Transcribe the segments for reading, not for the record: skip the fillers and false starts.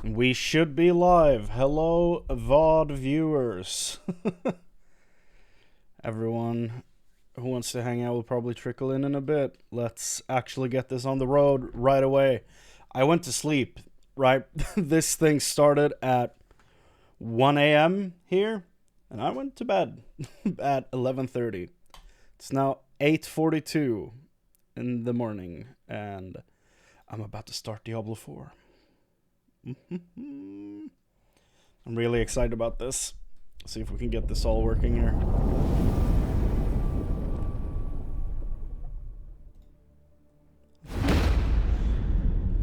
We should be live. Hello, VOD viewers. Everyone who wants to hang out will probably trickle in a bit. Let's actually get this on the road right away. I went to sleep, right? This thing started at 1 a.m. here, and I went to bed at 11:30. It's now 8:42 in the morning, and I'm about to start Diablo 4. I'm really excited about this. See if we can get this all working here.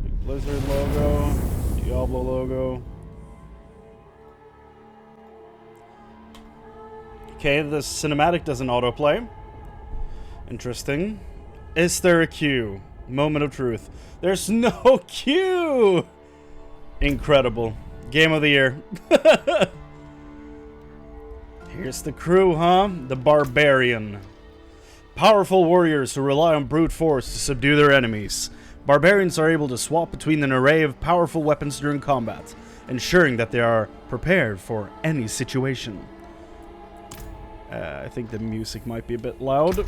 Big Blizzard logo, Diablo logo. Okay, the cinematic doesn't autoplay. Interesting. Is there a queue? Moment of truth. There's no queue! Incredible. Game of the year. Here's the crew, huh? The Barbarian. Powerful warriors who rely on brute force to subdue their enemies. Barbarians are able to swap between an array of powerful weapons during combat, ensuring that they are prepared for any situation. I think the music might be a bit loud.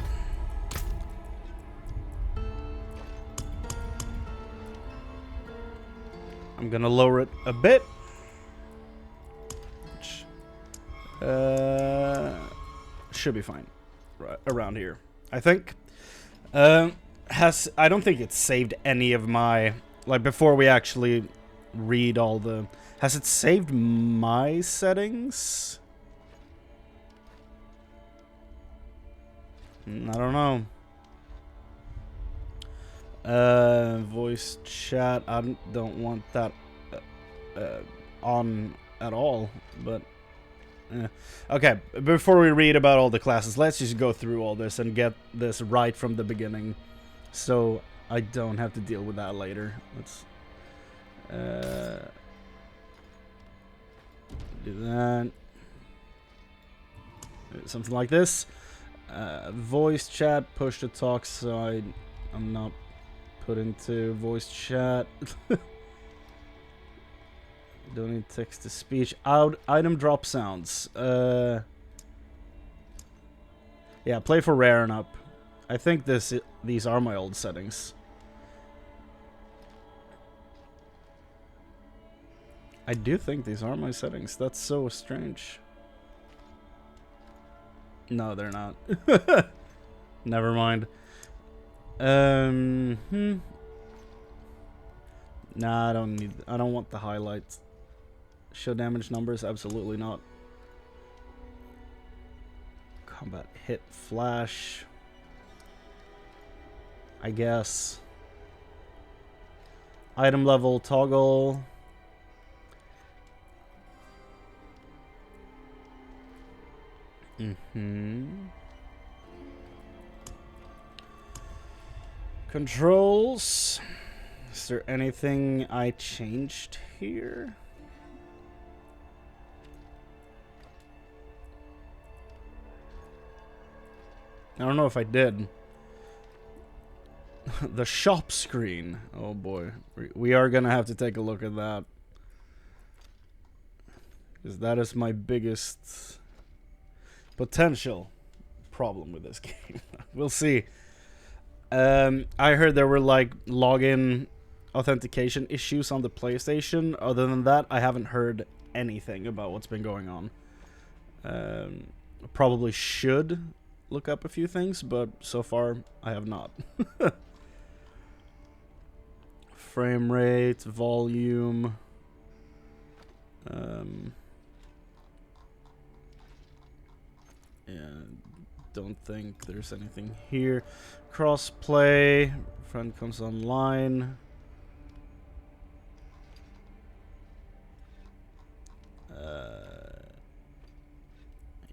I'm gonna lower it a bit. Which, should be fine. Right around here, I think. I don't think it's saved any of my... Like, before we actually read all the... Has it saved my settings? I don't know. Voice chat, I don't want that on at all, but okay, before we read about all the classes, let's just go through all this and get this right from the beginning, so I don't have to deal with that later. Let's do that. Something like this. Voice chat, push to talk, so I'm not put into voice chat. Don't need text to speech. Item drop sounds. Yeah, play for rare and up. I think these are my old settings. I do think these are my settings. That's so strange. No, they're not. Never mind. Nah, I don't want the highlights. Show damage numbers? Absolutely not. Combat hit flash. I guess. Item level toggle. Controls. Is there anything I changed here? I don't know if I did. The shop screen. Oh boy. We are gonna have to take a look at that. Because that is my biggest potential problem with this game. We'll see. I heard there were like login authentication issues on the PlayStation. Other than that, I haven't heard anything about what's been going on. Probably should look up a few things, but so far I have not. Frame rate, volume. Yeah, don't think there's anything here. Crossplay, friend comes online.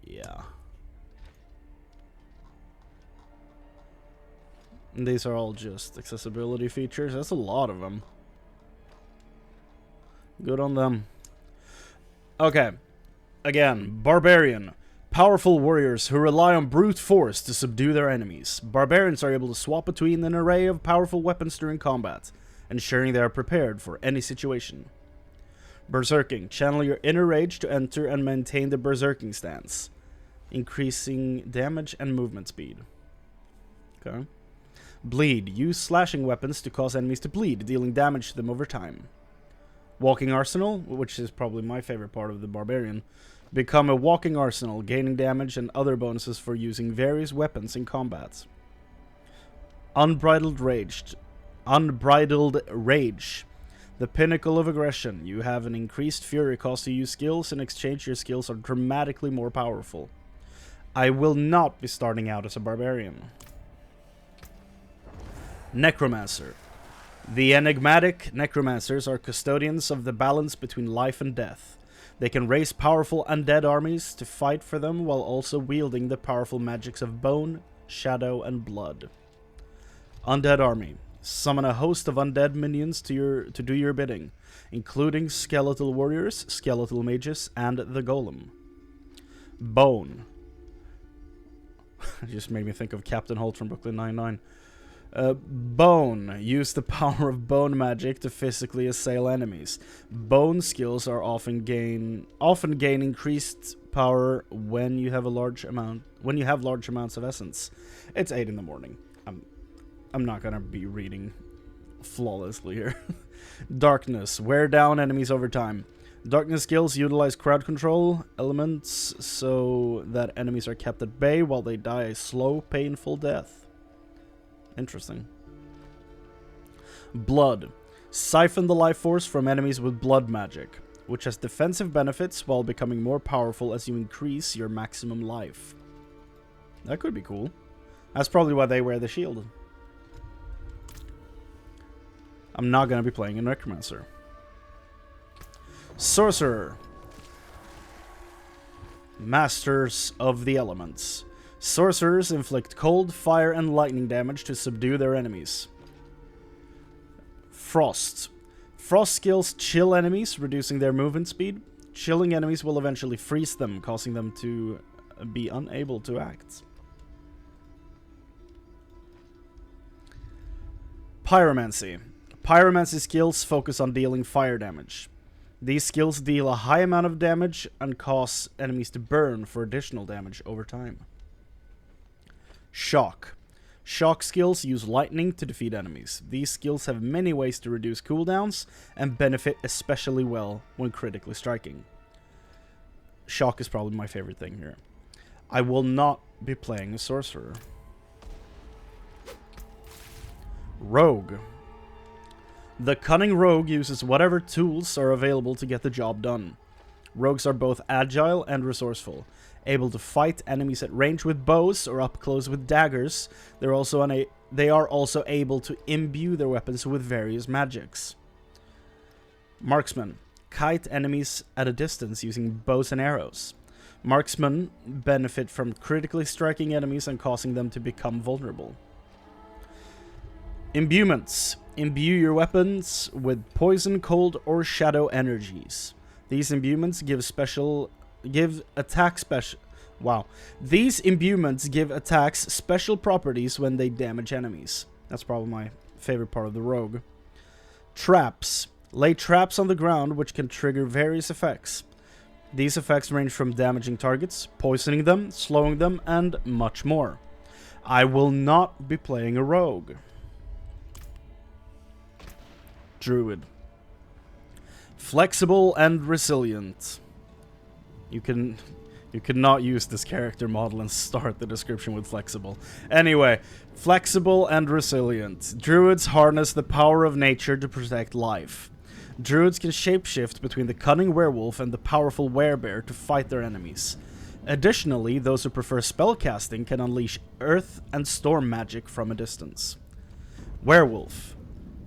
Yeah. And these are all just accessibility features. That's a lot of them. Good on them. Okay. Again, Barbarian. Powerful warriors who rely on brute force to subdue their enemies. Barbarians are able to swap between an array of powerful weapons during combat, ensuring they are prepared for any situation. Berserking. Channel your inner rage to enter and maintain the berserking stance, increasing damage and movement speed. Okay. Bleed. Use slashing weapons to cause enemies to bleed, dealing damage to them over time. Walking arsenal, which is probably my favorite part of the Barbarian. Become a walking arsenal, gaining damage and other bonuses for using various weapons in combat. Unbridled Rage. The pinnacle of aggression. You have an increased fury cost to use skills. In exchange, your skills are dramatically more powerful. I will not be starting out as a Barbarian. Necromancer. The enigmatic Necromancers are custodians of the balance between life and death. They can raise powerful undead armies to fight for them while also wielding the powerful magics of bone, shadow, and blood. Undead army. Summon a host of undead minions to do your bidding, including skeletal warriors, skeletal mages, and the golem. Bone. It just made me think of Captain Holt from Brooklyn Nine-Nine. Bone. Use the power of bone magic to physically assail enemies. Bone skills are often gain increased power when you have large amounts of essence. It's 8 in the morning. I'm not gonna be reading flawlessly here. Darkness. Wear down enemies over time. Darkness skills utilize crowd control elements so that enemies are kept at bay while they die a slow, painful death. Interesting. Blood. Siphon the life force from enemies with blood magic, which has defensive benefits while becoming more powerful as you increase your maximum life. That could be cool. That's probably why they wear the shield. I'm not going to be playing a Necromancer. Sorcerer. Masters of the Elements. Sorcerers inflict cold, fire, and lightning damage to subdue their enemies. Frost. Frost skills chill enemies, reducing their movement speed. Chilling enemies will eventually freeze them, causing them to be unable to act. Pyromancy. Pyromancy skills focus on dealing fire damage. These skills deal a high amount of damage and cause enemies to burn for additional damage over time. Shock. Shock skills use lightning to defeat enemies. These skills have many ways to reduce cooldowns and benefit especially well when critically striking. Shock is probably my favorite thing here. I will not be playing a Sorcerer. Rogue. The cunning rogue uses whatever tools are available to get the job done. Rogues are both agile and resourceful, able to fight enemies at range with bows or up close with daggers. They are also able to imbue their weapons with various magics. Marksman. Kite enemies at a distance using bows and arrows. Marksmen benefit from critically striking enemies and causing them to become vulnerable. Imbuements. Imbue your weapons with poison, cold, or shadow energies. These imbuements give attacks special properties when they damage enemies. That's probably my favorite part of the rogue. Traps. Lay traps on the ground which can trigger various effects. These effects range from damaging targets, poisoning them, slowing them, and much more. I will not be playing a rogue. Druid. Flexible and resilient. You cannot use this character model and start the description with flexible. Anyway, flexible and resilient. Druids harness the power of nature to protect life. Druids can shapeshift between the cunning werewolf and the powerful werebear to fight their enemies. Additionally, those who prefer spellcasting can unleash earth and storm magic from a distance. Werewolf,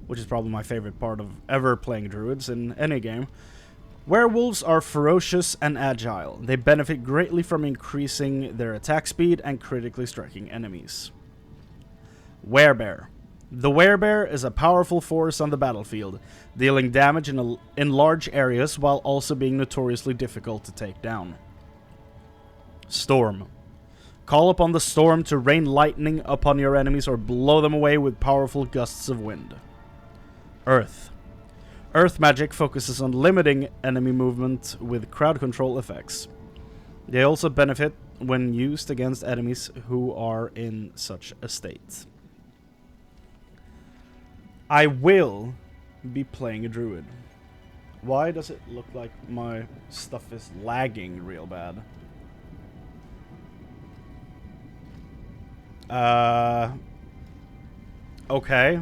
which is probably my favorite part of ever playing druids in any game. Werewolves are ferocious and agile. They benefit greatly from increasing their attack speed and critically striking enemies. Werebear. The werebear is a powerful force on the battlefield, dealing damage in large areas while also being notoriously difficult to take down. Storm. Call upon the storm to rain lightning upon your enemies or blow them away with powerful gusts of wind. Earth. Earth magic focuses on limiting enemy movement with crowd control effects. They also benefit when used against enemies who are in such a state. I will be playing a druid. Why does it look like my stuff is lagging real bad? Okay.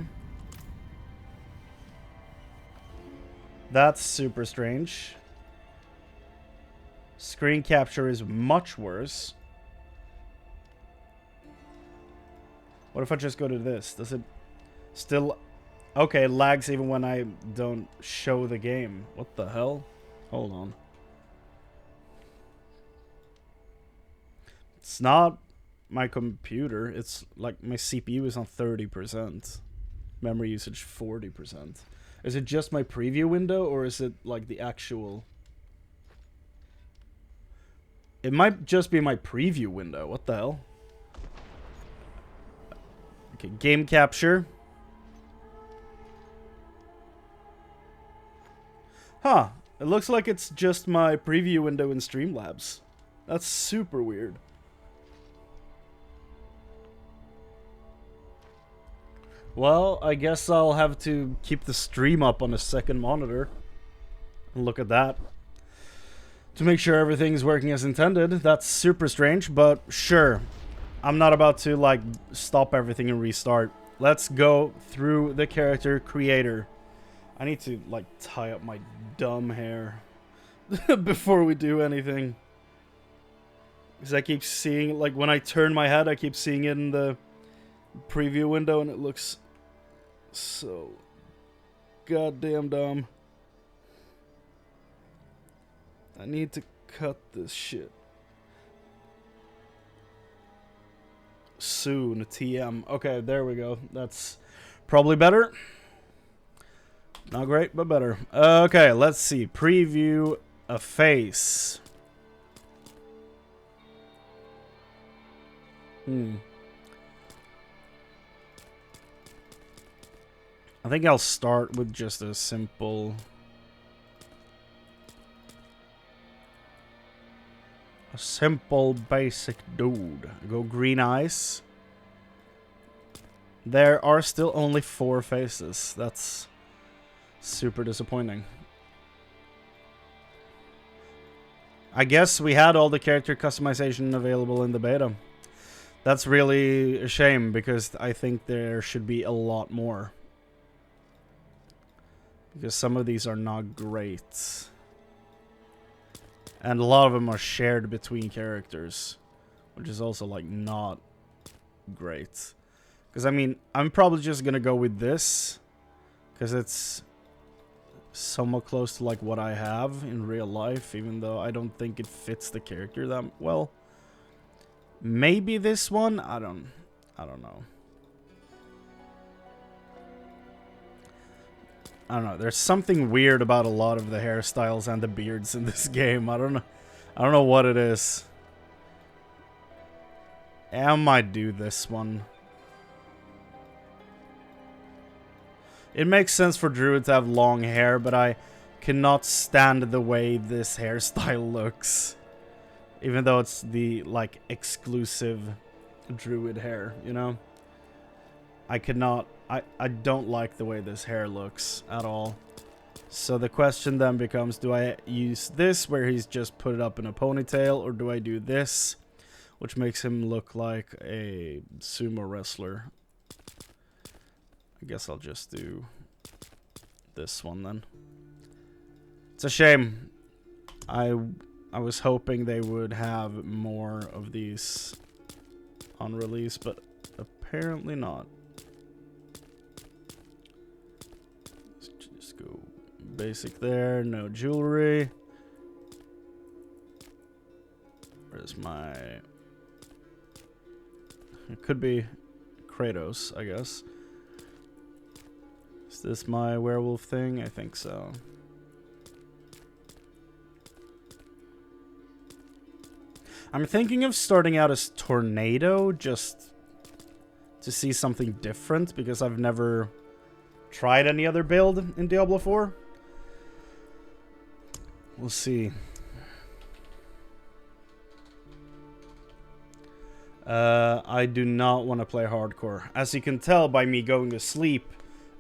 That's super strange. Screen capture is much worse. What if I just go to this? Does it still... Okay, lags even when I don't show the game. What the hell? Hold on. It's not my computer. It's like my CPU is on 30%. Memory usage 40%. Is it just my preview window or is it like the actual... It might just be my preview window. What the hell? Okay, game capture. Huh. It looks like it's just my preview window in Streamlabs. That's super weird. Well, I guess I'll have to keep the stream up on a second monitor. And look at that. To make sure everything's working as intended. That's super strange, but sure. I'm not about to, like, stop everything and restart. Let's go through the character creator. I need to, like, tie up my dumb hair before we do anything. Because I keep seeing, like, when I turn my head, I keep seeing it in the preview window, and it looks so goddamn dumb. I need to cut this shit. Soon, TM. Okay, there we go. That's probably better. Not great, but better. Okay, let's see. Preview a face. I think I'll start with just a simple... A simple, basic dude. Go green eyes. There are still only 4 faces. That's super disappointing. I guess we had all the character customization available in the beta. That's really a shame because I think there should be a lot more. Because some of these are not great. And a lot of them are shared between characters. Which is also, like, not great. Because, I mean, I'm probably just going to go with this. Because it's somewhat close to, like, what I have in real life. Even though I don't think it fits the character that well. Maybe this one? I don't know. I don't know. There's something weird about a lot of the hairstyles and the beards in this game. I don't know what it is. I might do this one. It makes sense for Druid to have long hair, but I cannot stand the way this hairstyle looks. Even though it's the, like, exclusive Druid hair, you know? I cannot... I don't like the way this hair looks at all. So the question then becomes, do I use this where he's just put it up in a ponytail, or do I do this, which makes him look like a sumo wrestler? I guess I'll just do this one then. It's a shame. I was hoping they would have more of these on release, but apparently not. Go basic there, no jewelry. Where's my... It could be Kratos, I guess. Is this my werewolf thing? I think so. I'm thinking of starting out as Tornado just to see something different because I've never tried any other build in Diablo 4. We'll see. I do not want to play hardcore. As you can tell by me going to sleep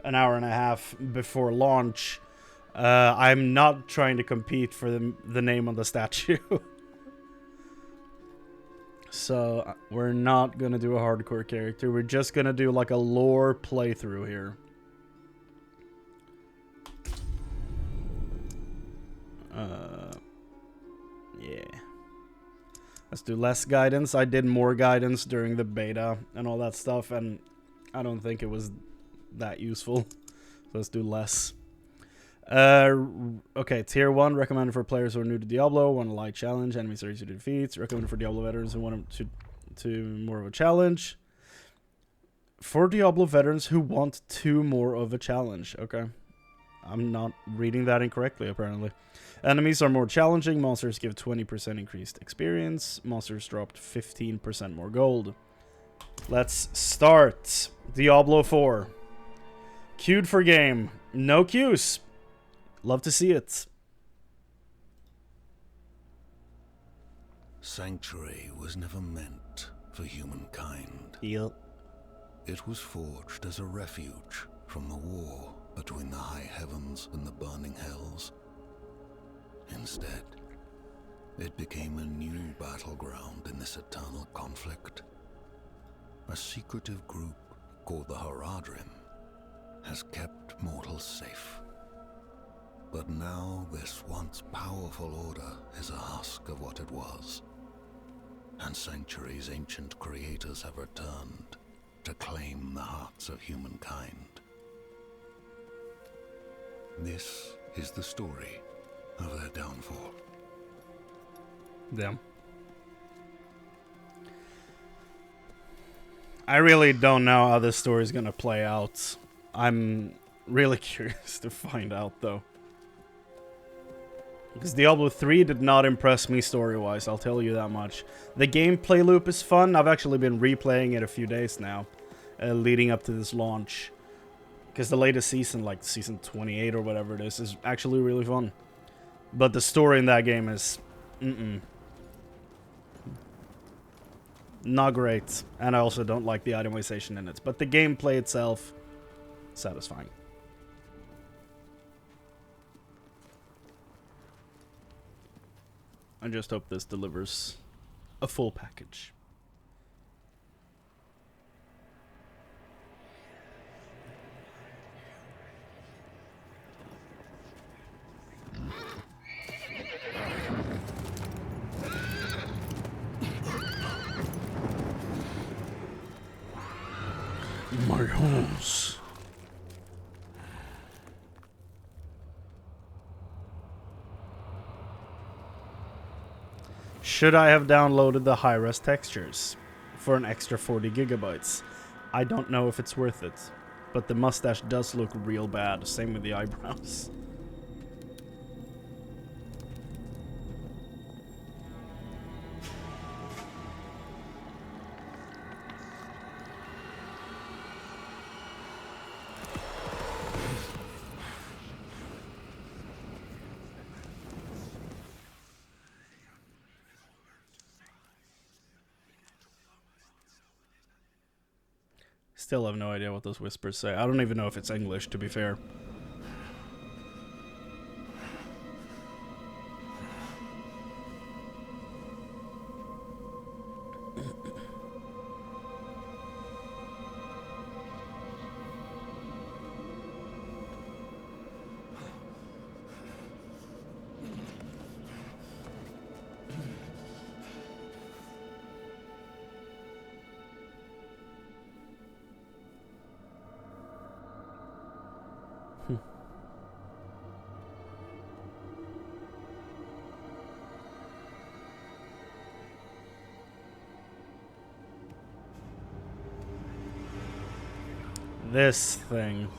an hour and a half before launch, I'm not trying to compete for the name on the statue. So, we're not gonna do a hardcore character. We're just gonna do like a lore playthrough here. Yeah. Let's do less guidance. I did more guidance during the beta and all that stuff, and I don't think it was that useful. So let's do less. Okay, tier 1, recommended for players who are new to Diablo, want a light challenge, enemies are easy to defeat. Recommended for Diablo veterans who want to more of a challenge. For Diablo veterans who want 2 more of a challenge. Okay. I'm not reading that incorrectly, apparently. Enemies are more challenging. Monsters give 20% increased experience. Monsters dropped 15% more gold. Let's start. Diablo 4. Queued for game. No queues. Love to see it. Sanctuary was never meant for humankind. Yep. It was forged as a refuge from the war between the high heavens and the burning hells. Instead, it became a new battleground in this eternal conflict. A secretive group called the Haradrim has kept mortals safe. But now this once powerful order is a husk of what it was, and Sanctuary's ancient creators have returned to claim the hearts of humankind. This is the story of their downfall. Damn. I really don't know how this story is gonna play out. I'm really curious to find out, though. Because Diablo 3 did not impress me story-wise, I'll tell you that much. The gameplay loop is fun. I've actually been replaying it a few days now, leading up to this launch. Because the latest season, like season 28 or whatever it is actually really fun. But the story in that game is... not great. And I also don't like the itemization in it. But the gameplay itself, satisfying. I just hope this delivers a full package. My horse. Should I have downloaded the high-res textures for an extra 40 gigabytes? I don't know if it's worth it, but the mustache does look real bad, same with the eyebrows. Still have no idea what those whispers say. I don't even know if it's English, to be fair. This thing.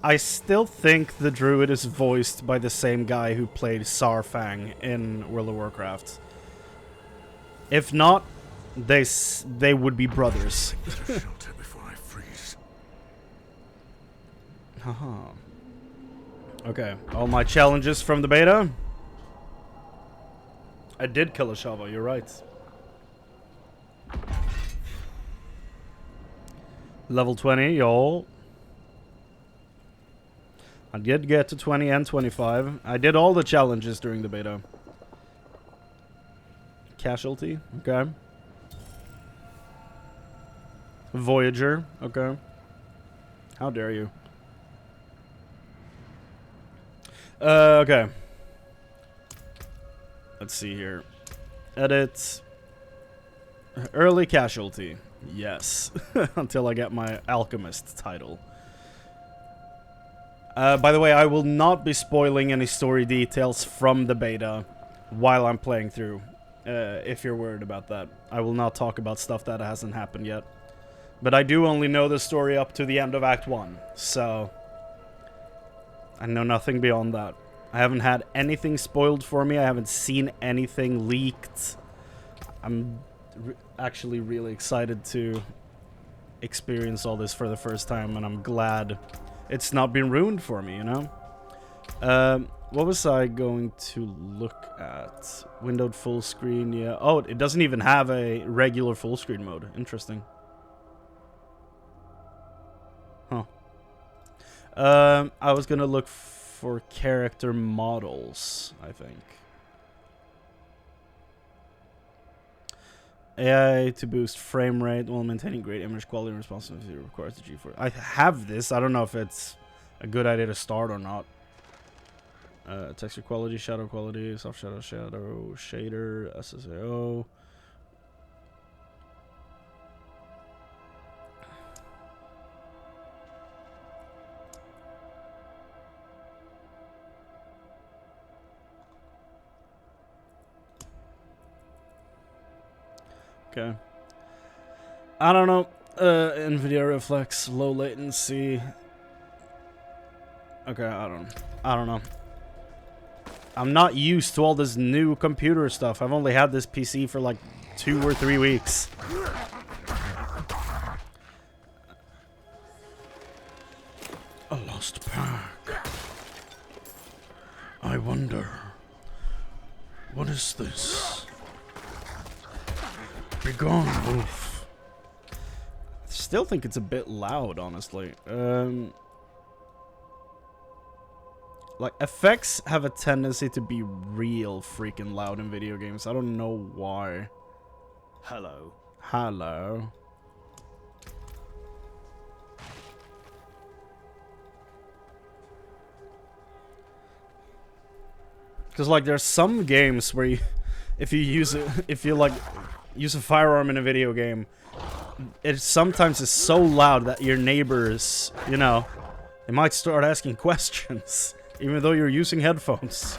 I still think the druid is voiced by the same guy who played Sarfang in World of Warcraft. If not, they would be brothers. Shelter before I freeze. Haha. Okay, all my challenges from the beta. I did kill a Shava, you're right. Level 20, y'all. I did get to 20 and 25. I did all the challenges during the beta. Casualty, okay. Voyager, okay. How dare you? Okay. Let's see here. Edit. Early casualty. Yes. Until I get my alchemist title. By the way, I will not be spoiling any story details from the beta while I'm playing through. If you're worried about that. I will not talk about stuff that hasn't happened yet. But I do only know the story up to the end of Act 1. So I know nothing beyond that. I haven't had anything spoiled for me. I haven't seen anything leaked. I'm actually really excited to experience all this for the first time, and I'm glad it's not been ruined for me, you know? What was I going to look at? Windowed full screen, yeah. Oh, it doesn't even have a regular full screen mode. Interesting. Huh. I was gonna look for character models, I think. AI to boost frame rate while maintaining great image quality and responsiveness requires the G4. I have this. I don't know if it's a good idea to start or not. Texture quality, shadow quality, soft shadow, shader, SSAO. Okay. I don't know. NVIDIA reflects low latency. Okay, I don't know. I'm not used to all this new computer stuff. I've only had this PC for like 2 or 3 weeks. A lost pack. I wonder. What is this? Begone, wolf. I still think it's a bit loud, honestly. Like, effects have a tendency to be real freaking loud in video games. I don't know why. Hello. Hello. Because, like, there's some games where you, if you use a firearm in a video game, it sometimes is so loud that your neighbors, you know, they might start asking questions, even though you're using headphones.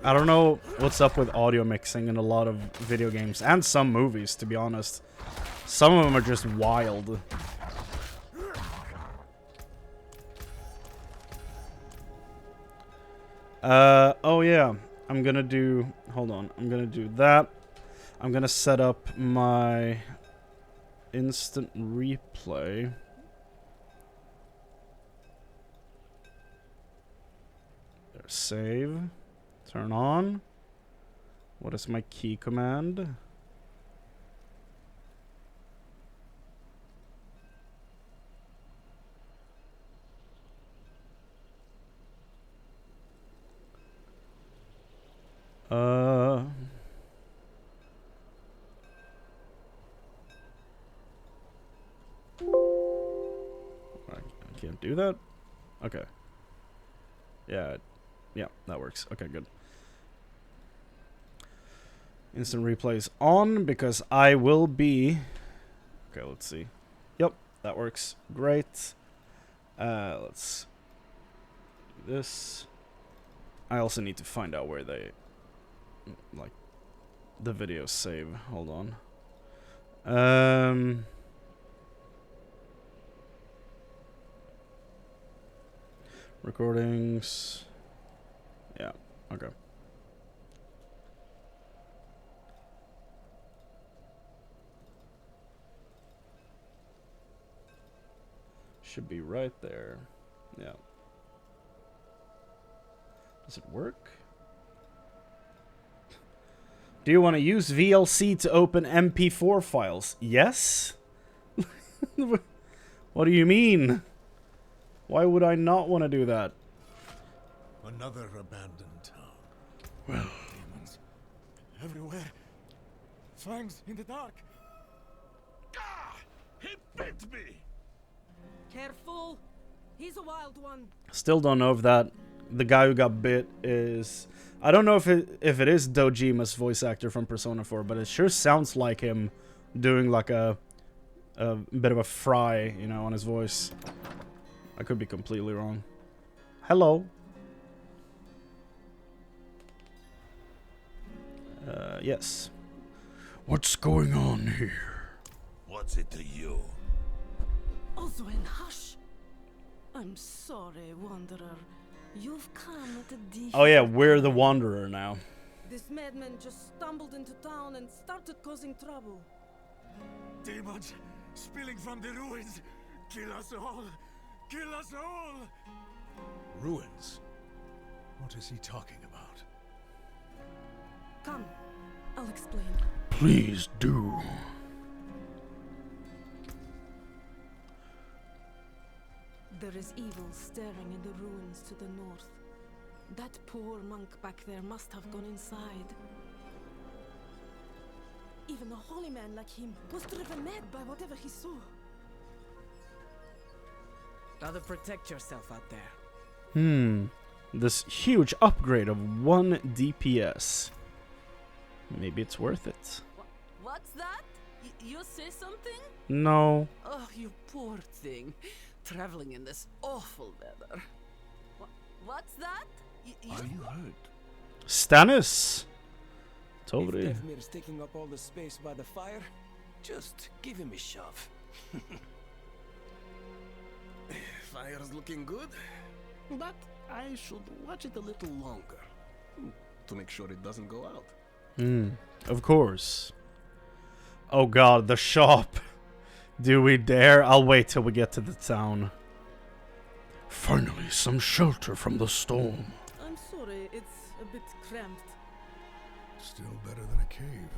I don't know what's up with audio mixing in a lot of video games, and some movies, to be honest. Some of them are just wild. Oh yeah, I'm gonna do, hold on, I'm gonna do that. I'm gonna set up my instant replay. There, save. Turn on. What is my key command? I can't do that? Okay. Yeah, that works. Okay, good. Instant replays on because I will be... Okay, let's see. Yep, that works. Great. Let's do this. I also need to find out where they... like, the videos save. Hold on. Recordings. Yeah, okay. Should be right there. Yeah. Does it work? Do you want to use VLC to open MP4 files? Yes? What do you mean? Why would I not want to do that? Another abandoned town. Well, Demons everywhere. Fangs in the dark. Ah! He bit me! Careful! He's a wild one. still don't know if that the guy who got bit is. I don't know if it is Dojima's voice actor from Persona 4, but it sure sounds like him doing like a bit of a fry, you know, on his voice. I could be completely wrong. Hello. Yes. What's going on here? What's it to you? Oswin, hush! I'm sorry, Wanderer. You've come at a deep... Oh yeah, we're the Wanderer now. This madman just stumbled into town and started causing trouble. Demons spilling from the ruins. Kill us all! Kill us all! Ruins? What is he talking about? Come, I'll explain. Please do. There is evil staring in the ruins to the north. That poor monk back there must have gone inside. Even a holy man like him was driven mad by whatever he saw. Gotta protect yourself out there. This huge upgrade of 1 DPS. Maybe it's worth it. What's that? You say something? No. Oh, you poor thing. Traveling in this awful weather. What's that? Are you hurt? Stannis. If Totally. Devmir's taking up all the space by the fire, just give him a shove. Fire's looking good, but I should watch it a little longer to make sure it doesn't go out. Of course. Oh god, the shop. Do we dare? I'll wait till we get to the town. Finally, some shelter from the storm. I'm sorry, it's a bit cramped. Still better than a cave.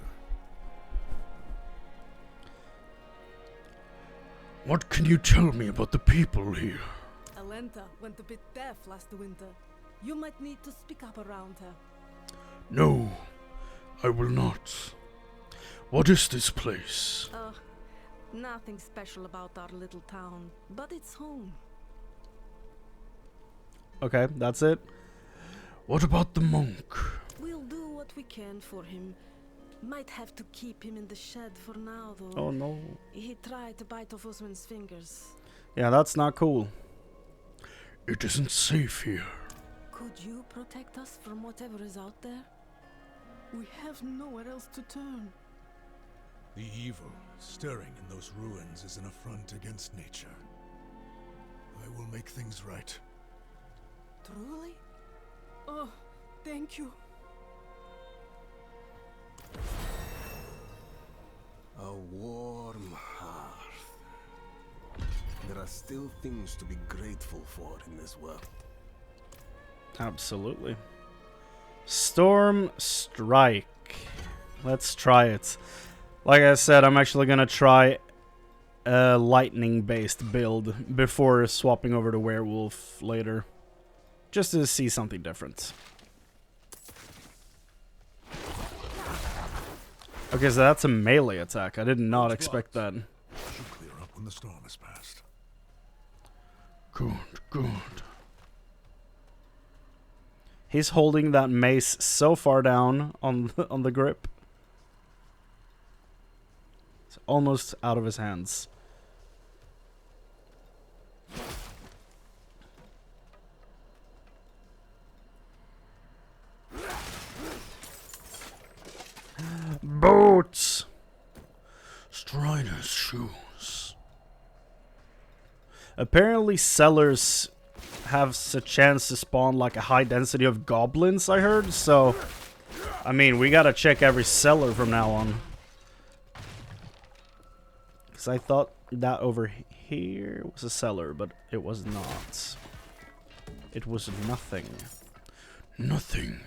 What can you tell me about the people here? Alenta went a bit deaf last winter. You might need to speak up around her. No, I will not. What is this place? Nothing special about our little town, but it's home. Okay, that's it. What about the monk? We'll do what we can for him. Might have to keep him in the shed for now, though. Oh no. He tried to bite off Osman's fingers. Yeah, that's not cool. It isn't safe here. Could you protect us from whatever is out there? We have nowhere else to turn. The evil stirring in those ruins is an affront against nature. I will make things right. Truly? Oh, thank you. A warm hearth. There are still things to be grateful for in this world. Absolutely. Storm Strike. Let's try it. Like I said, I'm actually gonna try a lightning-based build before swapping over to Werewolf later. Just to see something different. Okay, so that's a melee attack. I did not expect that. Should clear up when the storm has passed. Good, good. He's holding that mace so far down on the grip. It's almost out of his hands. Boots! Strider's shoes. Apparently sellers have a chance to spawn like a high density of goblins, I heard, so I mean, we gotta check every cellar from now on. Because I thought That over here was a cellar, but it was not. It was nothing. Nothing.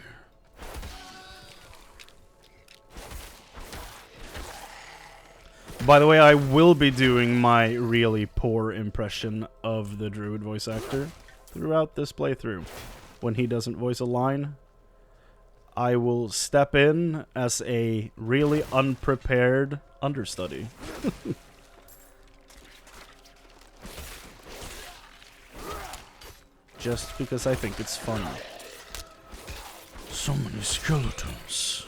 By the way, I will be doing my really poor impression of the Druid voice actor throughout this playthrough. When he doesn't voice a line, I will step in as a really unprepared understudy. Just because I think it's fun. So many skeletons.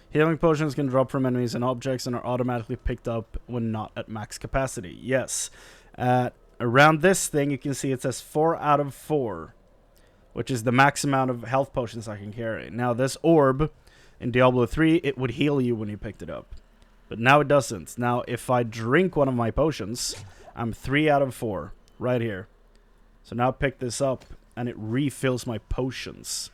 Healing potions can drop from enemies and objects and are automatically picked up when not at max capacity. Yes. Around this thing, you can see it says 4 out of 4, which is the max amount of health potions I can carry. Now, this orb in Diablo 3, it would heal you when you picked it up. But now it doesn't. Now, if I drink one of my potions, I'm 3 out of 4 right here. So now pick this up, and it refills my potions,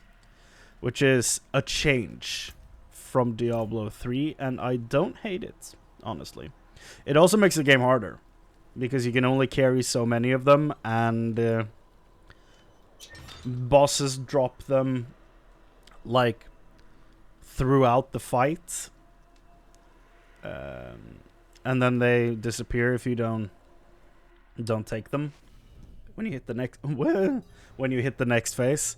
which is a change from Diablo 3, and I don't hate it, honestly. It also makes the game harder, because you can only carry so many of them, and bosses drop them, like, throughout the fight. And then they disappear if you don't take them. When you hit the next... when you hit the next phase.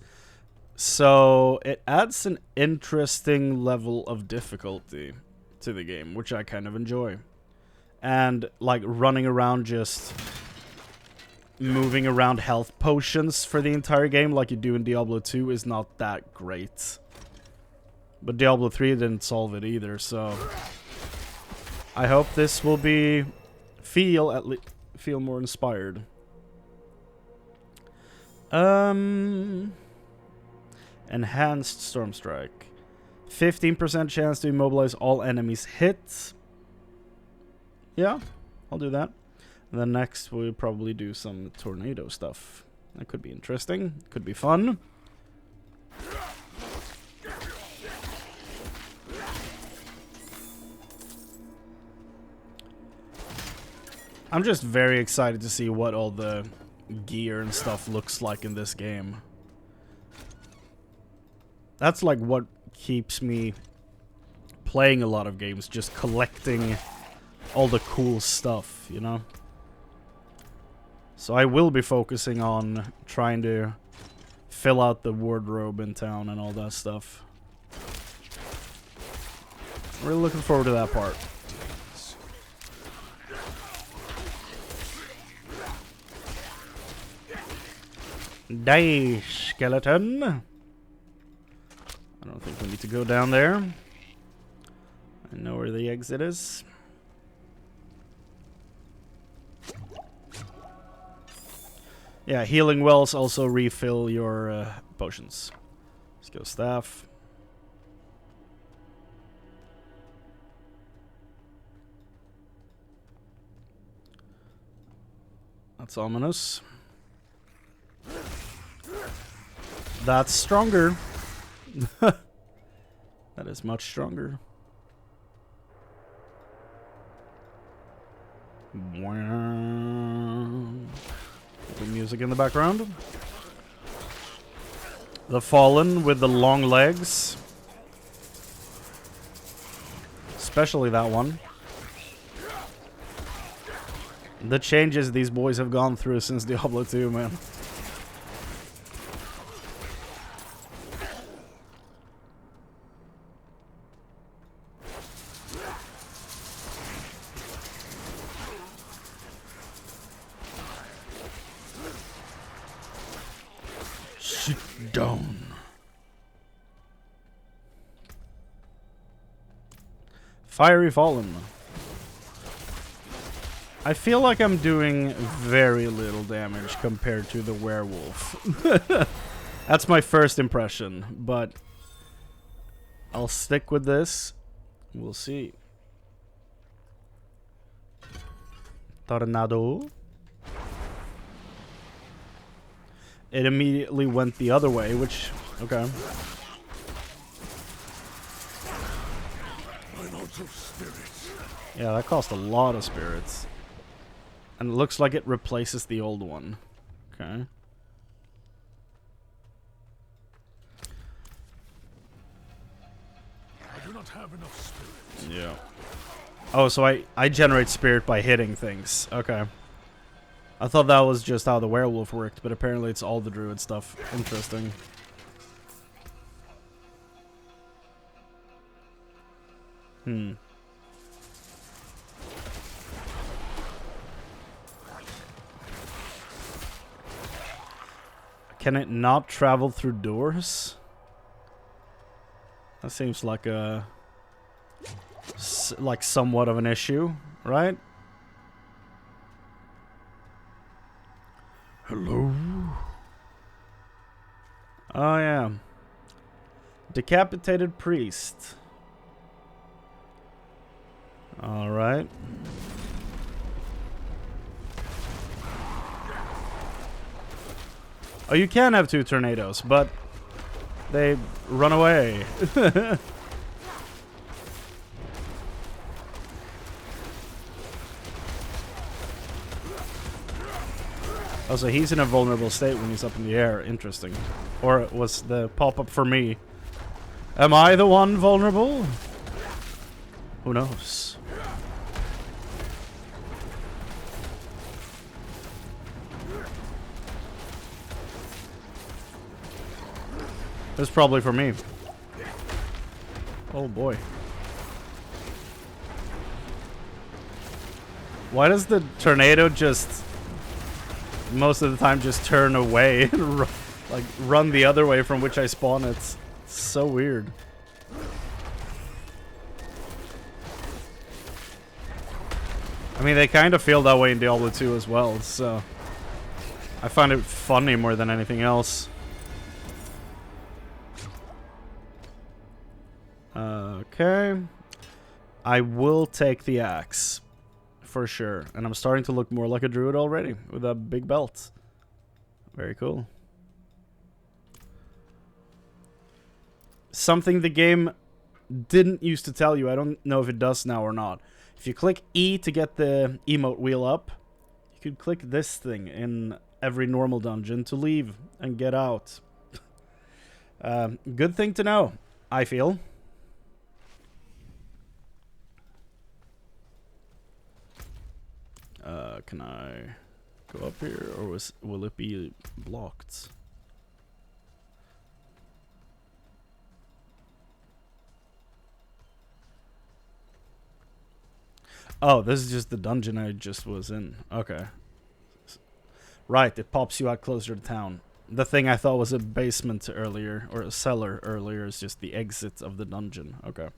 So, it adds an interesting level of difficulty to the game, which I kind of enjoy. And, like, running around just moving around health potions for the entire game like you do in Diablo 2 is not that great. But Diablo 3 didn't solve it either, so... I hope this will feel more inspired. Enhanced Storm Strike. 15% chance to immobilize all enemies hit. Yeah, I'll do that. And then next we'll probably do some tornado stuff. That could be interesting. Could be fun. I'm just very excited to see what all the gear and stuff looks like in this game. That's like what keeps me playing a lot of games, just collecting all the cool stuff, you know? So I will be focusing on trying to fill out the wardrobe in town and all that stuff. Really looking forward to that part. Die, skeleton. I don't think we need to go down there. I know where the exit is. Yeah, healing wells also refill your potions. Let's go staff. That's ominous. That's stronger. That is much stronger. The music in the background. The Fallen with the long legs. Especially that one. The changes these boys have gone through since Diablo 2, man. Sit down. Fiery Fallen. I feel like I'm doing very little damage compared to the werewolf. That's my first impression, but I'll stick with this. We'll see. Tornado. It immediately went the other way, which... okay. I'm out of spirits. Yeah, that cost a lot of spirits. And it looks like it replaces the old one. Okay. I do not have enough spirits. Yeah. Oh, so I generate spirit by hitting things. Okay. I thought that was just how the werewolf worked, but apparently it's all the druid stuff. Interesting. Hmm. Can it not travel through doors? That seems like a... like somewhat of an issue, right? Hello? Oh, yeah. Decapitated priest. Alright. Oh, you can have 2 tornadoes, but they run away. Oh, so he's in a vulnerable state when he's up in the air. Interesting. Or it was the pop-up for me. Am I the one vulnerable? Who knows? It's probably for me. Oh boy. Why does the tornado just... most of the time just turn away? Like, run the other way from which I spawn. It's so weird. I mean, they kind of feel that way in Diablo 2 as well, so... I find it funny more than anything else. Okay. I will take the axe. For sure. And I'm starting to look more like a druid already, with a big belt. Very cool. Something the game didn't used to tell you, I don't know if it does now or not. If you click E to get the emote wheel up, you could click this thing in every normal dungeon to leave and get out. Good thing to know, I feel. Can I go up here, or will it be blocked? Oh, this is just the dungeon I just was in. Okay. Right, it pops you out closer to town. The thing I thought was a basement earlier, or a cellar earlier, is just the exit of the dungeon. Okay.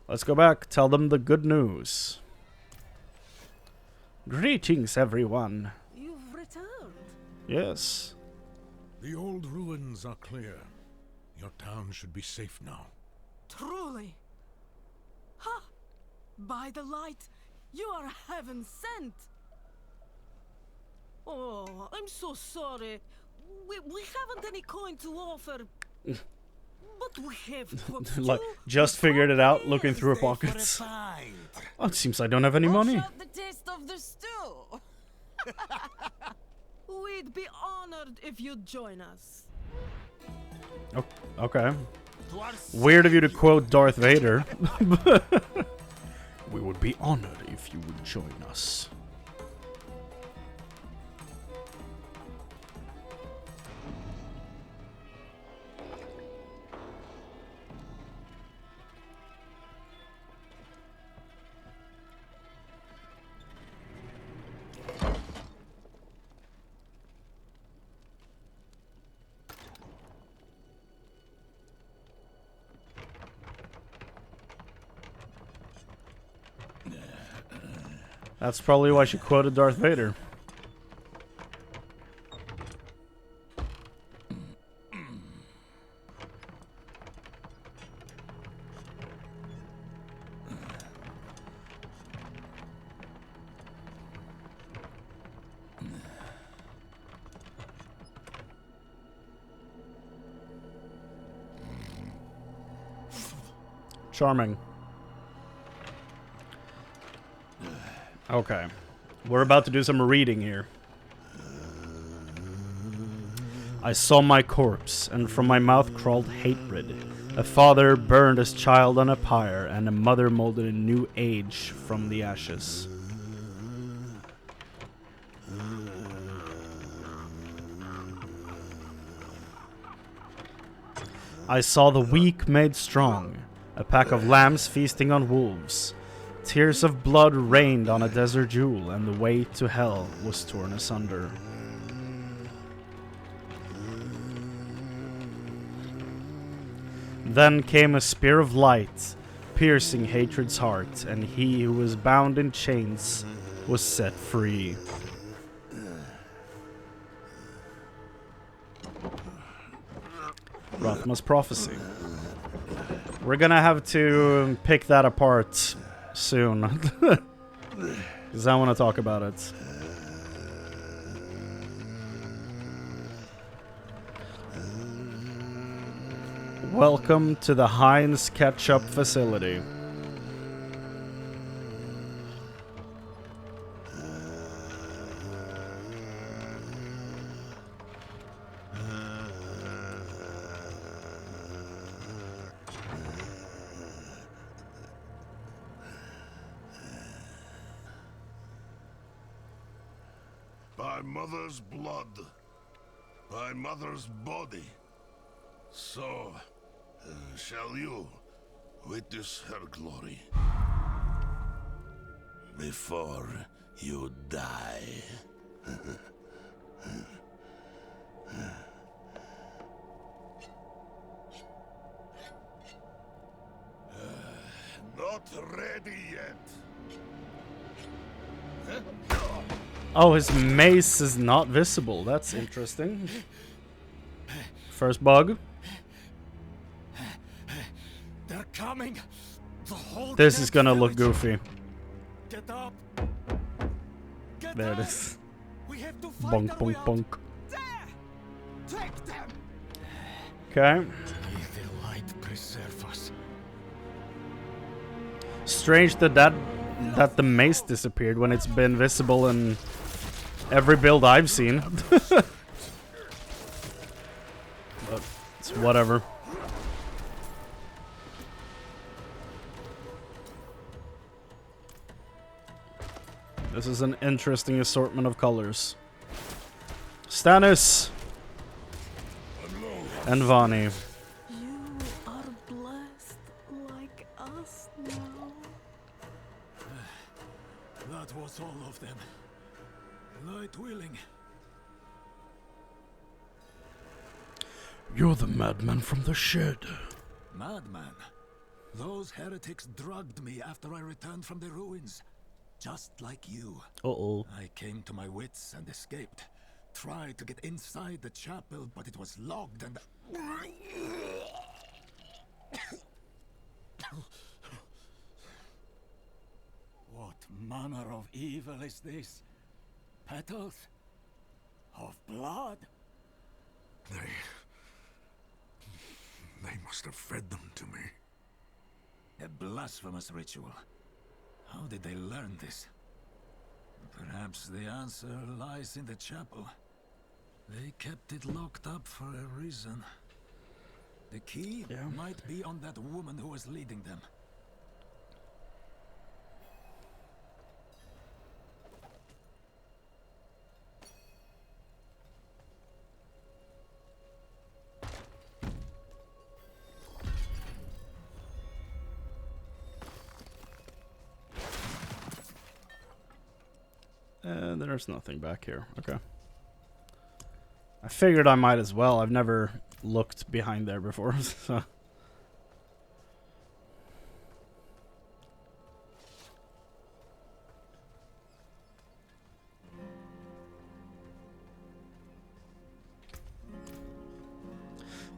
Let's go back, tell them the good news. Greetings, everyone. You've returned. Yes. The old ruins are clear. Your town should be safe now. Truly. Ha! By the light, you are heaven sent. Oh, I'm so sorry. We haven't any coin to offer. But we have books Like, too. just figured it out, looking through her pockets. Oh, it seems I don't have any money. Watch out the taste of the stew. We'd be honored if you'd join us. Oh, okay. Weird of you to quote Darth Vader. We would be honored if you would join us. That's probably why she quoted Darth Vader. Charming. Okay. We're about to do some reading here. I saw my corpse, and from my mouth crawled hatred. A father burned his child on a pyre, and a mother molded a new age from the ashes. I saw the weak made strong, a pack of lambs feasting on wolves. Tears of blood rained on a desert jewel, and the way to hell was torn asunder. Then came a spear of light, piercing hatred's heart, and he who was bound in chains was set free. Rathma's prophecy. We're gonna have to pick that apart soon, because I want to talk about it. Welcome to the Heinz Ketchup facility. By mother's blood, by mother's body, so shall you witness her glory before you die. Not ready yet. Oh, his mace is not visible. That's interesting. First bug. They're coming. The whole This is gonna damn look village. goofy. Get up. Get There it up. is. We have to find Bonk, our way bonk, out. bonk. There. Take them. Okay. May the light preserve us. Strange that the mace disappeared when it's been visible in every build I've seen. But it's whatever. This is an interesting assortment of colors. Stannis and Vani. You are blessed like us now. That was all of them. Light willing. You're the madman from the shed. Madman. Those heretics drugged me after I returned from the ruins. Just like you. Uh-oh. I came to my wits and escaped. Tried to get inside the chapel, but it was locked and... What manner of evil is this? Petals? Of blood? They must have fed them to me. A blasphemous ritual. How did they learn this? Perhaps the answer lies in the chapel. They kept it locked up for a reason. The key might be on that woman who was leading them. There's nothing back here. Okay. I figured I might as well. I've never looked behind there before, so...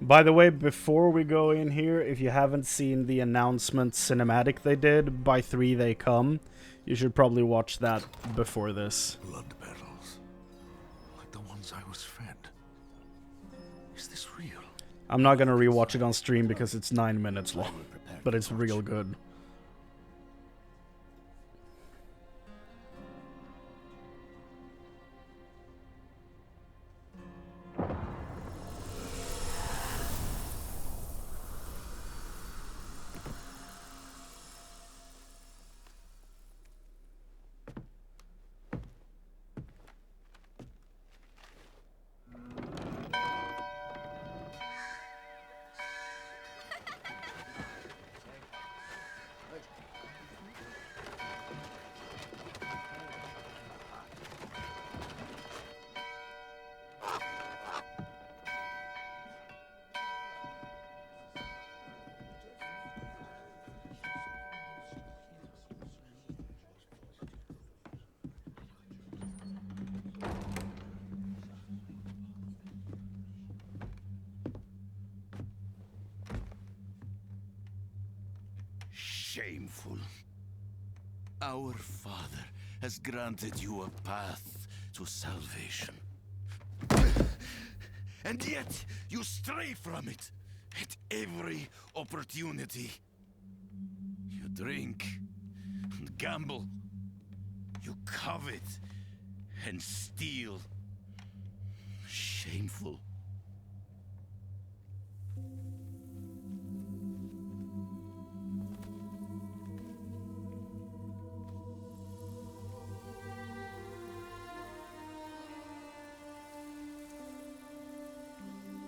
By the way, before we go in here, if you haven't seen the announcement cinematic they did, by 3 they come, you should probably watch that before this. Blood petals. Like the ones I was fed. Is this real? I'm not gonna rewatch it on stream because it's 9 minutes long, but it's real good. Shameful. Our Father has granted you a path to salvation. And yet, you stray from it at every opportunity. You drink and gamble. You covet and steal. Shameful.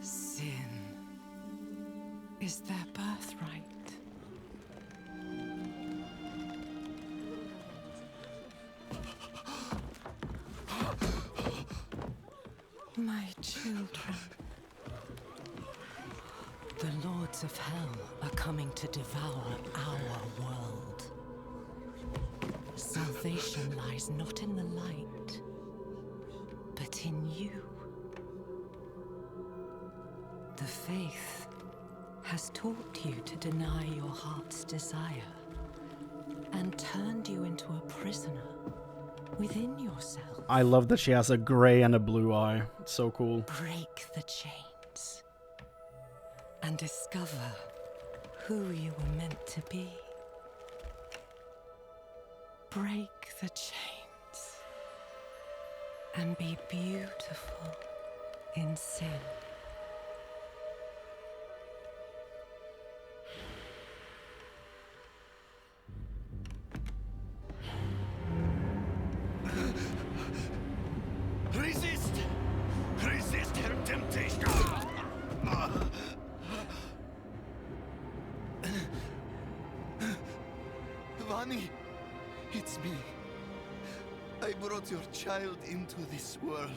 Sin is their birthright. My children. The lords of hell are coming to devour our world. Salvation lies not in the light, but in you. The faith has taught you to deny your heart's desire and turned you into a prisoner within yourself. I love that she has a gray and a blue eye. It's so cool. Break the chains and discover who you were meant to be. Break the chains and be beautiful in sin. Resist! Resist her temptation! Vani, it's me. I brought your child into this world.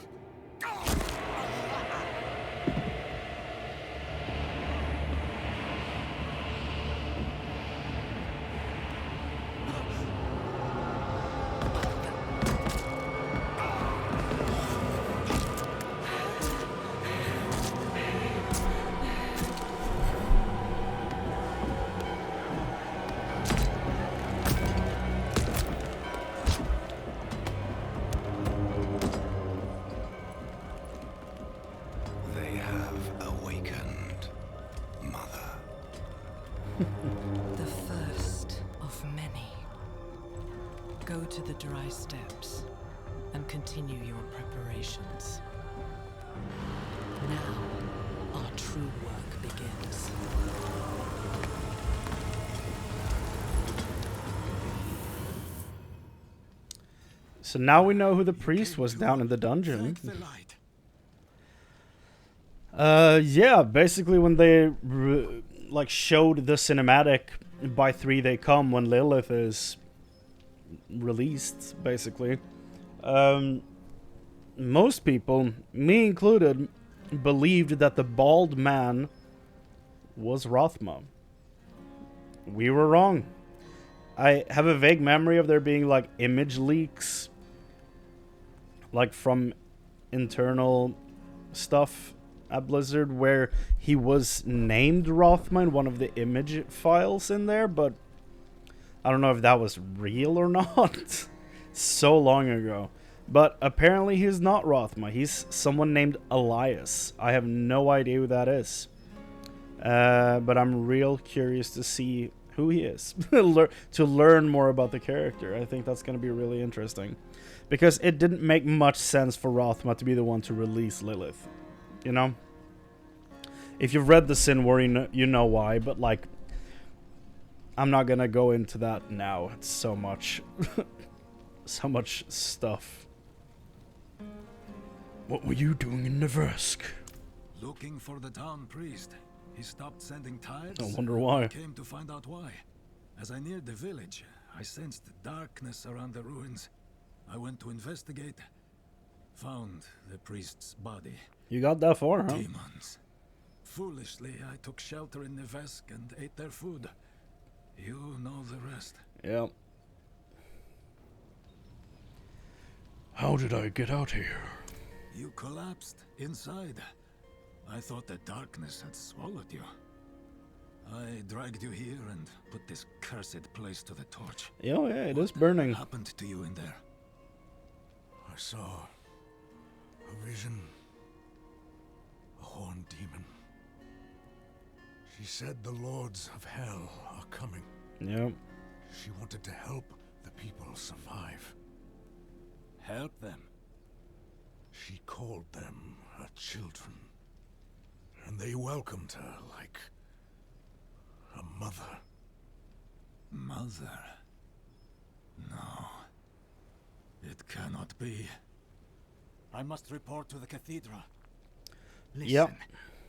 They have awakened, Mother. The first of many. Go to the dry steps and continue your preparations. Now, our true work begins. So now we know who the priest was down in the dungeon. Thank the light. Yeah, basically when they like showed the cinematic by 3 they come when Lilith is released, basically. Most people, me included, believed that the bald man was Rothma. We were wrong. I have a vague memory of there being like image leaks, like from internal stuff at Blizzard, where he was named Rothma in one of the image files in there, but I don't know if that was real or not. So long ago. But apparently he's not Rothma. He's someone named Elias. I have no idea who that is. But I'm real curious to see who he is. To learn more about the character. I think that's going to be really interesting. Because it didn't make much sense for Rothma to be the one to release Lilith. You know? If you've read the Sin War, you know why. But like, I'm not going to go into that now. It's so much. So much stuff. What were you doing in Neversk? Looking for the town priest. He stopped sending tithes. I wonder why. I came to find out why. As I neared the village, I sensed darkness around the ruins. I went to investigate. Found the priest's body. You got that far, huh? Demons. Foolishly, I took shelter in Neversk and ate their food. You know the rest. Yeah. How did I get out here? You collapsed inside. I thought the darkness had swallowed you. I dragged you here and put this cursed place to the torch. Oh yeah, it is burning. What happened to you in there? I saw a vision. A horned demon. She said the lords of hell are coming. Yep. She wanted to help the people survive. Help them. She called them her children. And they welcomed her like a mother. Mother? No. It cannot be. I must report to the cathedral. Yep. Listen,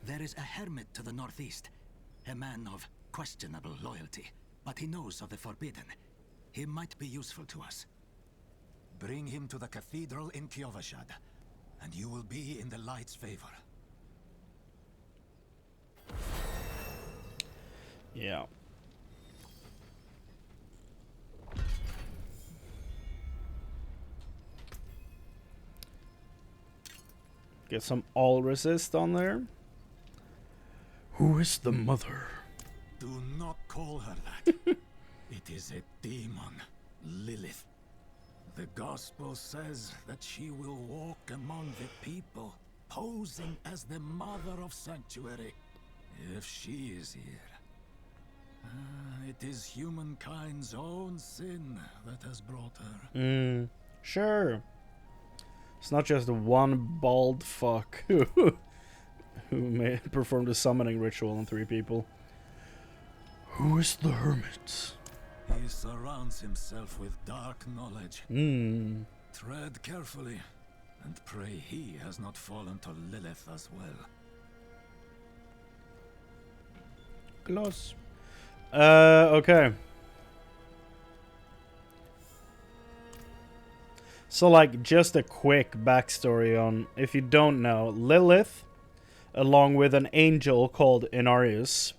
there is a hermit to the northeast. A man of questionable loyalty, but he knows of the forbidden. He might be useful to us. Bring him to the cathedral in Kyovashad, and you will be in the light's favor. Yeah. Get some all resist on there. Who is the mother? Do not call her that. It is a demon, Lilith. The gospel says that she will walk among the people, posing as the mother of sanctuary. If she is here, it is humankind's own sin that has brought her. Sure. It's not just one bald fuck who may perform the summoning ritual on 3 people. Who is the hermit? He surrounds himself with dark knowledge. Tread carefully, and pray he has not fallen to Lilith as well. Close. Okay. So, like, just a quick backstory on, if you don't know, Lilith, along with an angel called Inarius,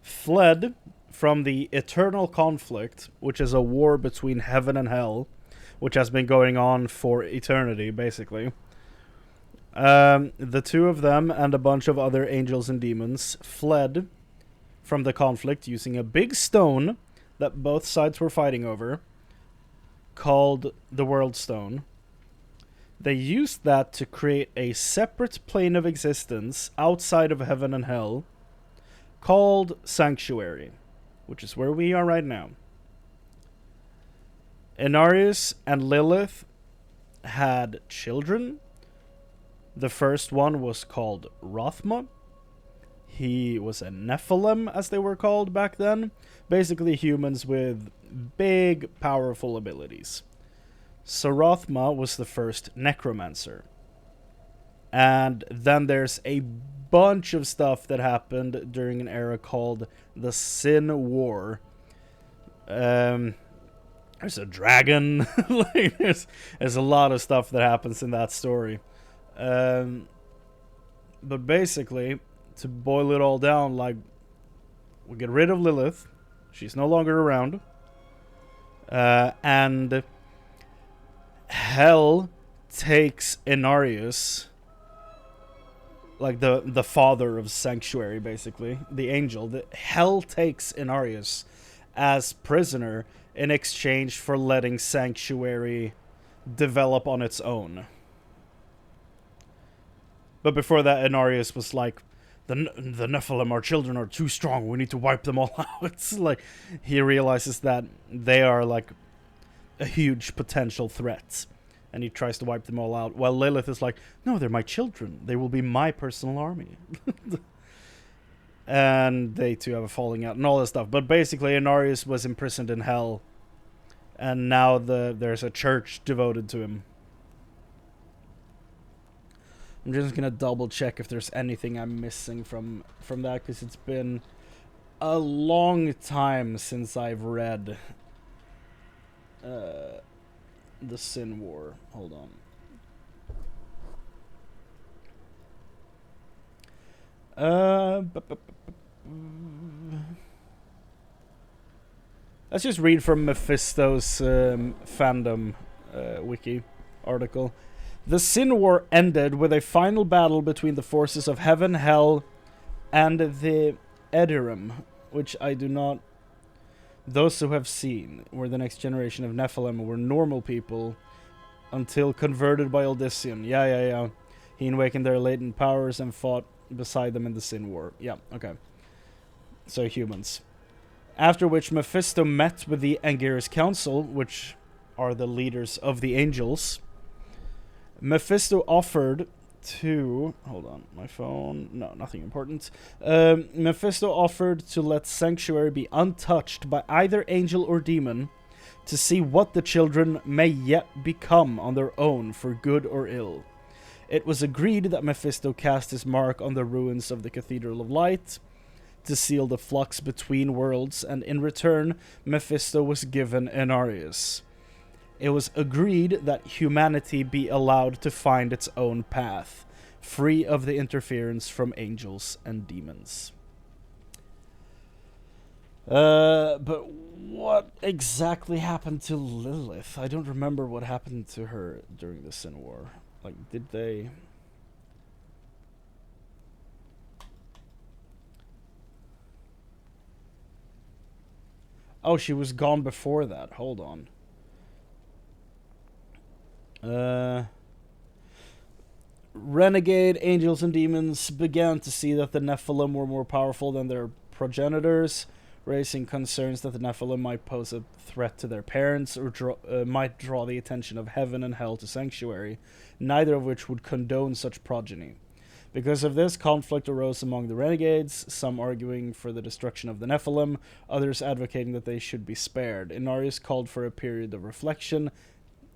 fled from the eternal conflict, which is a war between heaven and hell, which has been going on for eternity, basically. The 2 of them and a bunch of other angels and demons fled from the conflict using a big stone that both sides were fighting over, called the World Stone. They used that to create a separate plane of existence outside of heaven and hell, called Sanctuary, which is where we are right now. Inarius and Lilith had children. The first one was called Rothma. He was a Nephilim, as they were called back then. Basically humans with big, powerful abilities. So Rothma was the first Necromancer. And then there's a bunch of stuff that happened during an era called the Sin War. There's a dragon. Like, there's a lot of stuff that happens in that story. But basically, to boil it all down, like, we get rid of Lilith. She's no longer around. And Hell takes Inarius, like the father of Sanctuary, basically, the angel. Hell takes Inarius as prisoner in exchange for letting Sanctuary develop on its own. But before that, Inarius was like, the Nephilim, our children, are too strong. We need to wipe them all out. It's like, he realizes that they are like a huge potential threat, and he tries to wipe them all out. While Lilith is like, no, they're my children. They will be my personal army. And they two have a falling out and all this stuff. But basically, Inarius was imprisoned in hell, and now there's a church devoted to him. I'm just gonna double check if there's anything I'm missing from that, because it's been a long time since I've read the Sin War. Hold on. Let's just read from Mephisto's fandom wiki article. The Sin War ended with a final battle between the forces of Heaven, Hell, and the Edirim, which I do not... Those who have seen were the next generation of Nephilim were normal people until converted by Odyssean. Yeah. He awakened their latent powers and fought beside them in the Sin War. Yeah, okay. So humans. After which Mephisto met with the Anguirus Council, which are the leaders of the angels. Mephisto offered to... Hold on, my phone... No, nothing important. Mephisto offered to let Sanctuary be untouched by either angel or demon to see what the children may yet become on their own for good or ill. It was agreed that Mephisto cast his mark on the ruins of the Cathedral of Light to seal the flux between worlds, and in return, Mephisto was given Inarius. It was agreed that humanity be allowed to find its own path, free of the interference from angels and demons. But what exactly happened to Lilith? I don't remember what happened to her during the Sin War. Like, did they... Oh, she was gone before that. Hold on. Renegade angels and demons began to see that the Nephilim were more powerful than their progenitors, raising concerns that the Nephilim might pose a threat to their parents or might draw the attention of heaven and hell to Sanctuary, neither of which would condone such progeny. Because of this, conflict arose among the renegades, some arguing for the destruction of the Nephilim, others advocating that they should be spared. Inarius called for a period of reflection,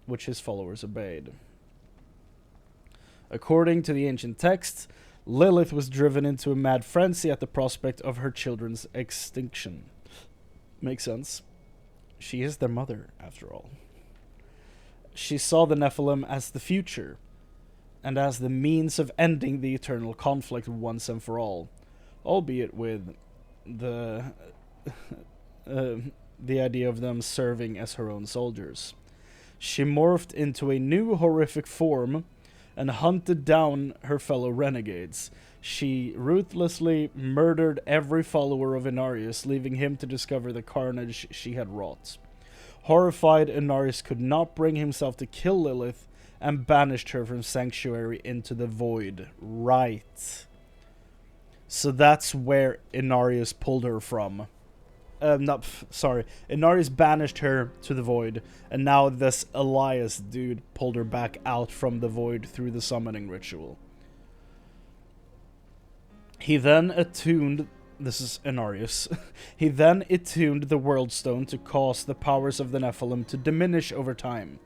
which his followers obeyed. According to the ancient texts, Lilith was driven into a mad frenzy at the prospect of her children's extinction. Makes sense. She is their mother, after all. She saw the Nephilim as the future, and as the means of ending the eternal conflict once and for all, albeit with the idea of them serving as her own soldiers. She morphed into a new horrific form and hunted down her fellow renegades. She ruthlessly murdered every follower of Inarius, leaving him to discover the carnage she had wrought. Horrified, Inarius could not bring himself to kill Lilith and banished her from Sanctuary into the Void. Right. So that's where Inarius pulled her from. Inarius banished her to the Void, and now this Elias dude pulled her back out from the Void through the summoning ritual. He then attuned... This is Inarius. He then attuned the World Stone to cause the powers of the Nephilim to diminish over time.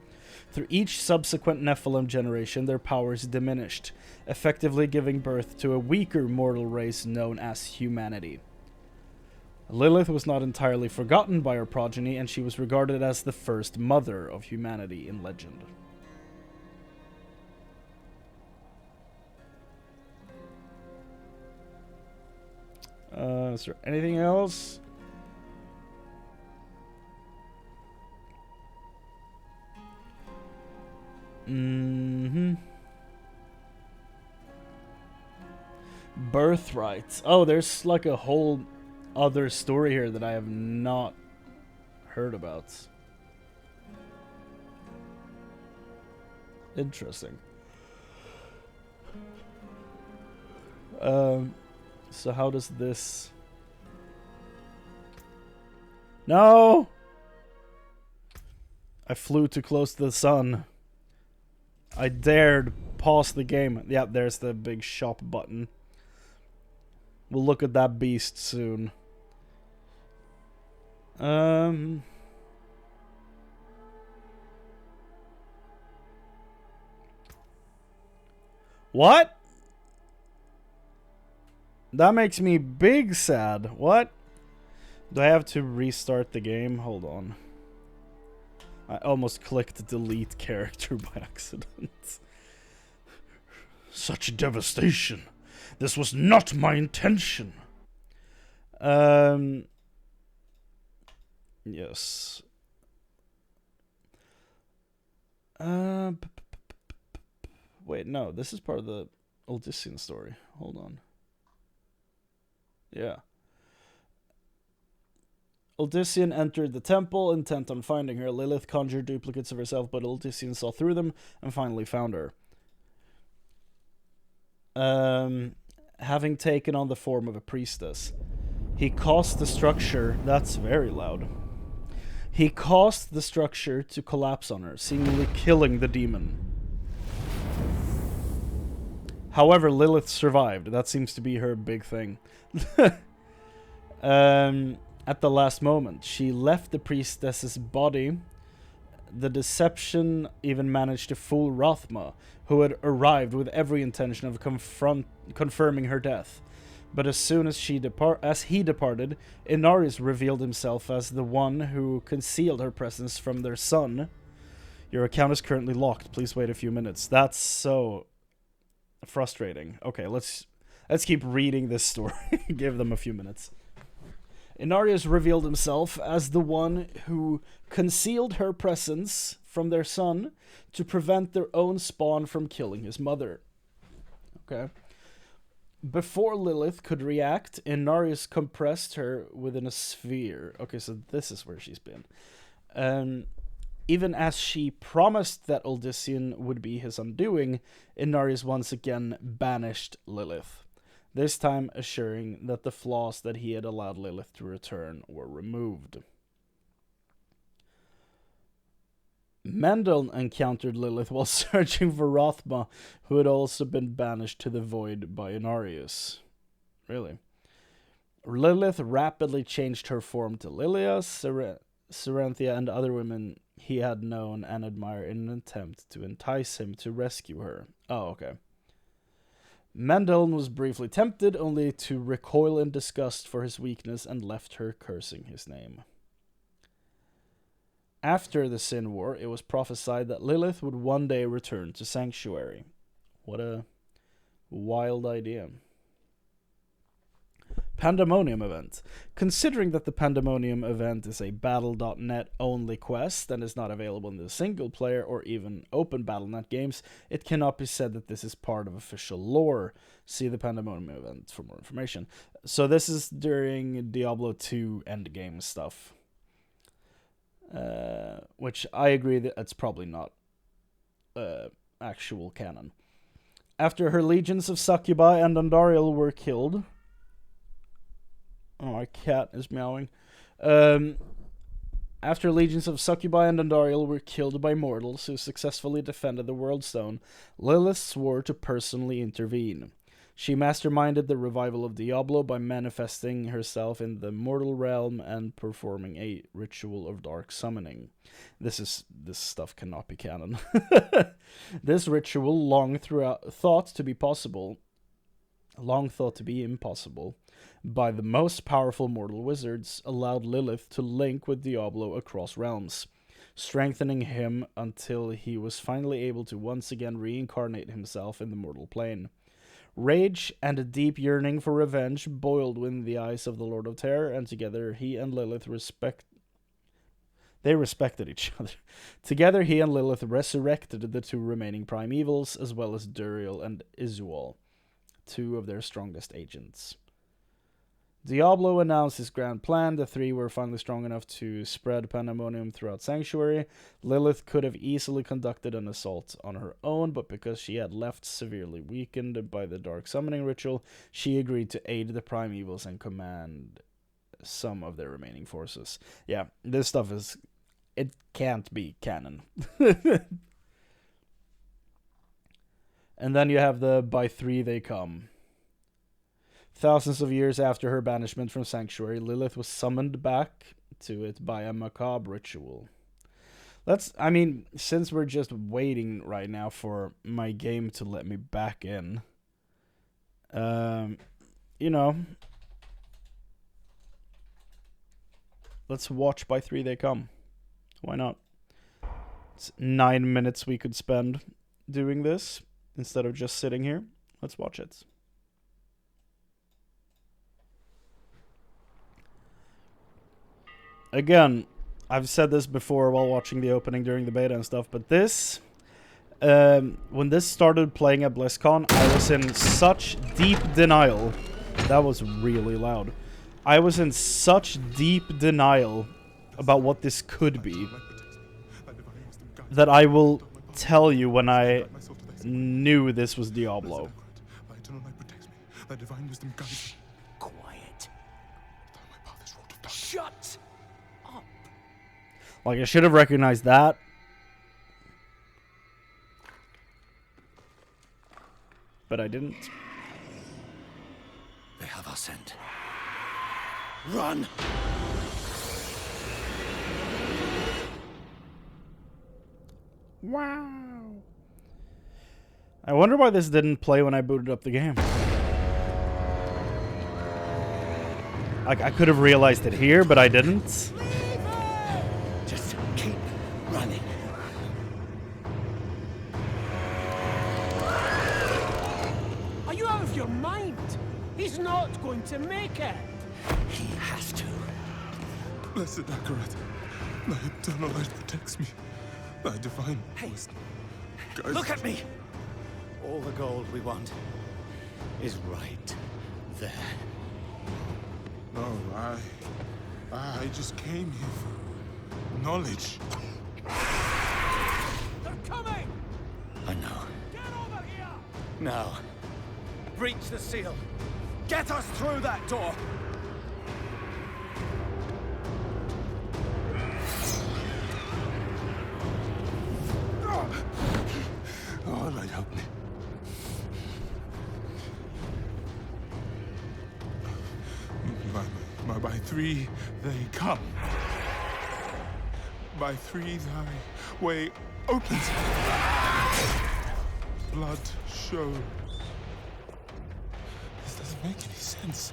Through each subsequent Nephilim generation, their powers diminished, effectively giving birth to a weaker mortal race known as humanity. Lilith was not entirely forgotten by her progeny, and she was regarded as the first mother of humanity in legend. Is there anything else? Birthright. Oh, there's like a whole other story here that I have not heard about. Interesting. So how does this... No! I flew too close to the sun. I dared pause the game. Yeah, there's the big shop button. We'll look at that beast soon. What? That makes me big sad. What? Do I have to restart the game? Hold on. I almost clicked delete character by accident. Such devastation. This was not my intention. Yes. Wait, no. This is part of the Odyssean story. Hold on. Yeah. Odyssean entered the temple, intent on finding her. Lilith conjured duplicates of herself, but Odyssean saw through them and finally found her. Having taken on the form of a priestess, he caused the structure... That's very loud. He caused the structure to collapse on her, seemingly killing the demon. However, Lilith survived. That seems to be her big thing. At the last moment, she left the priestess's body. The deception even managed to fool Rothma, who had arrived with every intention of confirming her death. But as soon as he departed, Inarius revealed himself as the one who concealed her presence from their son. Your account is currently locked. Please wait a few minutes. That's so frustrating. Okay, let's keep reading this story. Give them a few minutes. Inarius revealed himself as the one who concealed her presence from their son to prevent their own spawn from killing his mother. Okay. Before Lilith could react, Inarius compressed her within a sphere. Okay, so this is where she's been. Even as she promised that Odyssean would be his undoing, Inarius once again banished Lilith. This time assuring that the flaws that he had allowed Lilith to return were removed. Mendel encountered Lilith while searching for Rothma, who had also been banished to the void by Inarius. Really? Lilith rapidly changed her form to Lilia, Serenthia, and other women he had known and admired in an attempt to entice him to rescue her. Oh, okay. Mendel was briefly tempted, only to recoil in disgust for his weakness and left her cursing his name. After the Sin War, it was prophesied that Lilith would one day return to Sanctuary. What a wild idea. Pandemonium event. Considering that the Pandemonium event is a Battle.net only quest and is not available in the single player or even open Battle.net games, it cannot be said that this is part of official lore. See the Pandemonium event for more information. So this is during Diablo 2 endgame stuff. Which I agree that it's probably not actual canon. After her legions of Succubi and Andariel were killed... Oh, my cat is meowing. After legions of Succubi and Andariel were killed by mortals who successfully defended the World Stone, Lilith swore to personally intervene. She masterminded the revival of Diablo by manifesting herself in the mortal realm and performing a ritual of dark summoning. This stuff cannot be canon. This ritual, long thought to be impossible by the most powerful mortal wizards, allowed Lilith to link with Diablo across realms, strengthening him until he was finally able to once again reincarnate himself in the mortal plane. Rage and a deep yearning for revenge boiled within the eyes of the Lord of Terror, and together he and Lilith respected each other. Together he and Lilith resurrected the two remaining primevals, as well as Duriel and Izual, two of their strongest agents. Diablo announced his grand plan. The three were finally strong enough to spread Pandemonium throughout Sanctuary. Lilith could have easily conducted an assault on her own, but because she had left severely weakened by the Dark Summoning ritual, she agreed to aid the Primevals and command some of their remaining forces. Yeah, this stuff is... It can't be canon. And then you have the by three they come. Thousands of years after her banishment from Sanctuary, Lilith was summoned back to it by a macabre ritual. Since we're just waiting right now for my game to let me back in, let's watch By Three They Come. Why not? It's 9 minutes we could spend doing this instead of just sitting here. Let's watch it. Again, I've said this before while watching the opening during the beta and stuff, but this, when this started playing at BlizzCon, I was in such deep denial. That was really loud. I was in such deep denial about what this could be that I will tell you when I knew this was Diablo. Quiet. Shut up. Like, I should have recognized that. But I didn't. They have our scent. Run! Wow. I wonder why this didn't play when I booted up the game. Like, I could have realized it here, but I didn't. Just keep running. Are you out of your mind? He's not going to make it. He has to. Blessed Akarat, thy eternal light protects me. Thy divine wisdom guides Look at me! All the gold we want is right there. No, I just came here for knowledge. They're coming! I know. Get over here! Now, breach the seal. Get us through that door! Oh, light, help me. By three they come. By three thy way opens. Blood show. This doesn't make any sense.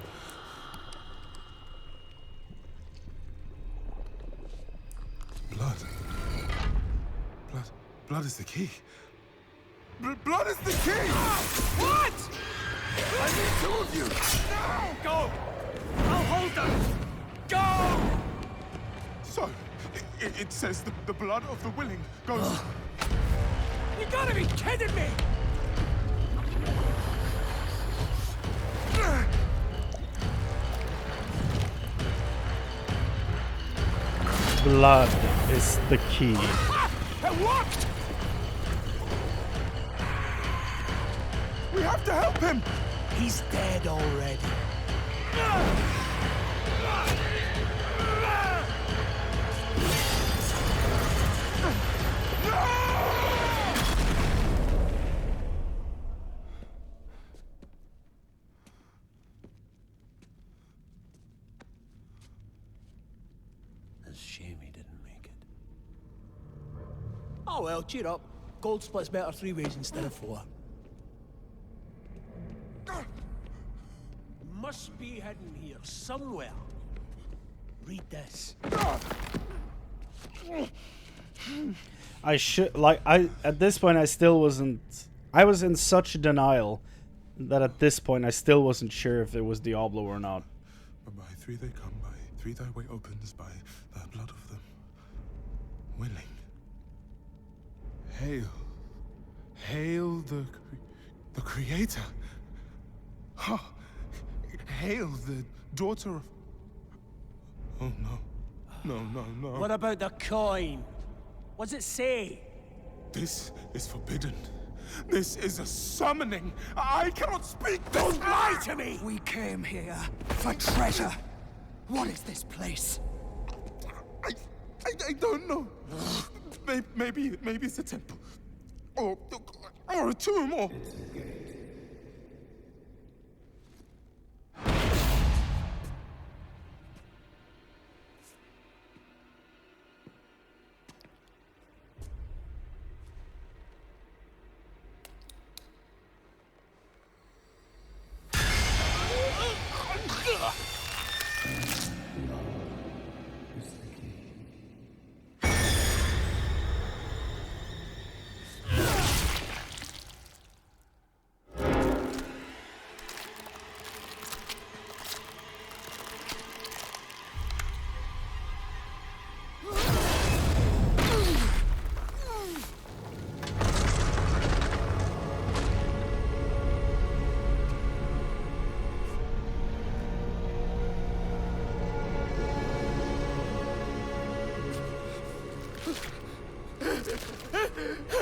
Blood. Blood is the key. Blood is the key! What? I need two of you! No! Go! I'll hold them! Go! So, it says the blood of the willing goes... You gotta be kidding me! Blood is the key. It worked! We have to help him! He's dead already. It's a shame he didn't make it. Oh well, cheer up. Gold splits better 3 ways instead of 4. Must be hidden here somewhere. Read this. I should, like, at this point I still wasn't, I was in such denial that at this point I still wasn't sure if it was Diablo or not. But by three they come, by three thy way opens, by the blood of them willing. Hail. Hail the Creator. Ha! Hail the daughter of... Oh no. No. What about the coin? What's it say? This is forbidden. This is a summoning. I cannot speak this. Don't lie to me! We came here for treasure. What is this place? I don't know. Maybe it's a temple. Or a tomb, or...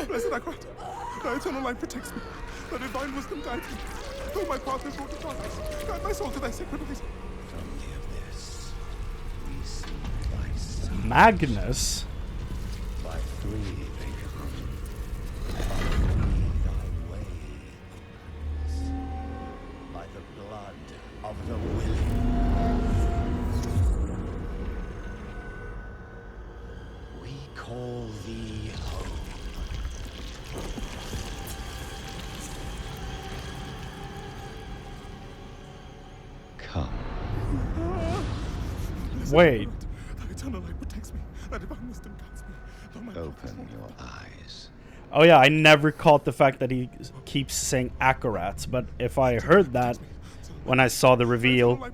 Blessed Akrat, thy eternal light protects me. Thy divine wisdom guides me. Though my path is wrought with darkness, guide my soul to thy sacred ways. From the abyss, we see thy son. Magnus? By three they come. By thy ways. By the blood of the willing. We call thee home. Come. Wait. Thy eternal light protects me. Thy divine wisdom guides me. Though my path is Open wrought your with eyes. Oh yeah, I never caught the fact that he keeps saying Akarats, but if I heard that when I saw the reveal,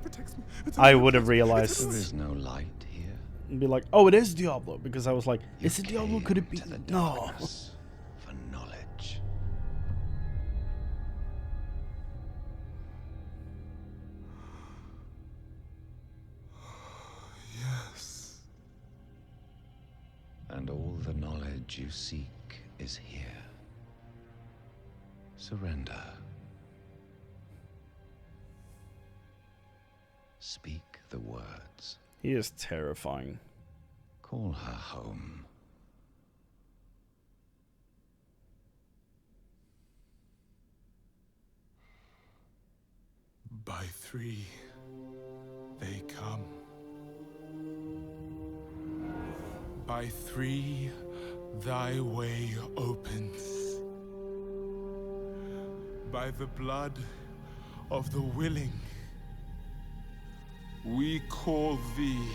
I would have realized. There is no light here. And be like, oh, it is Diablo, because I was like, is it You Diablo? Could it came be? to the No. darkness for knowledge. Yes. And all the knowledge you seek is here. Surrender. Speak the words. He is terrifying. Call her home. By three they come. By three thy way opens. By the blood of the willing, we call thee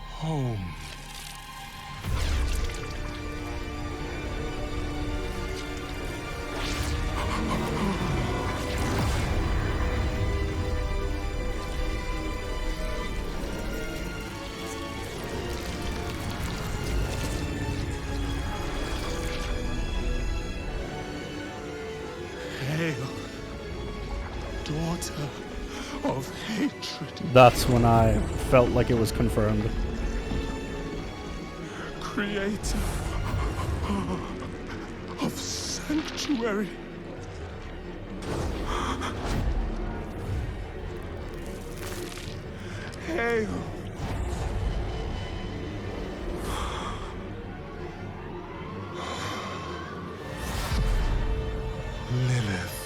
home. Hail, daughter of hatred. That's when I felt like it was confirmed. Creator of sanctuary. Hail. Lilith.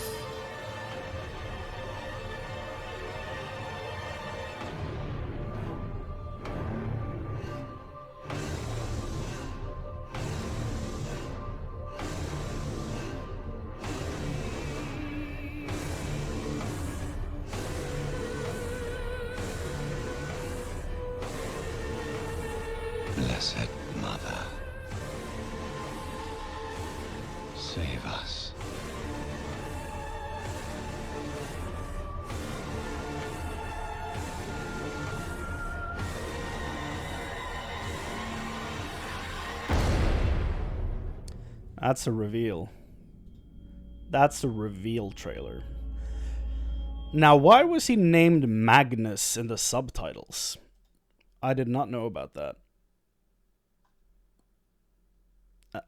Blessed Mother, save us. That's a reveal. That's a reveal trailer. Now, why was he named Magnus in the subtitles? I did not know about that.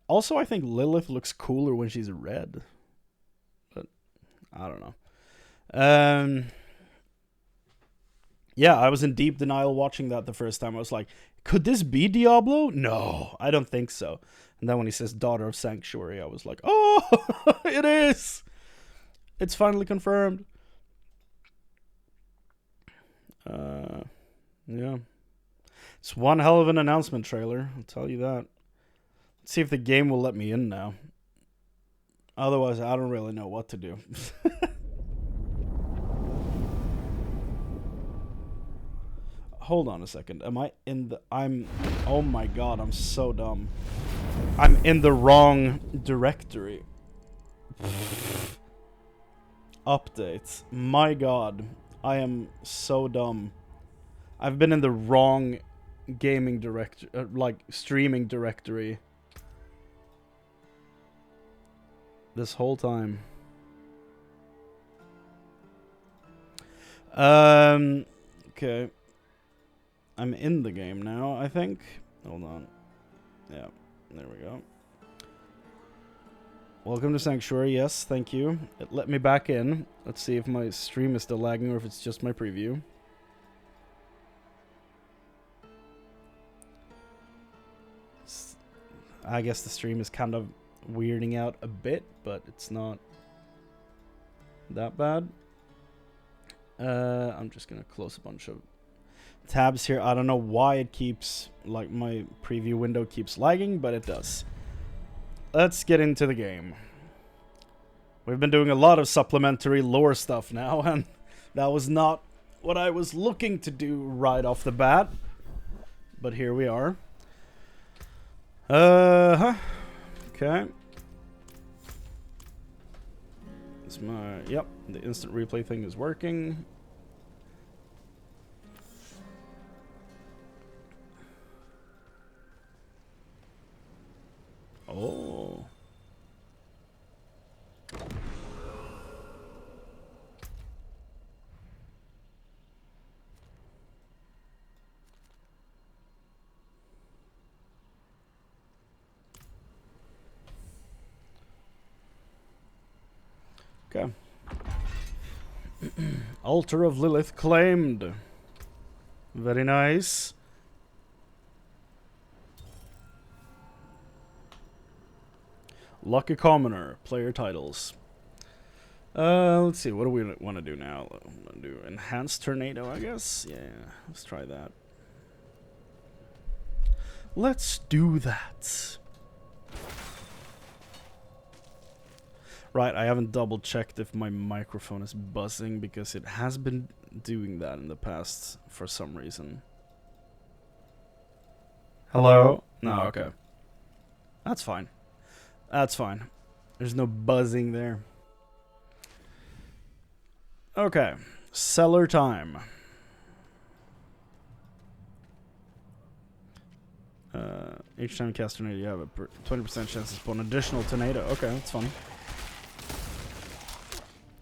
Also, I think Lilith looks cooler when she's red. But I don't know. Yeah, I was in deep denial watching that the first time. I was like, could this be Diablo? No, I don't think so. And then when he says Daughter of Sanctuary, I was like, oh, it is. It's finally confirmed. Yeah. It's one hell of an announcement trailer, I'll tell you that. Let's see if the game will let me in now. Otherwise, I don't really know what to do. Hold on a second. Am I in the... Oh my god, I'm so dumb. I'm in the wrong directory. Updates. My god. I am so dumb. I've been in the wrong gaming directory, like streaming directory this whole time. Okay. I'm in the game now, I think. Hold on. Yeah, there we go. Welcome to Sanctuary. Yes, thank you. It let me back in. Let's see if my stream is still lagging or if it's just my preview. I guess the stream is kind of weirding out a bit, but it's not that bad. I'm just gonna close a bunch of tabs here. I don't know why it keeps, like, my preview window keeps lagging, but it does. Let's get into the game. We've been doing a lot of supplementary lore stuff now, and that was not what I was looking to do right off the bat. But here we are. Okay. It's my, yep, the instant replay thing is working. Oh. Okay. Altar of Lilith claimed. Very nice. Lucky Commoner, player titles. Let's see, what do we want to do now? I want to do Enhanced Tornado, I guess? Yeah, let's try that. Let's do that. Right, I haven't double checked if my microphone is buzzing because it has been doing that in the past for some reason. Hello? No, okay. That's fine. That's fine. There's no buzzing there. Okay. Cellar time. Each time you cast tornado, you have a 20% chance to spawn an additional tornado. Okay, that's fun.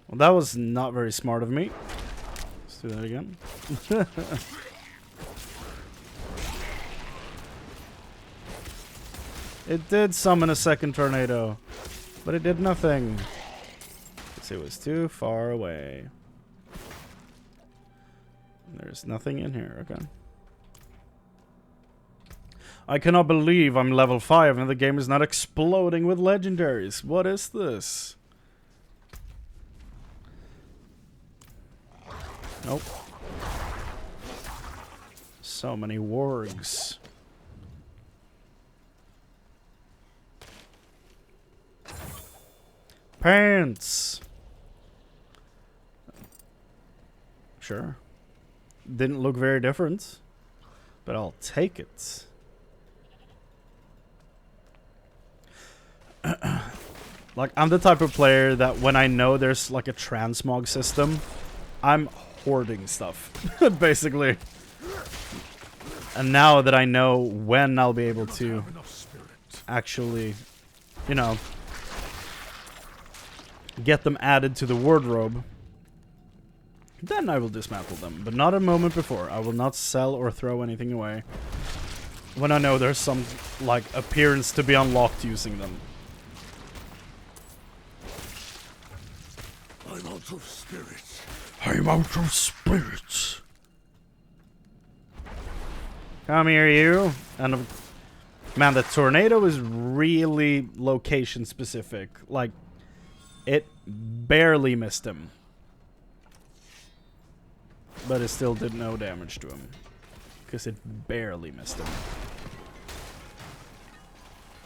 Well, that was not very smart of me. Let's do that again. It did summon a second tornado, but it did nothing. Because it was too far away. There's nothing in here, okay. I cannot believe I'm level 5 and the game is not exploding with legendaries. What is this? Nope. So many wargs. Pants. Sure. Didn't look very different, but I'll take it. Like, I'm the type of player that when I know there's like a transmog system, I'm hoarding stuff, basically. And now that I know when I'll be able to actually, you know, get them added to the wardrobe, then I will dismantle them. But not a moment before. I will not sell or throw anything away when I know there's some, like, appearance to be unlocked using them. I'm out of spirits. I'm out of spirits. Come here, you. And man, the tornado is really location specific. Like, it barely missed him. But it still did no damage to him. Because it barely missed him.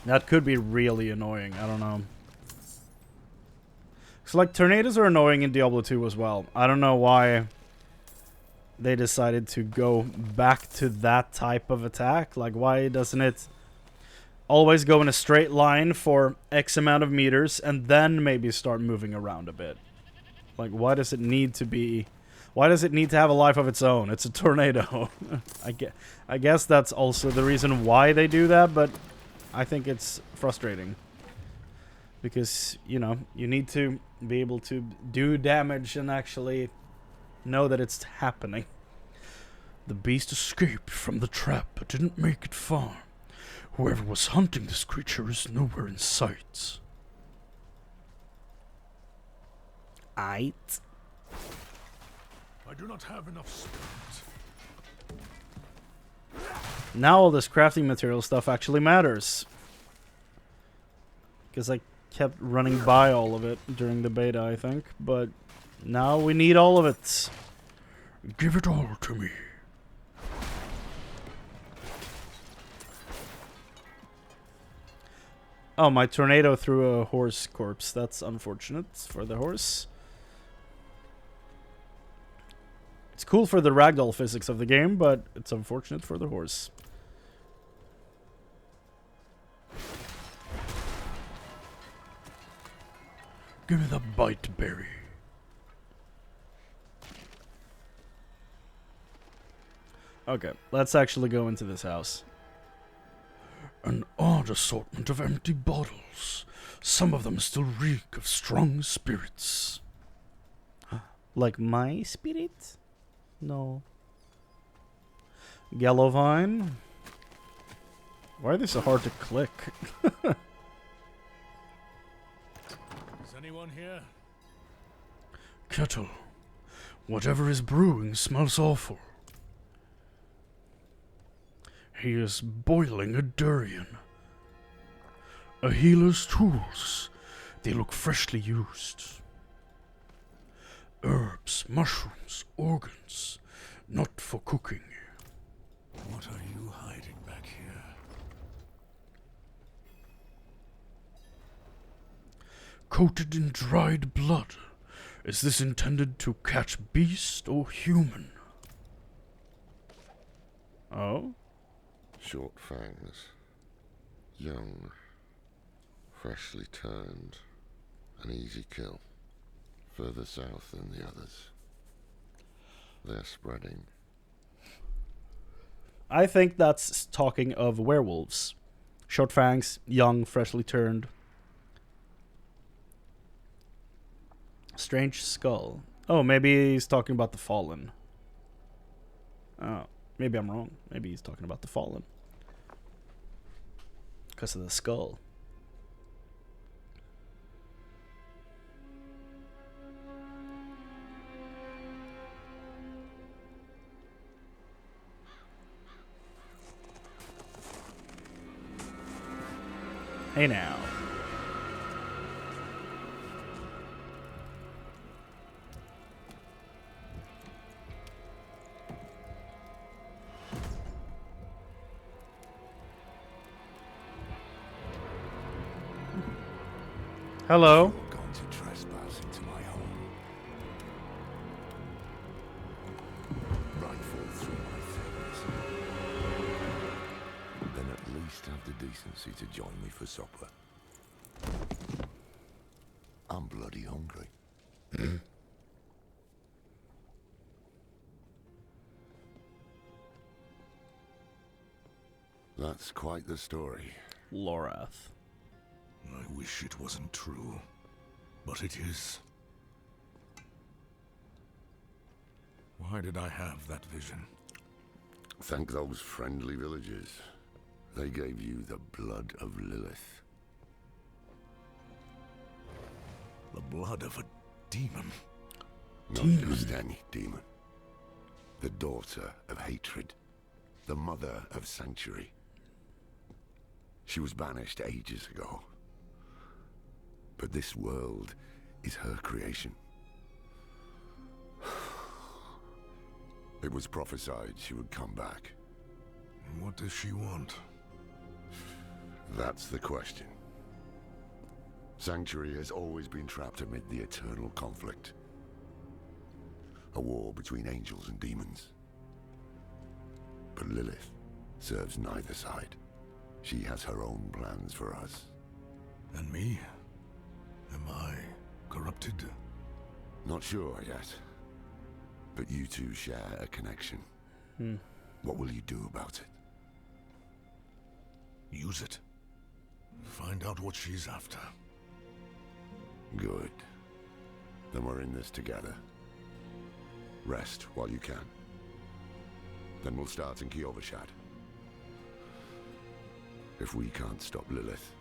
That could be really annoying. I don't know. So, like, tornadoes are annoying in Diablo 2 as well. I don't know why they decided to go back to that type of attack. Like, why doesn't it always go in a straight line for X amount of meters and then maybe start moving around a bit? Like, why does it need to be... Why does it need to have a life of its own? It's a tornado. I guess that's also the reason why they do that, but I think it's frustrating. Because, you know, you need to be able to do damage and actually know that it's happening. The beast escaped from the trap, but didn't make it far. Whoever was hunting this creature is nowhere in sight. Aight. I do not have enough spirit. Now all this crafting material stuff actually matters. Because I kept running by all of it during the beta, I think. But now we need all of it. Give it all to me. Oh, my tornado threw a horse corpse. That's unfortunate for the horse. It's cool for the ragdoll physics of the game, but it's unfortunate for the horse. Give me the bite berry. Okay, let's actually go into this house. An odd assortment of empty bottles. Some of them still reek of strong spirits. Like my spirit? No. Yellow vine? Why are they so hard to click? Is anyone here? Kettle. Whatever is brewing smells awful. He is boiling a durian. A healer's tools. They look freshly used. Herbs, mushrooms, organs. Not for cooking. What are you hiding back here? Coated in dried blood. Is this intended to catch beast or human? Oh? Short fangs. Young. Freshly turned. An easy kill. Further south than the others. They're spreading. I think that's talking of werewolves. Short fangs, young, freshly turned. Strange skull. Oh, maybe he's talking about the fallen. Oh, maybe I'm wrong. Maybe he's talking about the fallen. Because of the skull. Hey now. Hello. You're going to trespass into my home. Rifle through my things. Then at least have the decency to join me for supper. I'm bloody hungry. That's quite the story. Lorath. I wish it wasn't true, but it is. Why did I have that vision? Thank those friendly villagers. They gave you the blood of Lilith. The blood of a demon. Not just any demon. The daughter of hatred. The mother of sanctuary. She was banished ages ago. But this world is her creation. It was prophesied she would come back. What does she want? That's the question. Sanctuary has always been trapped amid the eternal conflict. A war between angels and demons. But Lilith serves neither side. She has her own plans for us. And me? Am I corrupted? Not sure yet. But you two share a connection. What will you do about it? Use it. Find out what she's after. Good. Then we're in this together. Rest while you can. Then we'll start in Kiovashad. If we can't stop Lilith,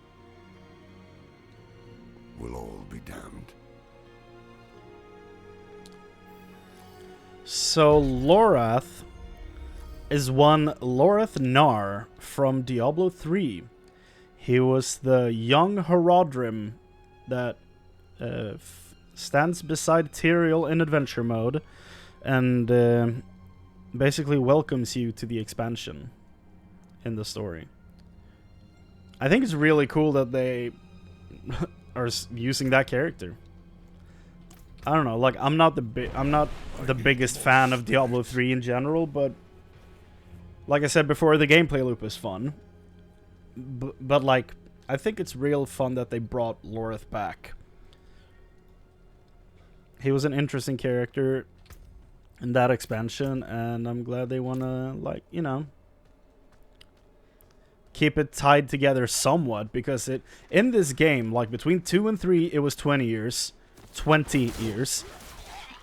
we'll all be damned. So Lorath is one Loreth Nar from Diablo 3. He was the young Horadrim that stands beside Tyrael in adventure mode and basically welcomes you to the expansion in the story. I think it's really cool that they are using that character. I don't know, like I'm not the biggest fan of Diablo 3 in general, but like I said before, the gameplay loop is fun. But like, I think it's real fun that they brought Loreth back. He was an interesting character in that expansion, and I'm glad they wanna, like, you know, keep it tied together somewhat, because it in this game, like between 2 and 3, it was 20 years. 20 years.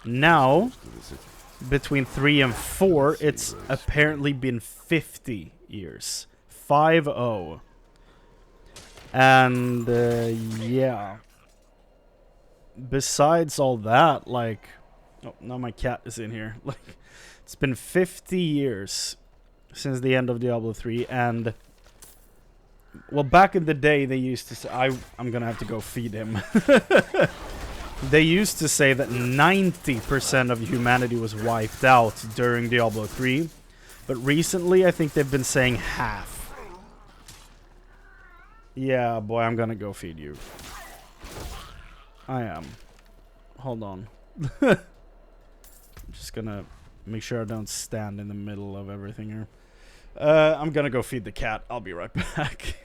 Now, between 3 and 4, it's apparently been 50 years. 5-0. And, yeah. Besides all that, like... Oh, now my cat is in here. Like, it's been 50 years since the end of Diablo 3, and... Well, back in the day, they used to say... I'm gonna have to go feed him. They used to say that 90% of humanity was wiped out during Diablo 3. But recently, I think they've been saying half. Yeah, boy, I'm gonna go feed you. I am. Hold on. I'm just gonna make sure I don't stand in the middle of everything here. I'm gonna go feed the cat. I'll be right back.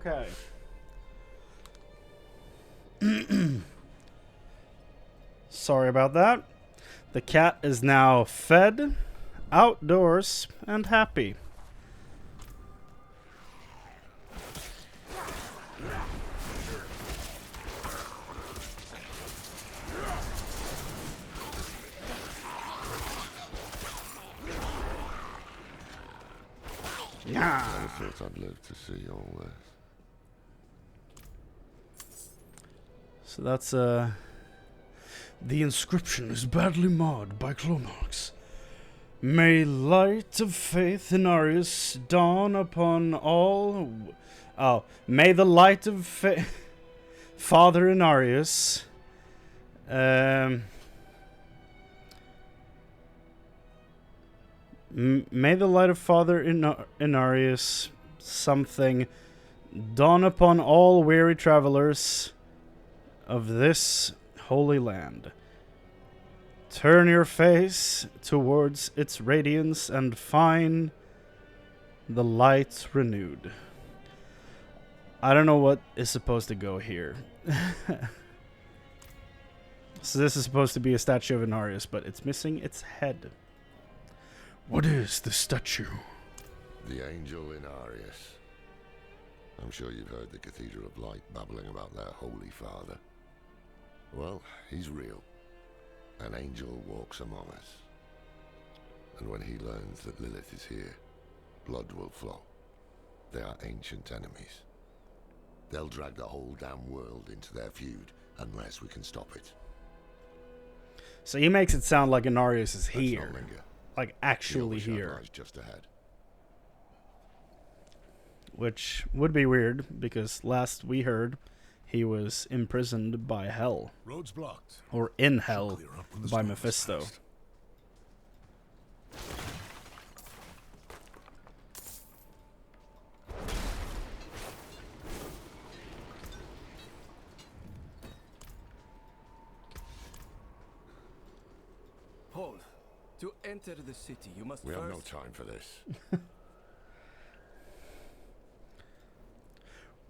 Okay. Sorry about that. The cat is now fed, outdoors, and happy. Yeah. I thought I'd live to see all this. So that's the inscription is badly marred by claw marks. May light of faith in Arius dawn upon all. Oh, may the light of Father in Arius. May the light of Father Inarius something dawn upon all weary travelers of this holy land. Turn your face towards its radiance and find the light renewed. I don't know what is supposed to go here. So this is supposed to be a statue of Inarius, but it's missing its head. What is the statue? The angel Inarius. I'm sure you've heard the Cathedral of Light babbling about their Holy Father. Well, he's real. An angel walks among us. And when he learns that Lilith is here, blood will flow. They are ancient enemies. They'll drag the whole damn world into their feud unless we can stop it. So he makes it sound like Inarius is here. Like actually here. Just ahead. Which would be weird because last we heard he was imprisoned by hell. Roads blocked. Or in hell by Mephisto. Paul, to enter the city, you must We first... have no time for this.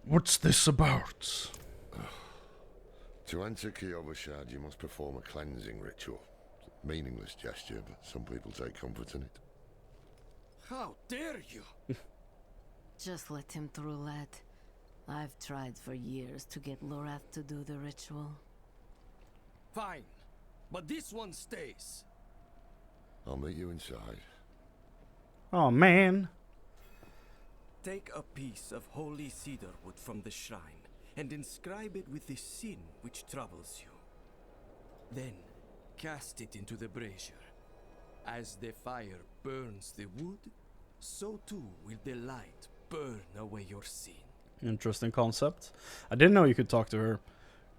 What's this about? To enter Kiobashad, you must perform a cleansing ritual. Meaningless gesture, but some people take comfort in it. How dare you? Just let him through, lad. I've tried for years to get Lorath to do the ritual. Fine, but this one stays. I'll meet you inside. Oh, man. Take a piece of holy cedar wood from the shrine and inscribe it with the sin which troubles you. Then cast it into the brazier. As the fire burns the wood, so too will the light burn away your sin. Interesting concept. I didn't know you could talk to her.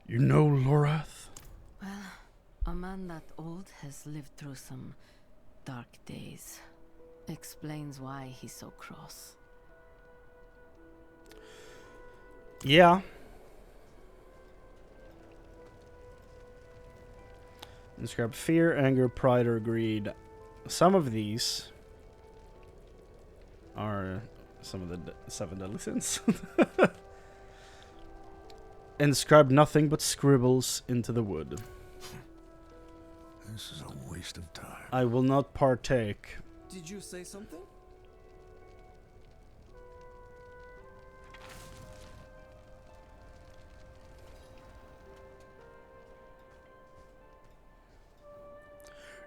You know Lorath? Well, a man that old has lived through some dark days. Explains why he's so cross. Yeah. Describe fear, anger, pride, or greed. Some of these are some of the 7 deadly sins. Inscribe nothing but scribbles into the wood. This is a waste of time. I will not partake. Did you say something?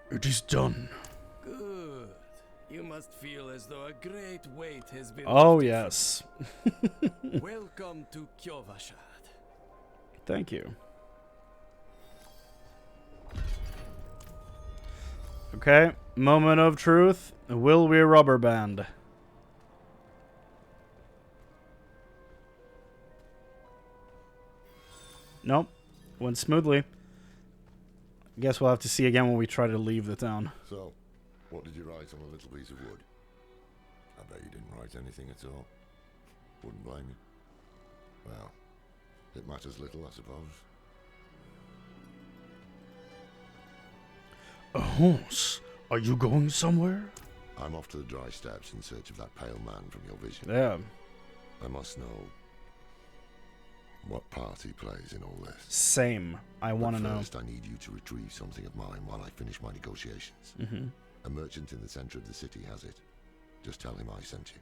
It is done. Good. You must feel as though a great weight has been Oh, lifted yes. from you. Welcome to Kiovashad. Thank you. Okay, moment of truth. Will we rubber band? Nope. Went smoothly. Guess we'll have to see again when we try to leave the town. So, what did you write on a little piece of wood? I bet you didn't write anything at all. Wouldn't blame you. Well, it matters little, I suppose. A horse? Are you going somewhere? I'm off to the dry steppes in search of that pale man from your vision. Yeah. I must know what part he plays in all this. Same. I want to know. First, I need you to retrieve something of mine while I finish my negotiations. A merchant in the center of the city has it. Just tell him I sent you.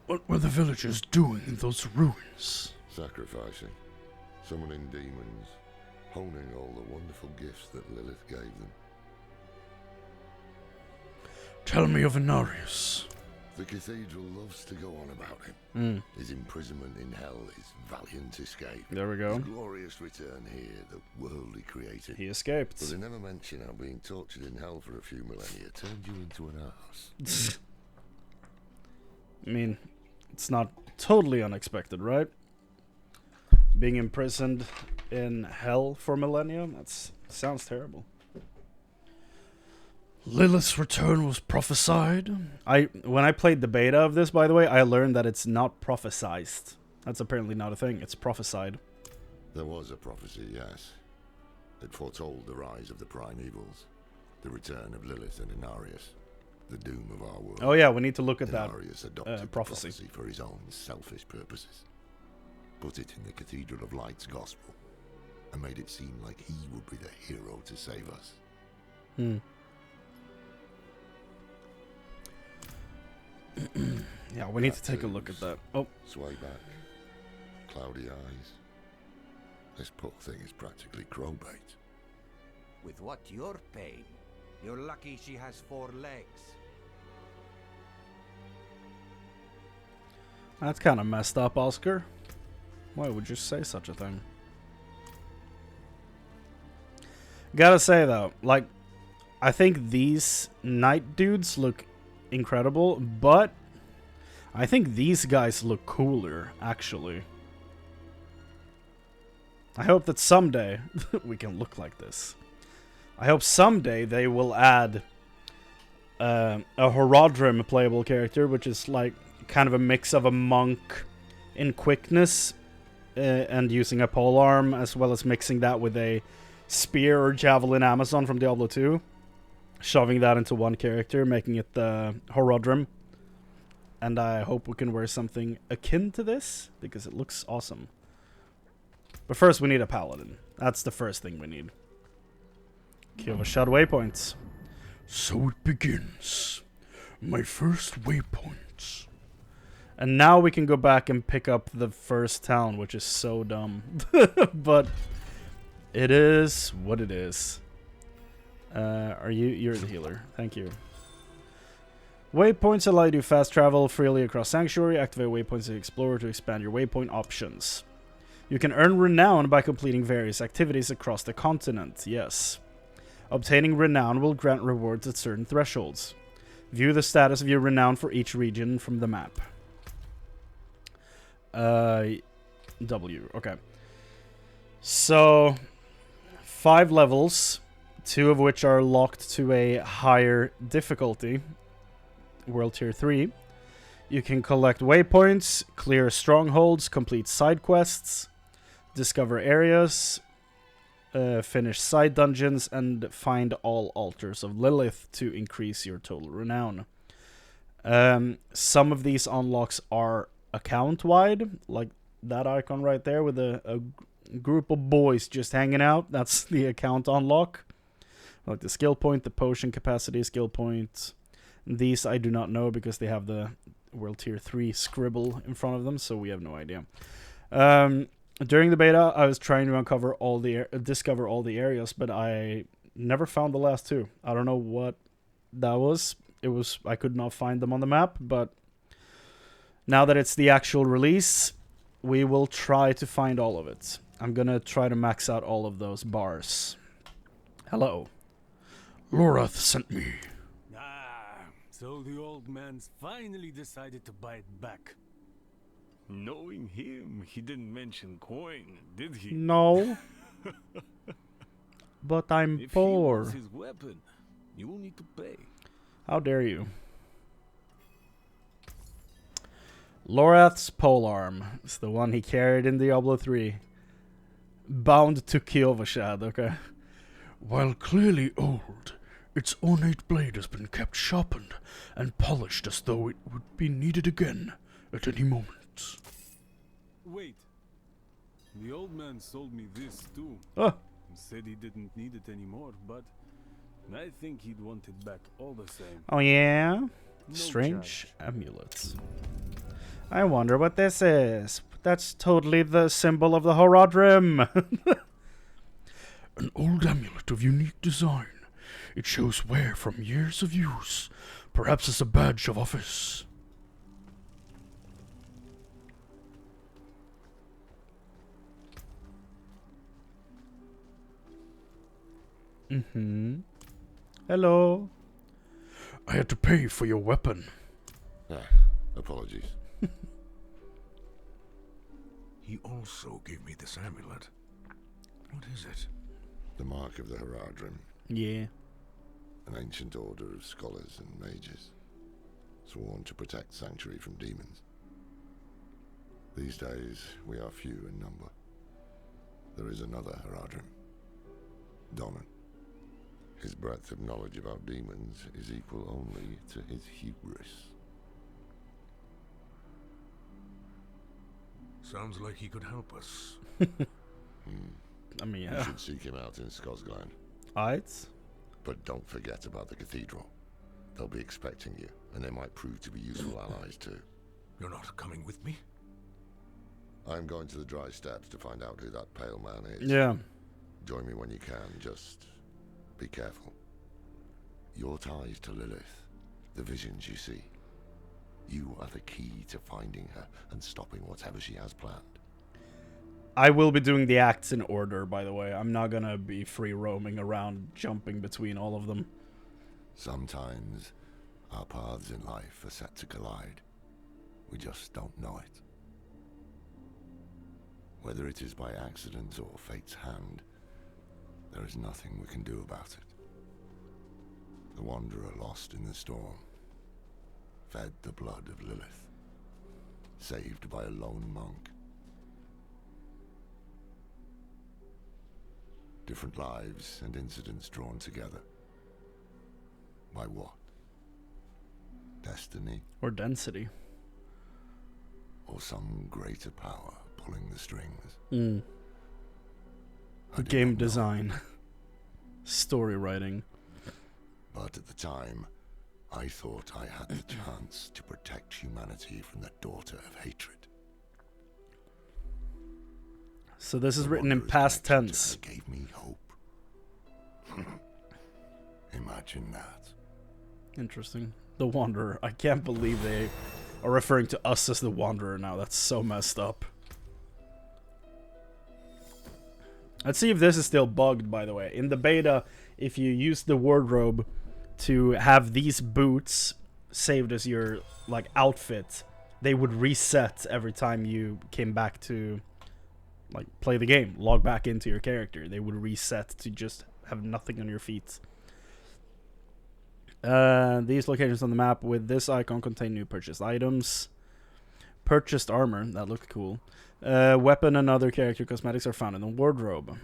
What were the villagers doing in those ruins? Sacrificing, summoning demons, honing all the wonderful gifts that Lilith gave them. Tell me of Inarius. The cathedral loves to go on about him. His imprisonment in hell, his valiant escape. There we go. His glorious return here, the world he created. He escaped. But they never mention how being tortured in hell for a few millennia turned you into an ass. I mean, it's not totally unexpected, right? Being imprisoned in hell for millennia? That sounds terrible. Lilith's return was prophesied. When I played the beta of this, by the way, I learned that it's not prophesized. That's apparently not a thing. It's prophesied. There was a prophecy, yes. It foretold the rise of the primevals, the return of Lilith and Inarius, the doom of our world. Oh yeah, we need to look at Inarius that adopted prophecy. prophecy for his own selfish purposes. Put it in the Cathedral of Light's gospel, and made it seem like he would be the hero to save us. Yeah, we need to take a look at that. Oh. Sway back. Cloudy eyes. This poor thing is practically crowbait. With what you're paying, you're lucky she has 4 legs. That's kind of messed up, Oscar. Why would you say such a thing? Gotta say, though, like, I think these knight dudes look incredible, but I think these guys look cooler, actually. I hope that someday we can look like this. I hope someday they will add a Horadrim playable character, which is like kind of a mix of a monk in quickness and using a polearm, as well as mixing that with a spear or javelin Amazon from Diablo 2. Shoving that into one character, making it the Horadrim. And I hope we can wear something akin to this, because it looks awesome. But first we need a paladin. That's the first thing we need. Kill-a-shot waypoints. So it begins. My first waypoints. And now we can go back and pick up the first town, which is so dumb. But it is what it is. You're the healer. Thank you. Waypoints allow you to fast travel freely across Sanctuary. Activate waypoints to Explorer to expand your waypoint options. You can earn renown by completing various activities across the continent. Yes. Obtaining renown will grant rewards at certain thresholds. View the status of your renown for each region from the map. W. Okay. So, 5 levels. 2 of which are locked to a higher difficulty. World Tier 3. You can collect waypoints, clear strongholds, complete side quests, discover areas, finish side dungeons, and find all altars of Lilith to increase your total renown. Some of these unlocks are account-wide, like that icon right there with a group of boys just hanging out. That's the account unlock. Like the skill point, the potion capacity skill point. These I do not know because they have the World Tier 3 scribble in front of them, so we have no idea. During the beta, I was trying to discover all the areas, but I never found the last 2. I don't know what that was. I could not find them on the map, but now that it's the actual release, we will try to find all of it. I'm gonna try to max out all of those bars. Hello. Lorath sent me. Ah, so the old man's finally decided to buy it back. Knowing him, he didn't mention coin, did he? No. But I'm if poor. If he wants his weapon, you will need to pay. How dare you? Lorath's polearm. It's the one he carried in Diablo 3. Bound to Kiovashad, okay. While clearly old, its ornate blade has been kept sharpened and polished as though it would be needed again at any moment. Wait. The old man sold me this too. Oh. Said he didn't need it anymore, but I think he'd want it back all the same. Oh yeah? No Strange charge. amulets. I wonder what this is. That's totally the symbol of the Horadrim. An old amulet of unique design. It shows wear from years of use. Perhaps as a badge of office. Mm-hmm. Hello. I had to pay for your weapon. Apologies. He also gave me this amulet. What is it? The mark of the Horadrim. Yeah. An ancient order of scholars and mages, sworn to protect Sanctuary from demons. These days, we are few in number. There is another Horadrim, Donan. His breadth of knowledge about demons is equal only to his hubris. Sounds like he could help us. I mean, You yeah. should seek him out in Scosglen. Alright. But don't forget about the cathedral. They'll be expecting you, and they might prove to be useful allies too. You're not coming with me? I'm going to the Dry Steppes to find out who that pale man is. Yeah. Join me when you can, just be careful. Your ties to Lilith, the visions you see. You are the key to finding her and stopping whatever she has planned. I will be doing the acts in order, by the way. I'm not gonna be free roaming around, jumping between all of them. Sometimes our paths in life are set to collide. We just don't know it. Whether it is by accident or fate's hand, there is nothing we can do about it. The Wanderer lost in the storm, fed the blood of Lilith, saved by a lone monk. Different lives and incidents drawn together. By what? Destiny? Or density. Or some greater power pulling the strings? Game design. Story writing. But at the time, I thought I had the chance to protect humanity from the daughter of hatred. So this is written in past tense. Gave me hope. Imagine that. Interesting. The Wanderer. I can't believe they are referring to us as the Wanderer now. That's so messed up. Let's see if this is still bugged, by the way. In the beta, if you use the wardrobe to have these boots saved as your like outfit, they would reset every time you came back to like play the game, log back into your character. They would reset to just have nothing on your feet. These locations on the map with this icon contain new purchased items. Purchased armor, that looked cool. Weapon and other character cosmetics are found in the wardrobe.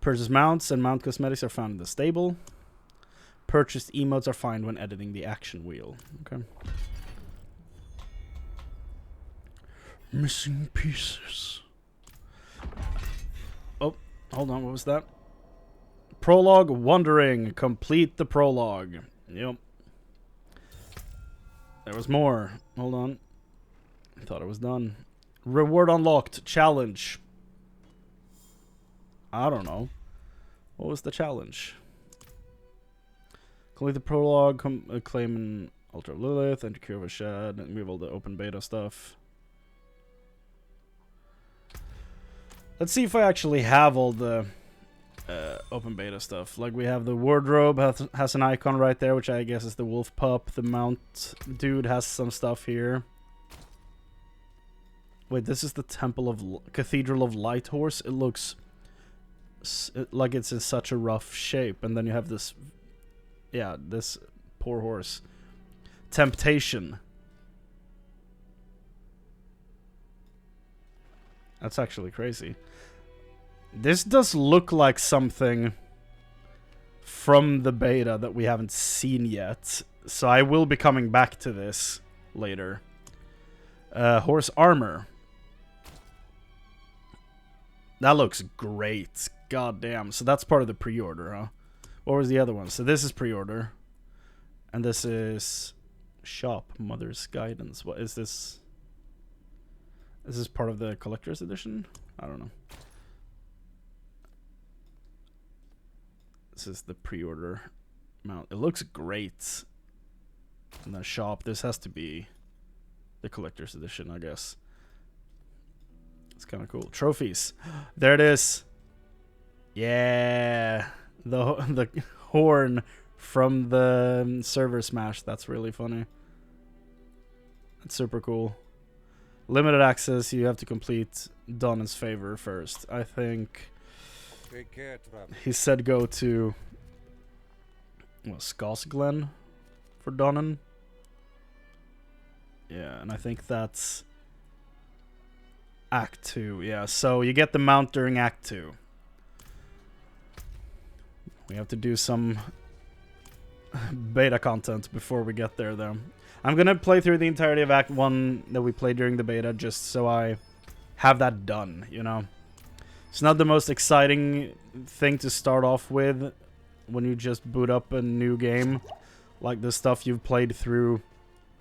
Purchased mounts and mount cosmetics are found in the stable. Purchased emotes are found when editing the action wheel. Okay. Missing pieces. Oh, hold on, what was that? Prologue Wandering. Complete the prologue. Yep. There was more. Hold on. I thought it was done. Reward unlocked. Challenge. I don't know. What was the challenge? Complete the prologue, claim an altar of Lilith, enter Cure of a Shed, and move all the open beta stuff. Let's see if I actually have all the open beta stuff. Like we have the wardrobe has an icon right there, which I guess is the wolf pup. The mount dude has some stuff here. Wait, this is the Temple of Cathedral of Light Horse. It looks like it's in such a rough shape, and then you have this, yeah, this poor horse. Temptation. That's actually crazy. This does look like something from the beta that we haven't seen yet, so I will be coming back to this later. Horse armor. That looks great. God damn. So that's part of the pre-order, huh? What was the other one? So this is pre-order. And this is shop. Mother's guidance. What is this? Is this part of the collector's edition? I don't know. This is the pre-order mount. It looks great. And the shop. This has to be the collector's edition, I guess. It's kind of cool. Trophies. There it is. Yeah. The horn from the server smash. That's really funny. That's super cool. Limited access. You have to complete Donan's favor first. I think Take care, he said go to Skosglen for Donan. Yeah, and I think that's Act 2. Yeah, so you get the mount during Act 2. We have to do some beta content before we get there, though. I'm gonna play through the entirety of Act 1 that we played during the beta, just so I have that done, you know? It's not the most exciting thing to start off with when you just boot up a new game, like the stuff you've played through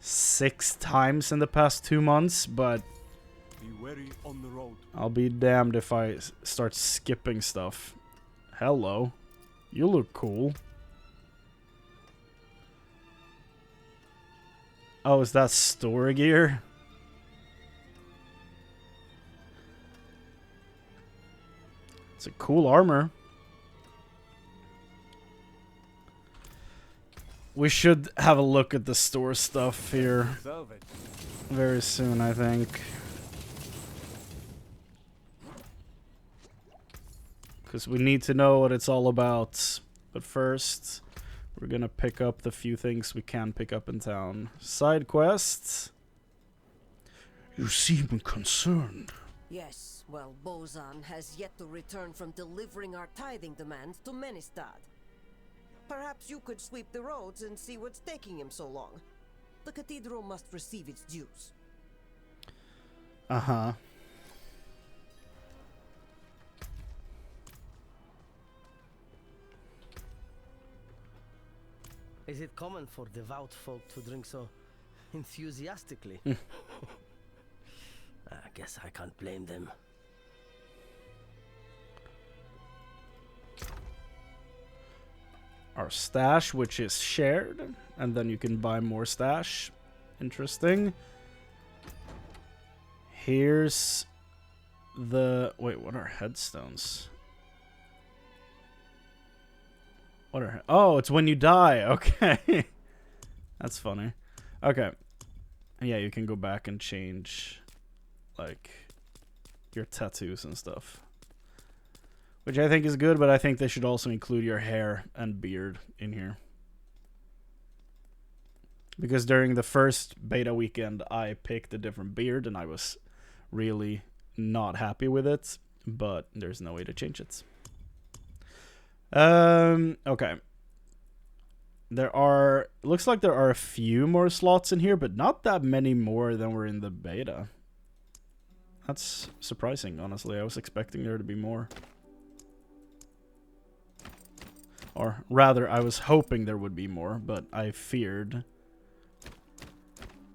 6 times in the past 2 months, but Be wary on the road. I'll be damned if I start skipping stuff. Hello. You look cool. Oh, is that store gear? It's a cool armor. We should have a look at the store stuff here very soon, I think. Because we need to know what it's all about. But first, we're gonna pick up the few things we can pick up in town. Side quests. You seem concerned. Yes, well, Bozan has yet to return from delivering our tithing demands to Menestad. Perhaps you could sweep the roads and see what's taking him so long. The cathedral must receive its dues. Uh-huh. Is it common for devout folk to drink so enthusiastically? I guess I can't blame them. Our stash, which is shared, and then you can buy more stash. Interesting. Here's the... Wait, what are headstones? What are... Oh, it's when you die. Okay. That's funny. Okay. Yeah, you can go back and change, like, your tattoos and stuff. Which I think is good, but I think they should also include your hair and beard in here. Because during the first beta weekend, I picked a different beard, and I was really not happy with it. But there's no way to change it. Okay. Looks like there are a few more slots in here, but not that many more than were in the beta. That's surprising, honestly. I was expecting there to be more. Or rather, I was hoping there would be more, but I feared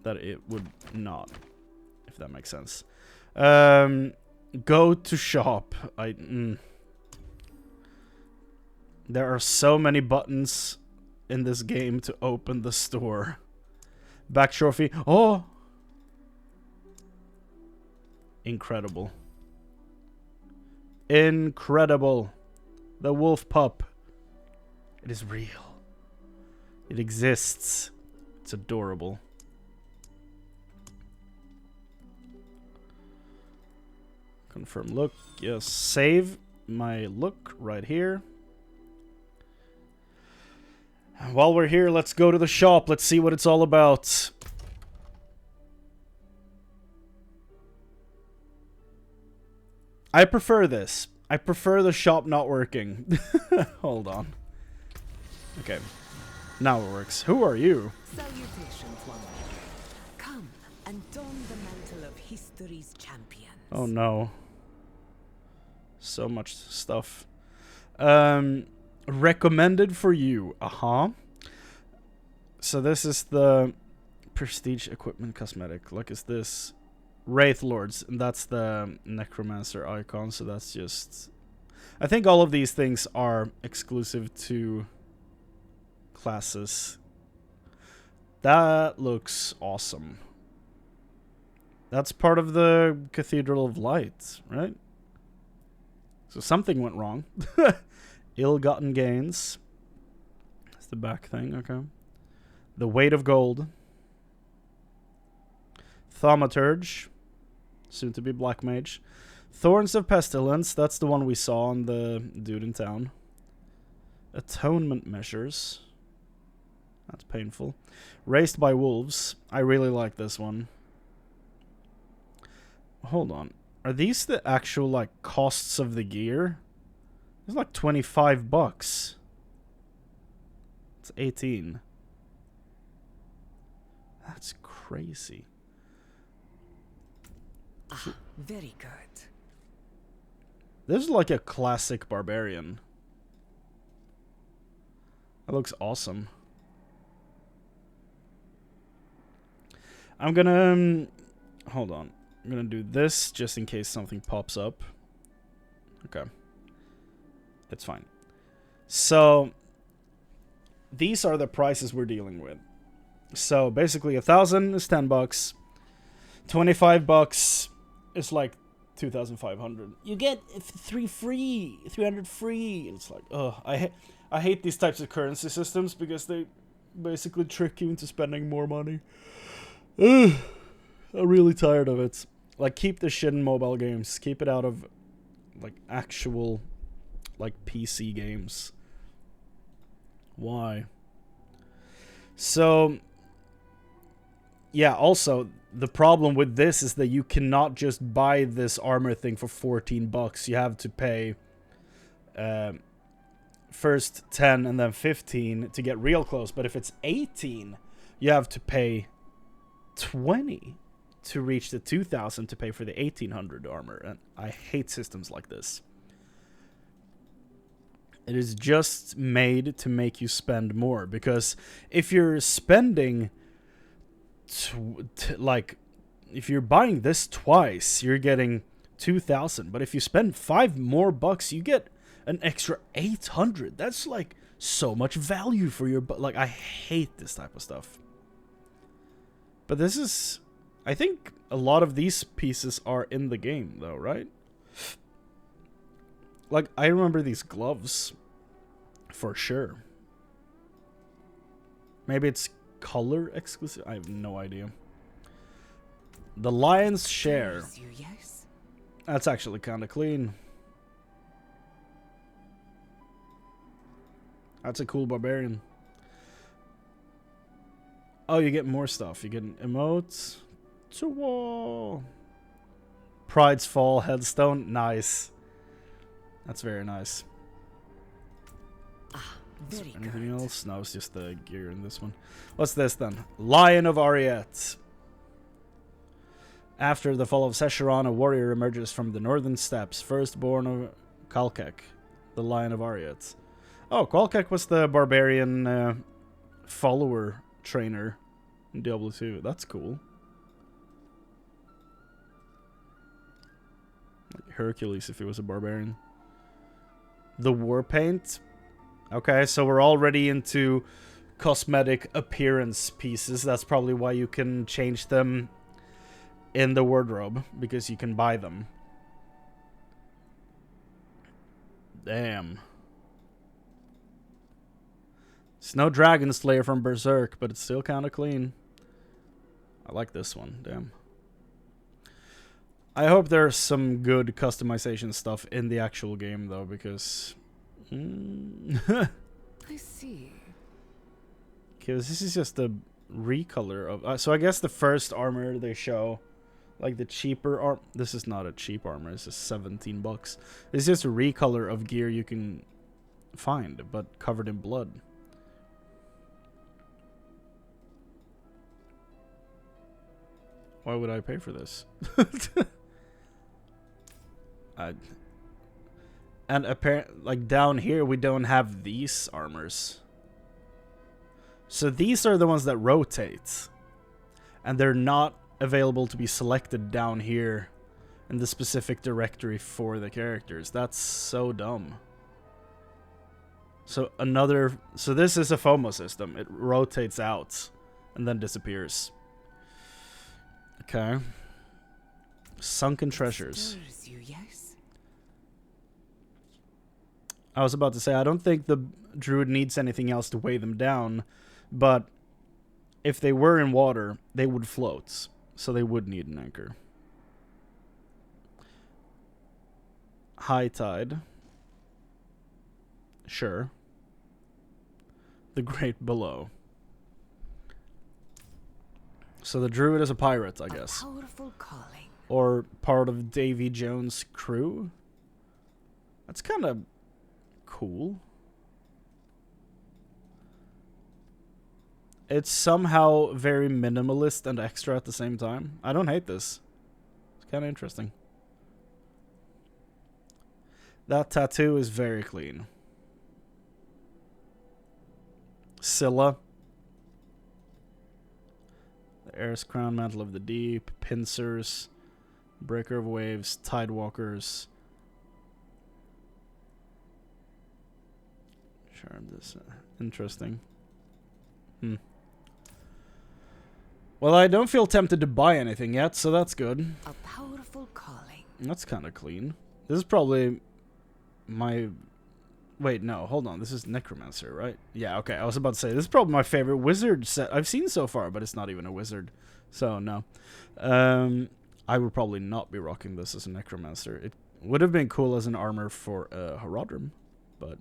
that it would not, if that makes sense. Go to shop. There are so many buttons in this game to open the store. Back trophy. Oh! Incredible. Incredible. The wolf pup. It is real. It exists. It's adorable. Confirm look. Yes, save my look right here. And while we're here, let's go to the shop. Let's see what it's all about. I prefer this. I prefer the shop not working. Hold on. Okay. Now it works. Who are you? Salutations, one. Come and don the mantle of history's champions. Oh no. So much stuff. Recommended for you. So this is the prestige equipment cosmetic. Look, is this Wraith Lords, and that's the Necromancer icon, so that's just... I think all of these things are exclusive to classes. That looks awesome. That's part of the Cathedral of Light, right? So something went wrong. Ill-gotten gains. That's the back thing, okay. The Weight of Gold. Thaumaturge. Soon to be Black Mage. Thorns of Pestilence. That's the one we saw on the dude in town. Atonement Measures. That's painful. Raised by Wolves. I really like this one. Hold on. Are these the actual, like, costs of the gear? It's like $25. It's 18. That's crazy. Ah, very good. This is like a classic Barbarian. That looks awesome. I'm gonna... hold on. I'm gonna do this just in case something pops up. Okay. It's fine. So, these are the prices we're dealing with. So, basically, 1,000 is $10. $25 is like 2,500. You get 300 free. It's like, oh, I hate these types of currency systems because they basically trick you into spending more money. Ugh, I'm really tired of it. Like, keep the shit in mobile games. Keep it out of, like, actual, like, PC games. Why? So, yeah, also, the problem with this is that you cannot just buy this armor thing for $14. You have to pay first 10 and then 15 to get real close. But if it's 18, you have to pay 20 to reach the 2,000 to pay for the 1,800 armor. And I hate systems like this. It is just made to make you spend more. Because if you're spending... like, if you're buying this twice, you're getting 2,000. But if you spend $5 more, you get an extra 800. That's like so much value for your... like, I hate this type of stuff. But this is... I think a lot of these pieces are in the game, though, right? Like, I remember these gloves. For sure. Maybe it's color exclusive? I have no idea. The Lion's Share. Yes. That's actually kind of clean. That's a cool Barbarian. Oh, you get more stuff. You get an emote. To wall. Pride's Fall headstone. Nice. That's very nice. Very Anything good. else? No, it's just the gear in this one. What's this then? Lion of Ariet. After the fall of Sescheron, a warrior emerges from the northern steppes, firstborn of Kalkek, the Lion of Ariet. Oh, Kalkek was the barbarian follower trainer in Diablo 2. That's cool. Like Hercules if he was a barbarian. The war paint. Okay, so we're already into cosmetic appearance pieces. That's probably why you can change them in the wardrobe, because you can buy them. Damn. It's no Dragon Slayer from Berserk, but it's still kind of clean. I like this one, damn. I hope there's some good customization stuff in the actual game, though, because... I see. Because this is just a recolor of... so I guess the first armor they show, like the cheaper armor... This is not a cheap armor, it's just $17. It's just a recolor of gear you can find, but covered in blood. Why would I pay for this? And apparently, like down here, we don't have these armors. So these are the ones that rotate. And they're not available to be selected down here in the specific directory for the characters. That's so dumb. So this is a FOMO system. It rotates out and then disappears. Okay. Sunken treasures. You, yes? I was about to say, I don't think the druid needs anything else to weigh them down, but if they were in water, they would float, so they would need an anchor. High tide. Sure. The great below. So the druid is a pirate, I guess. Powerful calling. Or part of Davy Jones' crew. That's kind of cool. It's somehow very minimalist and extra at the same time. I don't hate this. It's kind of interesting. That tattoo is very clean. Scylla. The Heir's Crown, Mantle of the Deep, Pincers, Breaker of Waves, Tidewalkers. Charm this. Interesting. Well, I don't feel tempted to buy anything yet, so that's good. A powerful calling. That's kind of clean. This is probably my... Wait, no, hold on. This is Necromancer, right? Yeah, okay. I was about to say, this is probably my favorite wizard set I've seen so far, but it's not even a wizard. So, no. I would probably not be rocking this as a Necromancer. It would have been cool as an armor for Horadrim, but...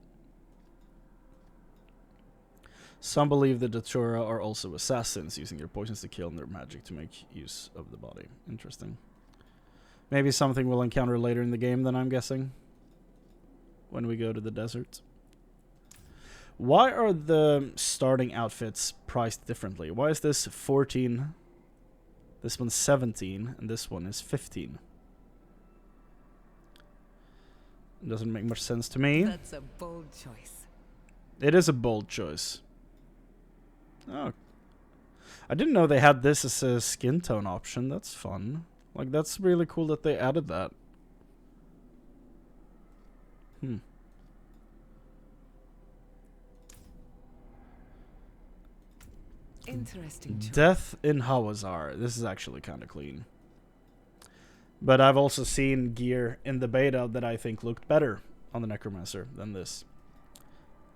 Some believe the Datura are also assassins, using their poisons to kill and their magic to make use of the body. Interesting. Maybe something we'll encounter later in the game, then, I'm guessing. When we go to the desert. Why are the starting outfits priced differently? Why is this 14, this one's 17, and this one is 15? It doesn't make much sense to me. That's a bold choice. It is a bold choice. Oh. I didn't know they had this as a skin tone option. That's fun. Like, that's really cool that they added that. Interesting choice. Death in Hawazar. This is actually kind of clean. But I've also seen gear in the beta that I think looked better on the Necromancer than this.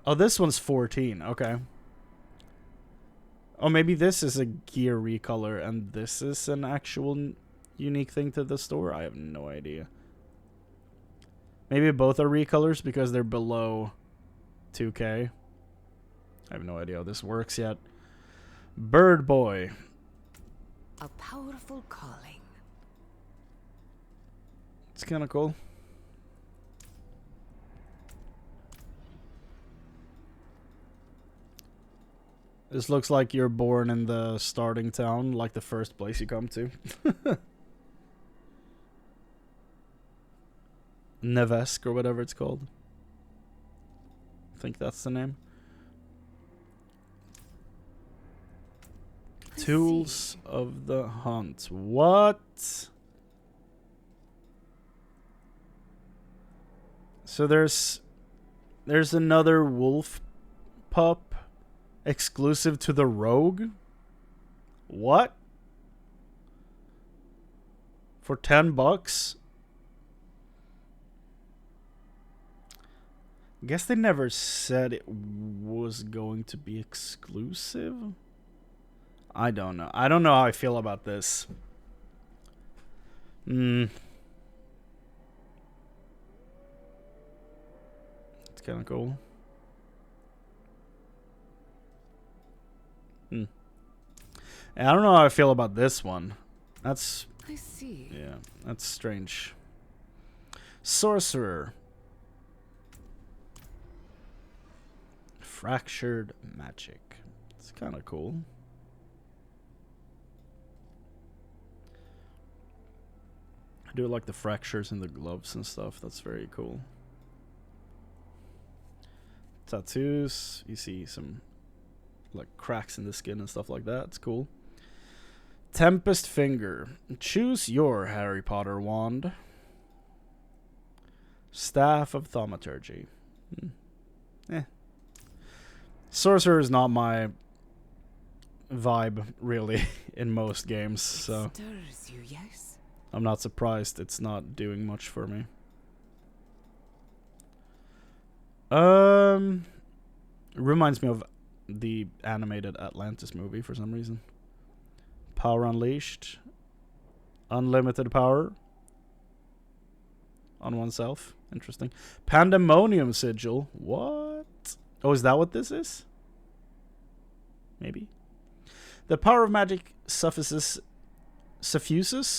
Oh, this one's 14. Okay. Oh, maybe this is a gear recolor and this is an actual unique thing to the store? I have no idea. Maybe both are recolors because they're below 2K. I have no idea how this works yet. Bird Boy. A powerful calling. It's kind of cool. This looks like you're born in the starting town, like the first place you come to. Nevesk or whatever it's called. I think that's the name. Tools of the Hunt. What? So there's another wolf pup exclusive to the rogue? What? For $10? I guess they never said it was going to be exclusive. I don't know. I don't know how I feel about this. It's kind of cool. I don't know how I feel about this one. That's... I see. Yeah, that's strange. Sorcerer. Fractured Magic. It's kind of cool. I do like the fractures in the gloves and stuff. That's very cool. Tattoos. You see some like cracks in the skin and stuff like that. It's cool. Tempest Finger. Choose your Harry Potter wand. Staff of Thaumaturgy. Sorcerer is not my vibe, really, in most games, so Stirs you, yes? I'm not surprised it's not doing much for me. Reminds me of the animated Atlantis movie for some reason. Power Unleashed. Unlimited power on oneself. Interesting. Pandemonium Sigil. What? Oh, is that what this is? Maybe. The power of magic suffuses,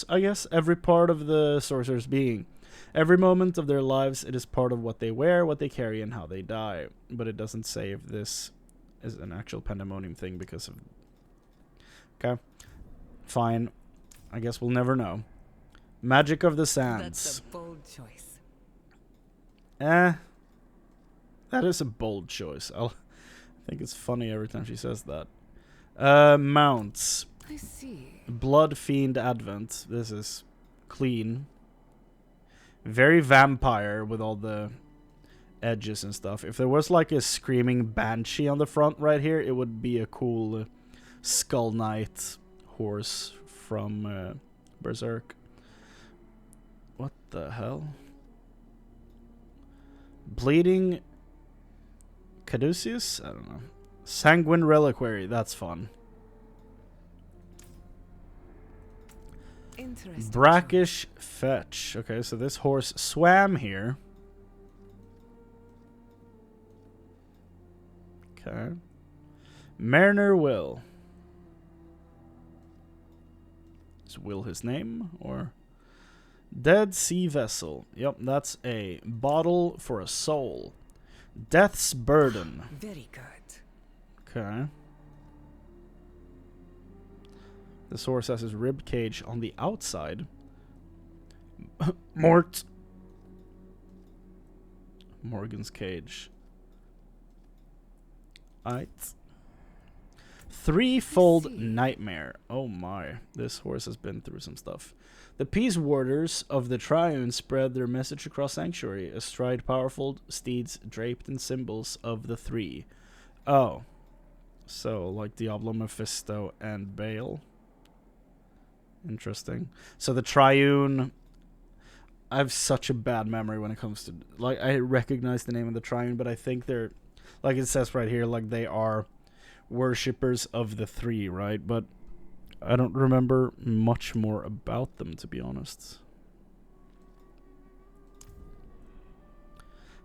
I guess, every part of the sorcerer's being. Every moment of their lives, it is part of what they wear, what they carry, and how they die. But it doesn't say if this is an actual pandemonium thing because of... Okay. Fine. I guess we'll never know. Magic of the Sands. That's a bold choice. That is a bold choice. I think it's funny every time she says that. Mounts. I see. Blood Fiend Advent. This is clean. Very vampire with all the edges and stuff. If there was like a screaming banshee on the front right here, it would be a cool Skull Knight horse from Berserk. What the hell? Bleeding Caduceus? I don't know. Sanguine Reliquary. That's fun. Interesting. Brackish Fetch. Okay, so this horse swam here. Okay. Mariner Will. Is Will his name? Or... Dead Sea Vessel. Yep, that's a bottle for a soul. Death's Burden. Very good. Okay. This horse has his rib cage on the outside. Morgan's cage. Aight. Threefold Nightmare. Oh my. This horse has been through some stuff. The Peace Warders of the Triune spread their message across Sanctuary, astride powerful steeds draped in symbols of the three. Oh. So, like Diablo, Mephisto, and Baal. Interesting. So the Triune... I have such a bad memory when it comes to... Like, I recognize the name of the Triune, but I think they're... Like it says right here, like they are worshippers of the three, right? But I don't remember much more about them, to be honest.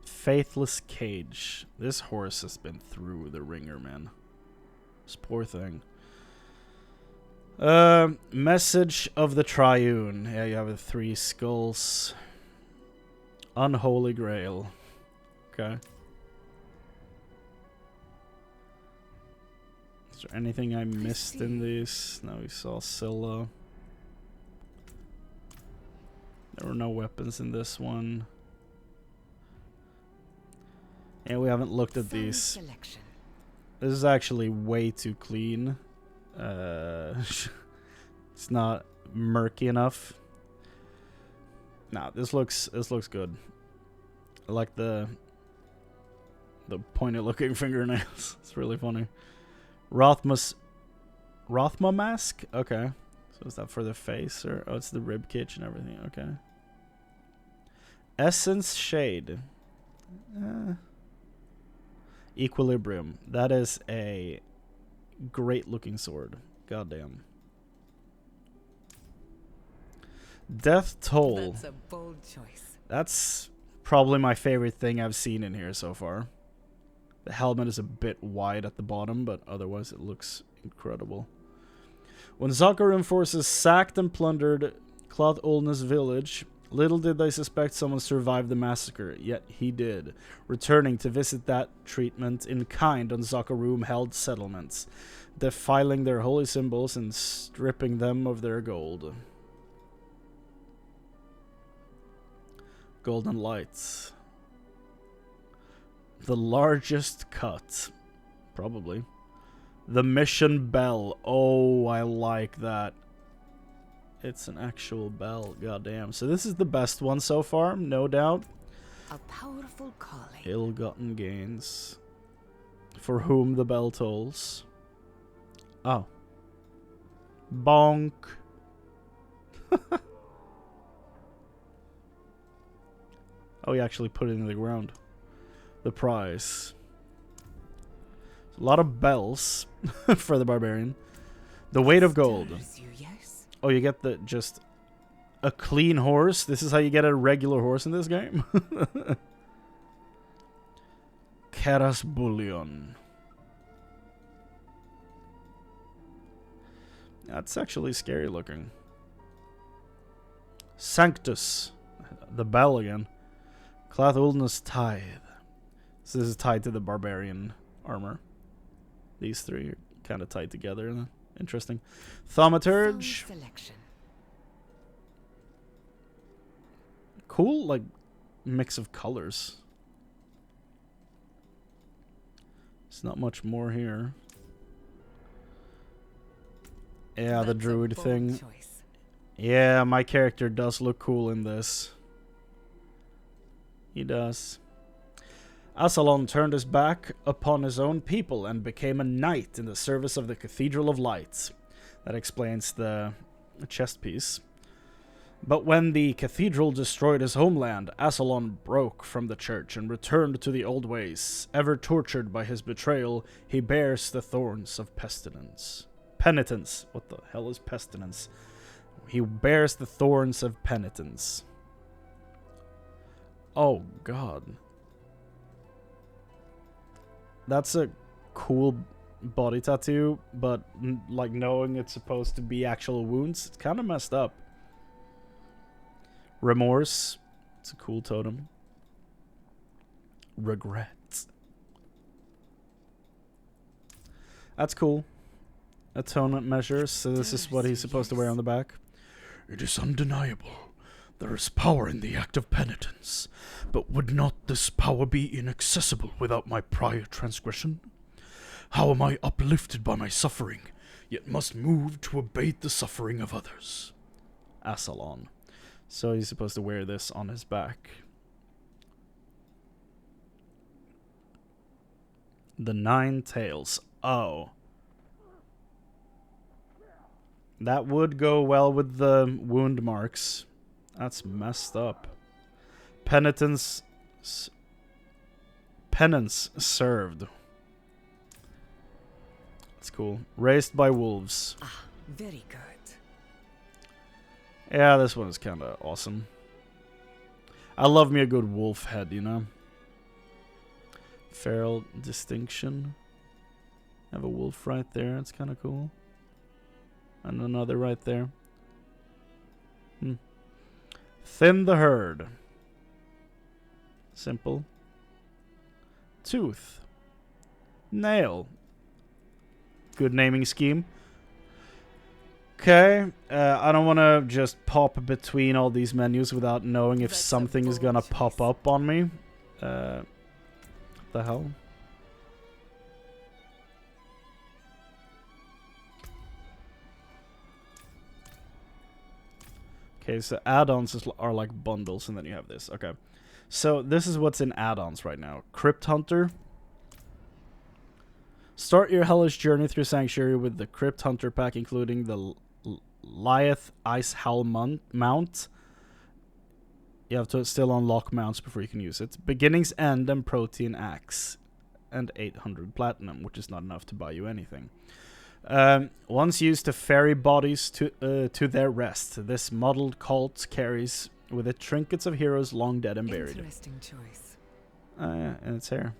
Faithless Cage. This horse has been through the ringer, man. This poor thing. Message of the Triune. Yeah, you have the three skulls. Unholy Grail. Okay. Is there anything I missed in these? No, we saw Scylla. There were no weapons in this one. Yeah, we haven't looked at these. Selection. This is actually way too clean. It's not murky enough. Nah, this looks good. I like the pointed looking fingernails. It's really funny. Rothma mask? Okay. So is that for the face or oh, it's the rib cage and everything. Okay. Essence Shade. Equilibrium. That is a great looking sword. Goddamn. Death Toll. That's a bold choice. That's probably my favorite thing I've seen in here so far. The helmet is a bit wide at the bottom, but otherwise it looks incredible. When Zakarum forces sacked and plundered Cloth Ulna's village, little did they suspect someone survived the massacre, yet he did, returning to visit that treatment in kind on Zakarum-held settlements, defiling their holy symbols and stripping them of their gold. Golden lights. The largest cut. Probably. The mission bell. Oh, I like that. It's an actual bell. Goddamn. So this is the best one so far, no doubt. A powerful calling. Ill-gotten gains. For whom the bell tolls. Oh. Bonk. Oh, he actually put it in the ground. The prize. A lot of bells for the barbarian. The weight of gold. Oh, you get the just a clean horse. This is how you get a regular horse in this game. Keras bullion. That's actually scary looking. Sanctus. The bell again. Cloth Uldness Tithe. So this is tied to the barbarian armor. These three are kind of tied together. Interesting. Thaumaturge. Cool, like, mix of colors. There's not much more here. Yeah, the druid thing. Yeah, my character does look cool in this. He does. Asalon turned his back upon his own people and became a knight in the service of the Cathedral of Lights. That explains the chest piece. But when the cathedral destroyed his homeland, Asalon broke from the church and returned to the old ways. Ever tortured by his betrayal, he bears the thorns of pestilence. Penitence. What the hell is pestilence? He bears the thorns of penitence. Oh, God. That's a cool body tattoo, but like knowing it's supposed to be actual wounds, it's kind of messed up. Remorse. It's a cool totem. Regret. That's cool. Atonement measures. So this is what he's supposed to wear on the back. It is undeniable. There is power in the act of penitence. But would not this power be inaccessible without my prior transgression? How am I uplifted by my suffering, yet must move to abate the suffering of others? Asalon. So he's supposed to wear this on his back. The 9 tails. Oh. That would go well with the wound marks. That's messed up. Penance served. That's cool. Raised by wolves. Ah, very good. Yeah, this one is kind of awesome. I love me a good wolf head, you know? Feral distinction. Have a wolf right there. It's kind of cool. And another right there. Thin the herd. Simple. Tooth. Nail. Good naming scheme. Okay, I don't want to just pop between all these menus without knowing if something is gonna pop up on me. What the hell? Okay, so add-ons are like bundles, and then you have this. Okay, so this is what's in add-ons right now. Crypt Hunter. Start your hellish journey through Sanctuary with the Crypt Hunter pack, including the Lyeth Ice Howl Mount. You have to still unlock mounts before you can use it. Beginning's End and Protein Axe. And 800 platinum, which is not enough to buy you anything. Once used to ferry bodies to their rest, this modeled cult carries with it trinkets of heroes long dead and buried. Interesting choice. And its hair.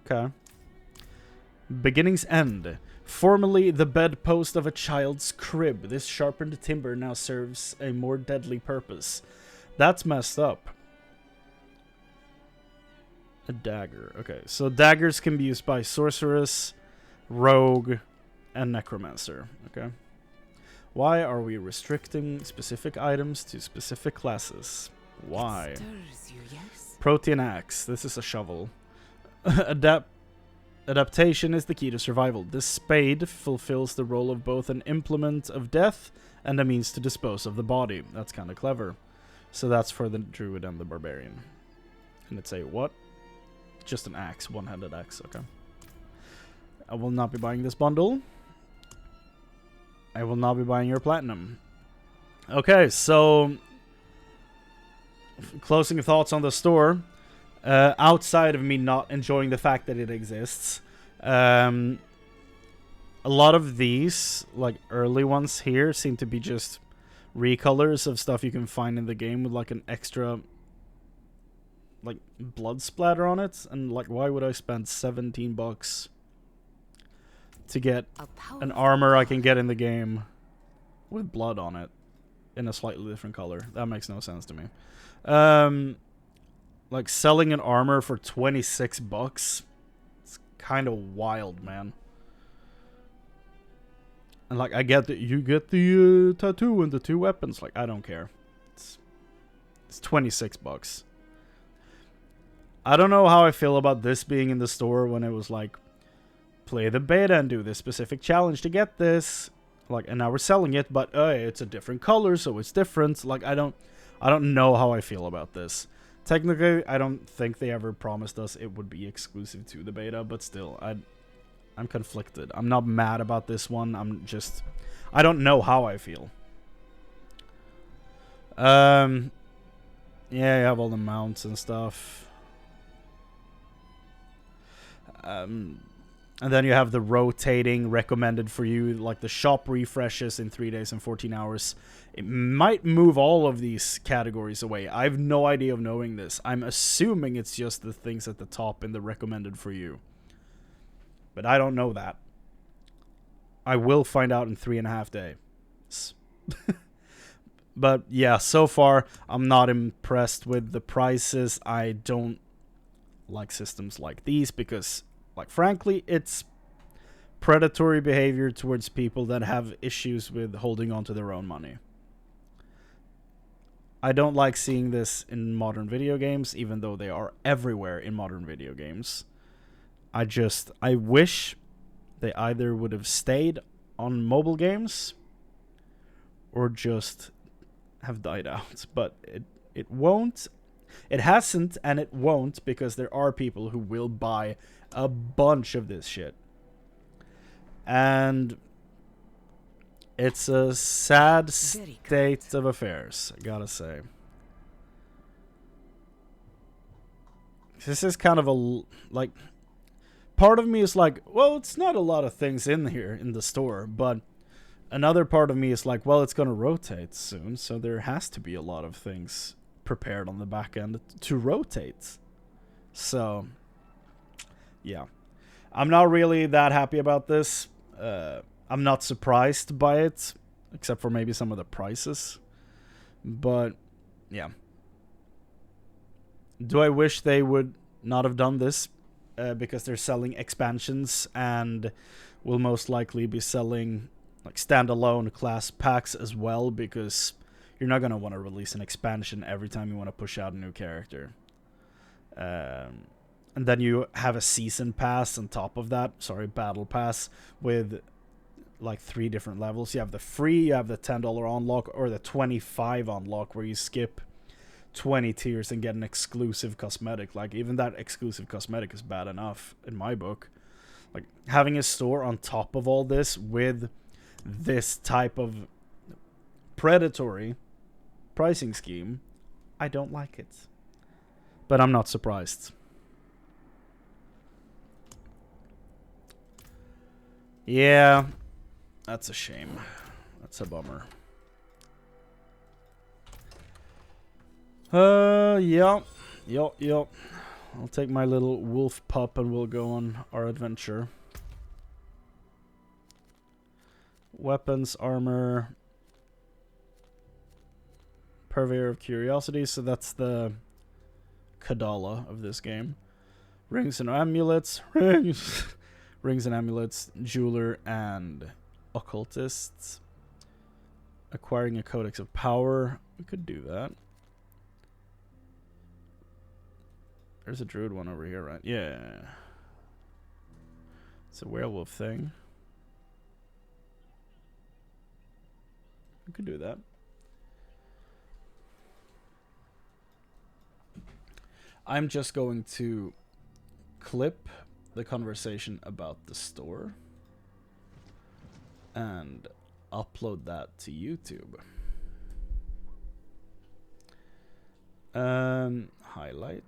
Okay. Beginning's End. Formerly the bedpost of a child's crib, this sharpened timber now serves a more deadly purpose. That's messed up. A dagger. Okay, so daggers can be used by Sorceress, Rogue, and Necromancer. Okay. Why are we restricting specific items to specific classes? Why? Stirs you, yes? Protean axe. This is a shovel. Adaptation is the key to survival. This spade fulfills the role of both an implement of death and a means to dispose of the body. That's kind of clever. So that's for the druid and the barbarian. And it's a what? Just an axe. One-handed axe. Okay. I will not be buying this bundle. I will not be buying your platinum. Okay, so closing thoughts on the store. Outside of me not enjoying the fact that it exists, a lot of these, like early ones here, seem to be just recolors of stuff you can find in the game with like an extra like blood splatter on it. And like, why would I spend 17 bucks to get an armor I can get in the game with blood on it in a slightly different color? That makes no sense to me. Like, selling an armor for 26 bucks, it's kind of wild, man. And, like, I get that you get the tattoo and the 2 weapons. Like, I don't care. It's 26 bucks. I don't know how I feel about this being in the store when it was, like, play the beta and do this specific challenge to get this. Like, and now we're selling it, but it's a different color, so it's different. Like, I don't know how I feel about this. Technically, I don't think they ever promised us it would be exclusive to the beta, but still, I'm conflicted. I'm not mad about this one. I don't know how I feel. Yeah, you have all the mounts and stuff. And then you have the rotating recommended for you, like the shop refreshes in 3 days and 14 hours. It might move all of these categories away. I have no idea of knowing this. I'm assuming it's just the things at the top in the recommended for you. But I don't know that. I will find out in 3.5 days. But yeah, so far, I'm not impressed with the prices. I don't like systems like these because, like, frankly, it's predatory behavior towards people that have issues with holding on to their own money. I don't like seeing this in modern video games, even though they are everywhere in modern video games. I wish they either would have stayed on mobile games or just have died out. But it won't. It hasn't, and it won't, because there are people who will buy a bunch of this shit. And it's a sad state of affairs, I gotta say. This is kind of a, like, part of me is like, well, it's not a lot of things in here in the store, but another part of me is like, well, it's gonna rotate soon, so there has to be a lot of things prepared on the back end to rotate. So, yeah. I'm not really that happy about this. I'm not surprised by it, except for maybe some of the prices. But, yeah. Do I wish they would not have done this? Because they're selling expansions and will most likely be selling like standalone class packs as well, because you're not going to want to release an expansion every time you want to push out a new character. And then you have a season pass on top of that. Sorry, battle pass with like 3 different levels. You have the free, you have the $10 unlock, or the 25 unlock where you skip 20 tiers and get an exclusive cosmetic. Like, even that exclusive cosmetic is bad enough in my book. Like, having a store on top of all this with this type of predatory pricing scheme, I don't like it. But I'm not surprised. Yeah, that's a shame. That's a bummer. Yeah. I'll take my little wolf pup and we'll go on our adventure. Weapons, armor, Purveyor of Curiosity, so that's the Kadala of this game. Rings and amulets, rings and amulets, jeweler and occultists. Acquiring a Codex of Power. We could do that. There's a druid one over here, right? Yeah. It's a werewolf thing. We could do that. I'm just going to clip the conversation about the store and upload that to YouTube. Highlight.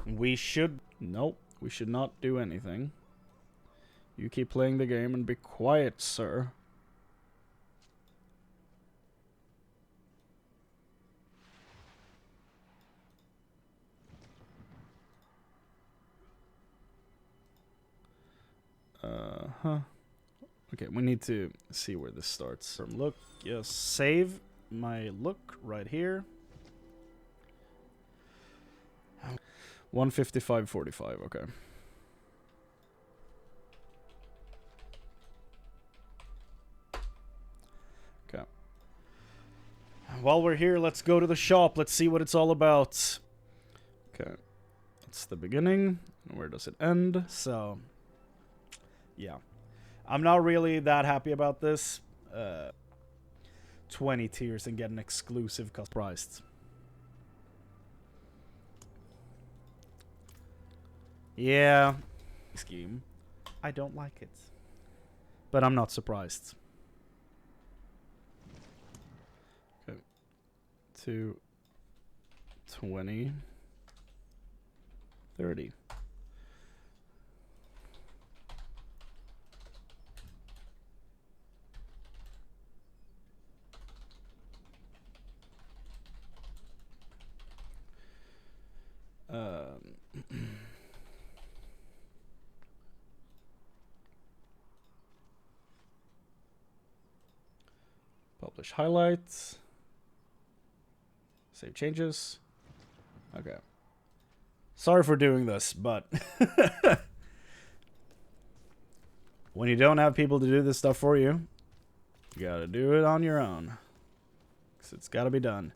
We should... Nope. We should not do anything. You keep playing the game and be quiet, sir. Okay, we need to see where this starts. From look, yes, save my look right here. 155.45, okay. Okay. While we're here, let's go to the shop. Let's see what it's all about. Okay. That's the beginning. Where does it end? So, yeah. I'm not really that happy about this. 20 tiers and get an exclusive cost priced. Yeah. Scheme. I don't like it. But I'm not surprised. Okay. 2, 20, 30. Publish highlights. Save changes. Okay. Sorry for doing this, but when you don't have people to do this stuff for you, you gotta do it on your own. 'Cause it's gotta be done.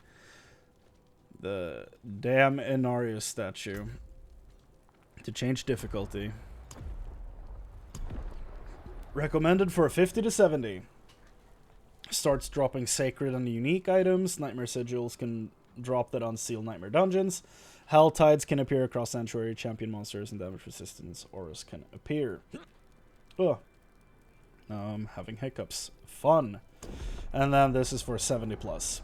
The damn Inarius statue. To change difficulty. Recommended for 50 to 70. Starts dropping sacred and unique items. Nightmare sigils can drop that on sealed nightmare dungeons. Hell tides can appear across sanctuary. Champion monsters and damage resistance auras can appear. Ugh. Having hiccups. Fun. And then this is for 70 plus.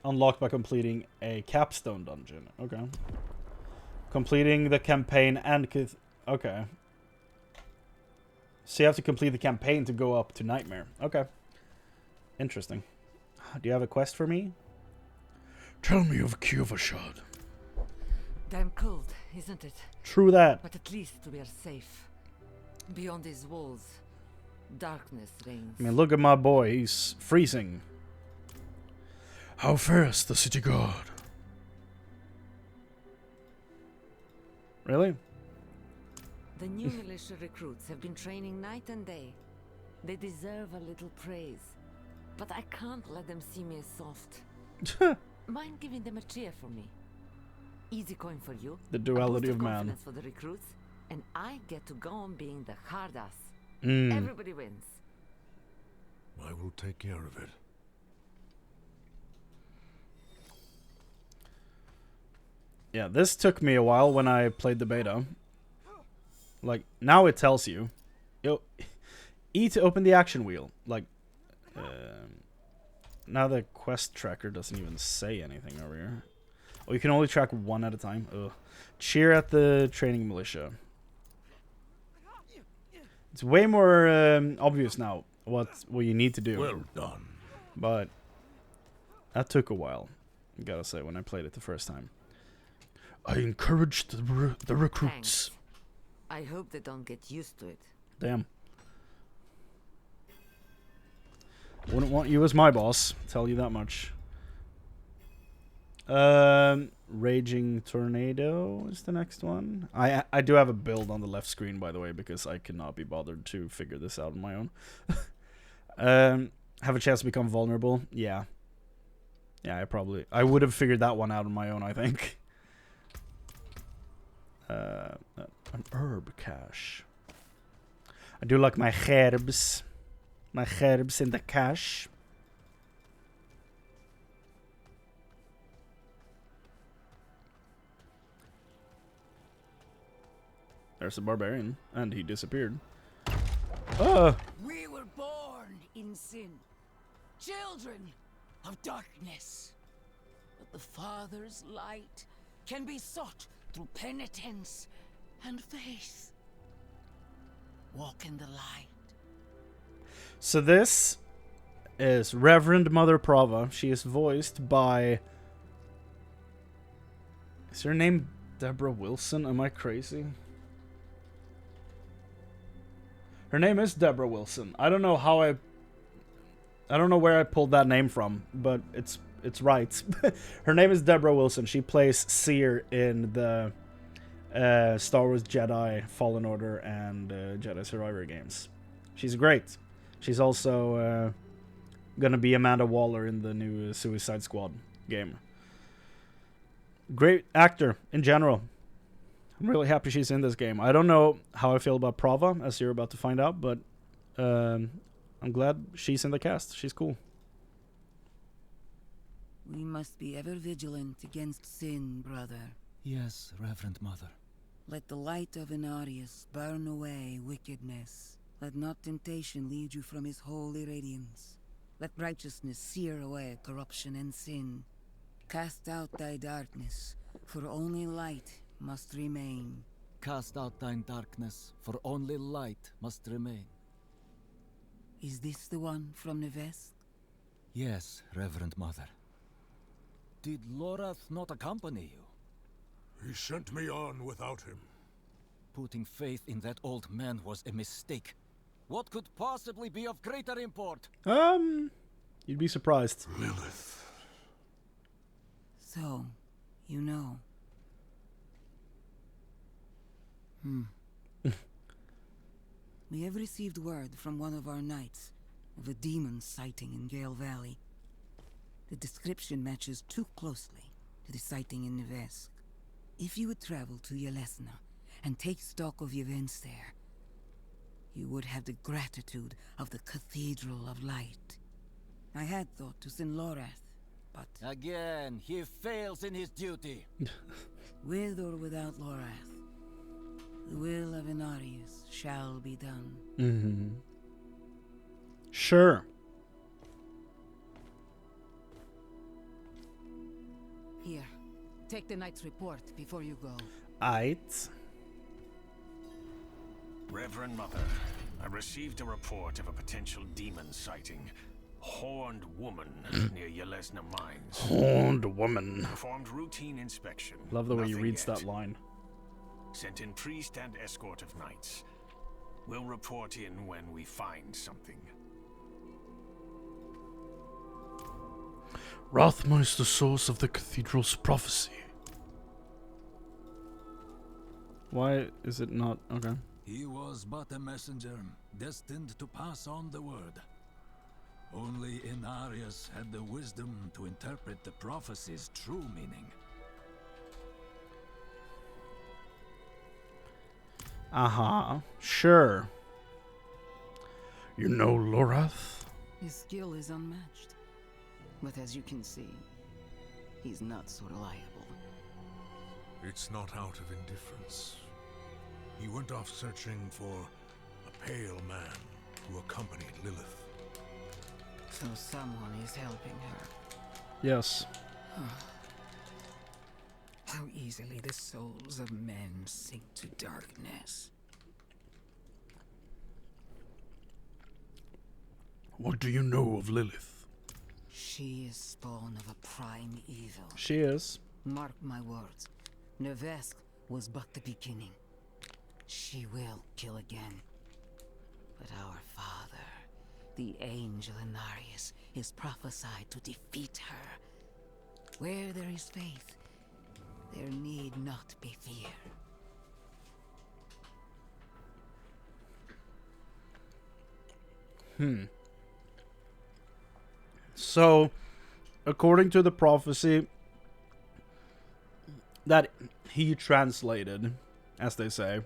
Unlocked by completing a capstone dungeon. Okay. Completing the campaign and... Okay. So you have to complete the campaign to go up to Nightmare. Okay. Interesting. Do you have a quest for me? Tell me of Kyovashad. Damn cold, isn't it? True that. But at least we are safe. Beyond these walls, darkness reigns. I mean, look at my boy. He's freezing. How fares the city guard? Really? The new militia recruits have been training night and day. They deserve a little praise. But I can't let them see me as soft. Mind giving them a cheer for me? Easy coin for you. The duality of man. Confidence for the recruits, and I get to go on being the hard ass. Mm. Everybody wins. I will take care of it. Yeah, this took me a while when I played the beta. Like, now it tells you. E to open the action wheel. Like, now the quest tracker doesn't even say anything over here. Oh, you can only track one at a time. Ugh. Cheer at the training militia. It's way more obvious now what you need to do. Well done. But that took a while, I gotta say, when I played it the first time. I encouraged the recruits. Thanks. I hope they don't get used to it. Damn. Wouldn't want you as my boss, tell you that much. Raging Tornado is the next one. I do have a build on the left screen, by the way, because I cannot be bothered to figure this out on my own. Have a chance to become vulnerable. Yeah. Yeah, I would have figured that one out on my own, I think. An herb cache. I do like my herbs. My herbs in the cache. There's a barbarian, and he disappeared. We were born in sin, children of darkness. But the Father's light can be sought through penitence and faith. Walk in the light. So this is Reverend Mother Prava. She is voiced by... Is her name Deborah Wilson? Am I crazy? Her name is Deborah Wilson. I don't know how I don't know where I pulled that name from, but it's right. Her name is Deborah Wilson. She plays Seer in the Star Wars Jedi Fallen Order and Jedi Survivor games. She's great. She's also gonna be Amanda Waller in the new Suicide Squad game. Great actor in general. I'm really happy she's in this game. I don't know how I feel about Prava, as you're about to find out, but I'm glad she's in the cast. She's cool. We must be ever vigilant against sin, brother. Yes, Reverend Mother. Let the light of Inarius burn away wickedness. Let not temptation lead you from his holy radiance. Let righteousness sear away corruption and sin. Cast out thy darkness, for only light must remain. Cast out thine darkness, for only light must remain. Is this the one from Nevesk? Yes, Reverend Mother. Did Lorath not accompany you? He sent me on without him. Putting faith in that old man was a mistake. What could possibly be of greater import? You'd be surprised. Lilith. So, you know. We have received word from one of our knights of a demon sighting in Gale Valley. The description matches too closely to the sighting in Nevesk. If you would travel to Yelesna and take stock of the events there, you would have the gratitude of the Cathedral of Light. I had thought to send Lorath, but... Again, he fails in his duty. With or without Lorath, the will of Inarius shall be done. Mm-hmm. Sure. Here, take the knight's report before you go. Aight. Reverend Mother, I received a report of a potential demon sighting. Horned woman near Yelesna Mines. Horned woman. Performed routine inspection. Love the way he Nothing reads yet. that line. Sent in priest and escort of knights. We'll report in when we find something. Rathma is the source of the cathedral's prophecy. Why is it not? Okay. He was but a messenger, destined to pass on the word. Only Inarius had the wisdom to interpret the prophecy's true meaning. Sure. You know Lorath? His skill is unmatched. But as you can see, he's not so reliable. It's not out of indifference. He went off searching for a pale man who accompanied Lilith. So someone is helping her. Yes. How easily the souls of men sink to darkness. What do you know of Lilith? She is spawn of a prime evil. She is. Mark my words. Nevesk was but the beginning. She will kill again. But our father, the angel Inarius, is prophesied to defeat her. Where there is faith, There need not be fear. So, according to the prophecy that he translated, as they say,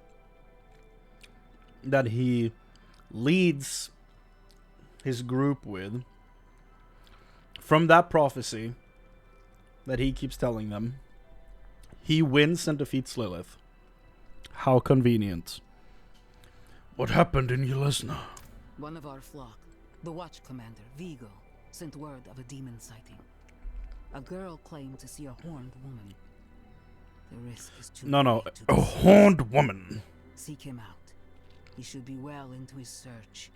that he leads his group with, from that prophecy that he keeps telling them, he wins and defeats Lilith. How convenient. What happened in Yelesna? One of our flock, the Watch Commander, Vigo, sent word of a demon sighting. A girl claimed to see a horned woman. The risk is too No, great to a dismiss. horned woman. Seek him out. He should be well into his search.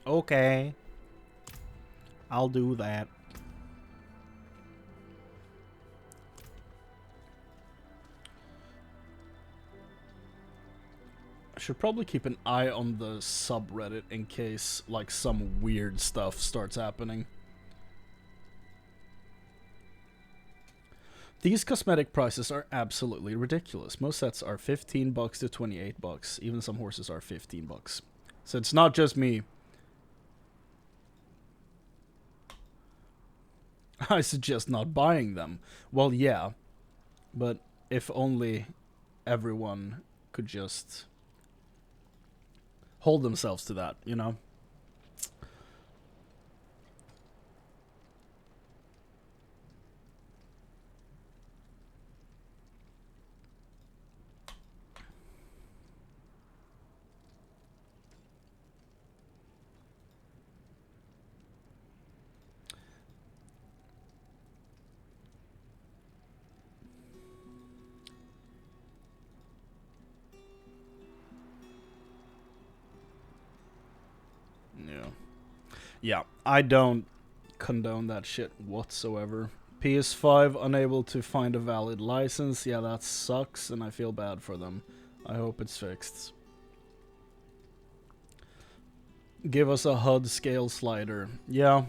Okay. I'll do that. I should probably keep an eye on the subreddit in case, like, some weird stuff starts happening. These cosmetic prices are absolutely ridiculous. Most sets are $15 to $28. Even some horses are $15. So it's not just me. I suggest not buying them. Well, yeah. But if only everyone could just hold themselves to that, you know? Yeah, I don't condone that shit whatsoever. PS5 unable to find a valid license. Yeah, that sucks, and I feel bad for them. I hope it's fixed. Give us a HUD scale slider. Yeah.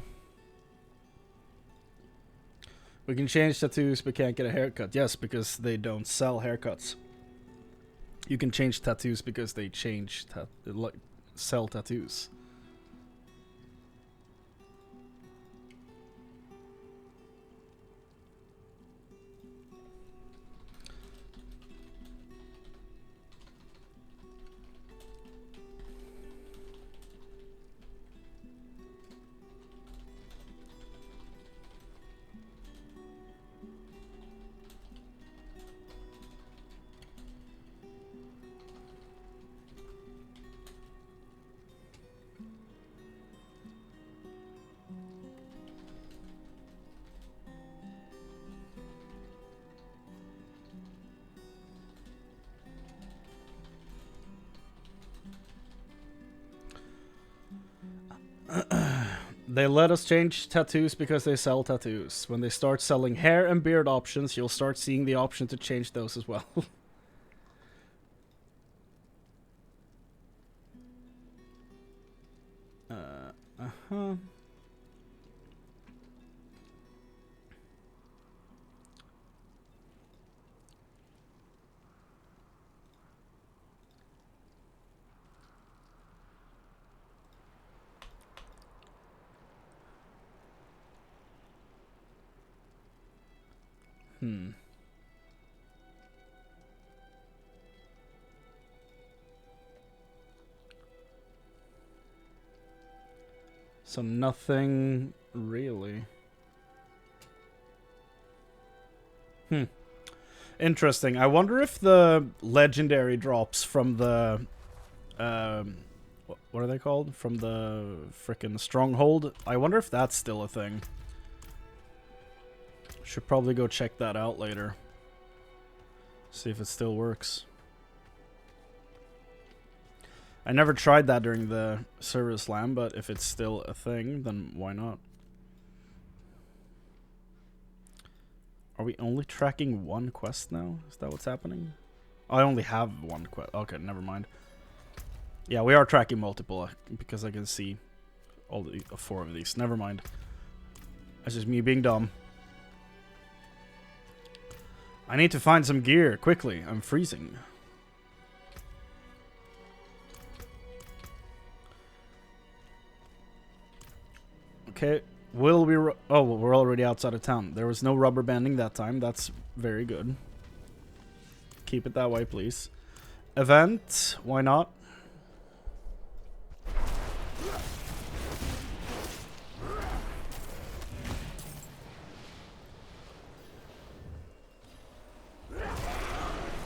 We can change tattoos, but can't get a haircut. Yes, because they don't sell haircuts. You can change tattoos because they sell tattoos. They let us change tattoos because they sell tattoos. When they start selling hair and beard options, you'll start seeing the option to change those as well. Uh-huh. So nothing really. Interesting. I wonder if the legendary drops from the what are they called? From the frickin' stronghold. I wonder if that's still a thing. Should probably go check that out later. See if it still works. I never tried that during the server slam, but if it's still a thing, then why not? Are we only tracking one quest now? Is that what's happening? I only have one quest. Okay, never mind. Yeah, we are tracking multiple because I can see all the 4 of these. Never mind. That's just me being dumb. I need to find some gear quickly. I'm freezing. Okay. Will we... oh, well, we're already outside of town. There was no rubber banding that time. That's very good. Keep it that way, please. Event. Why not?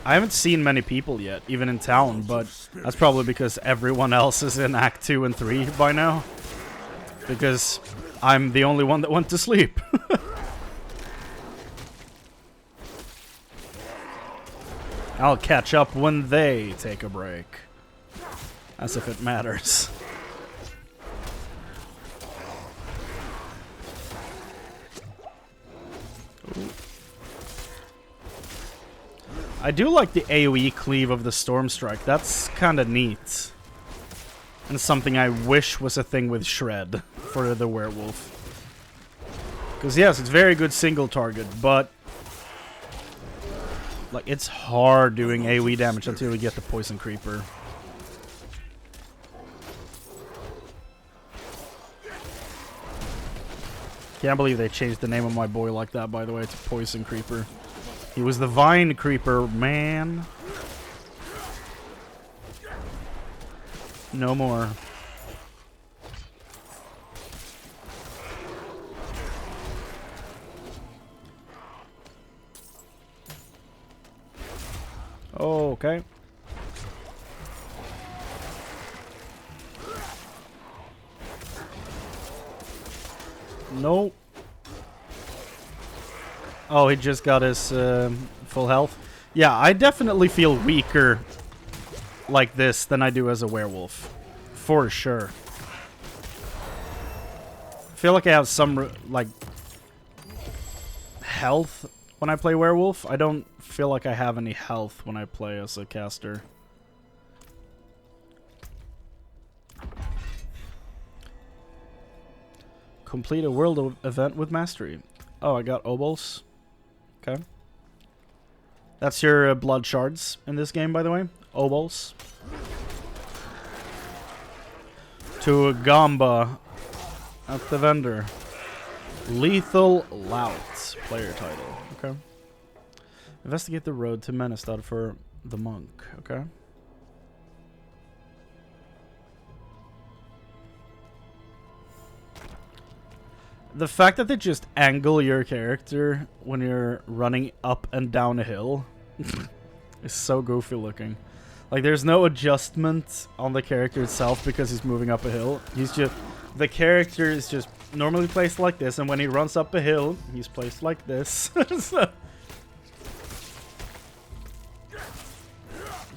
I haven't seen many people yet, even in town, but that's probably because everyone else is in Act 2 and 3 by now. Because I'm the only one that went to sleep. I'll catch up when they take a break. As if it matters. Ooh. I do like the AoE cleave of the Storm Strike. That's kind of neat. And something I wish was a thing with Shred for the Werewolf. Because yes, it's very good single target, but like it's hard doing AoE damage until you get the Poison Creeper. Can't believe they changed the name of my boy like that, by the way, to Poison Creeper. He was the Vine Creeper, man. No more. Oh, okay. Nope. Oh, he just got his full health. Yeah, I definitely feel weaker like this than I do as a werewolf. For sure. I feel like I have some, like, health when I play werewolf. I don't feel like I have any health when I play as a caster. Complete a world event with mastery. Oh, I got obols. Okay. That's your blood shards in this game, by the way. Obols. To a Gamba at the vendor. Lethal Lout. Player title. Okay. Investigate the road to Menestad for the monk. Okay. The fact that they just angle your character when you're running up and down a hill is so goofy looking. Like, there's no adjustment on the character itself because he's moving up a hill. He's just... the character is just normally placed like this, and when he runs up a hill, he's placed like this. So,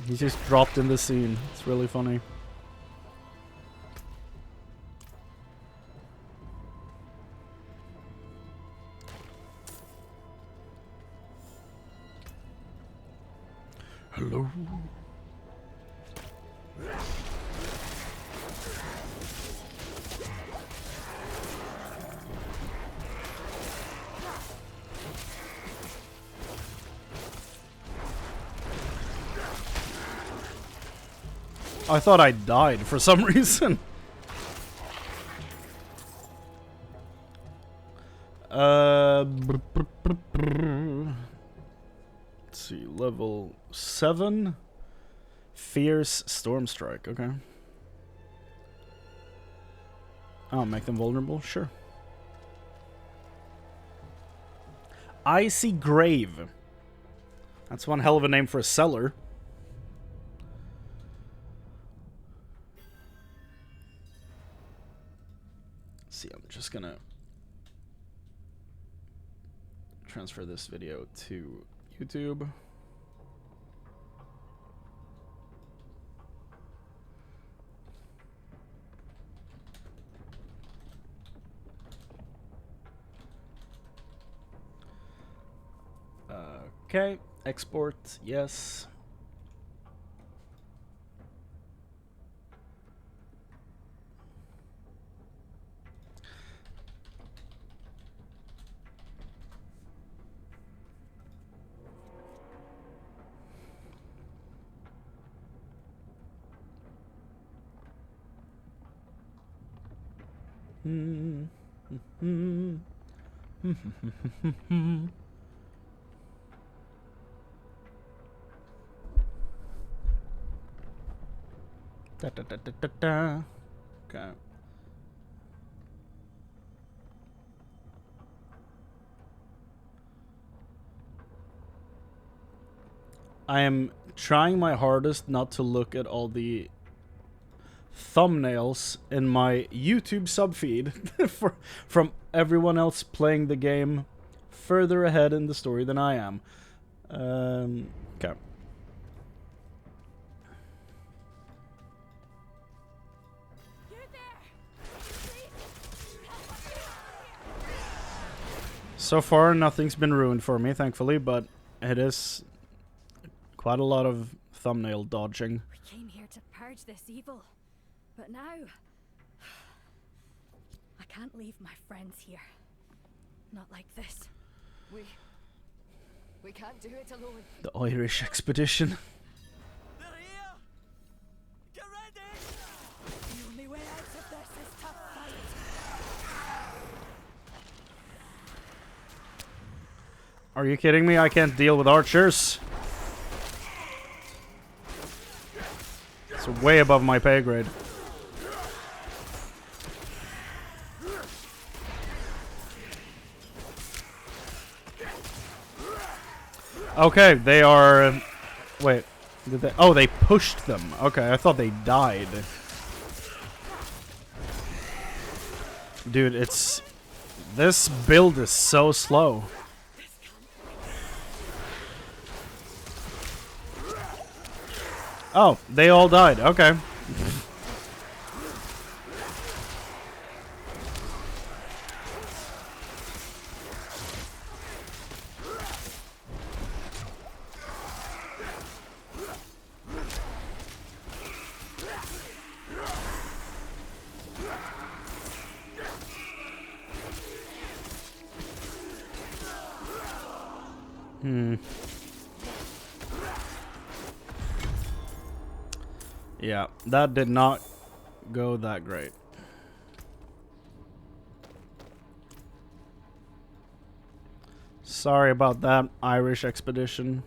he's just dropped in the scene. It's really funny. Hello. I thought I died for some reason. Let's see, level 7. Fierce Storm Strike, okay. Oh, make them vulnerable? Sure. Icy Grave. That's one hell of a name for a cellar. Let's see, I'm just gonna transfer this video to YouTube. Okay, export, yes. Da, da, da, da, da, da. Okay. I am trying my hardest not to look at all the thumbnails in my YouTube subfeed from everyone else playing the game further ahead in the story than I am. Okay. So far, nothing's been ruined for me, thankfully, but it is quite a lot of thumbnail dodging. We came here to purge this evil, but now I can't leave my friends here. Not like this. We can't do it alone. The Irish expedition. They're here! Get ready! The only way out of this is to fight. Are you kidding me? I can't deal with archers. It's way above my pay grade. Okay, they are... wait. Did they... oh, they pushed them. Okay, I thought they died. Dude, it's... this build is so slow. Oh, they all died. Okay. Yeah, that did not go that great. Sorry about that, Irish expedition.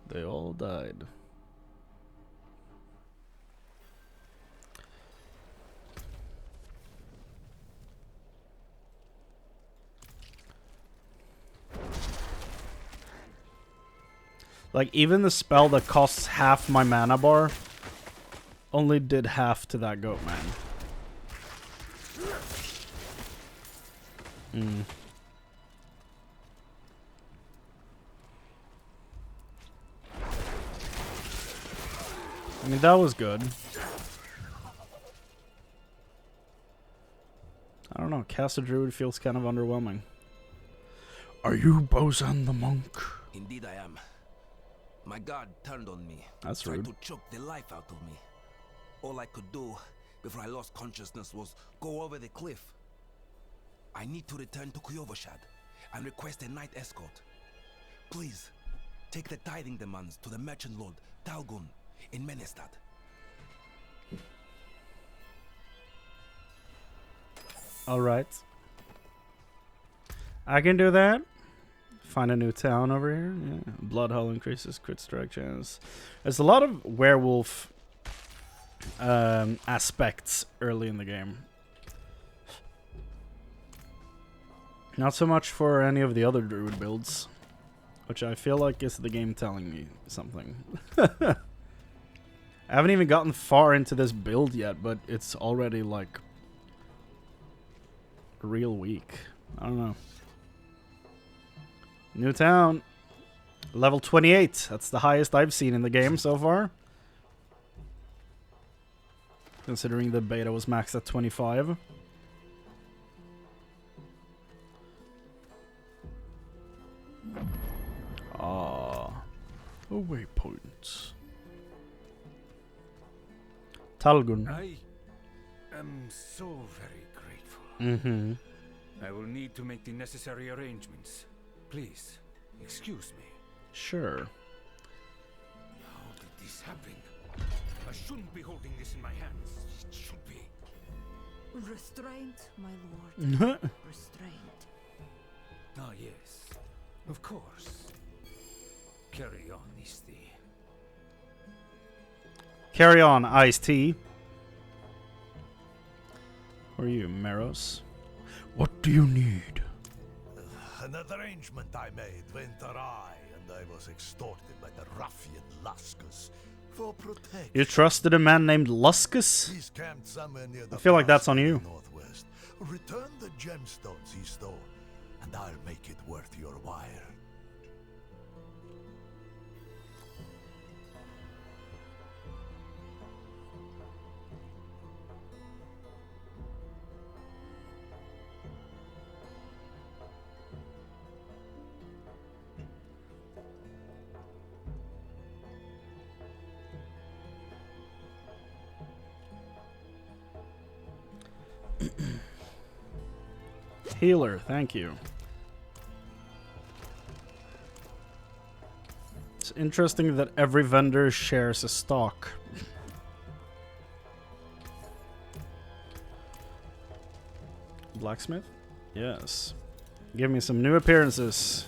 They all died. Like, even the spell that costs half my mana bar only did half to that goat man. I mean, that was good. I don't know, Cast a Druid feels kind of underwhelming. Are you Bozan the monk? Indeed I am. My god turned on me. That's tried rude. to choke the life out of me. All I could do before I lost consciousness was go over the cliff. I need to return to Kuyovashad and request a night escort. Please, take the tithing demands to the merchant lord Talgun in Menestad. Alright. I can do that. Find a new town over here. Yeah. Bloodhull increases crit strike chance. There's a lot of werewolf aspects early in the game. Not so much for any of the other druid builds, which I feel like is the game telling me something. I haven't even gotten far into this build yet, but it's already like real weak. I don't know. New town. Level 28. That's the highest I've seen in the game so far. Considering the beta was maxed at 25. Ah. A waypoint. Talgun. I am so very grateful. Mm-hmm. I will need to make the necessary arrangements. Please, excuse me. Sure. How did this happen? I shouldn't be holding this in my hands. It should be. Restraint, my lord. Restraint. Ah, yes. Of course. Carry on, Isti. Carry on, Ice-T. Who are you, Meros? What do you need? An arrangement I made went awry, and I was extorted by the ruffian Luskus for protection. You trusted a man named Luskus? He's camped somewhere near the I feel like pass that's on to the you. northwest. Return the gemstones he stole, and I'll make it worth your while. Healer, thank you. It's interesting that every vendor shares a stock. Blacksmith? Yes. Give me some new appearances.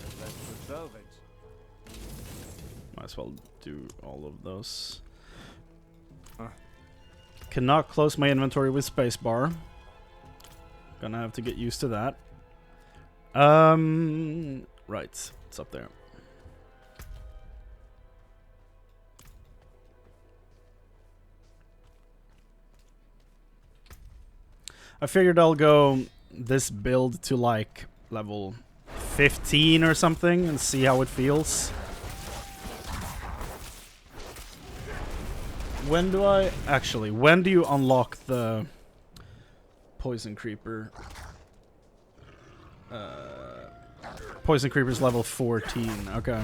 Might as well do all of those. Cannot close my inventory with spacebar. Gonna have to get used to that. Right. It's up there. I figured I'll go this build to like level 15 or something and see how it feels. When do I... Actually, when do you unlock the Poison Creeper? Poison Creeper's level 14, okay.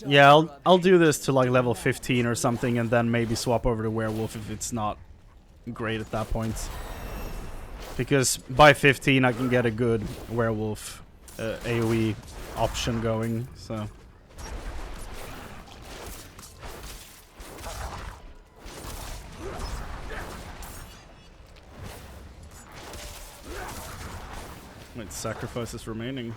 Yeah, I'll do this to like level 15 or something and then maybe swap over to Werewolf if it's not great at that point. Because by 15 I can get a good Werewolf AoE option going, so... Wait, sacrifices remaining.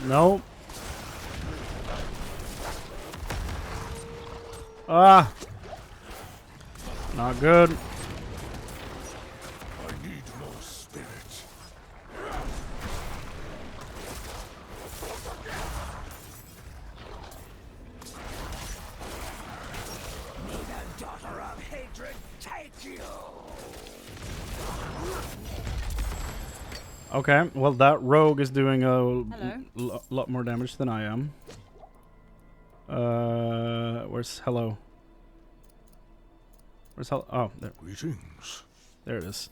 No. Ah. Not good. I need more spirit. May the daughter of hatred take you. Okay, well that rogue is doing a lot more damage than I am. Where's hello? Where's hello? Oh, there. Greetings. There it is.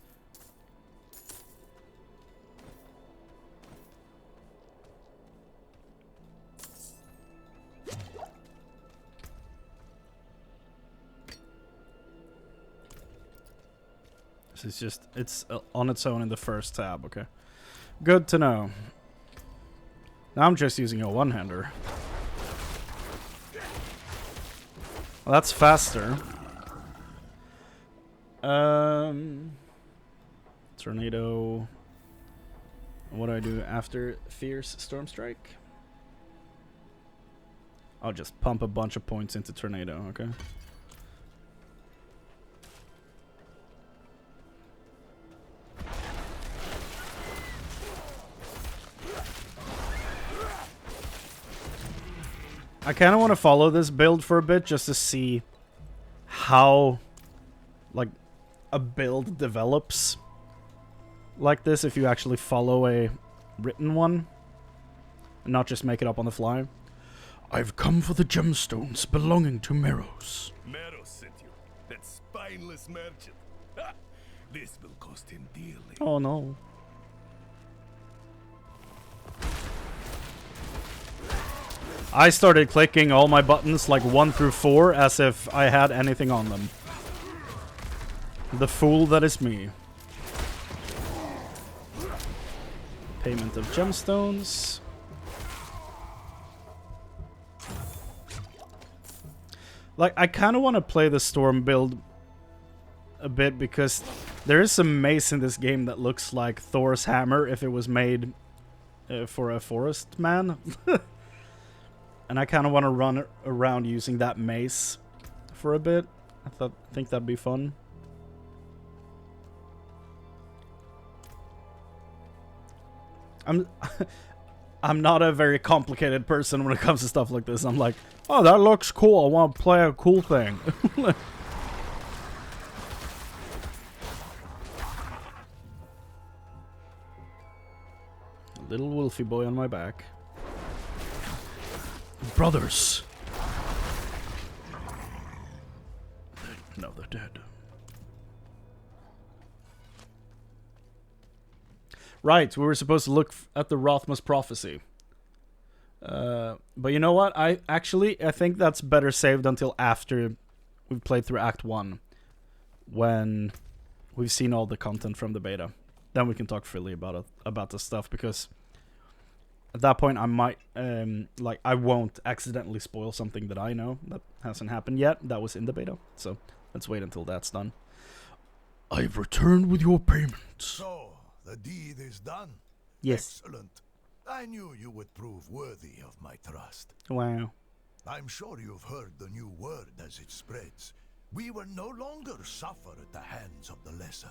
This is just, it's on its own in the first tab, okay. Good to know. Now I'm just using a one-hander. Well, that's faster. Tornado. What do I do after Fierce Storm Strike? I'll just pump a bunch of points into Tornado, okay? I kind of want to follow this build for a bit just to see how, like, a build develops like this if you actually follow a written one and not just make it up on the fly. I've come for the gemstones belonging to Meros. Meros sent spineless merchant. Ha! This will cost him dearly. Oh no. I started clicking all my buttons like 1 through 4 as if I had anything on them. The fool that is me. Payment of gemstones. Like, I kind of want to play the storm build a bit because there is some mace in this game that looks like Thor's hammer if it was made for a forest man. And I kind of want to run around using that mace for a bit. I think that'd be fun. I'm not a very complicated person when it comes to stuff like this. I'm like, oh, that looks cool. I want to play a cool thing. Little wolfy boy on my back. Brothers. No, they're dead. Right, we were supposed to look at the Rothmas prophecy. But you know what? I think that's better saved until after we've played through Act 1. When we've seen all the content from the beta. Then we can talk freely about the stuff, because at that point I might, I won't accidentally spoil something that I know that hasn't happened yet. That was in the beta. So let's wait until that's done. I've returned with your payment. So, the deed is done? Yes. Excellent. I knew you would prove worthy of my trust. Wow. I'm sure you've heard the new word as it spreads. We will no longer suffer at the hands of the lesser.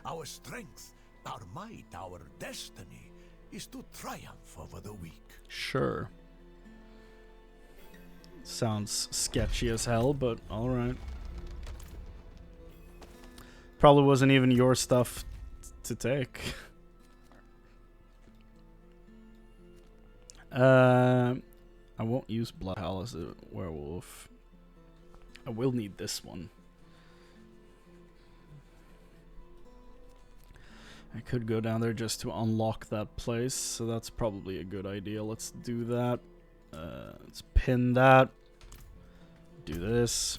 Our strength, our might, our destiny is to triumph over the weak. Sure. Sounds sketchy as hell, but alright. Probably wasn't even your stuff to take. I won't use Bloodhowl as a werewolf. I will need this one. I could go down there just to unlock that place, so that's probably a good idea. Let's do that. Let's pin that. Do this.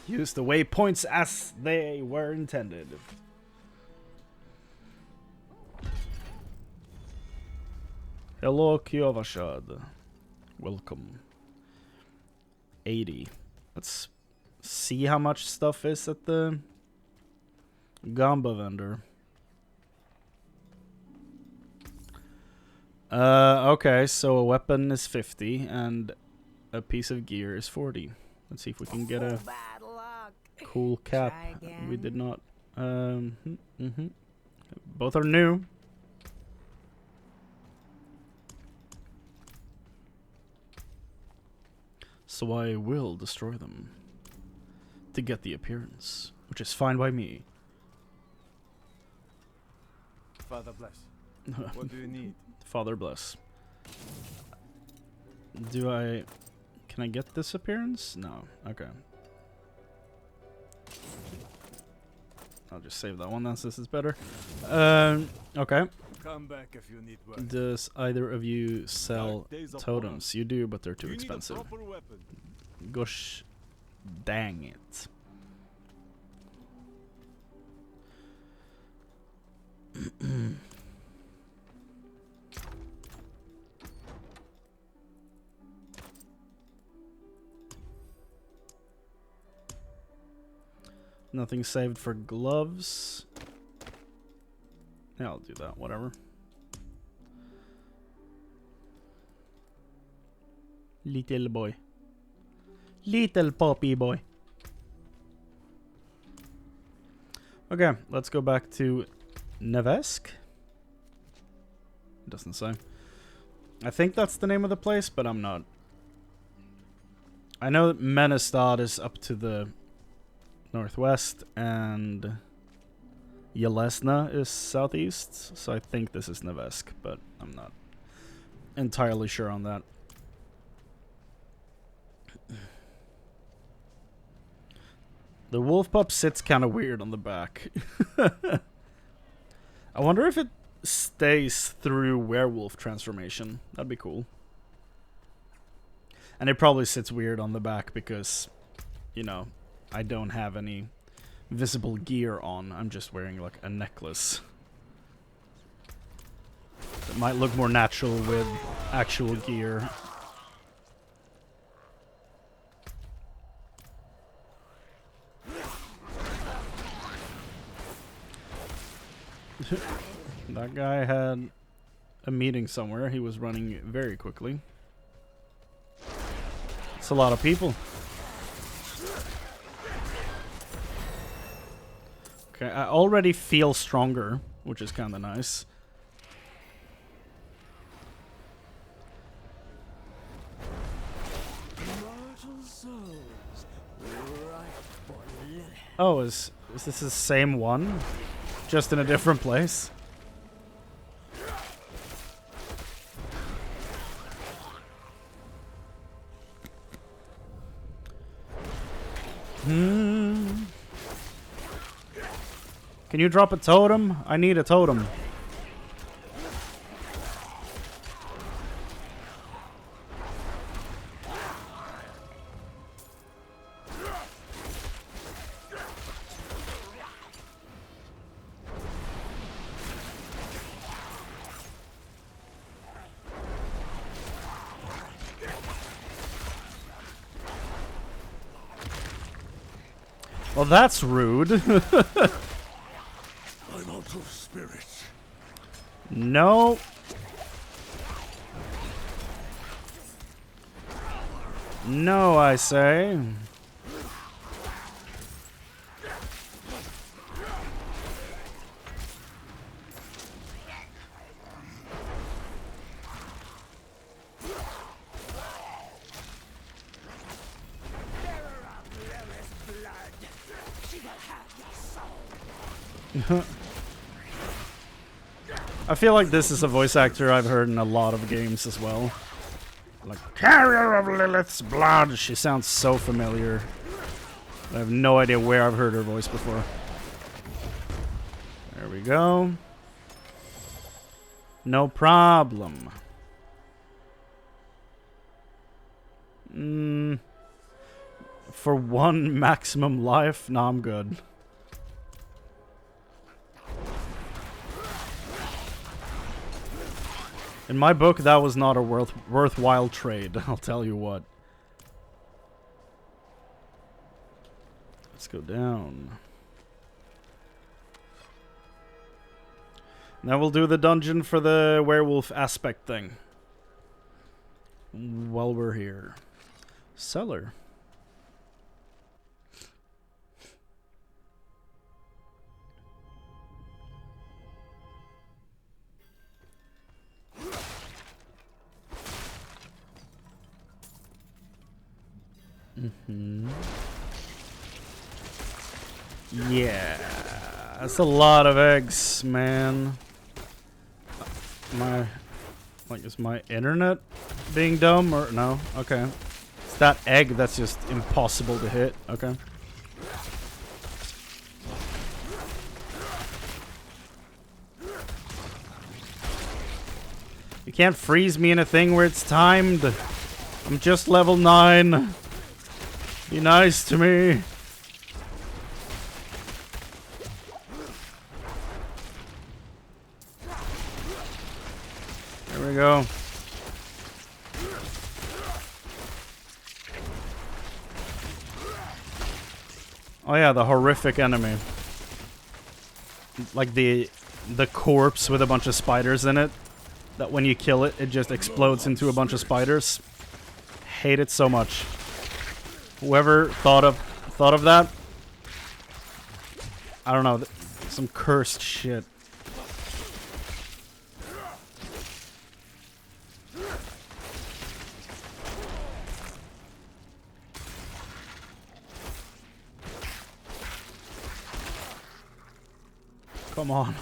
Use the waypoints as they were intended. Hello, Kiovashad. Welcome. 80. Let's see how much stuff is at the Gamba vendor. Okay, so a weapon is 50 and a piece of gear is 40. Let's see if we can get a cool cap. We did not. Both are new. So I will destroy them to get the appearance, which is fine by me. Father bless. What do you need? Father bless. Can I get this appearance? No. Okay. I'll just save that one then, since it's better. Okay. Come back if you need work. Does either of you sell totems? You do, but they're too expensive. Gosh dang it. Nothing saved for gloves. Yeah, I'll do that, whatever. Little boy. Little puppy boy. Okay, let's go back to Nevesk. It doesn't say. I think that's the name of the place, but I'm not. I know that Menestad is up to the northwest, and Yelesna is southeast, so I think this is Nevesk, but I'm not entirely sure on that. The wolf pup sits kind of weird on the back. I wonder if it stays through werewolf transformation. That'd be cool. And it probably sits weird on the back because, you know, I don't have any visible gear on. I'm just wearing like a necklace. It might look more natural with actual gear. That guy had a meeting somewhere. He was running very quickly. It's a lot of people. Okay, I already feel stronger, which is kind of nice. Oh, is this the same one? Just in a different place? Can you drop a totem? I need a totem. Well, that's rude. I'm out of spirits. No. No, I say. I feel like this is a voice actor I've heard in a lot of games as well. Like, carrier of Lilith's blood. She sounds so familiar. I have no idea where I've heard her voice before. There we go. No problem. For one maximum life? No, I'm good. In my book, that was not a worthwhile trade, I'll tell you what. Let's go down. Now we'll do the dungeon for the werewolf aspect thing. While we're here. Cellar. Yeah, that's a lot of eggs, man. Is my internet being dumb or no? Okay, it's that egg that's just impossible to hit. Okay. You can't freeze me in a thing where it's timed. I'm just level 9. Be nice to me. There we go. Oh yeah, the horrific enemy. Like the corpse with a bunch of spiders in it. That when you kill it, it just explodes into a bunch of spiders. Hate it so much. Whoever thought of that, I don't know, some cursed shit. Come on.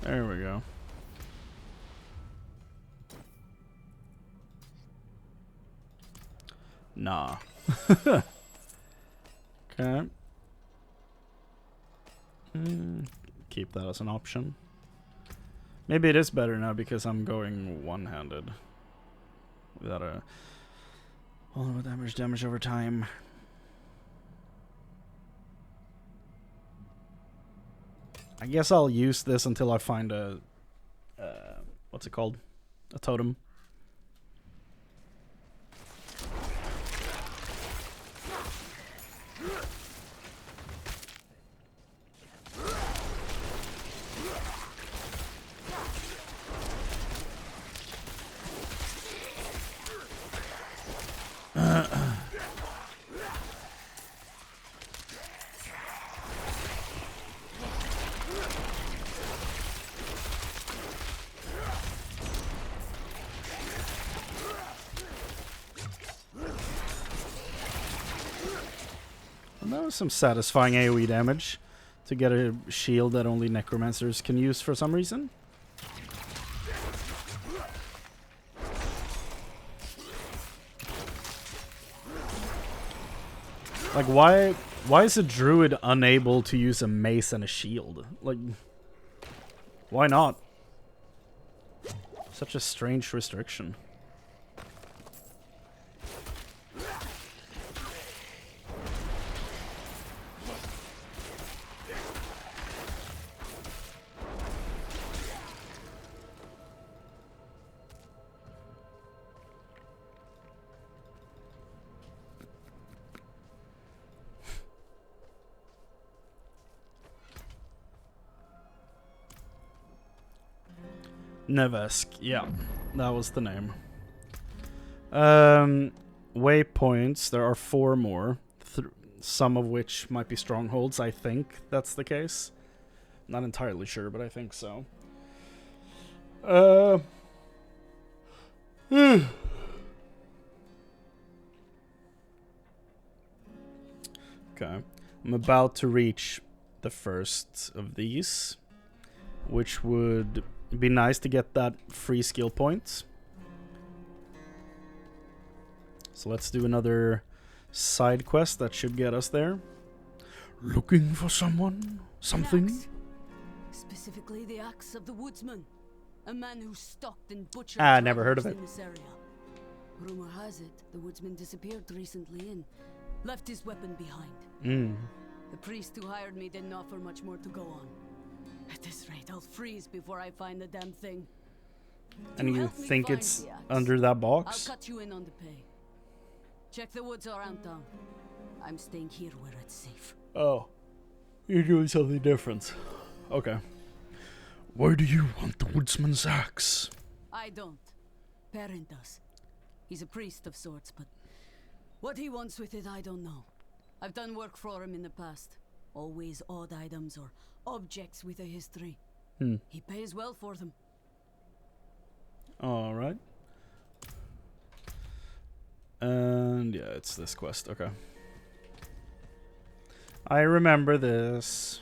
There we go. Nah. Okay. Keep that as an option. Maybe it is better now because I'm going one-handed. Without a... All damage over time. I guess I'll use this until I find a... what's it called? A totem. And that was some satisfying AoE damage to get a shield that only Necromancers can use for some reason. Like, why is a druid unable to use a mace and a shield? Like, why not? Such a strange restriction. Nevesk, yeah, that was the name. Waypoints, there are 4 more, some of which might be strongholds. I think that's the case. Not entirely sure, but I think so. Okay, I'm about to reach the first of these, which would be nice to get that free skill point. So let's do another side quest that should get us there. Looking for someone? Something? Specifically the axe of the woodsman. A man who stalked and butchered never heard of travelers it. in this area. Rumor has it the woodsman disappeared recently and left his weapon behind. The priest who hired me didn't offer much more to go on. At this rate, I'll freeze before I find the damn thing. And you think it's under that box? I'll cut you in on the pay. Check the woods around town. I'm staying here where it's safe. Oh. You're doing something different. Okay. Why do you want the woodsman's axe? I don't. Perrin does. He's a priest of sorts, but what he wants with it, I don't know. I've done work for him in the past. Always odd items or objects with a history. He pays well for them. Alright. And yeah, it's this quest. Okay. I remember this.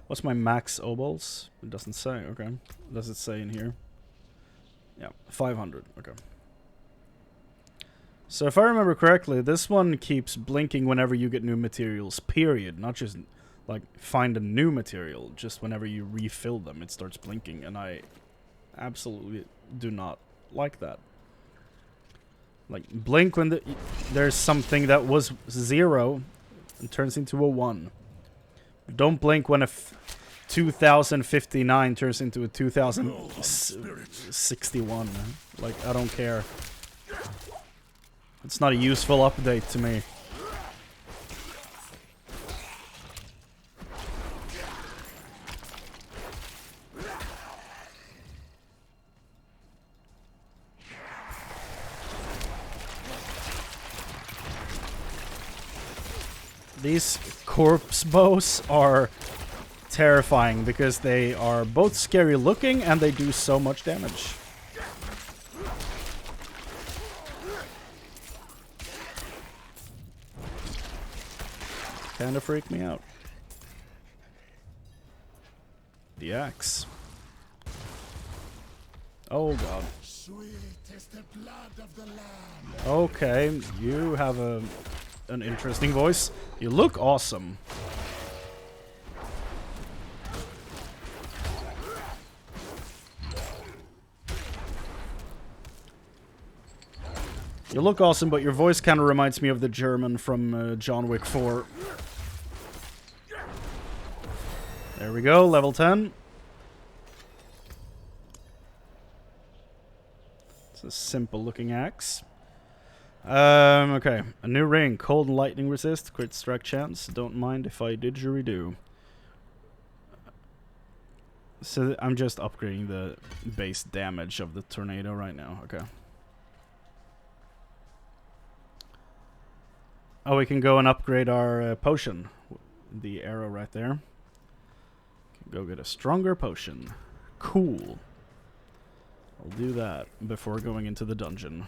What's my max obols? It doesn't say. Okay. Does it say in here? Yeah, 500. Okay. So if I remember correctly, this one keeps blinking whenever you get new materials, period. Not just, like, find a new material. Just whenever you refill them, it starts blinking. And I absolutely do not like that. Like, blink when there's something that was 0 and turns into a 1. Don't blink when a 2059 turns into a 2061. Like, I don't care. It's not a useful update to me. These corpse bows are terrifying because they are both scary looking and they do so much damage. Kinda freak me out. the axe. Oh god. Sweet is the blood of the lamb. Okay, you have an interesting voice. You look awesome. You look awesome, but your voice kind of reminds me of the German from John Wick 4. There we go, level 10. It's a simple looking axe. Okay. A new ring. Cold and lightning resist. Crit strike chance. Don't mind if I didgeridoo. So I'm just upgrading the base damage of the tornado right now. Okay. Oh, we can go and upgrade our potion. The arrow right there. Can go get a stronger potion. Cool. I'll do that before going into the dungeon.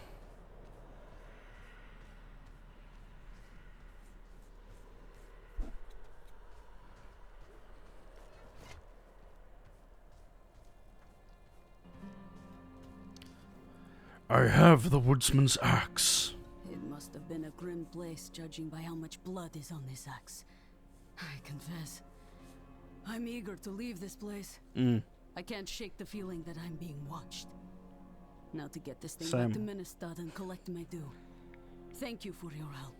I have the woodsman's axe. It must have been a grim place, judging by how much blood is on this axe. I confess, I'm eager to leave this place. I can't shake the feeling that I'm being watched. Now to get this thing back to Ministad and collect my due. Thank you for your help.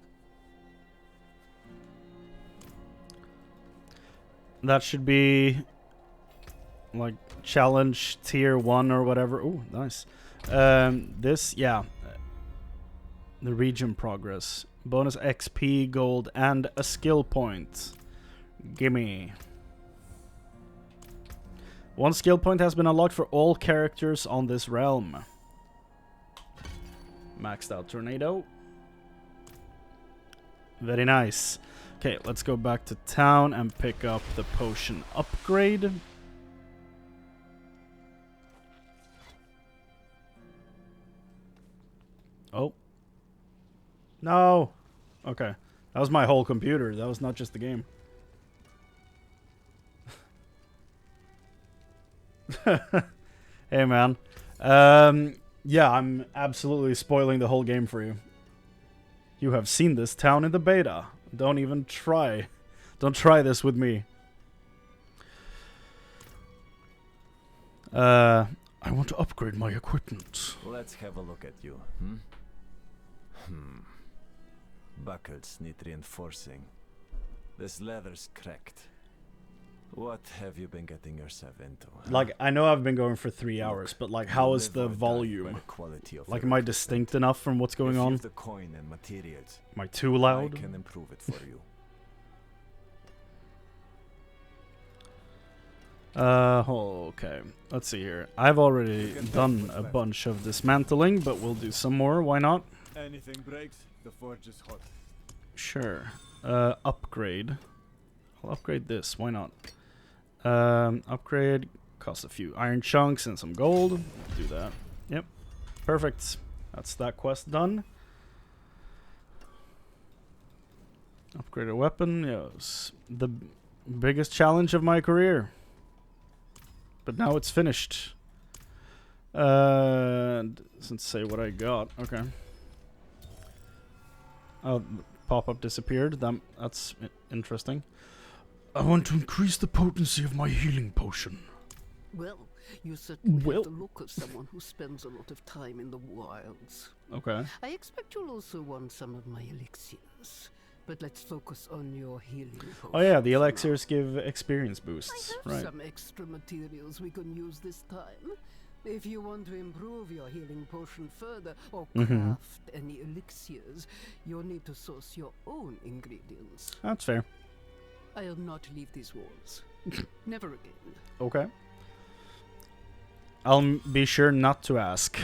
That should be like challenge tier 1 or whatever. Ooh, nice. This, yeah. The region progress. Bonus XP, gold, and a skill point. Gimme. 1 skill point has been unlocked for all characters on this realm. Maxed out tornado. Very nice. Okay, let's go back to town and pick up the potion upgrade. Oh. No. Okay. That was my whole computer. That was not just the game. Hey, man. Yeah, I'm absolutely spoiling the whole game for you. You have seen this town in the beta. Don't even try. Don't try this with me. I want to upgrade my equipment. Let's have a look at you, Buckles need reinforcing. This leather's cracked. What have you been getting yourself into? Huh? Like, I know I've been going for 3 hours, but like, how is the volume? Like, am I distinct enough from what's going on? The coin and materials, am I too loud? I can improve it for you. Okay. Let's see here. I've already done a bunch of dismantling, but we'll do some more. Why not? Anything breaks, the forge is hot. Sure. Upgrade. I'll upgrade this. Why not? Upgrade costs a few iron chunks and some gold. Do that. Yep. Perfect. That's that quest done. Upgrade a weapon. Yes. The biggest challenge of my career. But now it's finished. Doesn't say what I got. Okay. Oh, pop-up disappeared. That's interesting. I want to increase the potency of my healing potion. Well, you certainly have the look of someone who spends a lot of time in the wilds. Okay. I expect you'll also want some of my elixirs. But let's focus on your healing potion. Oh yeah, the elixirs give experience boosts. I have Right. some extra materials we can use this time. If you want to improve your healing potion further or craft any elixirs, you'll need to source your own ingredients. That's fair. I'll not leave these walls. Never again. Okay. I'll be sure not to ask.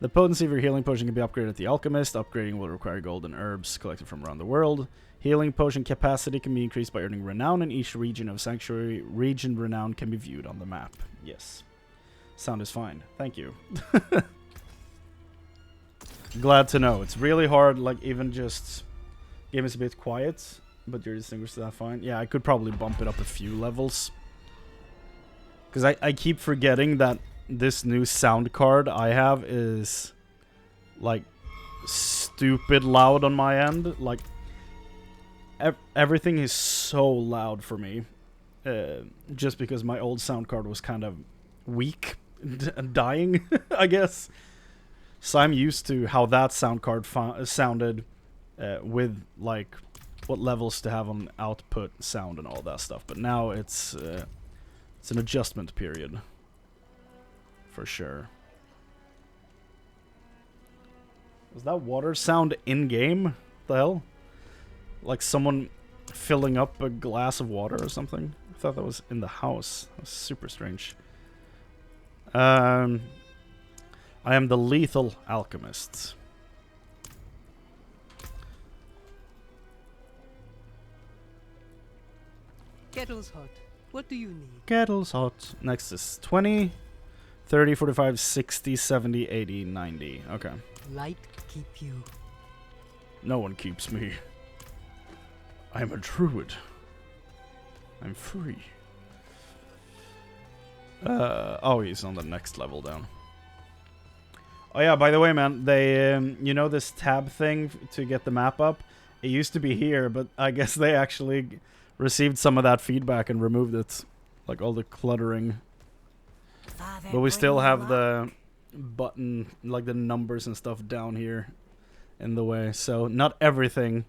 The potency of your healing potion can be upgraded at the alchemist. Upgrading will require gold and herbs collected from around the world. Healing potion capacity can be increased by earning renown in each region of sanctuary. Region renown can be viewed on the map. Yes. Sound is fine. Thank you. Glad to know. It's really hard, like, even just... Game is a bit quiet, but you're distinguished that fine. Yeah, I could probably bump it up a few levels. Because I keep forgetting that this new sound card I have is like stupid loud on my end. Like everything is so loud for me. Just because my old sound card was kind of weak and dying, I guess. So I'm used to how that sound card sounded with like what levels to have on output sound and all that stuff. But now it's an adjustment period for sure. Was that water sound in game? The hell? Like someone filling up a glass of water or something? I thought that was in the house. That was super strange. I am the lethal alchemist. Kettle's hot. What do you need? Kettle's hot. Next is 20, 30, 45, 60, 70, 80, 90. Okay. Light keep you. No one keeps me. I'm a druid. I'm free. Oh, he's on the next level down. Oh yeah, by the way, man, they, you know this tab thing to get the map up? It used to be here, but I guess they actually received some of that feedback and removed it. Like all the cluttering. But we still have the button, like the numbers and stuff down here in the way. So not everything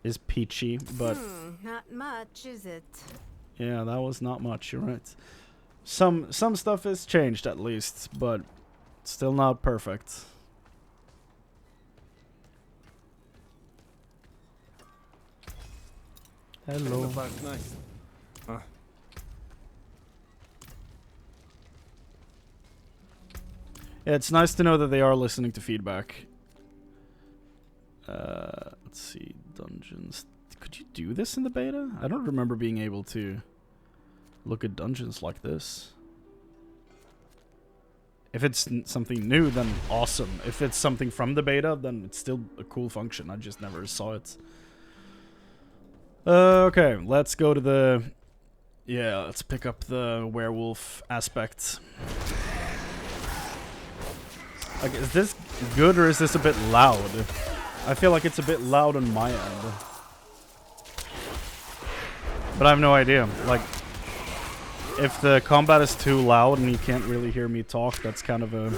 is peachy, but... not much, is it? Yeah, that was not much, you're right. Some stuff is changed at least, but still not perfect. Hello. Nice. Yeah, it's nice to know that they are listening to feedback. Let's see, dungeons. Could you do this in the beta? I don't remember being able to look at dungeons like this. If it's something new, then awesome. If it's something from the beta, then it's still a cool function. I just never saw it. Okay, let's go to the... Yeah, let's pick up the werewolf aspect. Like, is this good or is this a bit loud? I feel like it's a bit loud on my end. But I have no idea. Like, if the combat is too loud and you can't really hear me talk, that's kind of a...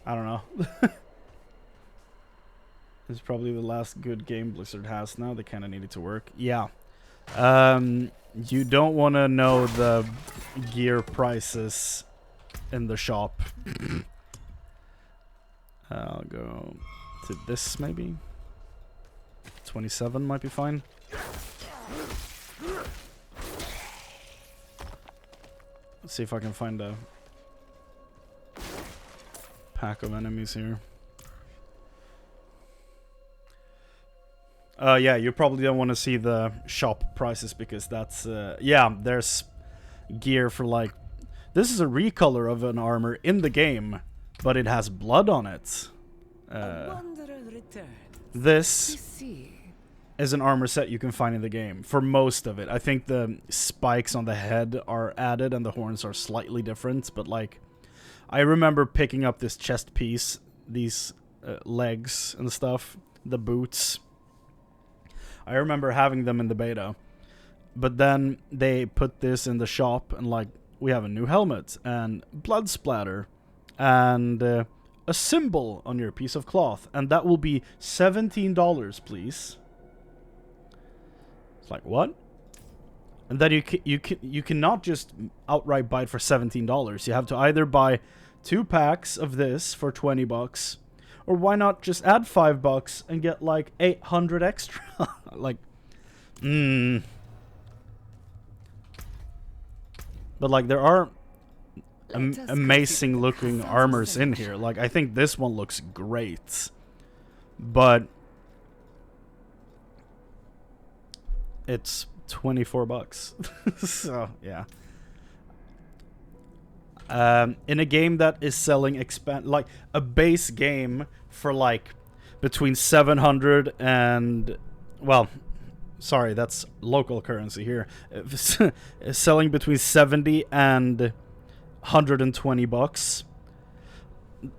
I don't know. This is probably the last good game Blizzard has now. They kind of need it to work. Yeah. You don't want to know the gear prices in the shop. I'll go to this maybe. 27 might be fine. Let's see if I can find a pack of enemies here. Yeah, you probably don't want to see the shop prices because that's, yeah, there's gear for like, this is a recolor of an armor in the game, but it has blood on it. This is an armor set you can find in the game for most of it. I think the spikes on the head are added and the horns are slightly different, but like, I remember picking up this chest piece, these legs and stuff, the boots. I remember having them in the beta, but then they put this in the shop and like, we have a new helmet and blood splatter and a symbol on your piece of cloth, and that will be $17, please. It's like, what? And then you cannot just outright buy it for $17. You have to either buy 2 packs of this for $20. Or why not just add $5 and get like 800 extra? Like, But like, there are amazing looking armors in here. Like, I think this one looks great. But it's $24. So, yeah. In a game that is selling like a base game for like between 700 and, well, sorry, that's local currency here. Selling between 70 and 120 bucks.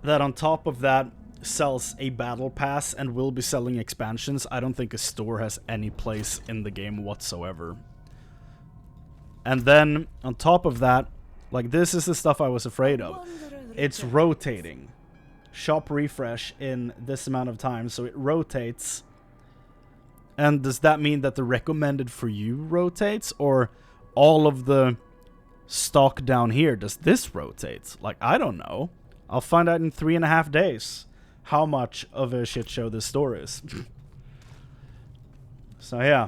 That on top of that sells a battle pass and will be selling expansions. I don't think a store has any place in the game whatsoever. And then on top of that, like, this is the stuff I was afraid of. It's rotating. Shop refresh in this amount of time, so it rotates. And does that mean that the recommended for you rotates, or all of the stock down here, does this rotate? Like, I don't know. I'll find out in 3.5 days how much of a shit show this store is. So yeah.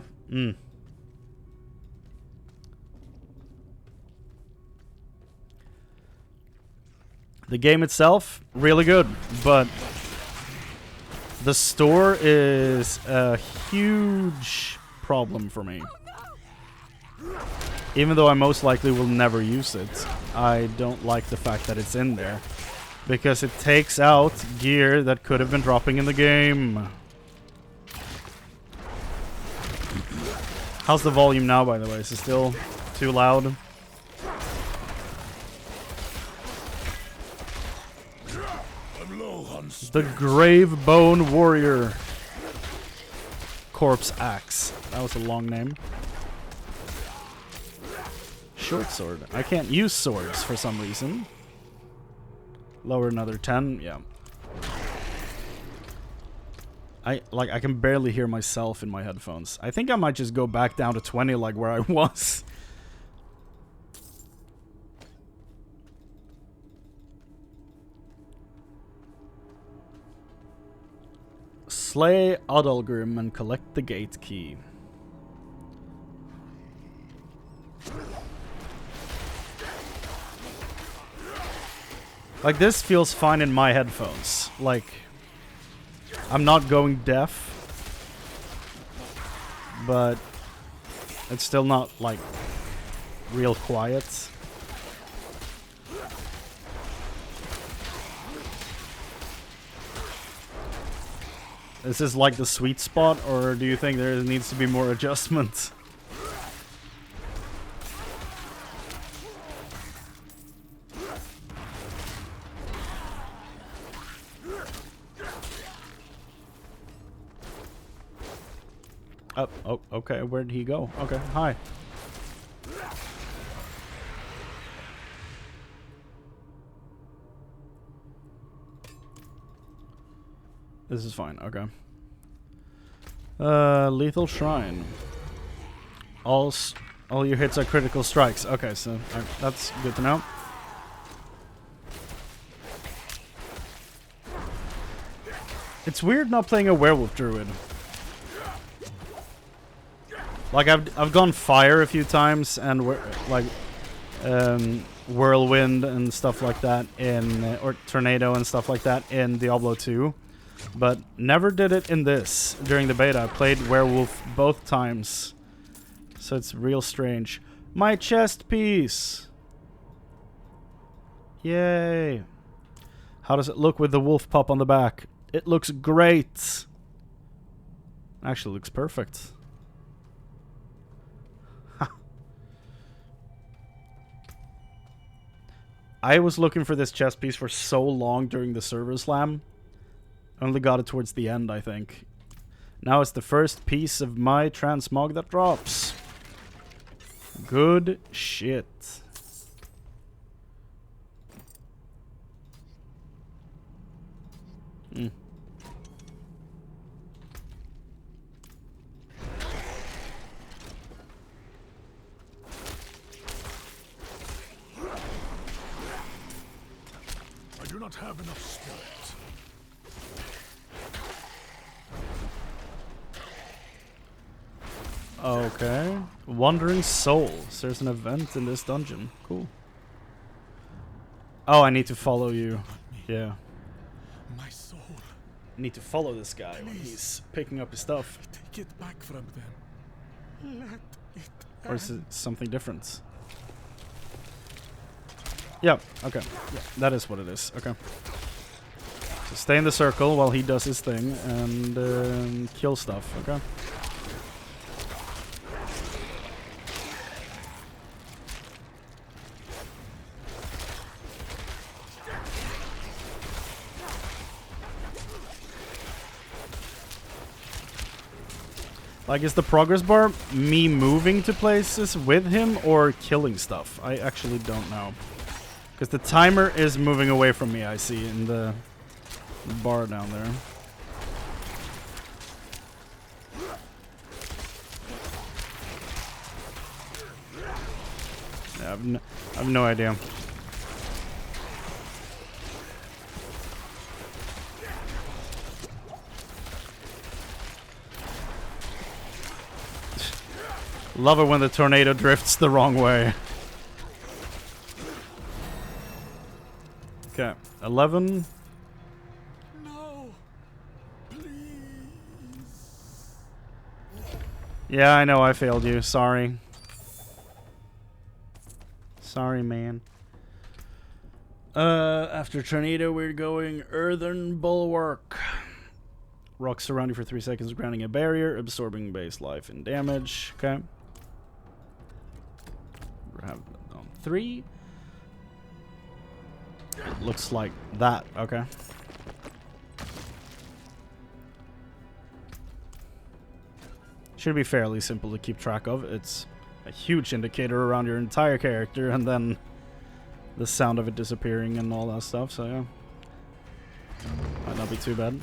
The game itself, really good, but the store is a huge problem for me. Even though I most likely will never use it, I don't like the fact that it's in there. Because it takes out gear that could have been dropping in the game. How's the volume now, by the way? Is it still too loud? The Gravebone Warrior. Corpse Axe. That was a long name. Short sword. I can't use swords for some reason. Lower another 10. Yeah. I can barely hear myself in my headphones. I think I might just go back down to 20 like where I was. Slay Adalgrim and collect the gate key. Like, this feels fine in my headphones. Like, I'm not going deaf, but it's still not, like, real quiet. Is this like the sweet spot, or do you think there needs to be more adjustment? Oh, okay, where did he go? Okay, hi. This is fine, okay. Lethal Shrine. All your hits are critical strikes. Okay, so that's good to know. It's weird not playing a Werewolf Druid. Like, I've gone fire a few times, and whirlwind and stuff like that in, or tornado and stuff like that in Diablo 2. But never did it in this. During the beta, I played Werewolf both times. So it's real strange. My chest piece! Yay! How does it look with the wolf pup on the back? It looks great! Actually looks perfect. I was looking for this chest piece for so long during the server slam. Only got it towards the end, I think. Now it's the first piece of my transmog that drops. Good shit. I do not have enough spirit. Okay. Wandering Souls. There's an event in this dungeon. Cool. Oh, I need to follow you. Yeah. My soul. I need to follow this guy when he's picking up his stuff. Take it back from them. Let it Or is it something different? Yeah, okay. Yeah, that is what it is. Okay. So stay in the circle while he does his thing and kill stuff, okay? Like, is the progress bar me moving to places with him or killing stuff? I actually don't know. Because the timer is moving away from me, I see, in the bar down there. Yeah, I have no idea. Love it when the tornado drifts the wrong way. Okay, 11. No, please. Yeah, I know I failed you. Sorry. Sorry, man. After tornado, we're going earthen bulwark. Rocks surround you for 3 seconds, grounding a barrier, absorbing base life and damage. Okay. We have on 3. Looks like that. Okay. Should be fairly simple to keep track of. It's a huge indicator around your entire character, and then the sound of it disappearing and all that stuff. So yeah, might not be too bad.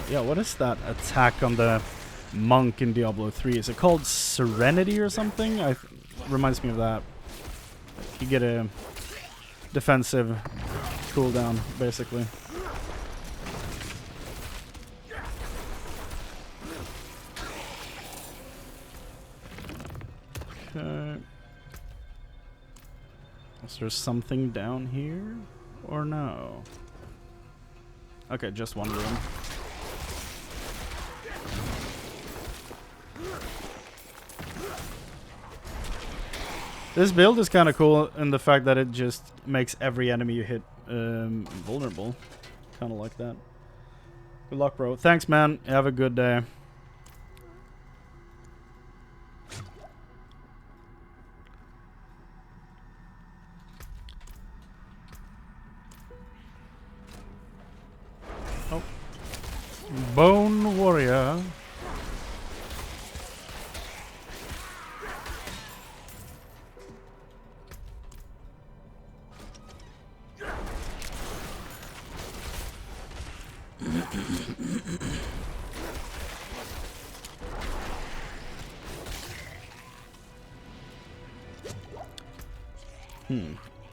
Yeah, what is that attack on the monk in Diablo 3? Is it called Serenity or something? Reminds me of that. You get a defensive cooldown, basically. Okay. Is there something down here? Or no? Okay, just one room. This build is kind of cool in the fact that it just makes every enemy you hit vulnerable. Kind of like that. Good luck, bro. Thanks, man. Have a good day. Oh. Bone Warrior.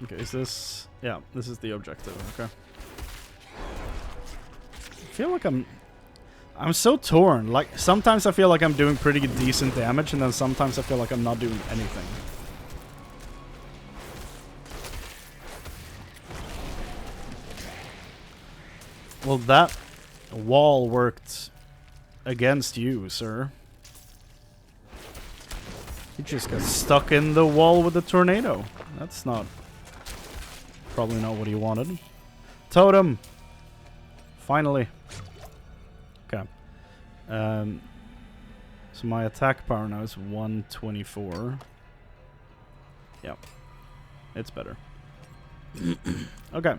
Okay, is this... Yeah, this is the objective, okay. I feel like I'm so torn. Like, sometimes I feel like I'm doing pretty decent damage, and then sometimes I feel like I'm not doing anything. Well, that wall worked against you, sir. You just got stuck in the wall with the tornado. That's not... Probably not what he wanted. Totem! Finally. Okay. So my attack power now is 124. Yep. It's better. Okay.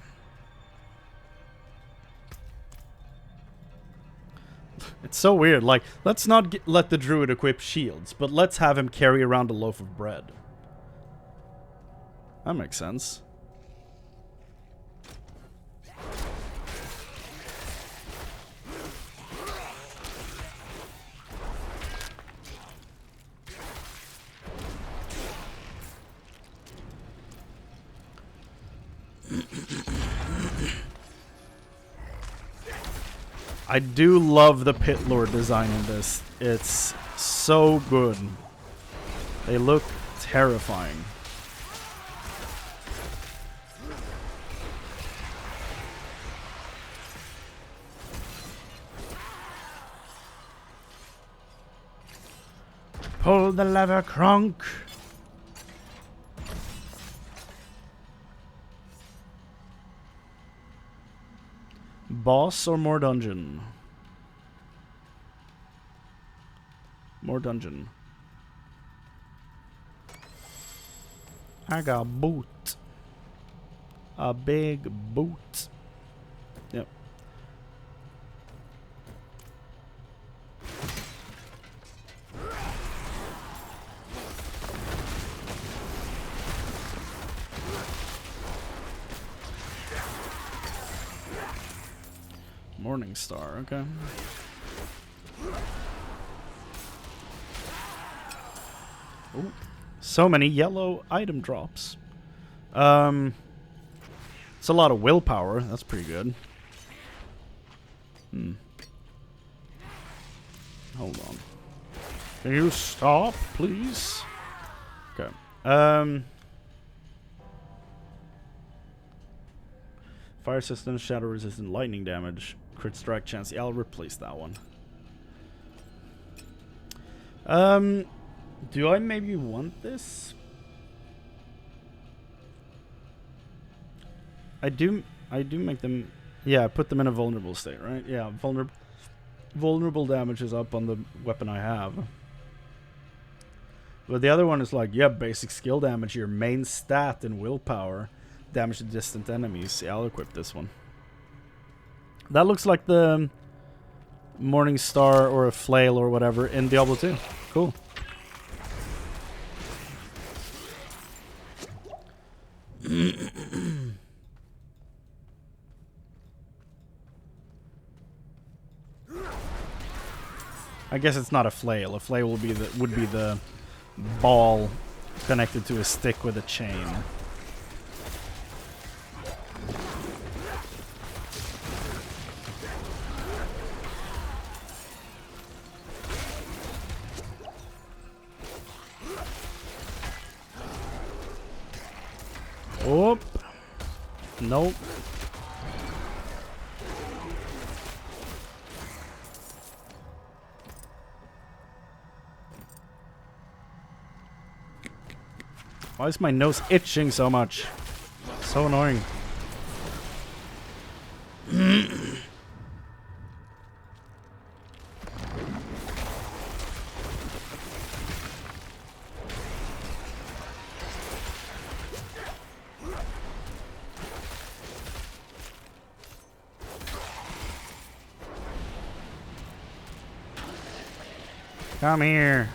It's so weird. Like, let's not let the druid equip shields, but let's have him carry around a loaf of bread. That makes sense. I do love the pit lord design in this. It's so good. They look terrifying. Pull the lever, Kronk. Boss or more dungeon? More dungeon. I got boot. A big boot. Yep. Morning Star, okay. Ooh, so many yellow item drops. It's a lot of willpower. That's pretty good. Hold on. Can you stop, please? Okay. Fire resistance, shadow resistant, lightning damage, crit strike chance. Yeah, I'll replace that one. Do I maybe want this? I do make them. Yeah, put them in a vulnerable state, right? Yeah, vulnerable damage is up on the weapon I have. But the other one is like, yeah, basic skill damage, your main stat and willpower, damage to distant enemies. Yeah, I'll equip this one. That looks like the Morning Star or a flail or whatever in Diablo 2. Cool. I guess it's not a flail. A flail would be the ball connected to a stick with a chain. Oh, nope. Why is my nose itching so much? So annoying. Come here.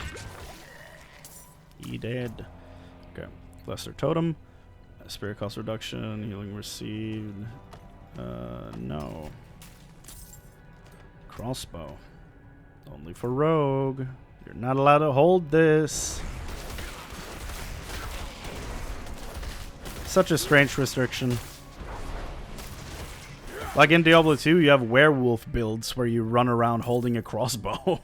He dead. Okay. Lesser Totem. Spirit cost reduction. Healing received. No. Crossbow. Only for rogue. You're not allowed to hold this. Such a strange restriction. Like in Diablo 2, you have werewolf builds where you run around holding a crossbow.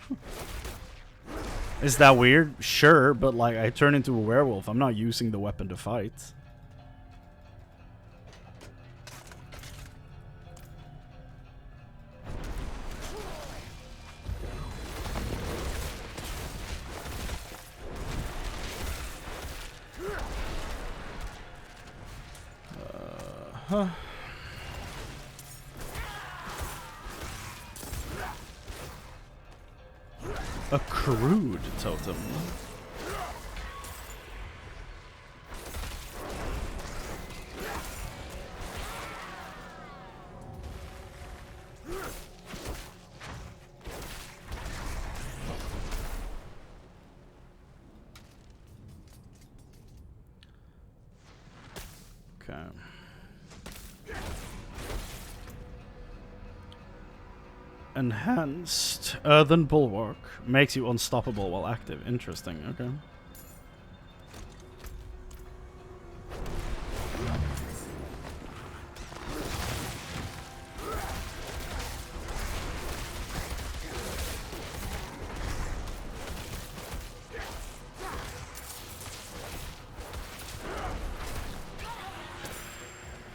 Is that weird? Sure, but like I turn into a werewolf. I'm not using the weapon to fight. Huh. A crude totem. Okay. Enhanced Earthen Bulwark makes you unstoppable while active. Interesting, okay.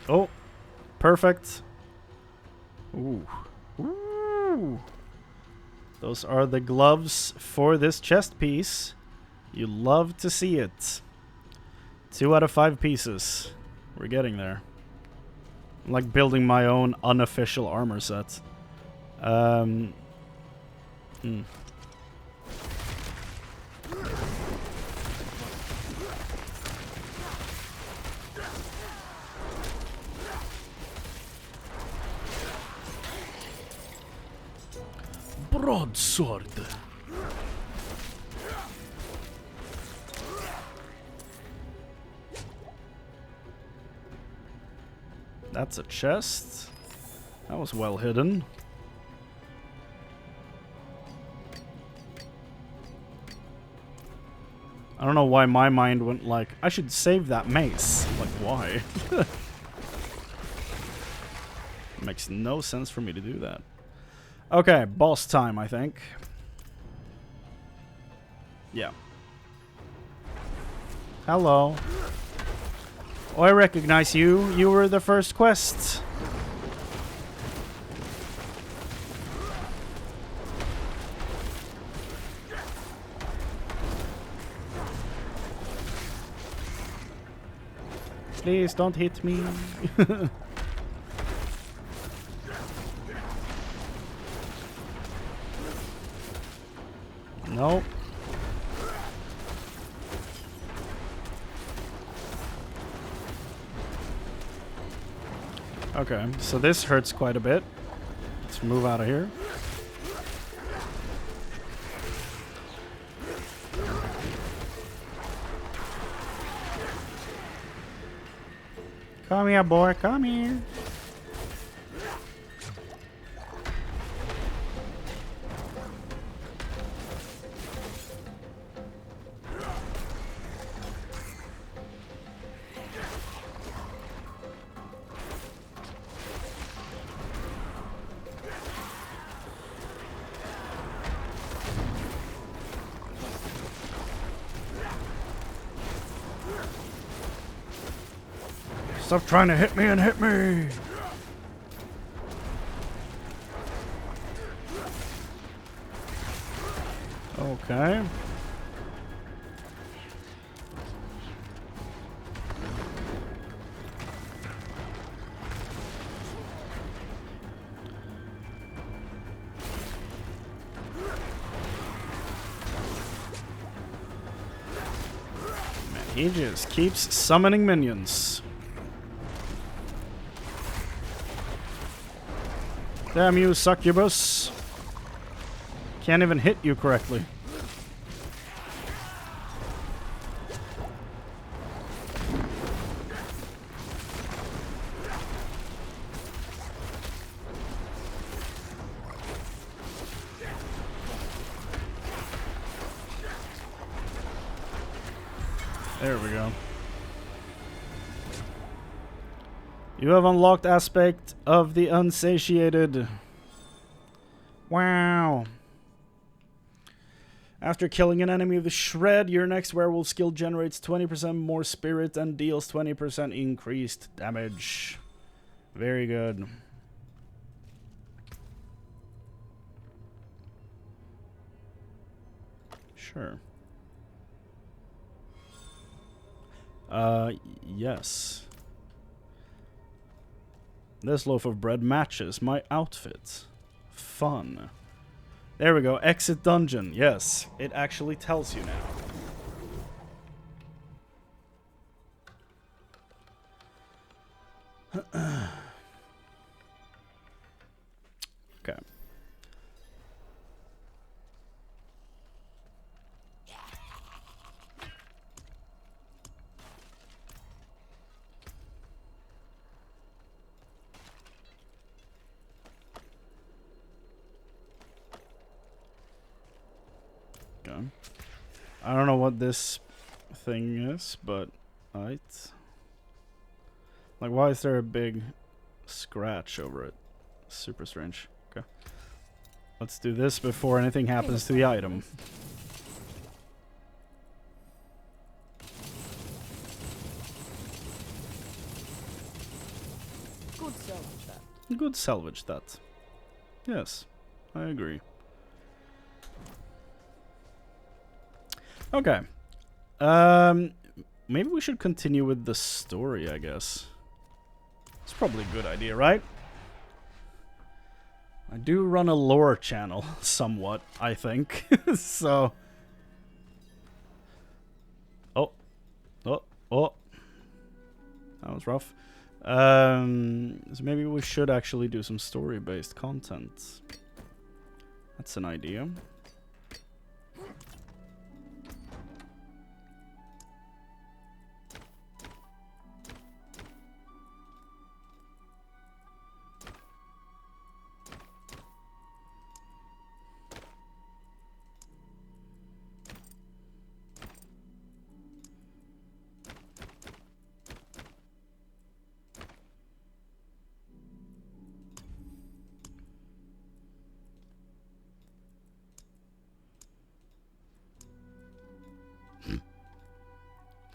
Oh, perfect. Ooh. Ooh. Those are the gloves for this chest piece. You love to see it. 2 out of 5 pieces. We're getting there. I'm like building my own unofficial armor set. broadsword. That's a chest. That was well hidden. I don't know why my mind went like, I should save that mace. Like, why? Makes no sense for me to do that. Okay, boss time, I think. Yeah. Hello. Oh, I recognize you. You were the first quest. Please don't hit me. Nope. Okay, so this hurts quite a bit. Let's move out of here. Come here, boy, come here. Stop trying to hit me and hit me! Okay. Man, he just keeps summoning minions. Damn you, succubus. Can't even hit you correctly. There we go. You have unlocked aspect of the unsatiated. Wow. After killing an enemy with Shred, your next werewolf skill generates 20% more spirit and deals 20% increased damage. Very good. Sure. Yes. This loaf of bread matches my outfit. Fun. There we go. Exit dungeon. Yes, it actually tells you now. Okay. I don't know what this thing is, but right. Like, why is there a big scratch over it? Super strange. Okay. Let's do this before anything happens to the item. Good salvage that. Good salvage that. Yes, I agree. Okay. Maybe we should continue with the story, I guess. It's probably a good idea, right? I do run a lore channel, somewhat, I think. So... Oh. Oh. Oh. That was rough. So maybe we should actually do some story-based content. That's an idea.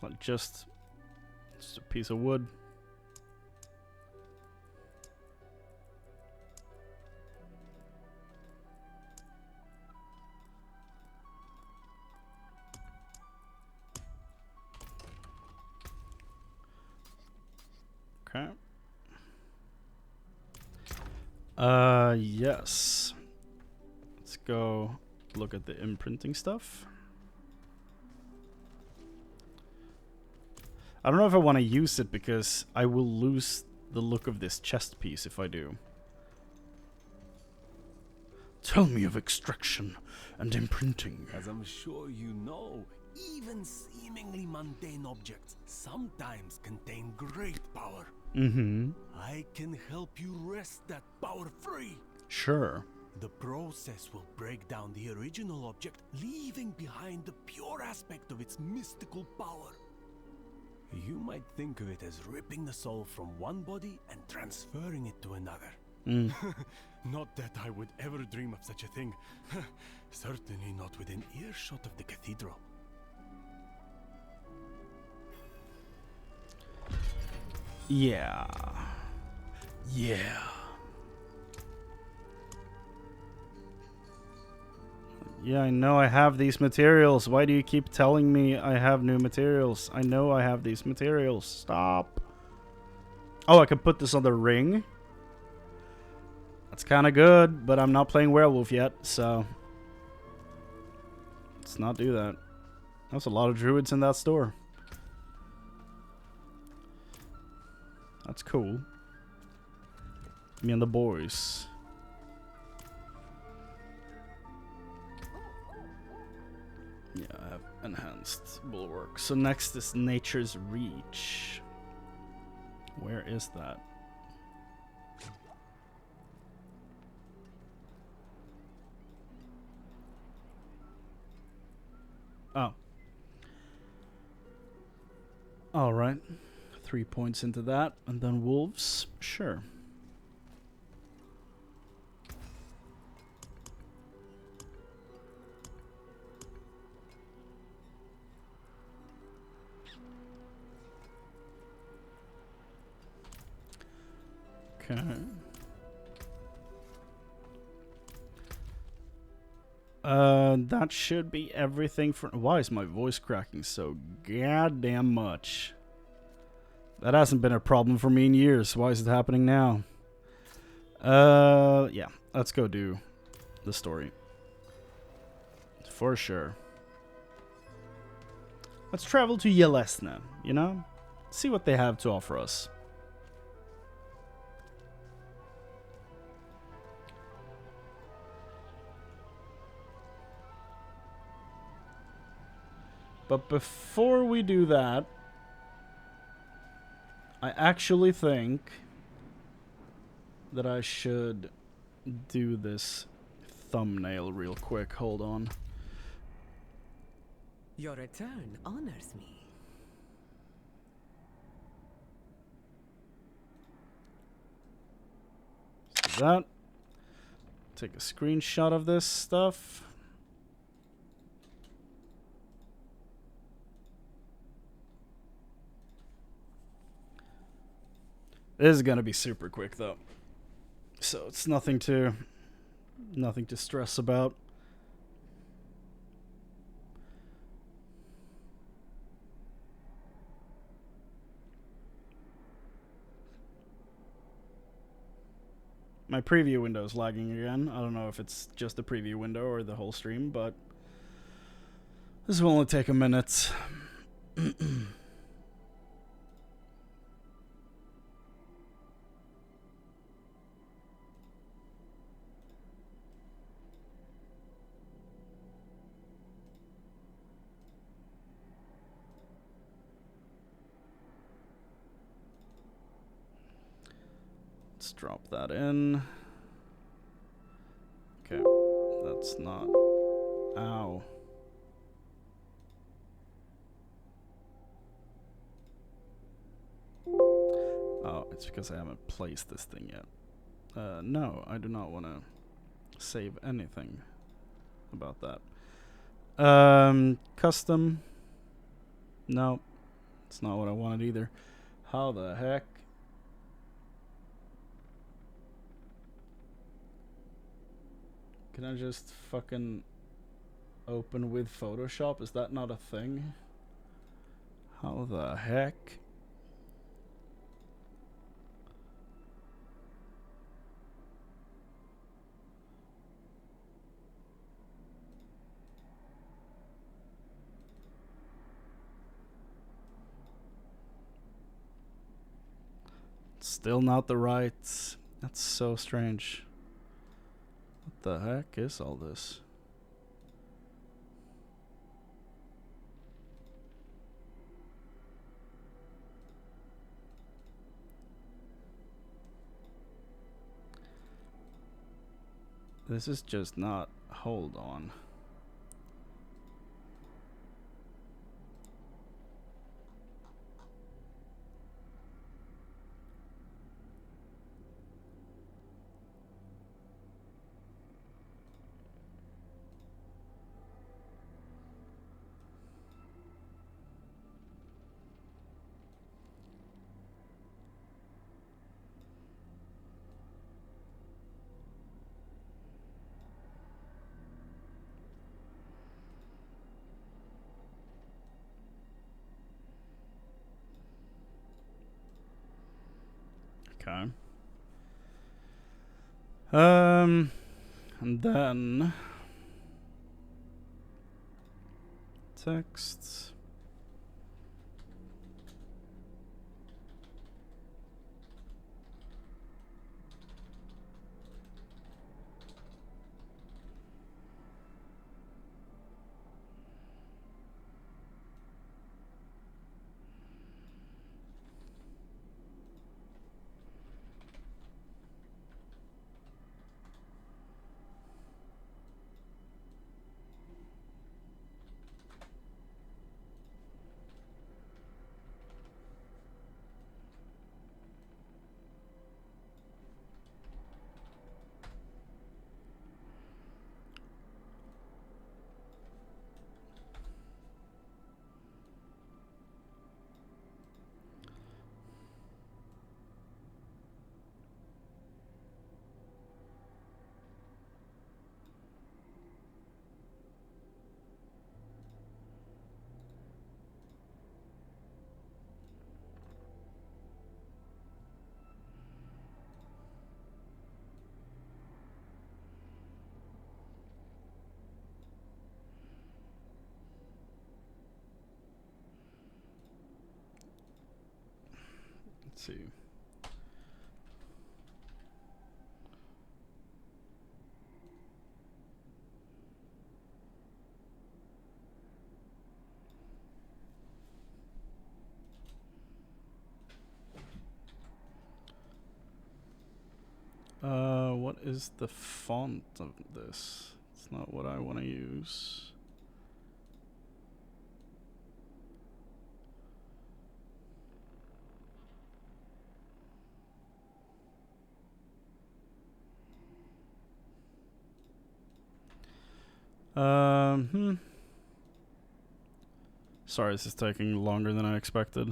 Like just a piece of wood. Okay. Yes. Let's go look at the imprinting stuff. I don't know if I want to use it because I will lose the look of this chest piece if I do. Tell me of extraction and imprinting. As I'm sure you know, even seemingly mundane objects sometimes contain great power. Mm-hmm. I can help you wrest that power free. Sure. The process will break down the original object, leaving behind the pure aspect of its mystical power. You might think of it as ripping the soul from one body and transferring it to another. Mm. Not that I would ever dream of such a thing. Certainly not within earshot of the cathedral. Yeah. Yeah. Yeah, I know I have these materials. Why do you keep telling me I have new materials? I know I have these materials. Stop. Oh, I can put this on the ring. That's kind of good, but I'm not playing Werewolf yet, so let's not do that. That's a lot of druids in that store. That's cool. Me and the boys. Yeah, I have enhanced bulwark. So next is Nature's Reach. Where is that? Oh. Alright. 3 points into that. And then wolves. Sure. Okay. That should be everything for... Why is my voice cracking so goddamn much? That hasn't been a problem for me in years. Why is it happening now? Yeah. Let's go do the story. For sure. Let's travel to Yelesna, you know? See what they have to offer us. But before we do that, I actually think that I should do this thumbnail real quick. Hold on. Your return honors me. So that. Take a screenshot of this stuff. This is gonna be super quick though, so it's nothing to stress about. My preview window is lagging again. I don't know if it's just the preview window or the whole stream, but this will only take a minute. Let's drop that in. Okay, that's not... Ow. Oh, it's because I haven't placed this thing yet. No, I do not want to save anything about that. Custom. No, it's not what I wanted either. How the heck? Can I just fucking open with Photoshop? Is that not a thing? How the heck? Still not the right. That's so strange. What the heck is all this? This is just not... Hold on. Okay. And then text. Let's see. What is the font of this? It's not what I want to use. Sorry, this is taking longer than I expected.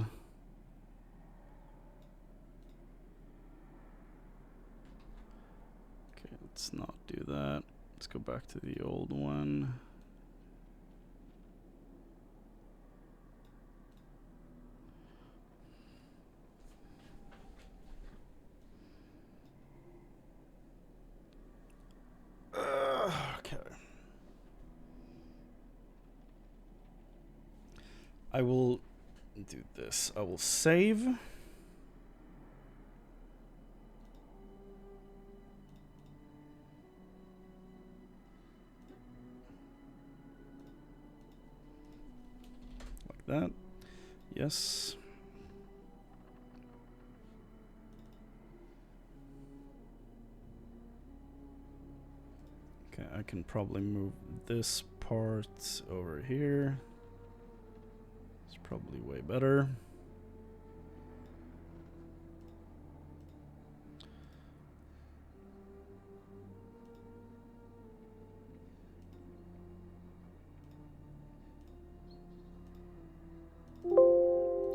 Okay, let's not do that. Let's go back to the old one. Okay. I will do this. I will save. Like that. Yes. I can probably move this part over here. It's probably way better.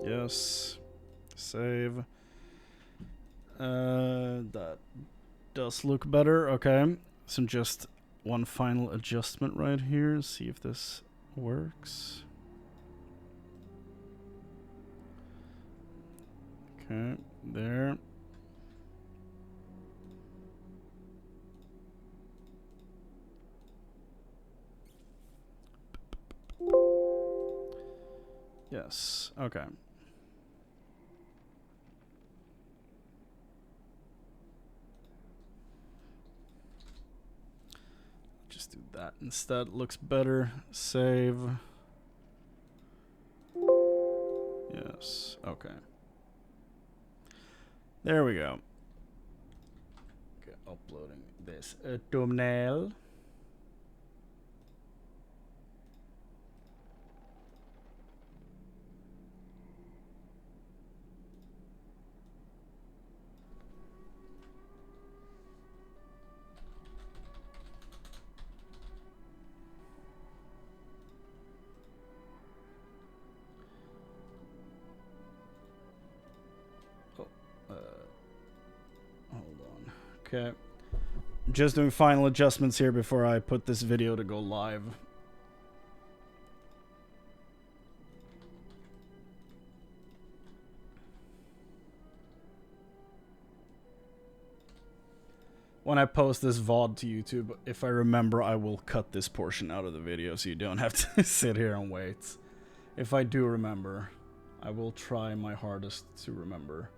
Yes. Save. That does look better. Okay. So just one final adjustment right here. See if this works. Okay. There. Yes. Okay. Just do that instead. Looks better. Save. Yes. Okay. There we go. Okay, uploading this thumbnail. Hold on. Okay. Just doing final adjustments here before I put this video to go live. When I post this VOD to YouTube, if I remember, I will cut this portion out of the video so you don't have to sit here and wait. If I do remember, I will try my hardest to remember.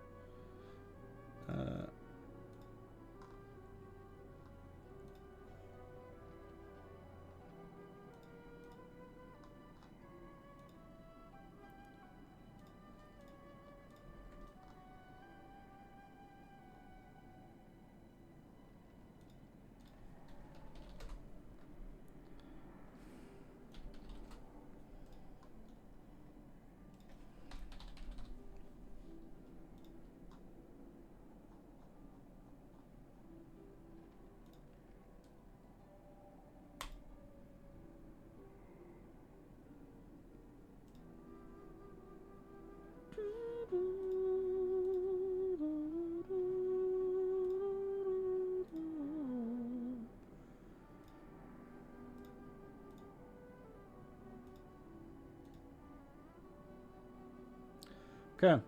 Okay.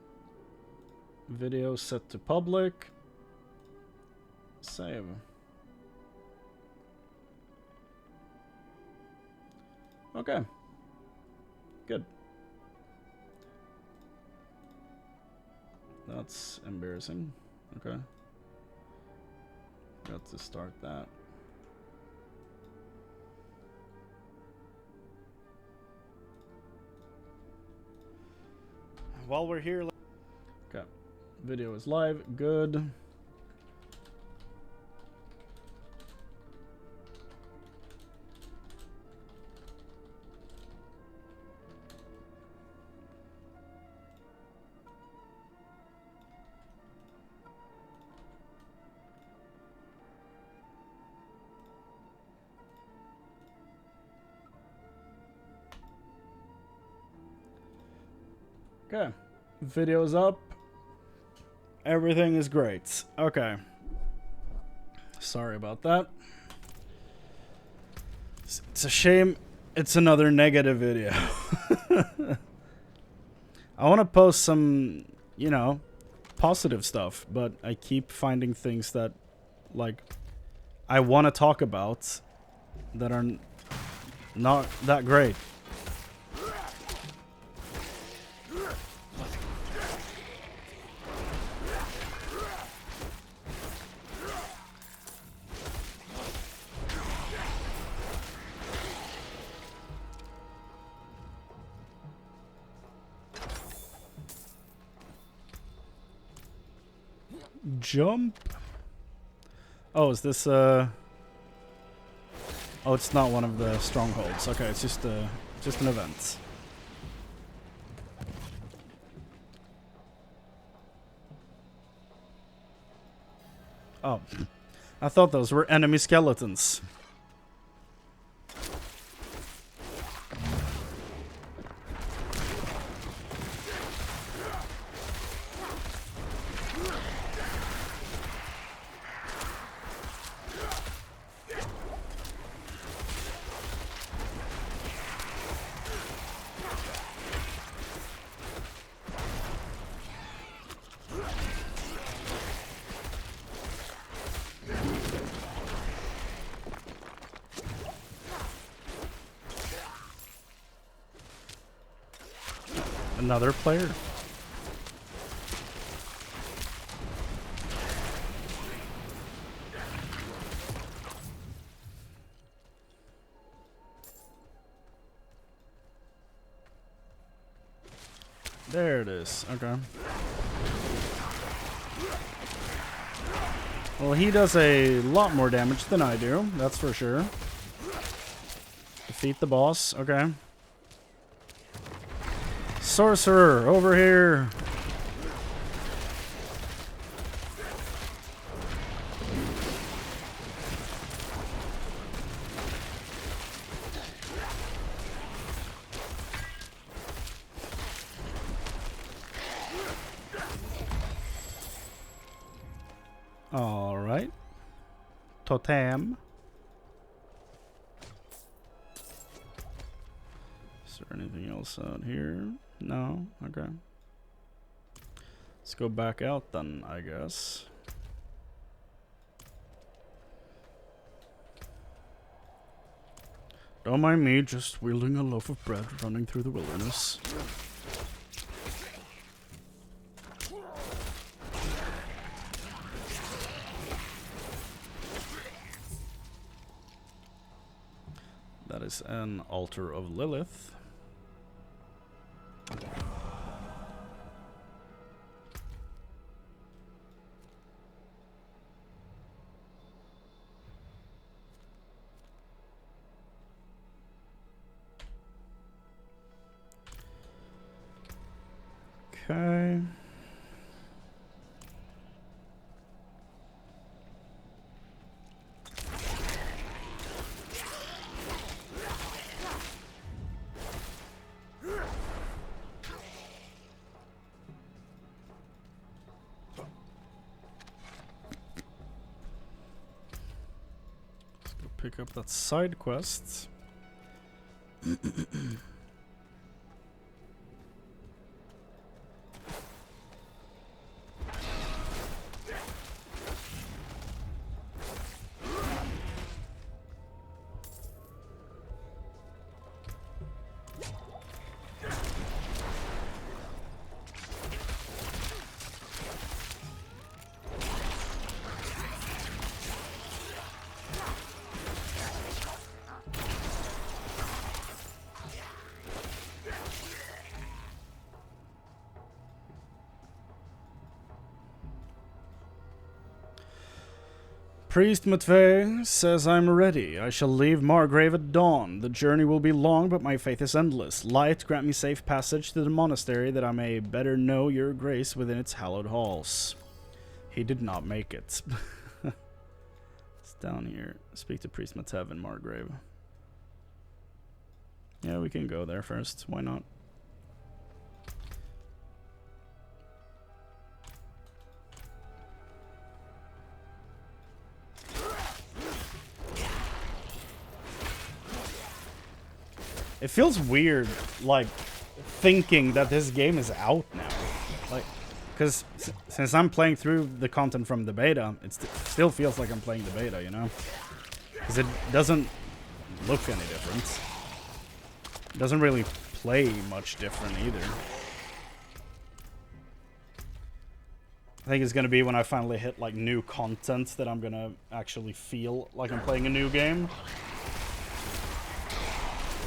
Video set to public. Save. Okay. Good. That's embarrassing. Okay. Got to start that. While we're here, okay, video is live. Good. Okay, video's up. Everything is great. Okay. Sorry about that. It's a shame it's another negative video. I want to post some, you know, positive stuff, but I keep finding things that, like, I want to talk about that are not that great. Jump. Oh, is this Oh, it's not one of the strongholds. Okay, it's just an event. Oh, I thought those were enemy skeletons. Another player. There it is. Okay. Well, he does a lot more damage than I do, that's for sure. Defeat the boss. Okay. Sorcerer, over here. All right. Totem. Is there anything else out here? No? Okay. Let's go back out then, I guess. Don't mind me, just wielding a loaf of bread running through the wilderness. That is an altar of Lilith. Okay. Let's go pick up that side quest. Priest Matvey says I'm ready. I shall leave Margrave at dawn. The journey will be long, but my faith is endless. Light, grant me safe passage to the monastery, that I may better know your grace within its hallowed halls. He did not make it. It's down here. Speak to Priest Matev in Margrave. Yeah, we can go there first. Why not? It feels weird, like, thinking that this game is out now. Like, because since I'm playing through the content from the beta, it still feels like I'm playing the beta, you know? Because it doesn't look any different. It doesn't really play much different either. I think it's going to be when I finally hit, like, new content that I'm going to actually feel like I'm playing a new game.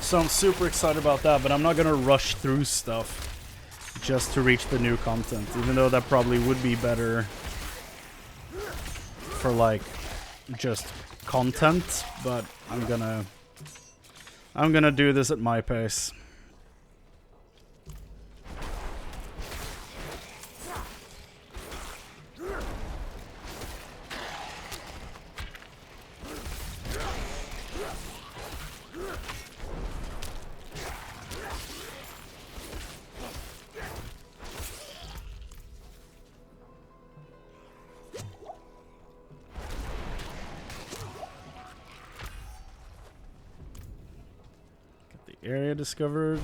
So I'm super excited about that, but I'm not gonna rush through stuff just to reach the new content, even though that probably would be better for, like, just content, but I'm gonna do this at my pace. Area discovered.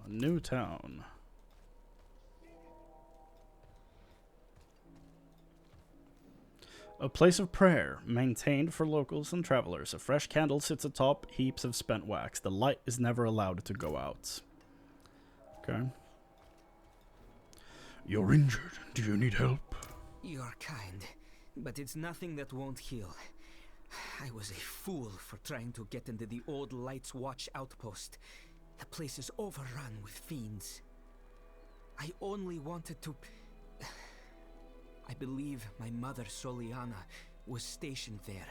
New town. A place of prayer, maintained for locals and travelers. A fresh candle sits atop heaps of spent wax. The light is never allowed to go out. Okay. You're injured. Do you need help? You're kind, but it's nothing that won't heal. I was a fool for trying to get into the old Light's Watch outpost. The place is overrun with fiends. I only wanted to... I believe my mother, Soliana, was stationed there.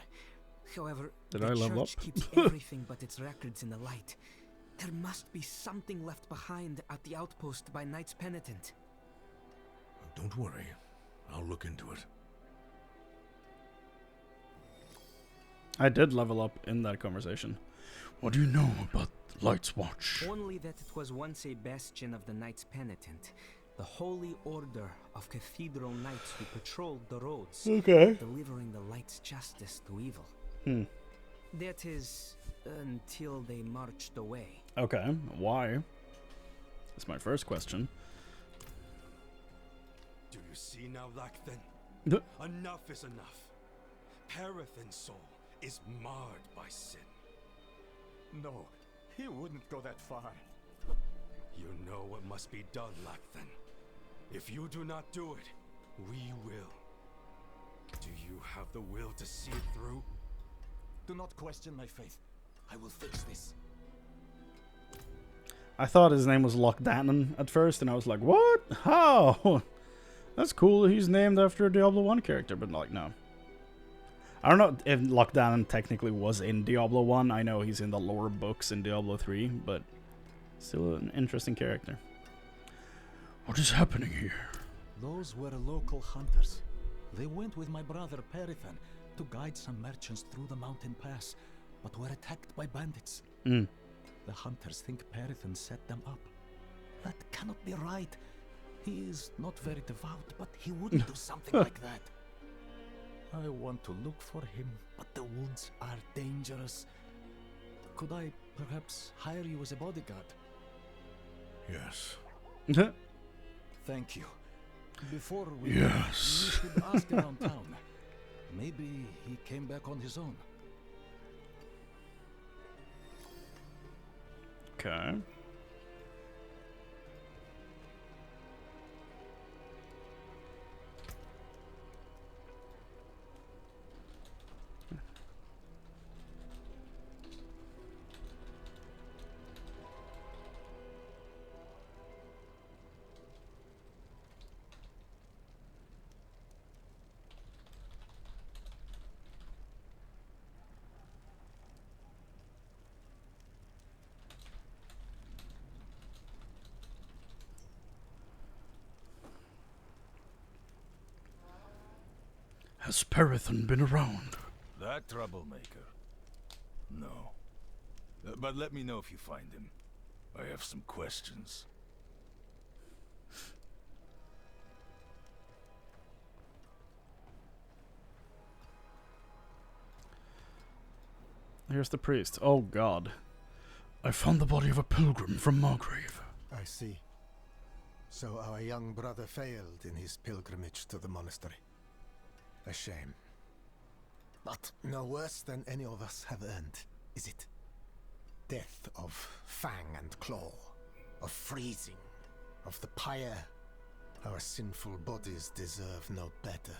However, Did the I level church up? keeps everything but its records in the light. There must be something left behind at the outpost by Knights Penitent. Don't worry. I'll look into it. I did level up in that conversation. What do you know about Light's Watch? Only that it was once a bastion of the Knights Penitent, the holy order of cathedral knights who patrolled the roads, Okay. delivering the light's justice to evil. That is, until they marched away. Okay, why? That's my first question. Do you see now, Lacthen? Enough is enough. Perethin's soul is marred by sin. No, he wouldn't go that far. You know what must be done, Lacthen. If you do not do it, we will. Do you have the will to see it through? Do not question my faith. I will fix this. I thought his name was Lochdannen at first, and I was like, what? How? That's cool. He's named after a Diablo 1 character, but like, no. I don't know if Lochdannen technically was in Diablo 1. I know he's in the lore books in Diablo 3, but still an interesting character. What is happening here? Those were local hunters. They went with my brother Perethin to guide some merchants through the mountain pass, but were attacked by bandits. The hunters think Perethin set them up. That cannot be right. He is not very devout, but he wouldn't do something like that. I want to look for him, but the woods are dangerous. Could I perhaps hire you as a bodyguard? Yes. Thank you. Before we Yes. we should ask around town. Maybe he came back on his own. Okay. Has Perethin been around? That troublemaker? No. But let me know if you find him. I have some questions. Here's the priest. Oh god. I found the body of a pilgrim from Margrave. I see. So our young brother failed in his pilgrimage to the monastery. A shame. But no worse than any of us have earned, is it? Death of fang and claw, of freezing, of the pyre. Our sinful bodies deserve no better.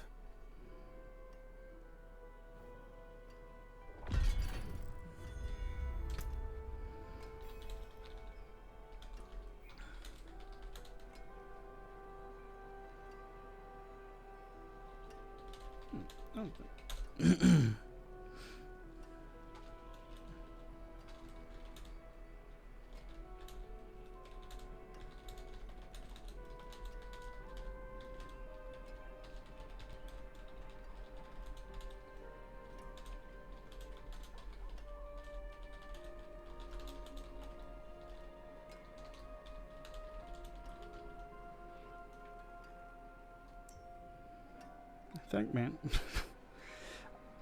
Think, man.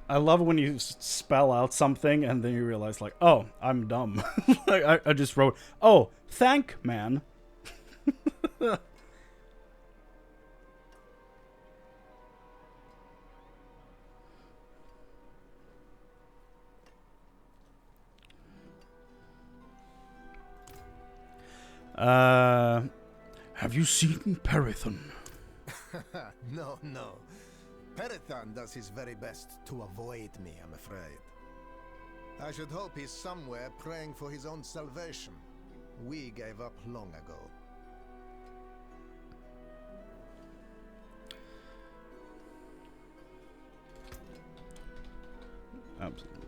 I love when you spell out something and then you realize, like, oh, I'm dumb. Like, I just wrote, oh, thank, man. Have you seen Perithon? No. Perithon does his very best to avoid me, I'm afraid. I should hope he's somewhere praying for his own salvation. We gave up long ago. Absolutely.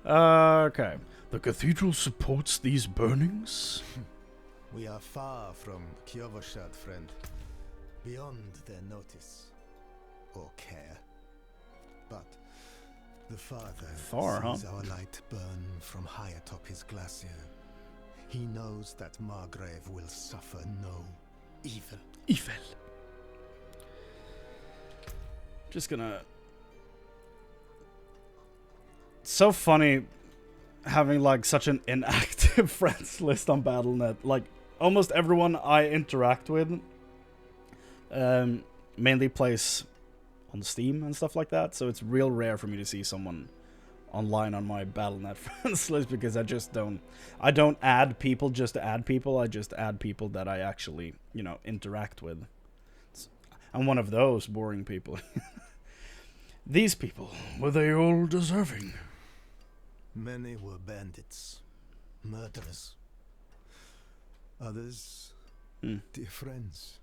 Okay. The cathedral supports these burnings? We are far from Kyovoshad, friend. Beyond their notice or care. But the Father sees our light burn from high atop his glacier. He knows that Margrave will suffer no evil. Evil. Just gonna... So funny having like such an inactive friends list on Battle.net. Like almost everyone I interact with mainly plays on Steam and stuff like that, so it's real rare for me to see someone online on my Battle.net friends list, because I don't add people just to add people. I just add people that I actually, interact with. I'm one of those boring people. These people, were they all deserving? Many were bandits, murderers. Others, dear friends,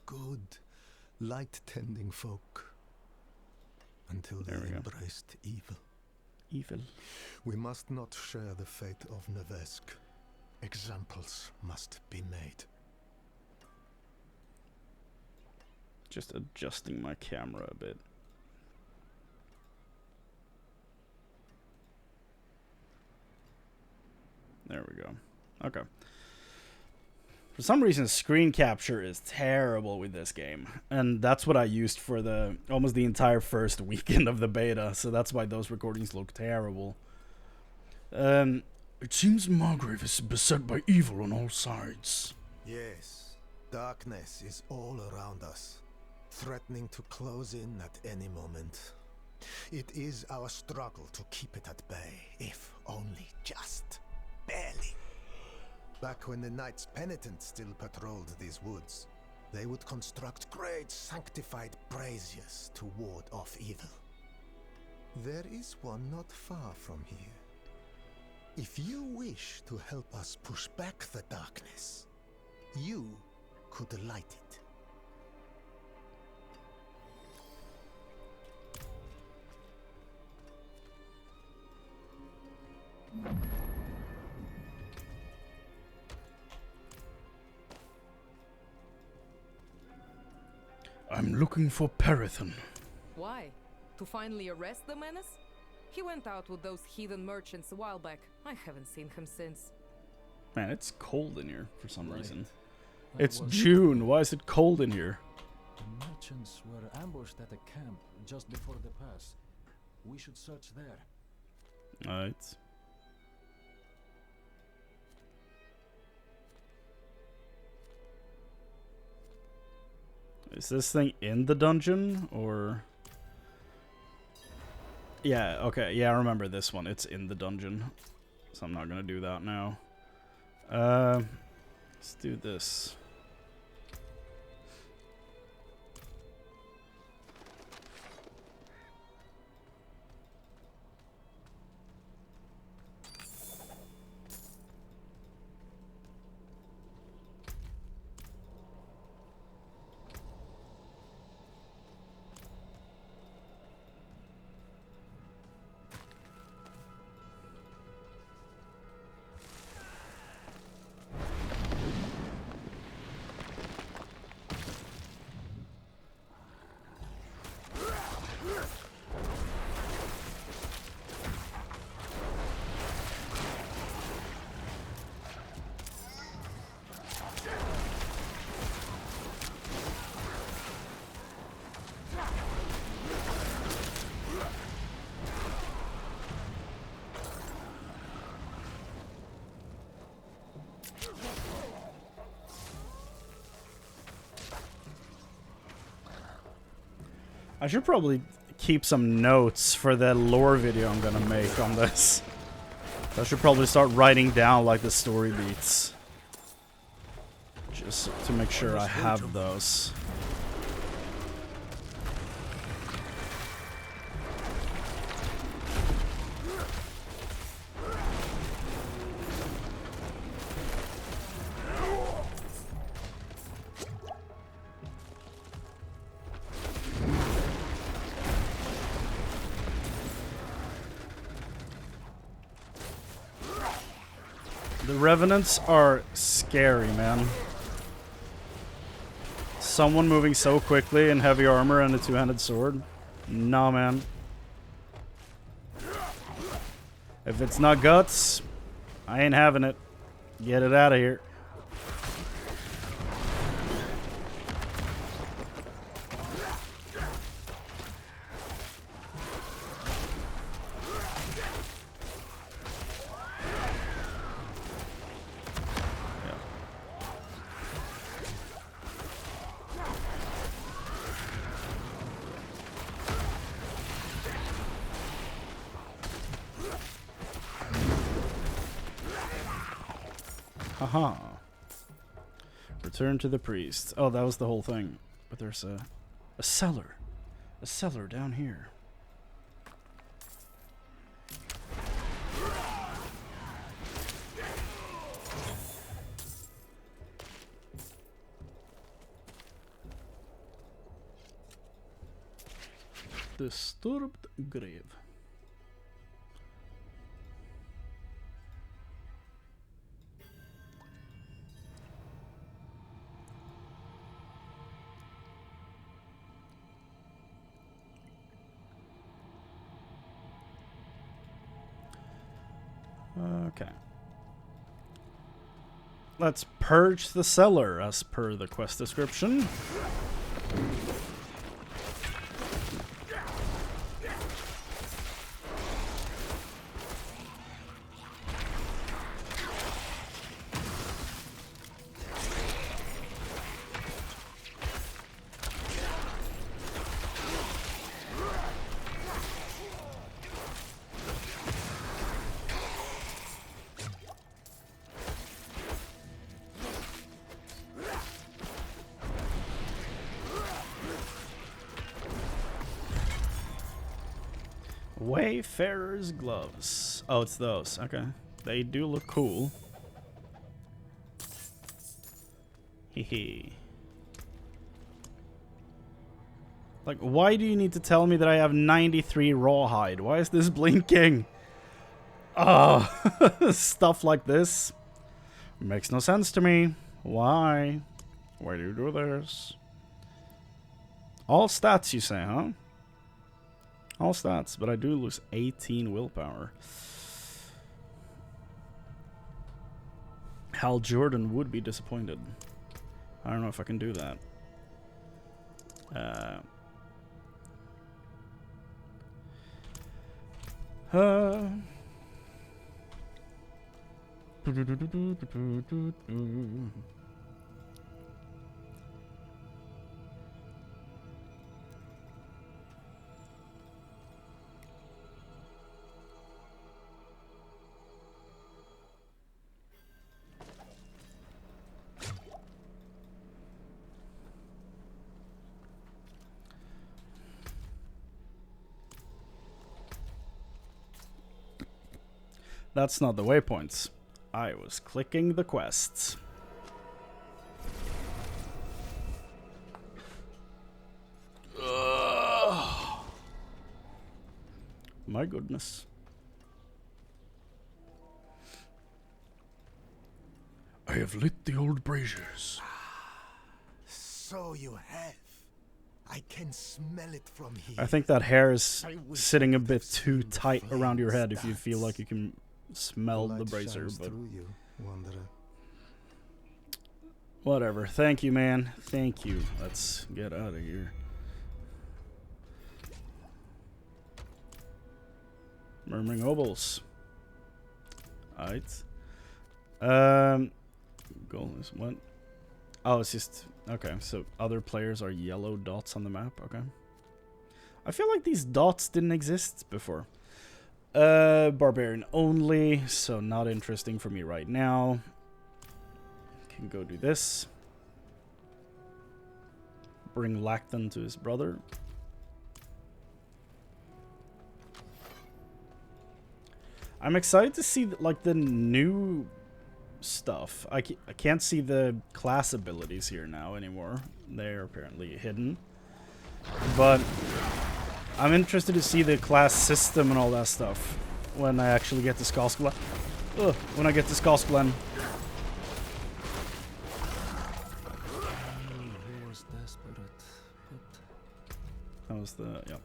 good, light-tending folk, until they embraced evil. Evil. We must not share the fate of Nevesk. Examples must be made. Just adjusting my camera a bit. There we go. Okay. For some reason, screen capture is terrible with this game, and that's what I used for almost the entire first weekend of the beta, so that's why those recordings look terrible. It seems Margrave is beset by evil on all sides. Yes, darkness is all around us, threatening to close in at any moment. It is our struggle to keep it at bay, if only just barely. Back when the Knights Penitent still patrolled these woods, they would construct great sanctified braziers to ward off evil. There is one not far from here. If you wish to help us push back the darkness, you could light it. I'm looking for Perithon. Why? To finally arrest the menace? He went out with those heathen merchants a while back. I haven't seen him since. Man, it's cold in here for some reason. It's June. Why is it cold in here? The merchants were ambushed at a camp just before the pass. We should search there. Alright. Is this thing in the dungeon, or... Yeah, okay, yeah, I remember this one. It's in the dungeon. So I'm not gonna do that now. Let's do this. I should probably keep some notes for the lore video I'm gonna make on this. I should probably start writing down like the story beats. Just to make sure I have those. The Revenants are scary, man. Someone moving so quickly in heavy armor and a two-handed sword? Nah, man. If it's not guts, I ain't having it. Get it out of here. Haha. Return to the priest. Oh, that was the whole thing. But there's a cellar. A cellar down here. Disturbed grave. Okay. Let's purge the cellar as per the quest description. Wayfarer's gloves. Oh, it's those. Okay. They do look cool. Hehe. Like, why do you need to tell me that I have 93 rawhide? Why is this blinking? Oh, stuff like this makes no sense to me. Why? Why do you do this? All stats, you say, huh? All stats, but I do lose 18 willpower. Hal Jordan would be disappointed. I don't know if I can do that. That's not the waypoints. I was clicking the quests. Ugh. My goodness. I have lit the old braziers. So you have. I can smell it from here. I think that hair is sitting a bit too tight around your head if you feel like you can smell the brazier, but whatever. Thank you, man. Thank you. Let's get out of here. Murmuring Obols. Alright. Goal is what? Oh, it's just okay. So other players are yellow dots on the map. Okay. I feel like these dots didn't exist before. Barbarian only, so not interesting for me right now. Can go do this. Bring Lacton to his brother. I'm excited to see like the new stuff. I can't see the class abilities here now anymore. They're apparently hidden. But I'm interested to see the class system and all that stuff when I actually get to Skullsglen. When I get to Skullsglen. That was the, yeah.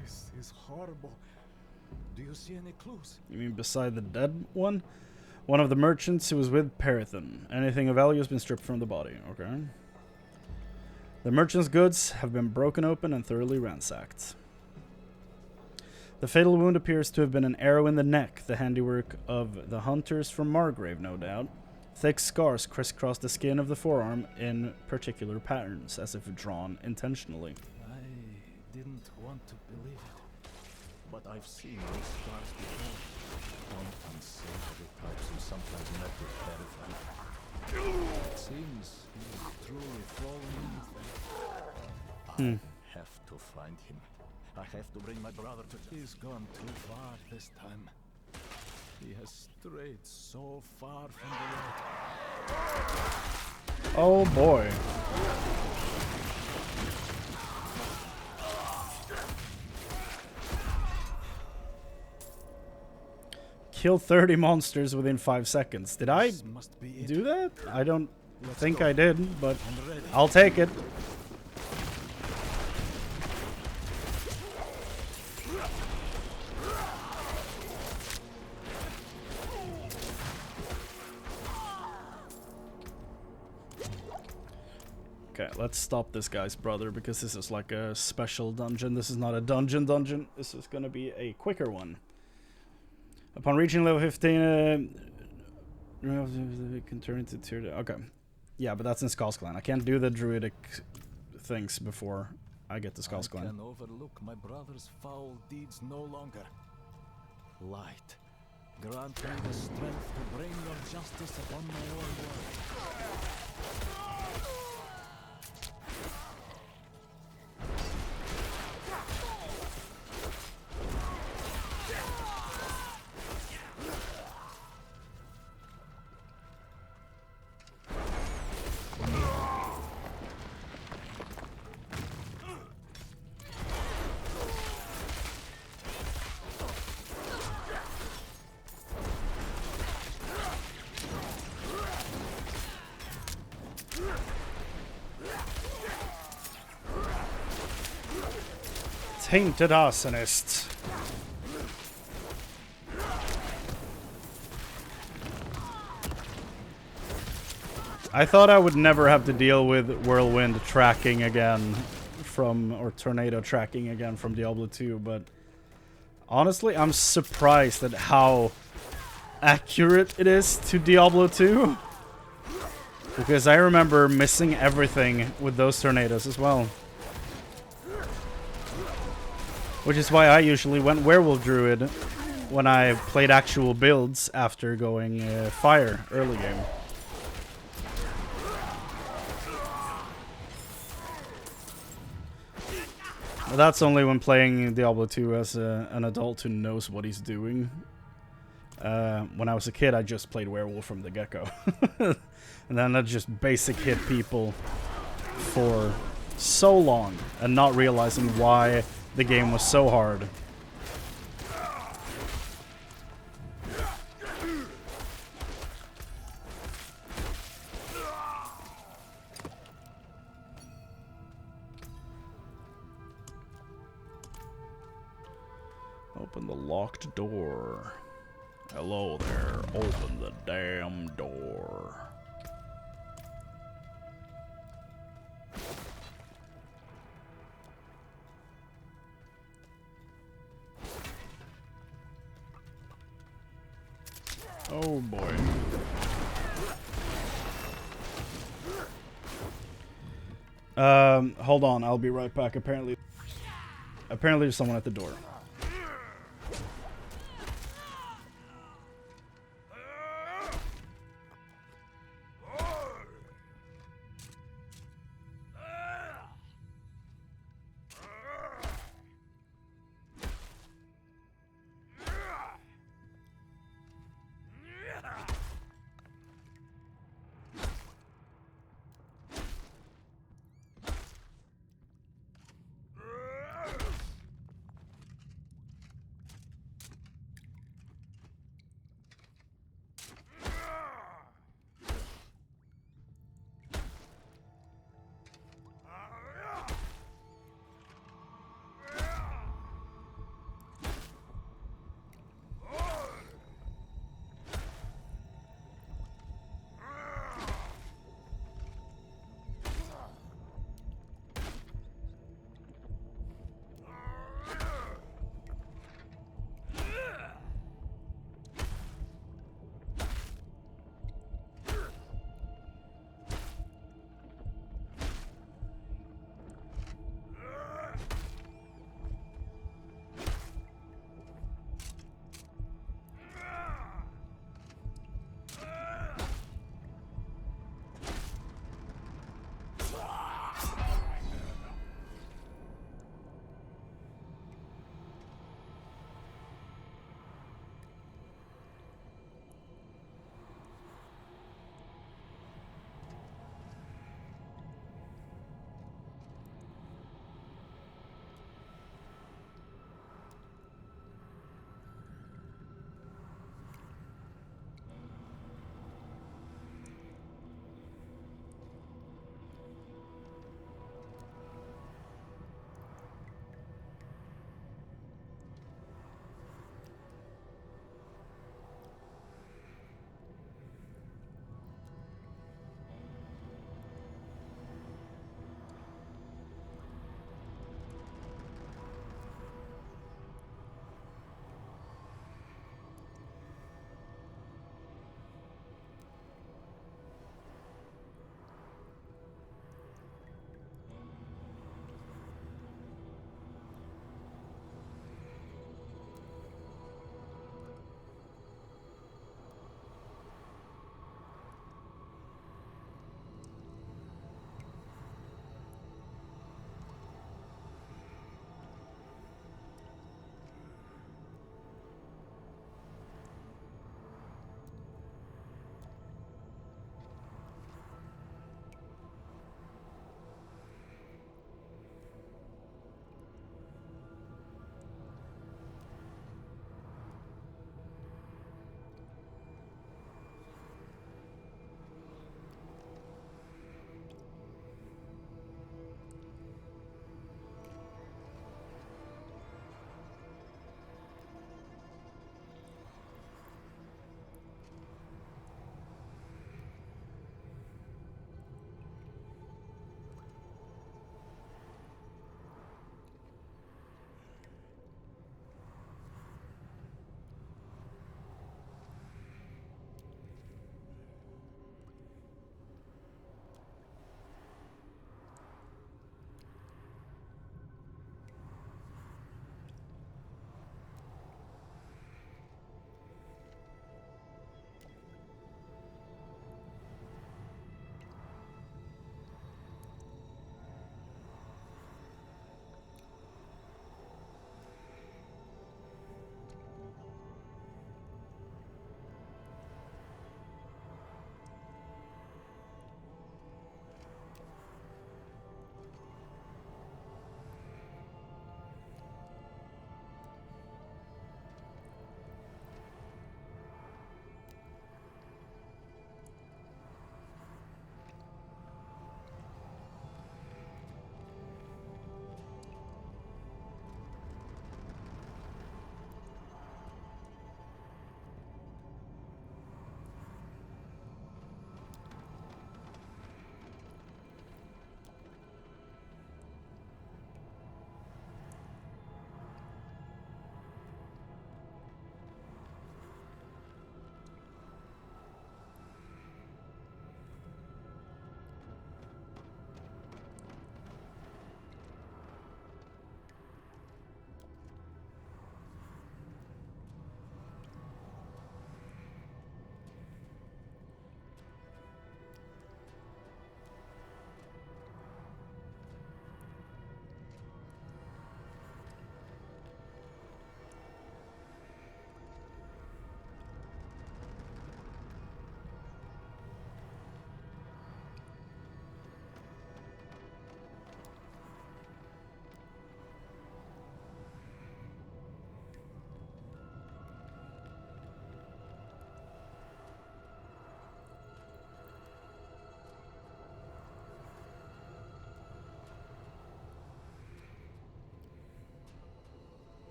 This is horrible. Do you see any clues? You mean beside the dead one? One of the merchants who was with Perithan. Anything of value has been stripped from the body. Okay. The merchant's goods have been broken open and thoroughly ransacked. The fatal wound appears to have been an arrow in the neck, the handiwork of the hunters from Margrave, no doubt. Thick scars crisscross the skin of the forearm in particular patterns, as if drawn intentionally. I didn't want to believe it, but I've seen those scars before. Don't unsavory types who sometimes met with Perithan. It seems he's truly fallen in. I have to find him. I have to bring my brother to... He's gone too far this time. He has strayed so far from the road. Oh boy. Kill 30 monsters within 5 seconds. Did I do that? I don't think I did, but I'll take it. Okay, let's stop this guy's brother because this is like a special dungeon. This is not a dungeon. This is gonna be a quicker one. Upon reaching level 15, it can turn into tier. Okay, yeah, but that's in Skullsglen. I can't do the druidic things before I get to Skullsglen. I can overlook my brother's foul deeds no longer. Light, grant me the strength to bring your justice upon my own world. Tainted arsonist. I thought I would never have to deal with whirlwind tracking again or tornado tracking again from Diablo 2, but honestly, I'm surprised at how accurate it is to Diablo 2. Because I remember missing everything with those tornadoes as well. Which is why I usually went Werewolf Druid when I played actual builds after going Fire early game. That's only when playing Diablo 2 as an adult who knows what he's doing. When I was a kid, I just played Werewolf from the get-go. And then I just basic hit people for so long and not realizing why the game was so hard. Open the locked door. Hello there. Open the damn door. Oh boy. Hold on, I'll be right back. Apparently there's someone at the door.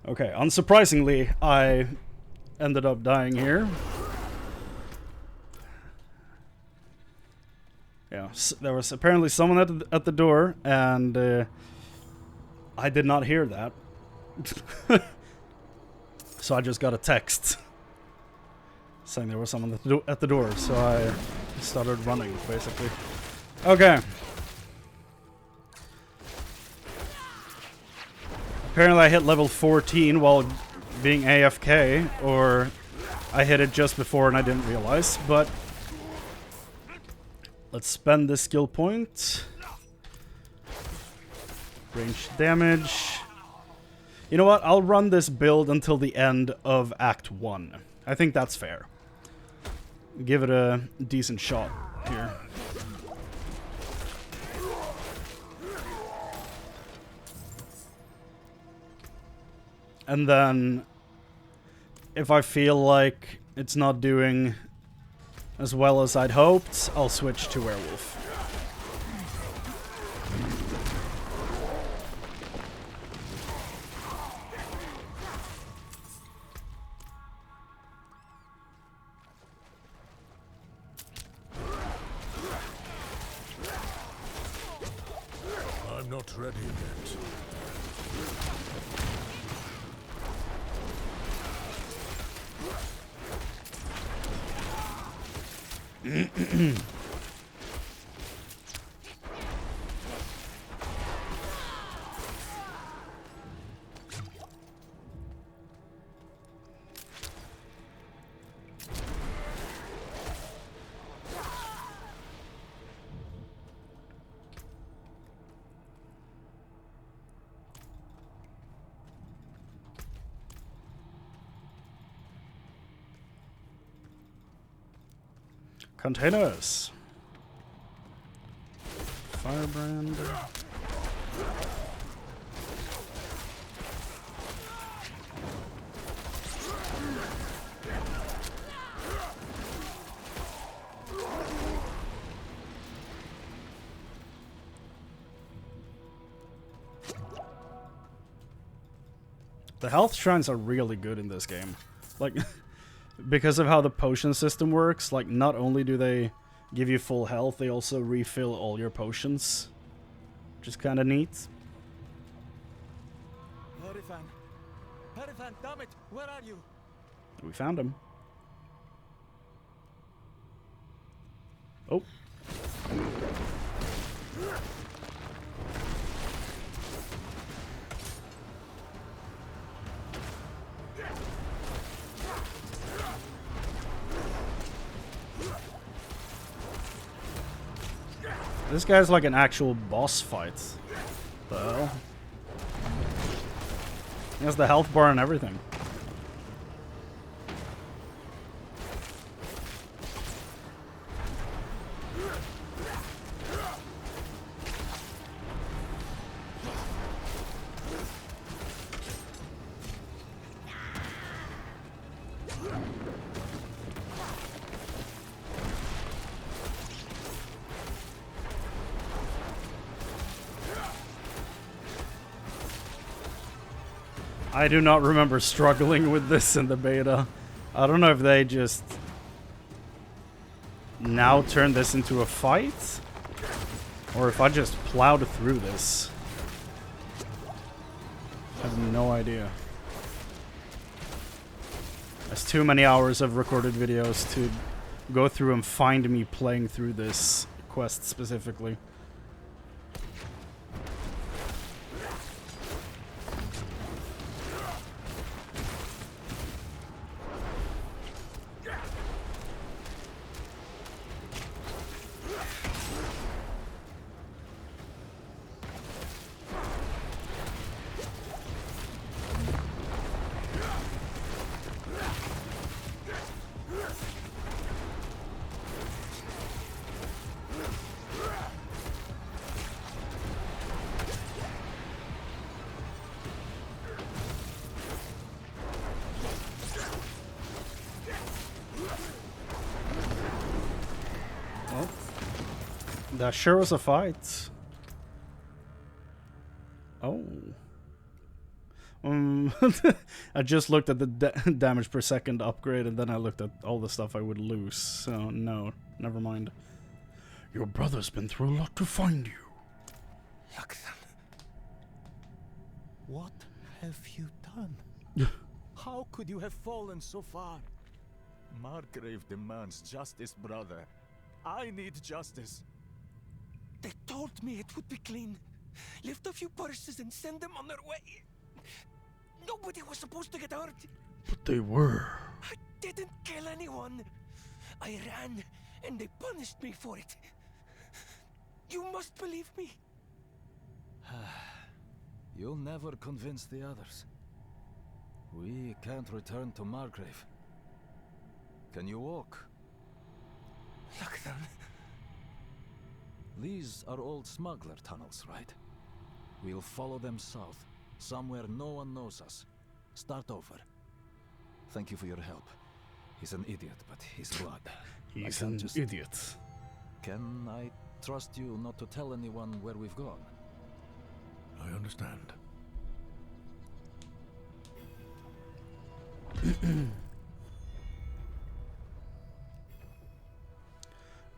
Okay, unsurprisingly, I ended up dying here. Yeah, there was apparently someone at the door, and I did not hear that. So I just got a text saying there was someone at the door, so I started running, basically. Okay. Apparently I hit level 14 while being AFK, or I hit it just before and I didn't realize, but let's spend this skill point. Range damage. You know what? I'll run this build until the end of Act 1. I think that's fair. Give it a decent shot here. And then, if I feel like it's not doing as well as I'd hoped, I'll switch to Werewolf. I'm not ready yet. Containers. Firebrand. The health shrines are really good in this game. Like, because of how the potion system works, like, not only do they give you full health, they also refill all your potions. Which is kind of neat. Perifan, damn it, where are you? We found him. Oh. This guy's like an actual boss fight. The hell? He has the health bar and everything. I do not remember struggling with this in the beta. I don't know if they just now turn this into a fight, or if I just plowed through this. I have no idea. There's too many hours of recorded videos to go through and find me playing through this quest specifically. That sure was a fight. Oh. I just looked at the damage per second upgrade, and then I looked at all the stuff I would lose. So no, never mind. Your brother's been through a lot to find you. What have you done? How could you have fallen so far? Margrave demands justice, brother. I need justice. They told me it would be clean. Lift a few purses and send them on their way. Nobody was supposed to get hurt. But they were. I didn't kill anyone. I ran, and they punished me for it. You must believe me. You'll never convince the others. We can't return to Margrave. Can you walk? Look, then. These are old smuggler tunnels, right? We'll follow them south, somewhere no one knows us. Start over. Thank you for your help. He's an idiot, but he's blood. He's an idiot. Can I trust you not to tell anyone where we've gone? I understand.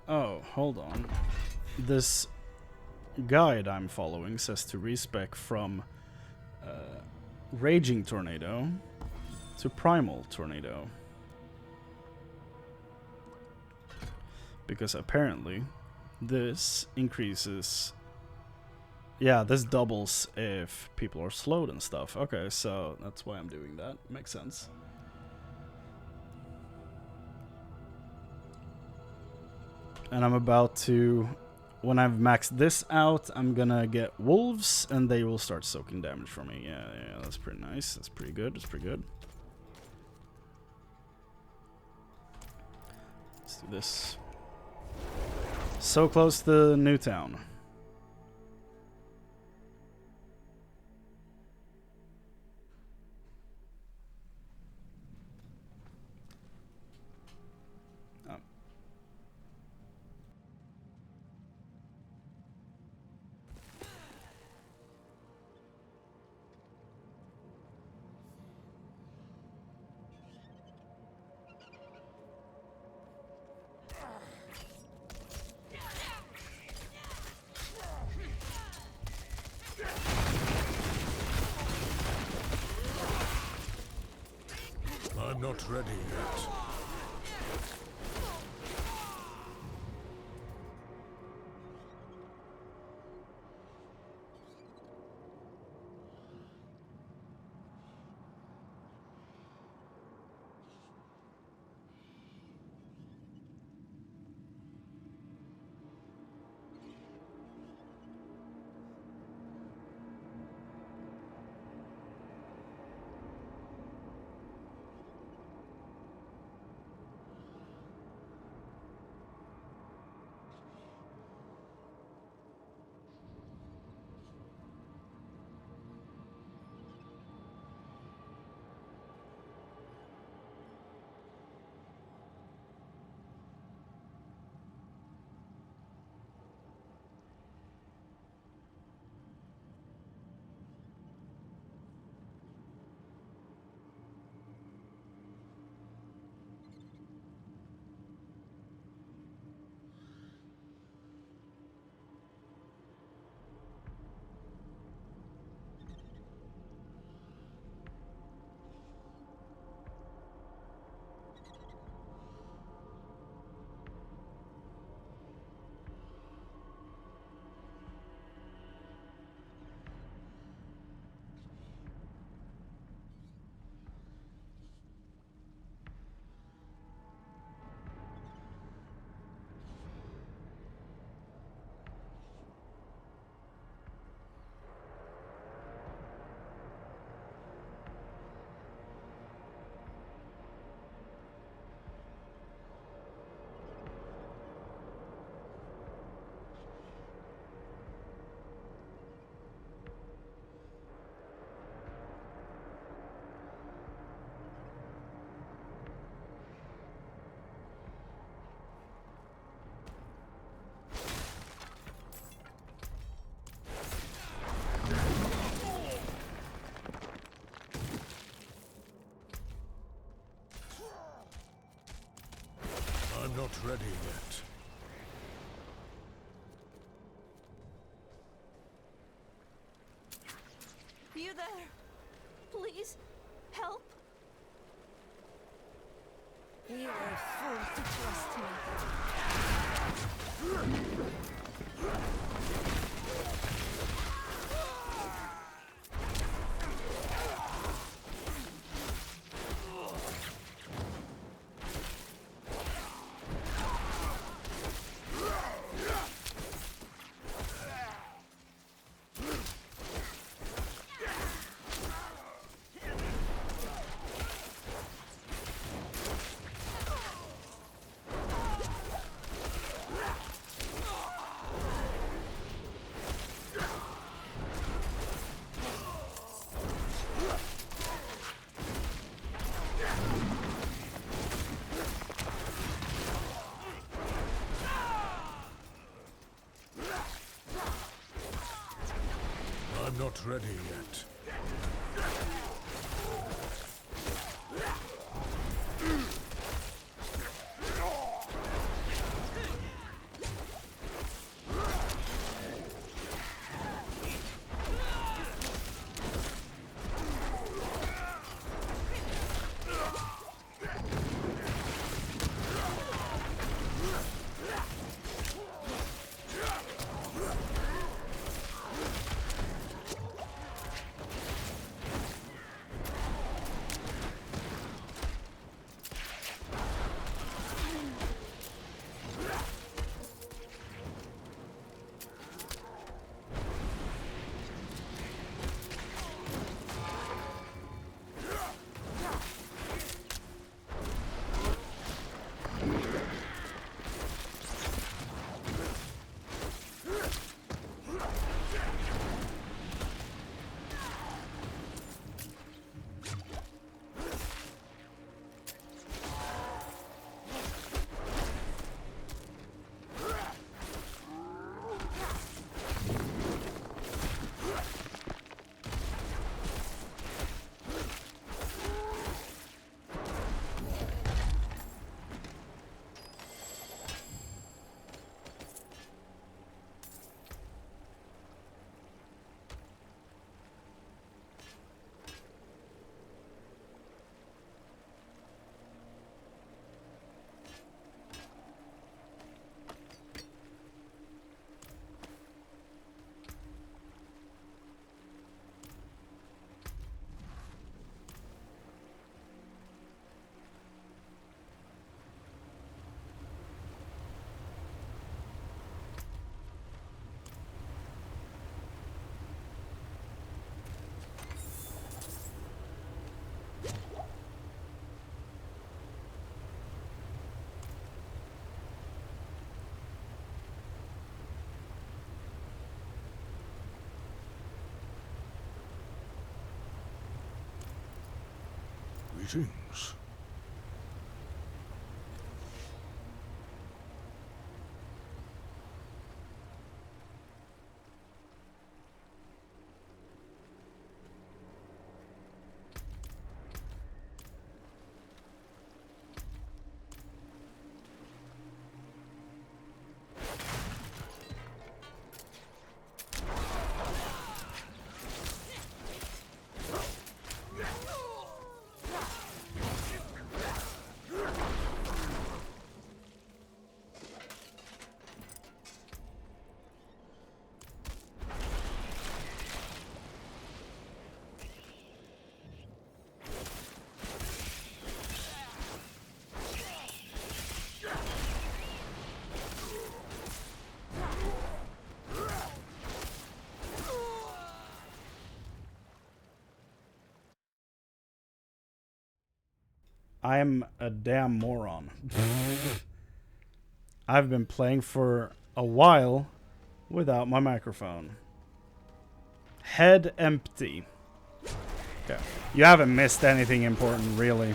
Oh, hold on. This guide I'm following says to respec from Raging Tornado to Primal Tornado. Because apparently this increases... Yeah, this doubles if people are slowed and stuff. Okay, so that's why I'm doing that. Makes sense. And I'm about to... When I've maxed this out, I'm gonna get wolves, and they will start soaking damage from me. Yeah, that's pretty nice. That's pretty good. That's pretty good. Let's do this. So close to Newtown. I'm not ready yet. not ready yet. You there? Please, help. You are a fool to trust me. I'm not ready yet. Greetings. I'm a damn moron. I've been playing for a while without my microphone. Head empty. Okay. You haven't missed anything important, really.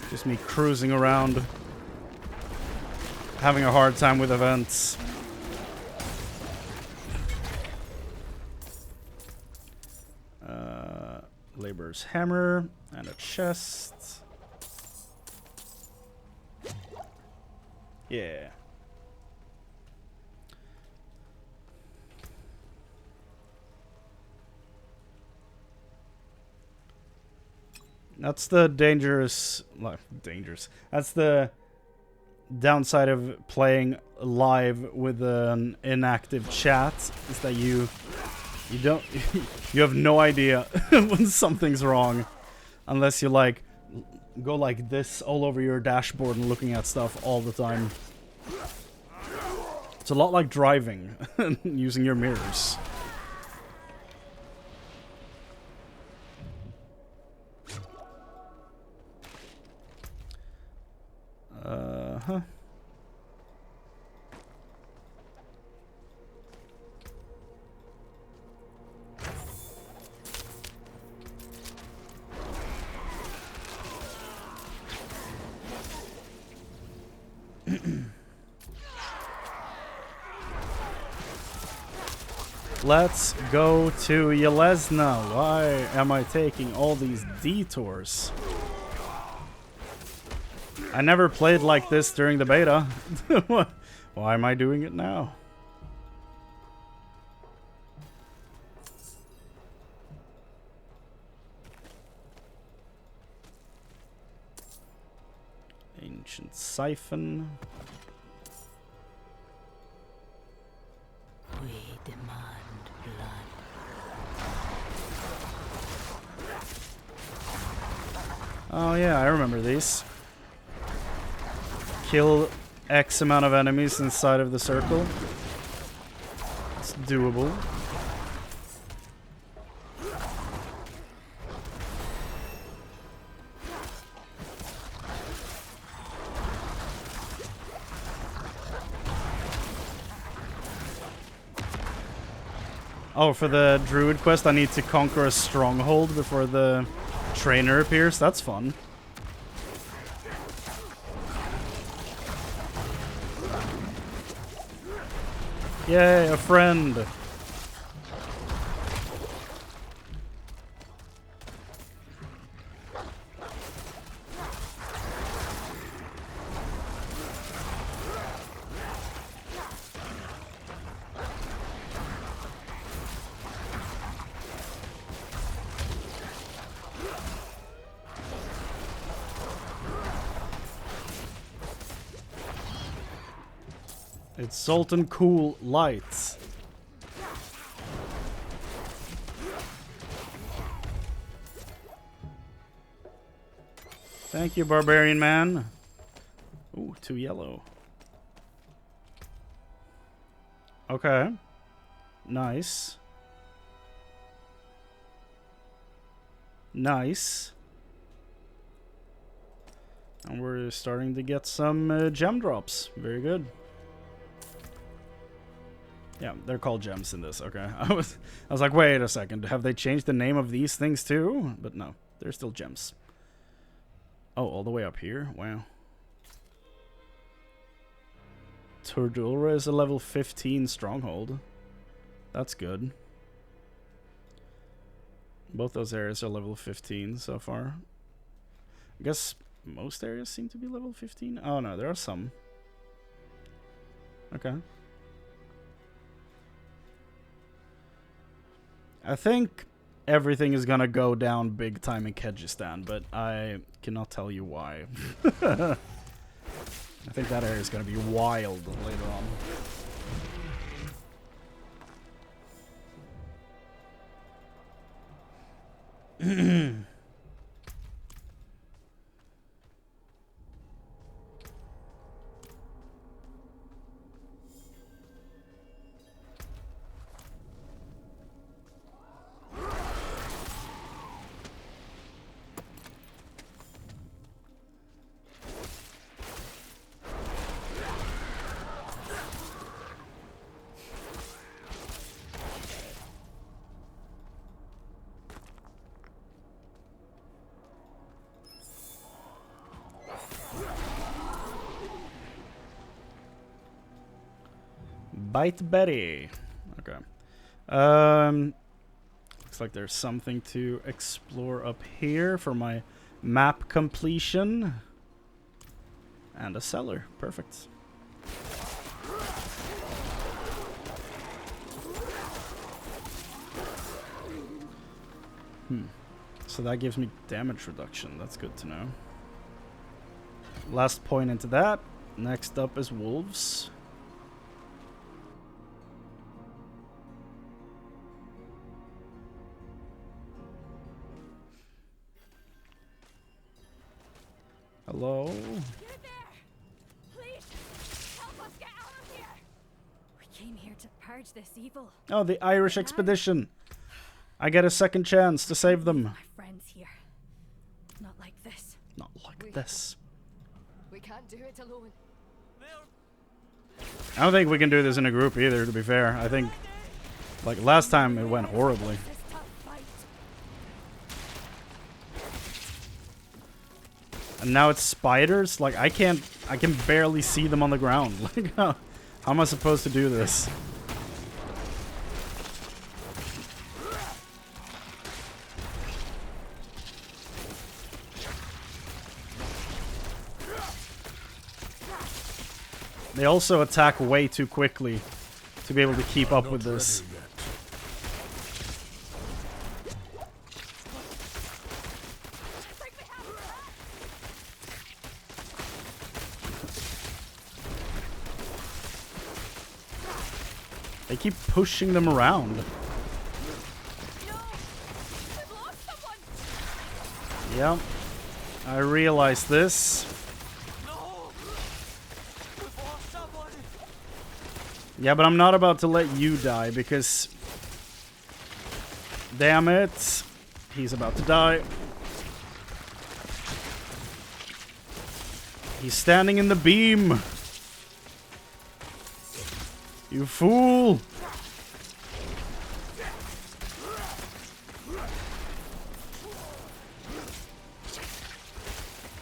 Just me cruising around, having a hard time with events. Sorcerer's Hammer and a chest. Yeah. That's the dangerous. That's the downside of playing live with an inactive chat, is that you don't you have no idea when something's wrong, unless you like go like this all over your dashboard and looking at stuff all the time. It's a lot like driving using your mirrors. Huh. Let's go to Yelesna. Why am I taking all these detours? I never played like this during the beta. Why am I doing it now? Ancient Siphon. We demand blood. Oh yeah, I remember these. Kill X amount of enemies inside of the circle. It's doable. Oh, for the Druid quest, I need to conquer a stronghold before the trainer appears. That's fun. Yay, a friend! It's Sultan Cool Lights. Thank you, Barbarian Man. Ooh, 2 yellow. Okay. Nice. Nice. And we're starting to get some gem drops. Very good. Yeah, they're called gems in this. Okay, I was like, wait a second, have they changed the name of these things too? But no, they're still gems. Oh, all the way up here. Wow. Tordulra is a level 15 stronghold. That's good. Both those areas are level 15 so far. I guess most areas seem to be level 15. Oh no, there are some. Okay. I think everything is gonna go down big time in Kyrgyzstan, but I cannot tell you why. I think that area is gonna be wild later on. Bite Betty. Okay. Looks Looks like there's something to explore up here for my map completion. And a cellar. Perfect. So that gives me damage reduction. That's good to know. Last point into that. Next up is wolves. Hello? You're there! Please, help us get out of here! We came here to purge this evil. Oh, the Irish expedition. I get a second chance to save them. My friends here. Not like this. Not like this. We can't do it alone. I don't think we can do this in a group either, to be fair. I think, like, last time it went horribly. And now it's spiders? Like, I can barely see them on the ground. Like, how am I supposed to do this? They also attack way too quickly to be able to keep up with this. They keep pushing them around. Yep. I realize this. Yeah, but I'm not about to let you die because... Damn it. He's about to die. He's standing in the beam. You fool.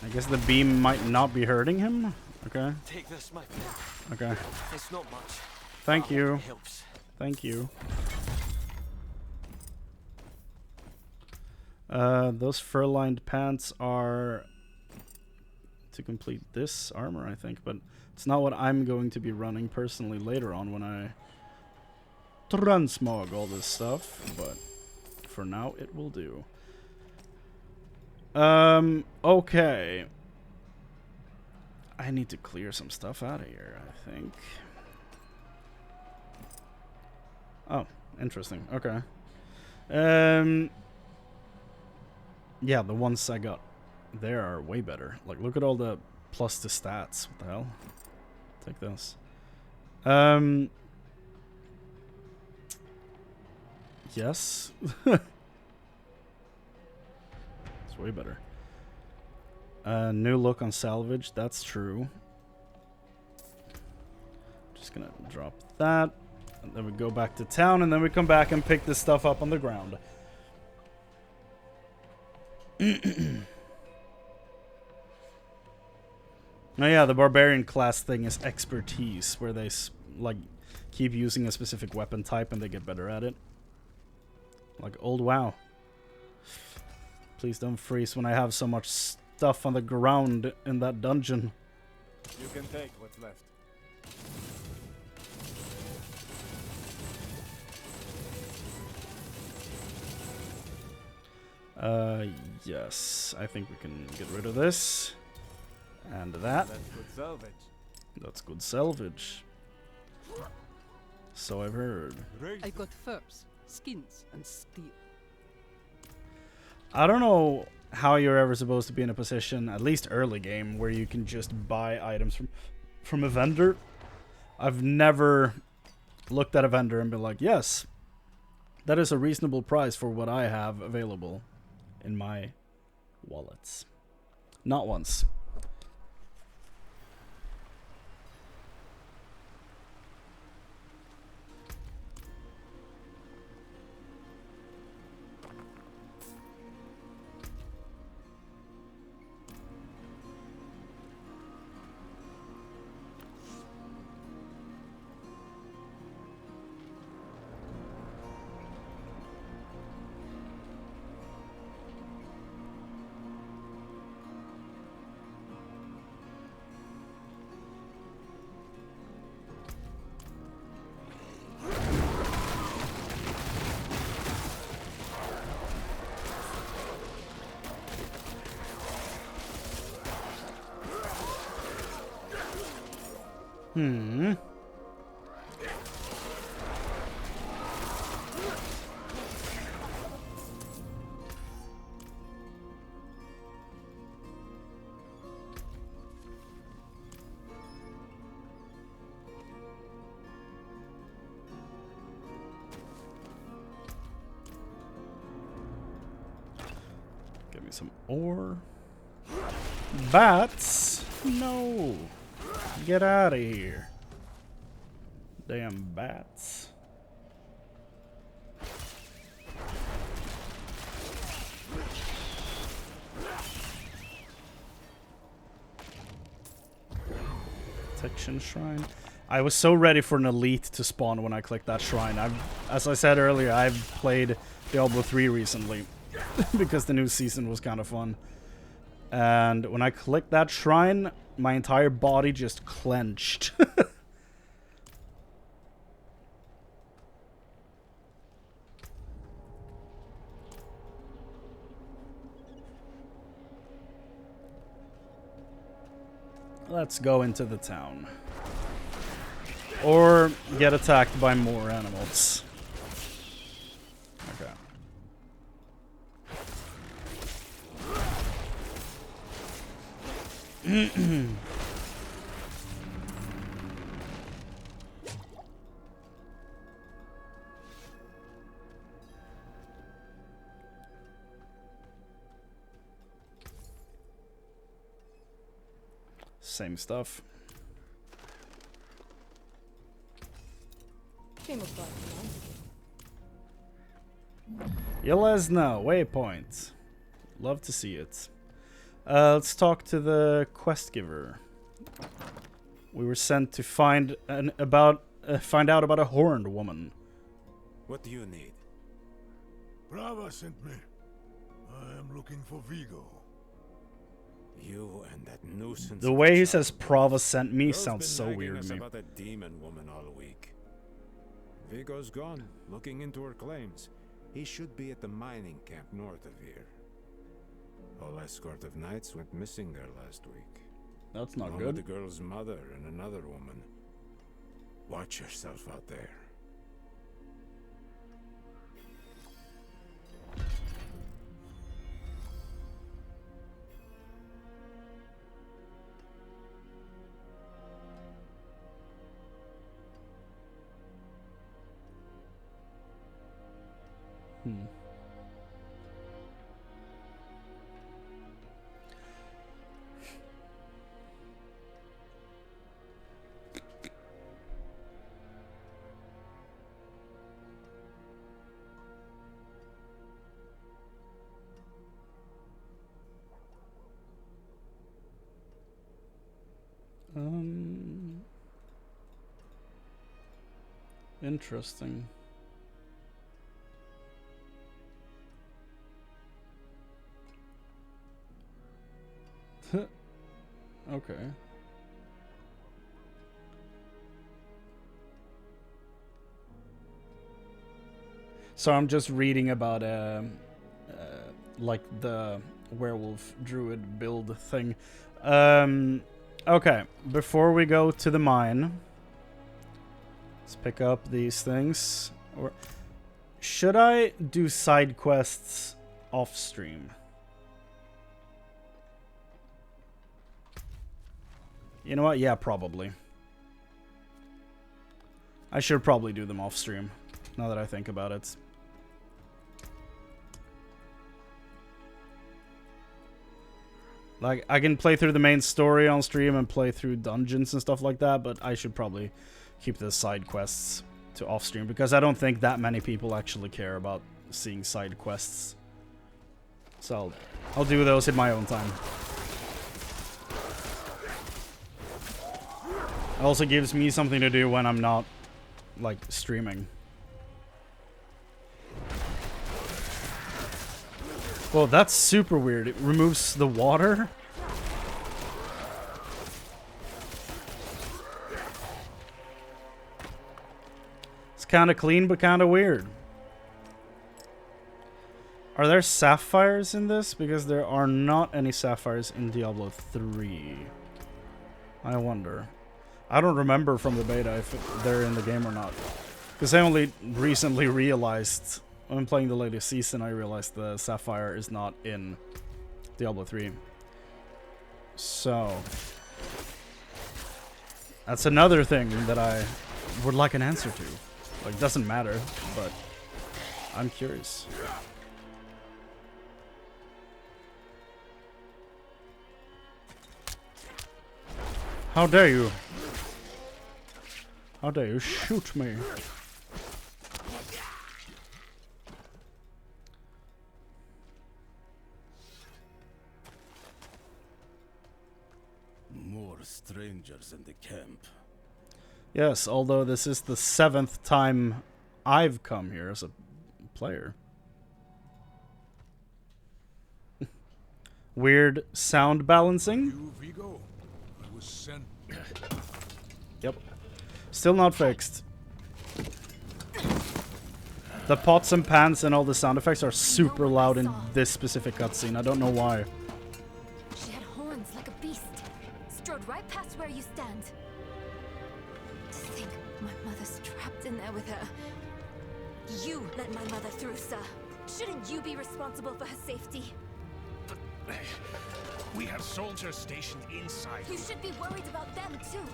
I guess the beam might not be hurting him. Okay. Take this, my friend. Okay. It's not much. Thank you. It helps. Thank you. Those fur-lined pants are to complete this armor, I think, but it's not what I'm going to be running personally later on when I transmog all this stuff, but for now it will do. Okay. I need to clear some stuff out of here, I think. Oh, interesting. Okay. Yeah, the ones I got there are way better. Like, look at all the plus to stats. What the hell? Take this. Yes. It's way better. New look on salvage. That's true. Just gonna drop that. And then we go back to town, and then we come back and pick this stuff up on the ground. Oh yeah, the Barbarian class thing is expertise, where they like keep using a specific weapon type and they get better at it. Like old WoW. Please don't freeze when I have so much stuff on the ground in that dungeon. You can take what's left. Yes. I think we can get rid of this. And that. That's good salvage. That's good salvage. So I've heard. I got furs, skins, and steel. I don't know how you're ever supposed to be in a position, at least early game, where you can just buy items from a vendor. I've never looked at a vendor and been like, yes, that is a reasonable price for what I have available in my wallets. Not once. Hmm. Give me some ore. Bats? No. Get out of here. Damn bats. Protection shrine. I was so ready for an elite to spawn when I clicked that shrine. As I said earlier, I've played Diablo 3 recently because the new season was kind of fun. And when I clicked that shrine, my entire body just clenched. Let's go into the town. Or get attacked by more animals. Okay. Same stuff. Yelesna, waypoint. Love to see it. Let's talk to the quest giver. We were sent to find out about a horned woman. What do you need? Brava sent me. I am looking for Vigo. You and that nuisance. The way he says Prava sent me Girl's sounds so been weird nagging to me. us about a demon woman all week. Vigo's gone, looking into her claims. He should be at the mining camp north of here. Whole escort of knights went missing there last week. That's not Along good. with the girl's mother and another woman. Watch yourself out there. Interesting. Okay. So I'm just reading about like the Werewolf Druid build thing. Okay, before we go to the mine, let's pick up these things. Or should I do side quests off stream? You know what? Yeah, probably. I should probably do them off stream, now that I think about it. Like, I can play through the main story on stream and play through dungeons and stuff like that, but I should probably keep the side quests to off stream, because I don't think that many people actually care about seeing side quests. So I'll do those in my own time. It also gives me something to do when I'm not, like, streaming. Well, that's super weird. It removes the water. It's kind of clean, but kind of weird. Are there sapphires in this? Because there are not any sapphires in Diablo 3. I wonder. I don't remember from the beta if they're in the game or not. Because I only recently realized, when playing the latest season, I realized the Sapphire is not in Diablo 3. So, that's another thing that I would like an answer to. Like, doesn't matter, but I'm curious. How dare you? How dare you shoot me? More strangers in the camp. Yes, although this is the 7th time I've come here as a player. Weird sound balancing. You, Vigo? I was sent. Yep. Still not fixed. The pots and pans and all the sound effects are super loud in this specific cutscene. I don't know why. She had horns like a beast. Strode right past where you stand. To think my mother's trapped in there with her. You let my mother through, sir. Shouldn't you be responsible for her safety? We have soldiers stationed inside. You should be worried about them, too.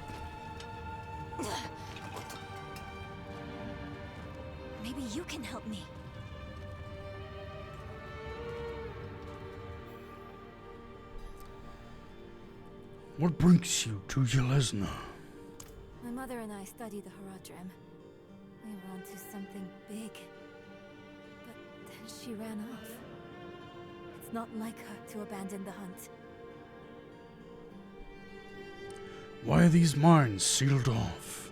Maybe you can help me. What brings you to Yelesna? My mother and I studied the Haradrim. We were onto something big. But then she ran off. It's not like her to abandon the hunt. Why are these mines sealed off?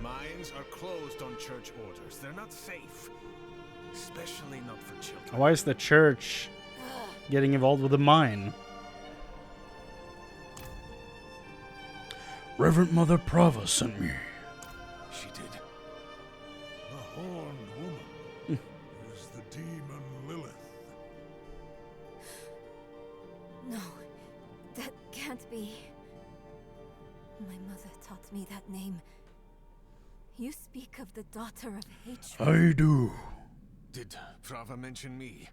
Mines are closed on church orders. They're not safe. Especially not for children. Why is the church getting involved with the mine? Reverend Mother Prava sent me. She did. The horned woman is the demon Lilith. No, that can't be. My mother taught me that name. You speak of the daughter of hatred. I do. Did Prava mention me?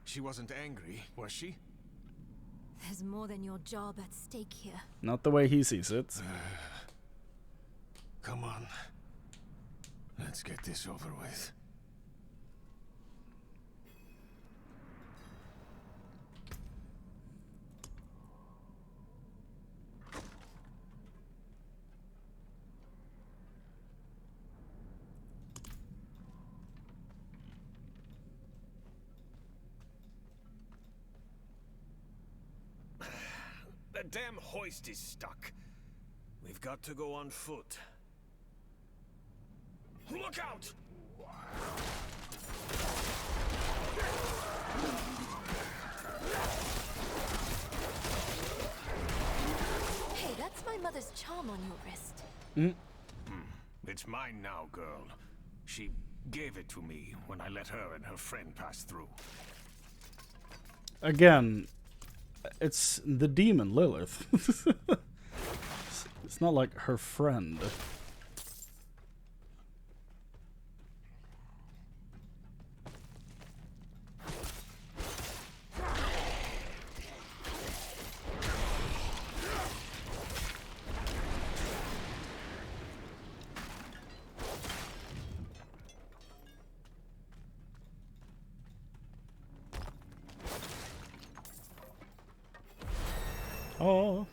She wasn't angry, was she? There's more than your job at stake here. Not the way he sees it. Come on. Let's get this over with. The damn hoist is stuck. We've got to go on foot. Look out! Hey, that's my mother's charm on your wrist. It's mine now, girl. She gave it to me when I let her and her friend pass through. Again, it's the demon Lilith. It's not like her friend. Oh.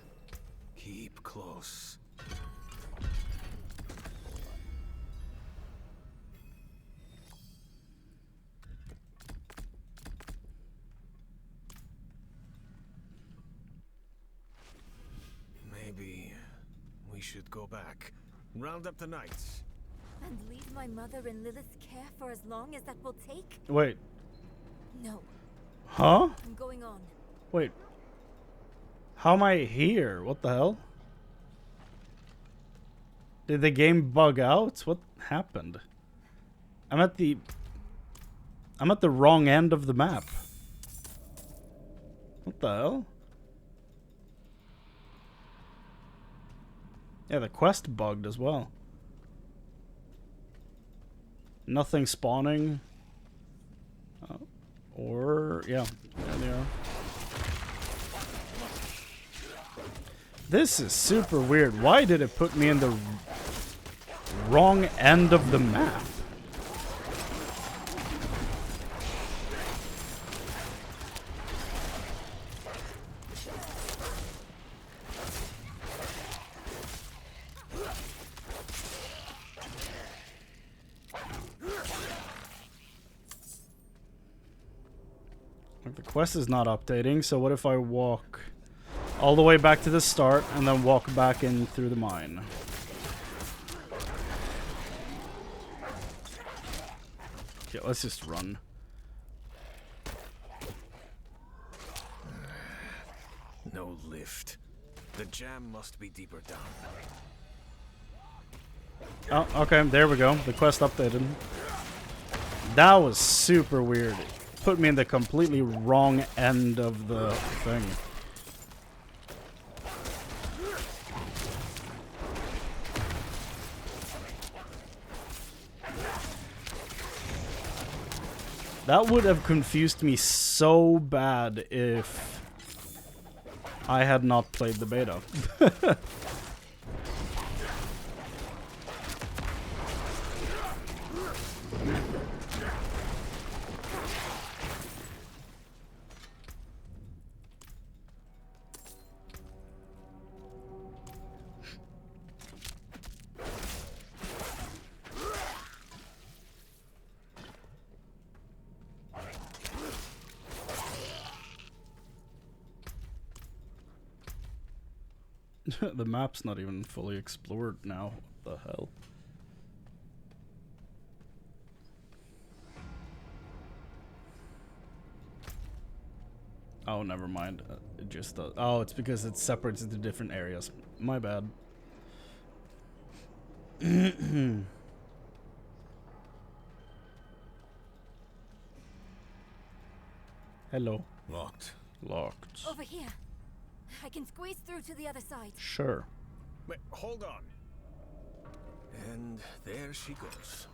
Keep close. Maybe we should go back. Round up the knights. And leave my mother in Lilith's care for as long as that will take? Wait. No. Huh? I'm going on. Wait. How am I here? What the hell? Did the game bug out? What happened? I'm at the wrong end of the map. What the hell? Yeah, the quest bugged as well. Nothing spawning. Or, yeah, there they are. This is super weird. Why did it put me in the wrong end of the map? The quest is not updating, so what if I walk all the way back to the start and then walk back in through the mine? Okay, let's just run. No lift. The jam must be deeper down. Oh, okay, there we go. The quest updated. That was super weird. It put me in the completely wrong end of the thing. That would have confused me so bad if I had not played the beta. The map's not even fully explored now. What the hell? Oh, never mind. It just does. Oh, it's because it separates into different areas. My bad. Hello. Locked. Locked. Over here. I can squeeze through to the other side. Sure. Wait, hold on. And there she goes.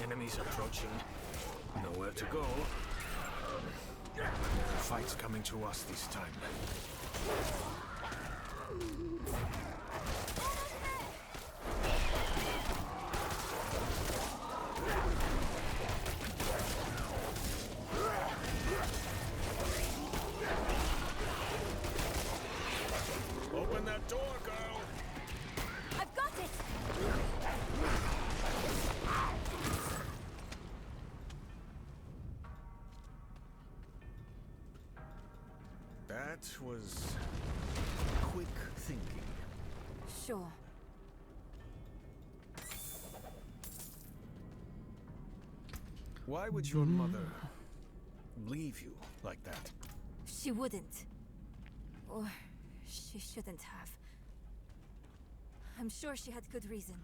Enemies approaching. Nowhere to go. The fight's coming to us this time. Open that door, girl! I've got it! That was quick thinking. Sure. Why would your mother leave you like that? She wouldn't. Or she shouldn't have. I'm sure she had good reason.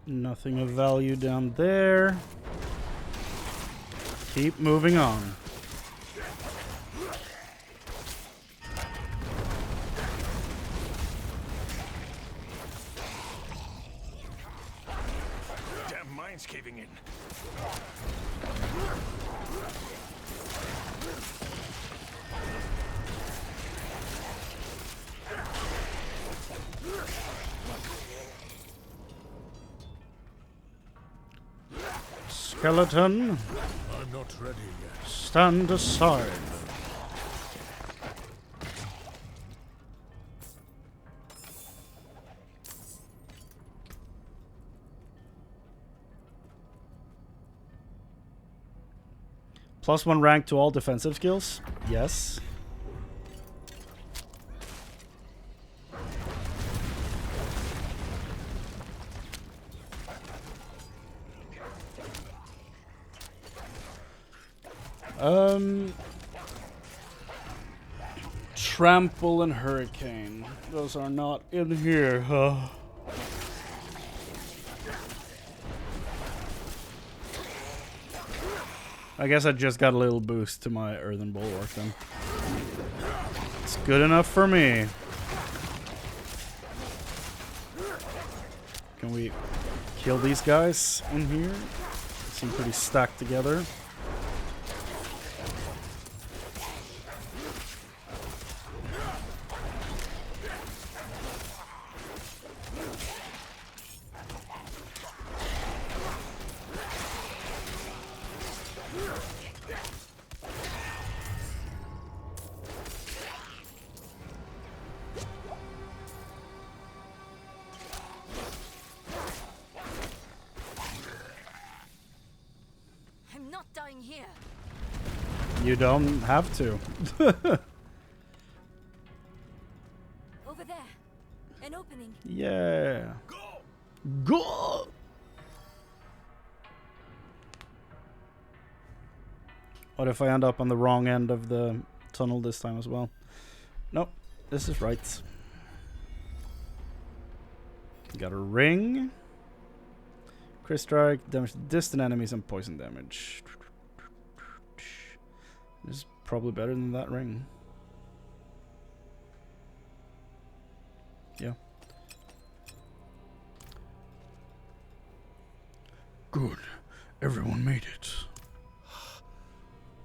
Nothing of value down there. Keep moving on. Damn mine's caving in. Skeleton, I'm not ready yet. stand aside. +1 rank to all defensive skills. Yes. Trample and Hurricane. Those are not in here, huh? I guess I just got a little boost to my Earthen Bulwark then. It's good enough for me. Can we kill these guys in here? They seem pretty stacked together. You don't have to. Over there. An opening. Yeah. Go! What if I end up on the wrong end of the tunnel this time as well? Nope. This is right. Got a ring. Crit strike, damage to distant enemies, and poison damage. This is probably better than that ring. Yeah. Good. Everyone made it.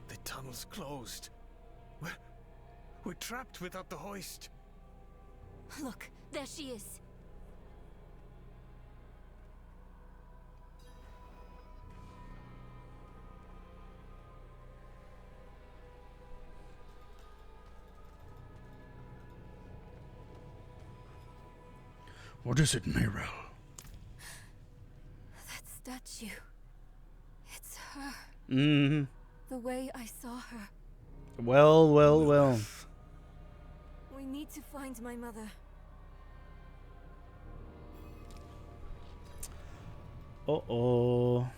The tunnel's closed. We're trapped without the hoist. Look, there she is. What is it, Mayrel? That statue. It's her. Mm-hmm. The way I saw her. Well, well, well. We need to find my mother. Uh-oh.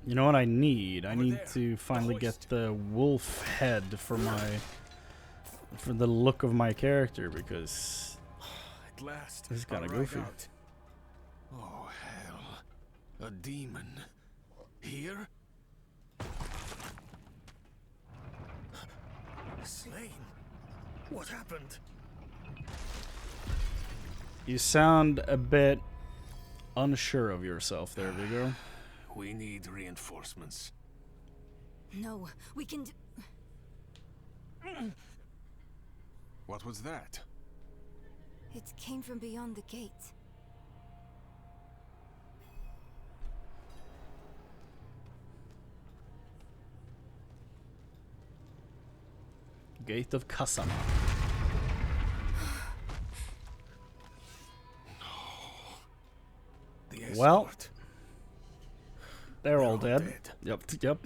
You know what I need? I need to finally get the wolf head for the look of my character, because At last, this is kind of I'll ride goofy. out. Oh hell. A demon. Here? Slain. What happened? You sound a bit unsure of yourself there, Viggo. We need reinforcements. No, we can What was that? It came from beyond the gate. Gate of Kasama. Well, they're all dead. Yep, yep.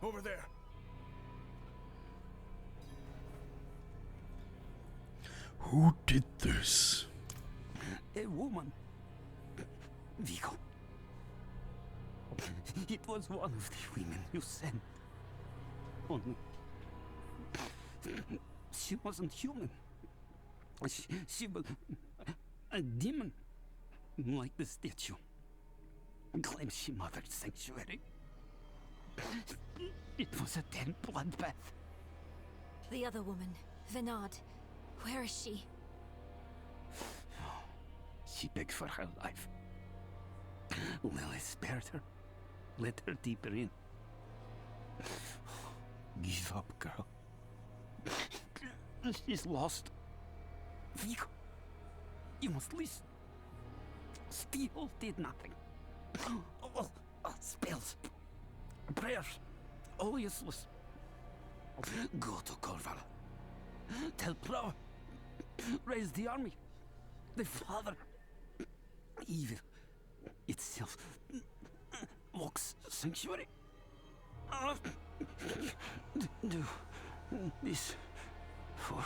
Over there. Who did this? A woman. Viggo. It was one of the women you sent. Only she wasn't human. She was a demon, like the statue. Claims she mothered sanctuary. It was a damn bloodbath. The other woman, Venard. Where is she? She begged for her life. Lily spared her. Let her deeper in. Give up, girl. She's lost. Viggo, you must listen. Steel did nothing. Spells. Prayers. All useless. Go to Corval. Tell Pro. Raise the army. The father. Evil itself. Mocks sanctuary. Do this for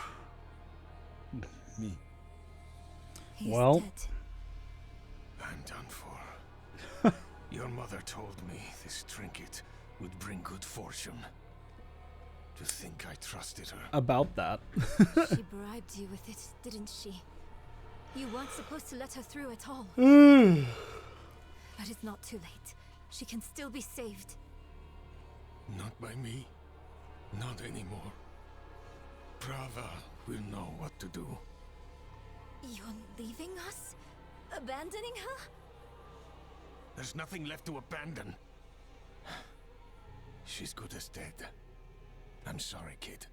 me. Well, I'm done for. Your mother told me this trinket would bring good fortune. To think I trusted her. About that. She bribed you with it, didn't she? You weren't supposed to let her through at all. But it's not too late. She can still be saved. Not by me. Not anymore. Prava will know what to do. You're leaving us? Abandoning her? There's nothing left to abandon. She's good as dead. I'm sorry, kid.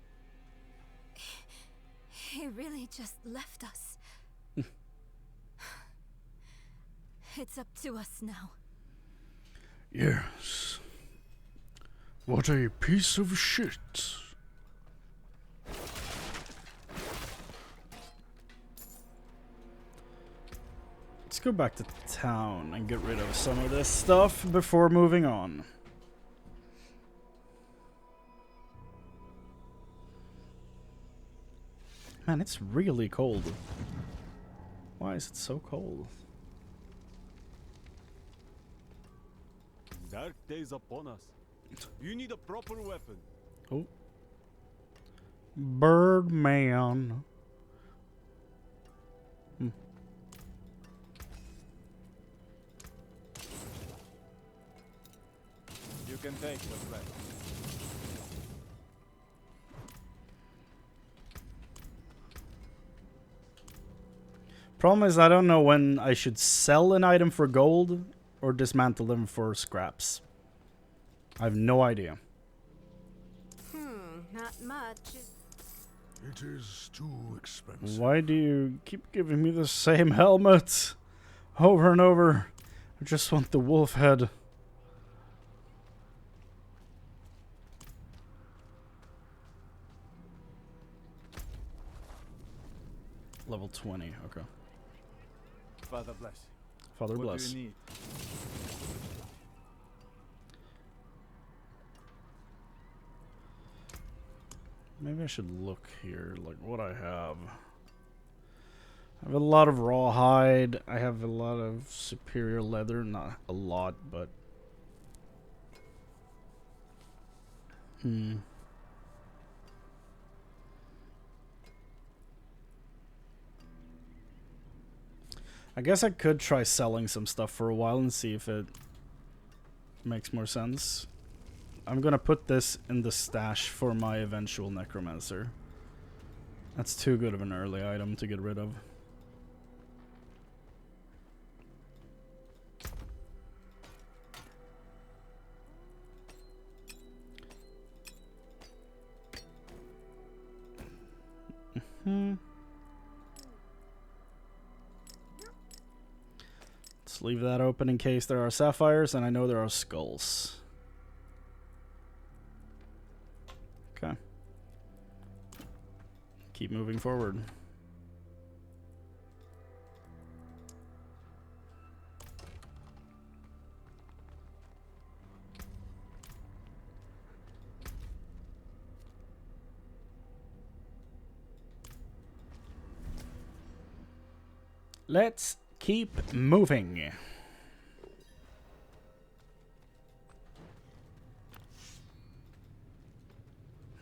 He really just left us. It's up to us now. Yes. What a piece of shit. Let's go back to town and get rid of some of this stuff before moving on. Man, it's really cold. Why is it so cold? Dark days upon us. You need a proper weapon. Oh. Birdman. You can take what's left. Problem is, I don't know when I should sell an item for gold or dismantle them for scraps. I have no idea. Not much. It is too expensive. Why do you keep giving me the same helmet over and over? I just want the wolf head. Level 20, okay. Father bless. Father What bless. do you need? Maybe I should look here, like what I have. I have a lot of rawhide. I have a lot of superior leather. Not a lot, but... I guess I could try selling some stuff for a while and see if it makes more sense. I'm gonna put this in the stash for my eventual Necromancer. That's too good of an early item to get rid of. Let's leave that open in case there are sapphires, and I know there are skulls. Okay. Keep moving forward. Let's keep moving.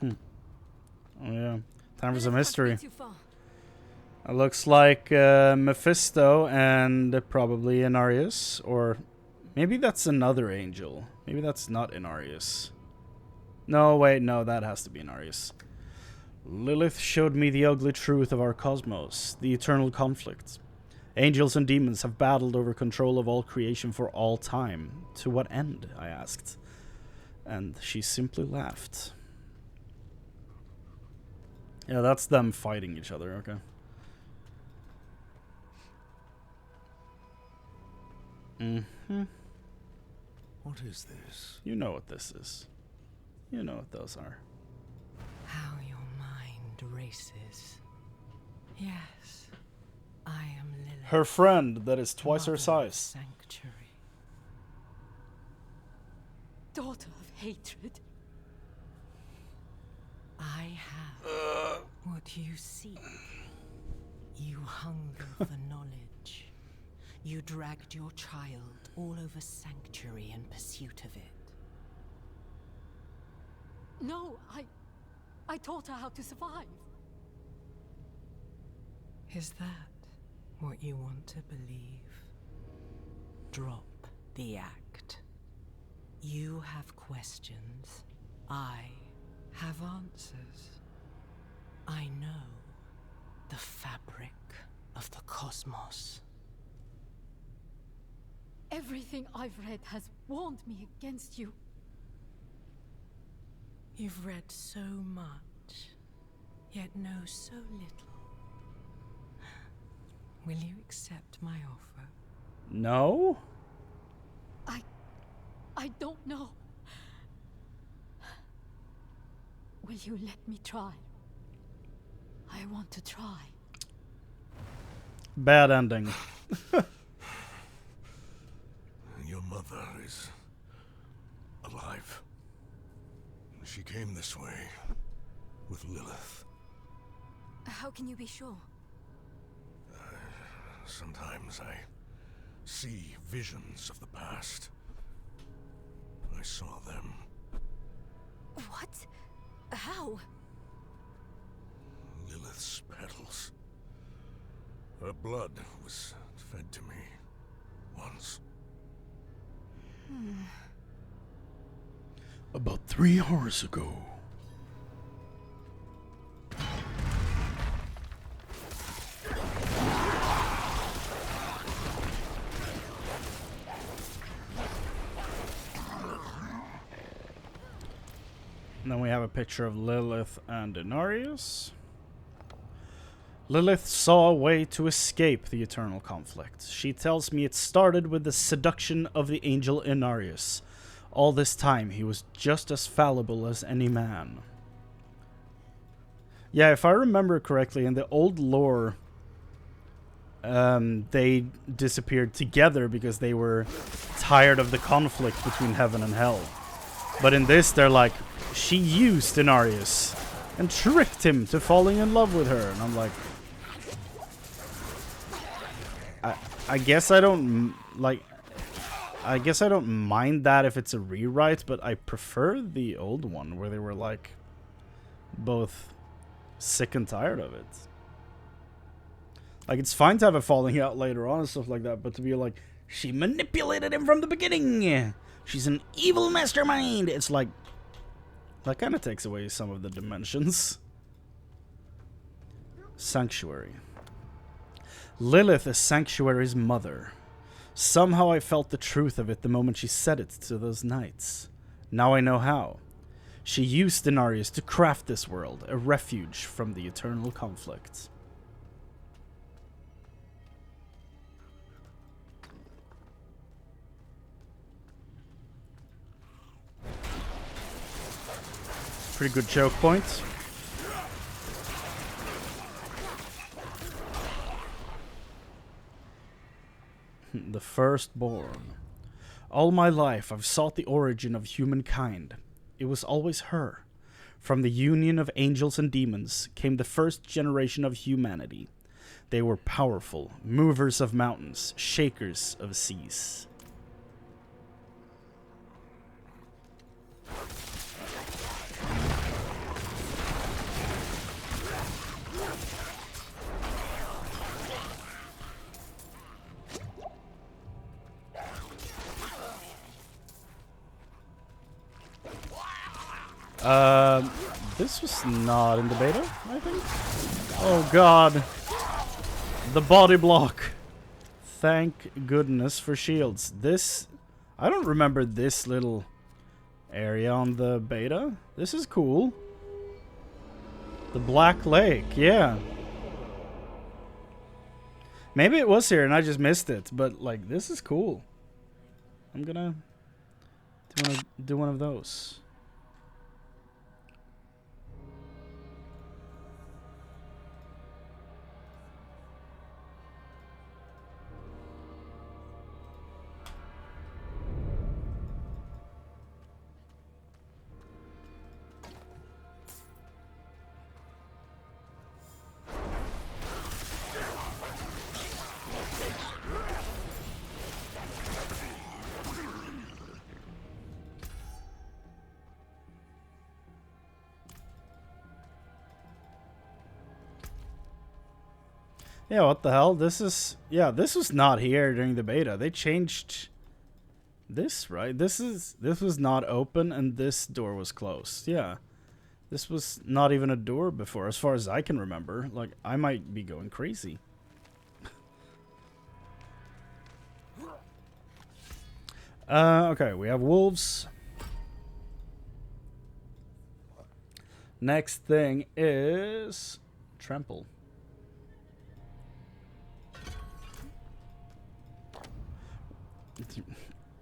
Oh yeah, time for some history. It looks like Mephisto and probably Inarius, or maybe that's another angel. Maybe that's not Inarius. No, wait, no, that has to be Inarius. Lilith showed me the ugly truth of our cosmos, the eternal conflict. Angels and demons have battled over control of all creation for all time. To what end? I asked. And she simply laughed. Yeah, that's them fighting each other, okay. What is this? You know what this is. You know what those are. How your mind races. Yes, I am Lilith. Her friend that is twice her size. Sanctuary. Daughter of hatred. I have what you seek. You hunger for knowledge. You dragged your child all over Sanctuary in pursuit of it. No, I taught her how to survive. Is that what you want to believe? Drop the act. You have questions. I have answers. I know the fabric of the cosmos. Everything I've read has warned me against you. You've read so much, yet know so little. Will you accept my offer? No? I don't know. Will you let me try? I want to try. Bad ending. Your mother is alive. She came this way with Lilith. How can you be sure? Sometimes I see visions of the past. I saw them. What? How? Lilith's petals. Her blood was fed to me once. About 3 hours ago. And then we have a picture of Lilith and Inarius. Lilith saw a way to escape the eternal conflict. She tells me it started with the seduction of the angel Inarius. All this time, he was just as fallible as any man. Yeah, if I remember correctly, in the old lore, they disappeared together because they were tired of the conflict between heaven and hell. But in this, they're like, she used Inarius and tricked him to falling in love with her. And I'm like, I guess I don't, like, I guess I don't mind that if it's a rewrite, but I prefer the old one where they were like both sick and tired of it. Like, it's fine to have a falling out later on and stuff like that, but to be like, she manipulated him from the beginning. She's an evil mastermind. It's like, that kind of takes away some of the dimensions. Sanctuary. Lilith is Sanctuary's mother. Somehow I felt the truth of it the moment she said it to those knights. Now I know how. She used Inarius to craft this world, a refuge from the eternal conflict. Pretty good choke point. The firstborn. All my life I've sought the origin of humankind. It was always her. From the union of angels and demons came the first generation of humanity. They were powerful, movers of mountains, shakers of seas. This was not in the beta, I think. Oh god. The body block. Thank goodness for shields. This, I don't remember this little area on the beta. This is cool. The Black Lake, yeah. Maybe it was here and I just missed it, but like, this is cool. I'm Want to do one of those? Yeah, what the hell? This is... Yeah, this was not here during the beta. They changed this, right? This was not open and this door was closed. Yeah. This was not even a door before, as far as I can remember. Like, I might be going crazy. Okay, we have wolves. Next thing is... Trample.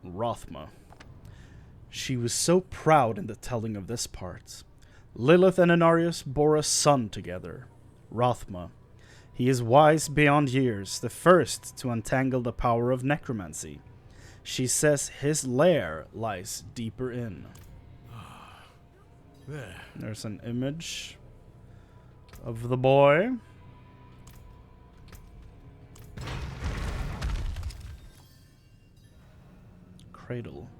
Rothma. She was so proud in the telling of this part. Lilith and Inarius bore a son together, Rothma. He is wise beyond years, the first to untangle the power of necromancy. She says his lair lies deeper in. There. There's an image of the boy. Cradle.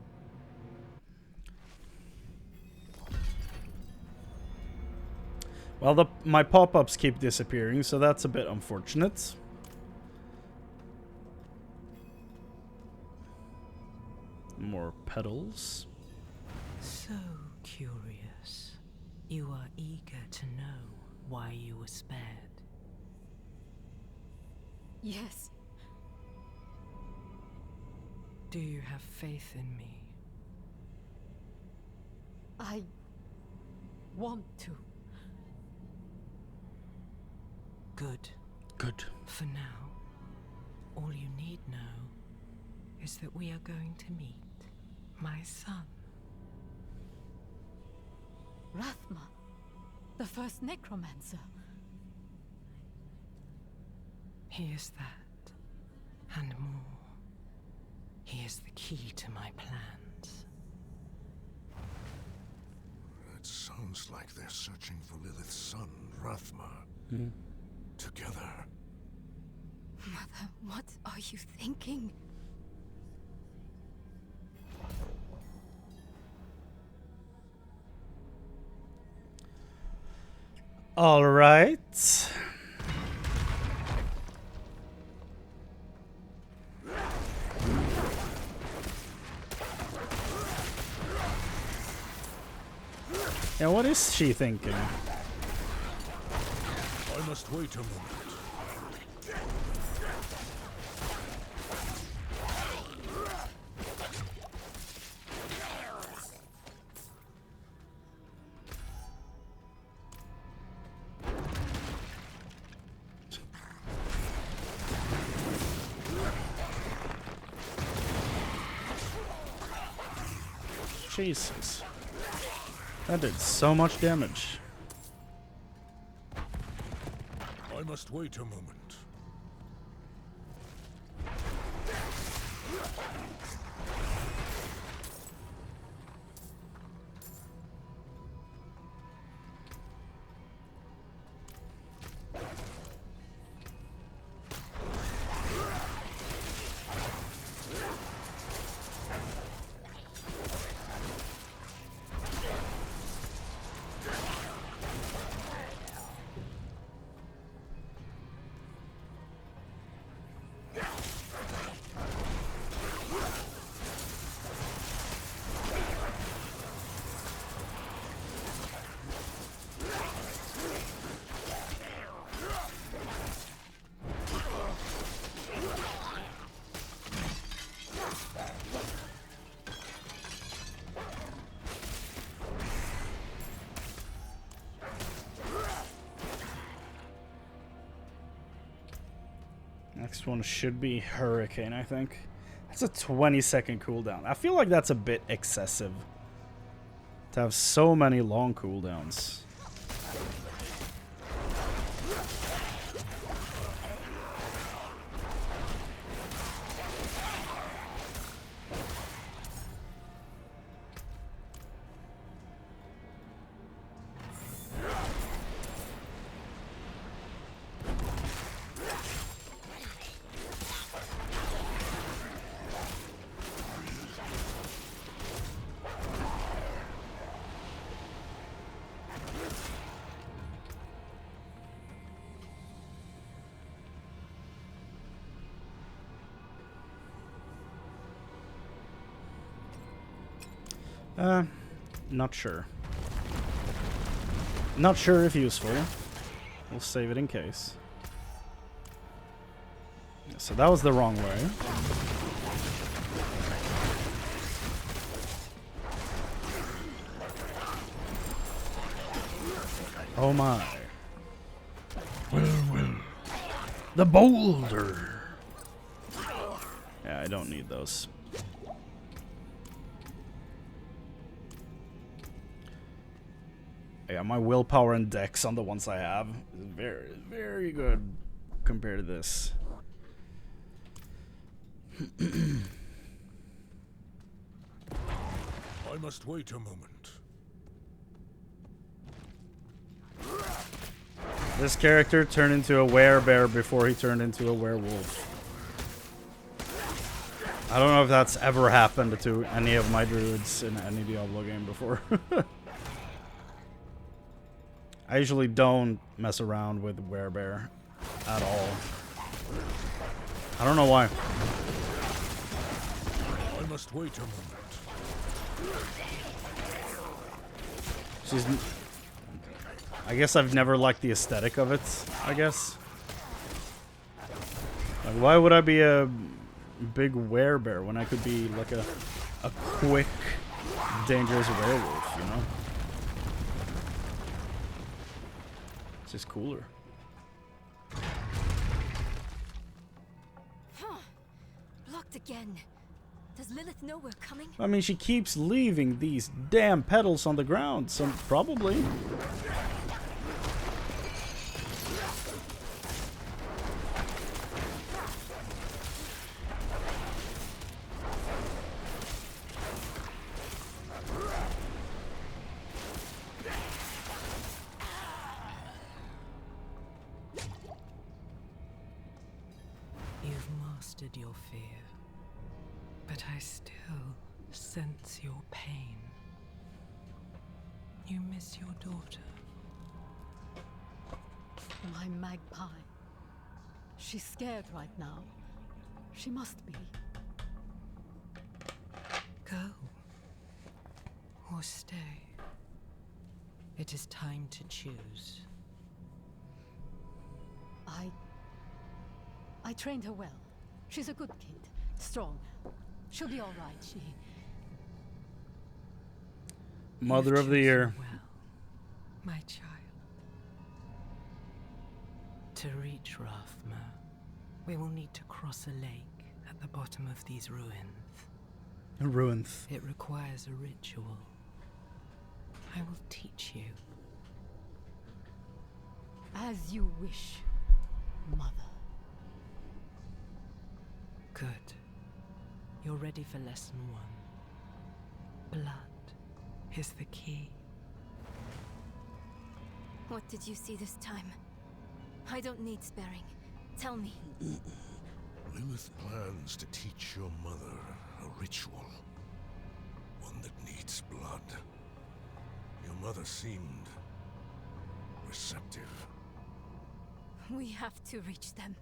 Well, my pop-ups keep disappearing, so that's a bit unfortunate. More petals. So curious. You are eager to know why you were spared. Yes. Do you have faith in me? I want to. Good. Good. For now, all you need know is that we are going to meet my son. Rathma, the first necromancer. He is that, and more. He is the key to my plans. It sounds like they're searching for Lilith's son, Rathma. Together. Mother, what are you thinking? All right. Yeah, what is she thinking? I must wait a moment. Jesus. That did so much damage. I must wait a moment. Next one should be Hurricane, I think. It's a 20-second cooldown. I feel like that's a bit excessive to have so many long cooldowns. Not sure. Not sure if useful. We'll save it in case. Yeah, so that was the wrong way. Oh my. Well. The boulder. Yeah, I don't need those. Yeah, my willpower and dex on the ones I have is very, very good compared to this. I must wait a moment. This character turned into a werebear before he turned into a werewolf. I don't know if that's ever happened to any of my druids in any Diablo game before. I usually don't mess around with werebear at all. I don't know why. I must wait a moment. I guess I've never liked the aesthetic of it, I guess. Like, why would I be a big werebear when I could be like a quick, dangerous werewolf, you know? It's just cooler. Blocked again. Does Lilith know we're coming? I mean, she keeps leaving these damn petals on the ground, so probably. You've mastered your fear, but I still sense your pain. You miss your daughter. My magpie. She's scared right now. She must be. Go. Or stay. It is time to choose. I trained her well. She's a good kid. Strong. She'll be all right. She... Mother of the Year. Well, my child. To reach Rathma, we will need to cross a lake at the bottom of these ruins. Ruins. It requires a ritual. I will teach you. As you wish, Mother. Good. You're ready for lesson 1. Blood is the key. What did you see this time? I don't need sparing. Tell me. Lilith plans to teach your mother a ritual. One that needs blood. Your mother seemed receptive. We have to reach them.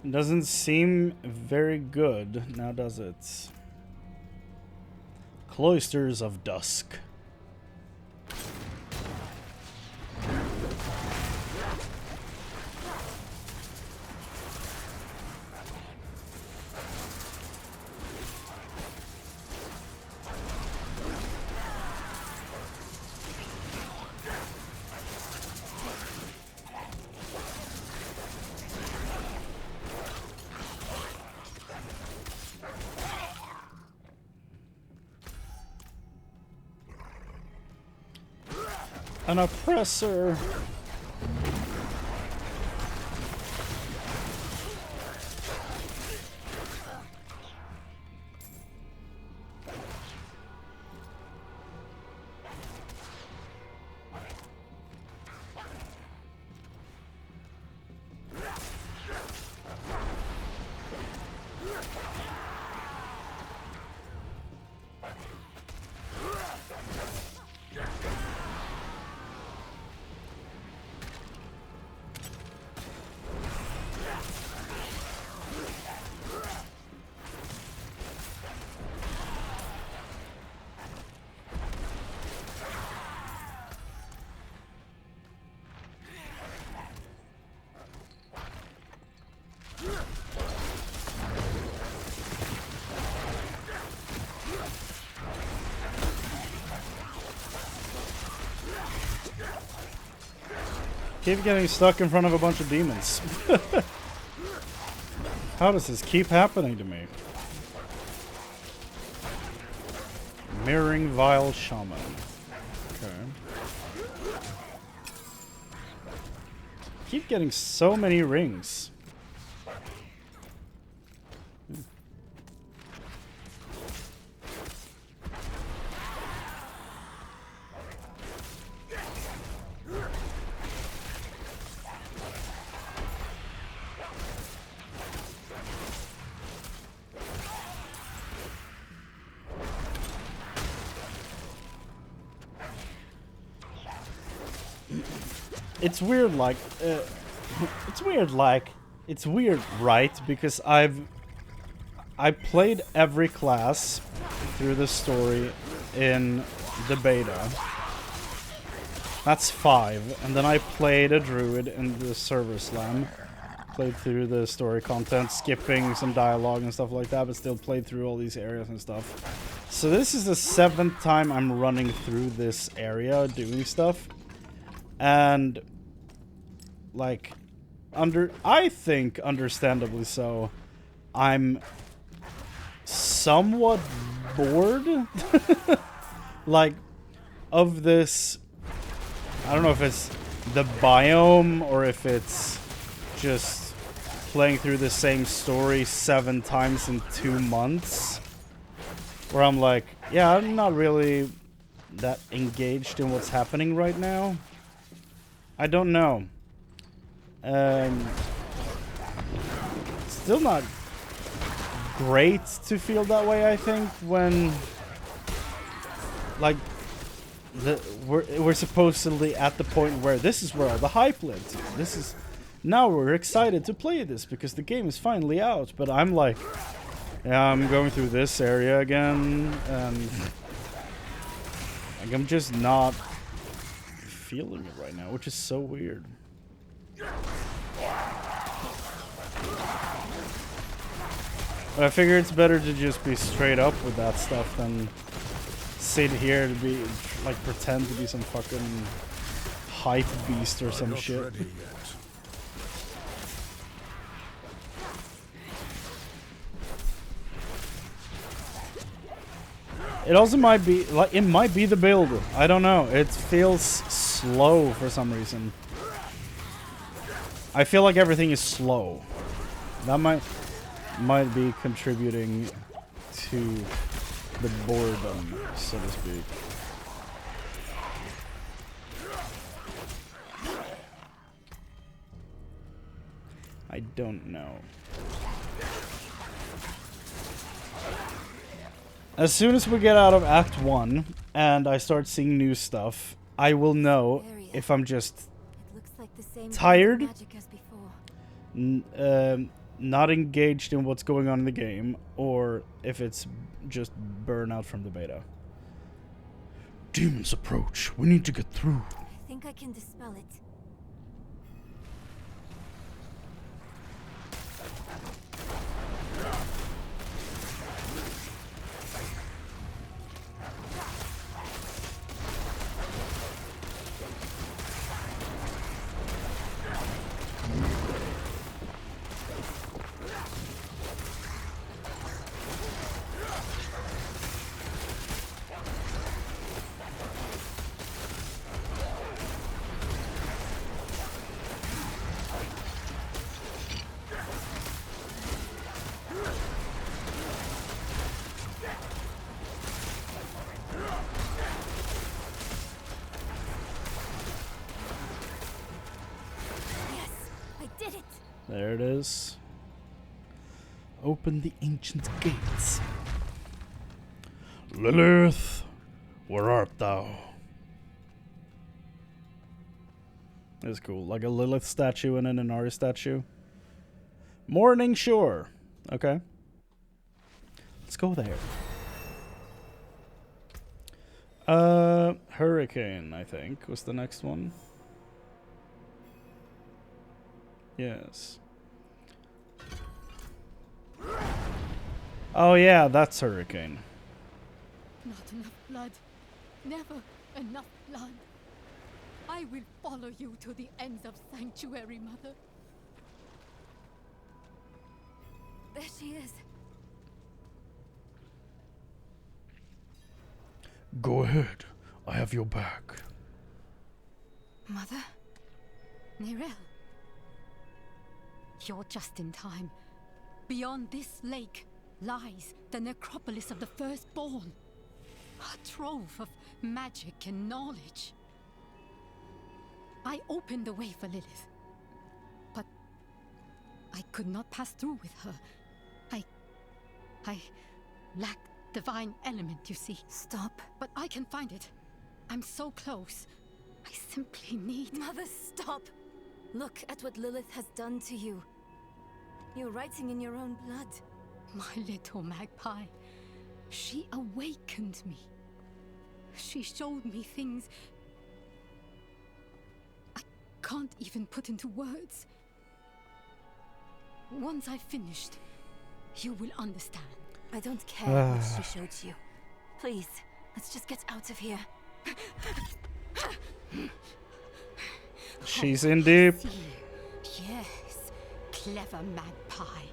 Doesn't seem very good, now does it? Cloisters of Dusk. An oppressor. Keep getting stuck in front of a bunch of demons. How does this keep happening to me? Mirroring Vile Shaman. Okay. Keep getting so many rings. It's weird, like, it's weird, right? Because I played every class through the story in the beta. That's 5, and then I played a druid in the server slam. Played through the story content, skipping some dialogue and stuff like that, but still played through all these areas and stuff. So this is the 7th time I'm running through this area, doing stuff. And, like, I think, understandably so, I'm somewhat bored, like, of this. I don't know if it's the biome or if it's just playing through the same story 7 times in 2 months, where I'm like, yeah, I'm not really that engaged in what's happening right now. I don't know. Still not great to feel that way, I think, when, like, we're supposedly at the point where this is where all the hype led to. This is, now we're excited to play this because the game is finally out, but I'm like, yeah, I'm going through this area again, and like, I'm just not feeling it right now, which is so weird. But I figure it's better to just be straight up with that stuff than sit here to be, like, pretend to be some fucking hype beast or some shit. It also might be, like, it might be the build. I don't know. It feels slow for some reason. I feel like everything is slow. That might be contributing to the boredom, so to speak. I don't know. As soon as we get out of Act 1 and I start seeing new stuff, I will know if I'm just tired, not engaged in what's going on in the game, or if it's just burnout from the beta. Demons approach. We need to get through. I think I can dispel it. There it is. Open the ancient gates. Lilith, where art thou? That's cool. Like a Lilith statue and an Inari statue. Morning Shore. Okay. Let's go there. Hurricane, I think, was the next one. Yes. Oh yeah, that's Hurricane. Not enough blood. Never enough blood. I will follow you to the ends of Sanctuary, Mother. There she is. Go ahead. I have your back. Mother? Nerel? You're just in time. Beyond this lake lies the necropolis of the Firstborn. A trove of magic and knowledge. I opened the way for Lilith. But I could not pass through with her. I lack divine element, you see. Stop. But I can find it. I'm so close. I simply need... Mother, stop! Look at what Lilith has done to you. You're writing in your own blood. My little magpie. She awakened me. She showed me things I can't even put into words. Once I've finished, you will understand. I don't care what she showed you. Please, let's just get out of here. She's in deep. Yes, clever magpie.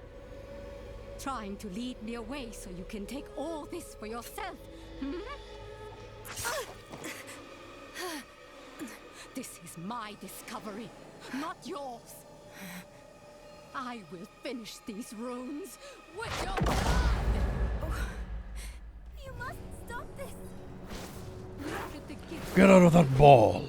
Trying to lead me away so you can take all this for yourself. Hmm? This is my discovery, not yours. I will finish these runes with your blood! You must stop this! Look at the gift. Get out of that ball.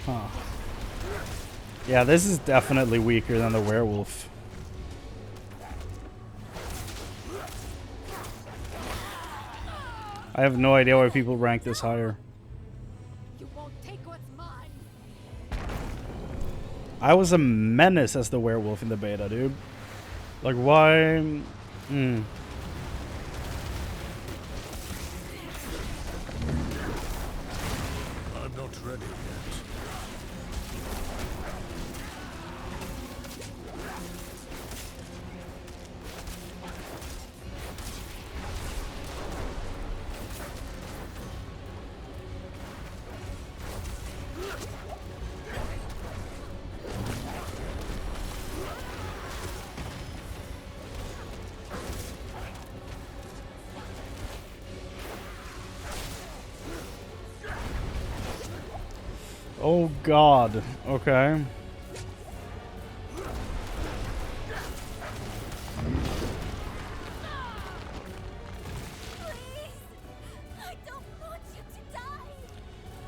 Huh. Yeah, this is definitely weaker than the werewolf. I have no idea why people rank this higher. You won't take what's mine. I was a menace as the werewolf in the beta, dude. Like, why? I'm not ready yet. Oh God. Okay.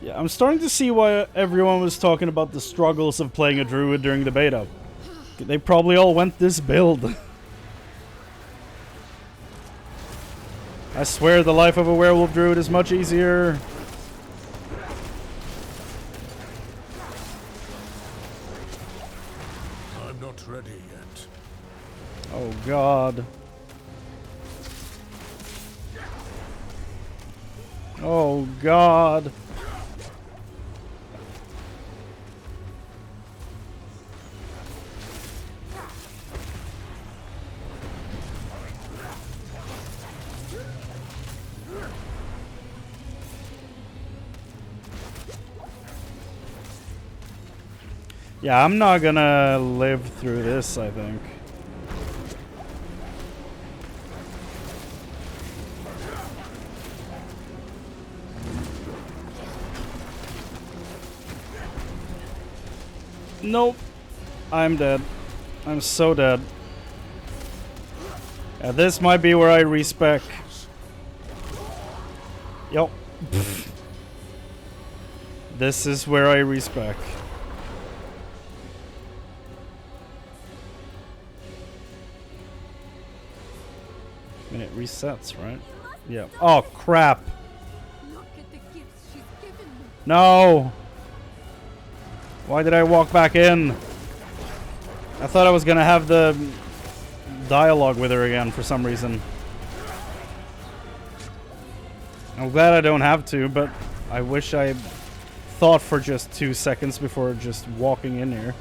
Yeah, I'm starting to see why everyone was talking about the struggles of playing a druid during the beta. They probably all went this build. I swear the life of a werewolf druid is much easier. I'm not ready yet. Oh God. Oh God. Yeah, I'm not gonna live through this, I think. Nope. I'm dead. I'm so dead. Yeah, this might be where I respec. Yup. This is where I respec. I mean, it resets, right? Yeah. Oh, crap. No! Why did I walk back in? I thought I was gonna have the dialogue with her again for some reason. I'm glad I don't have to, but I wish I thought for just 2 seconds before just walking in here.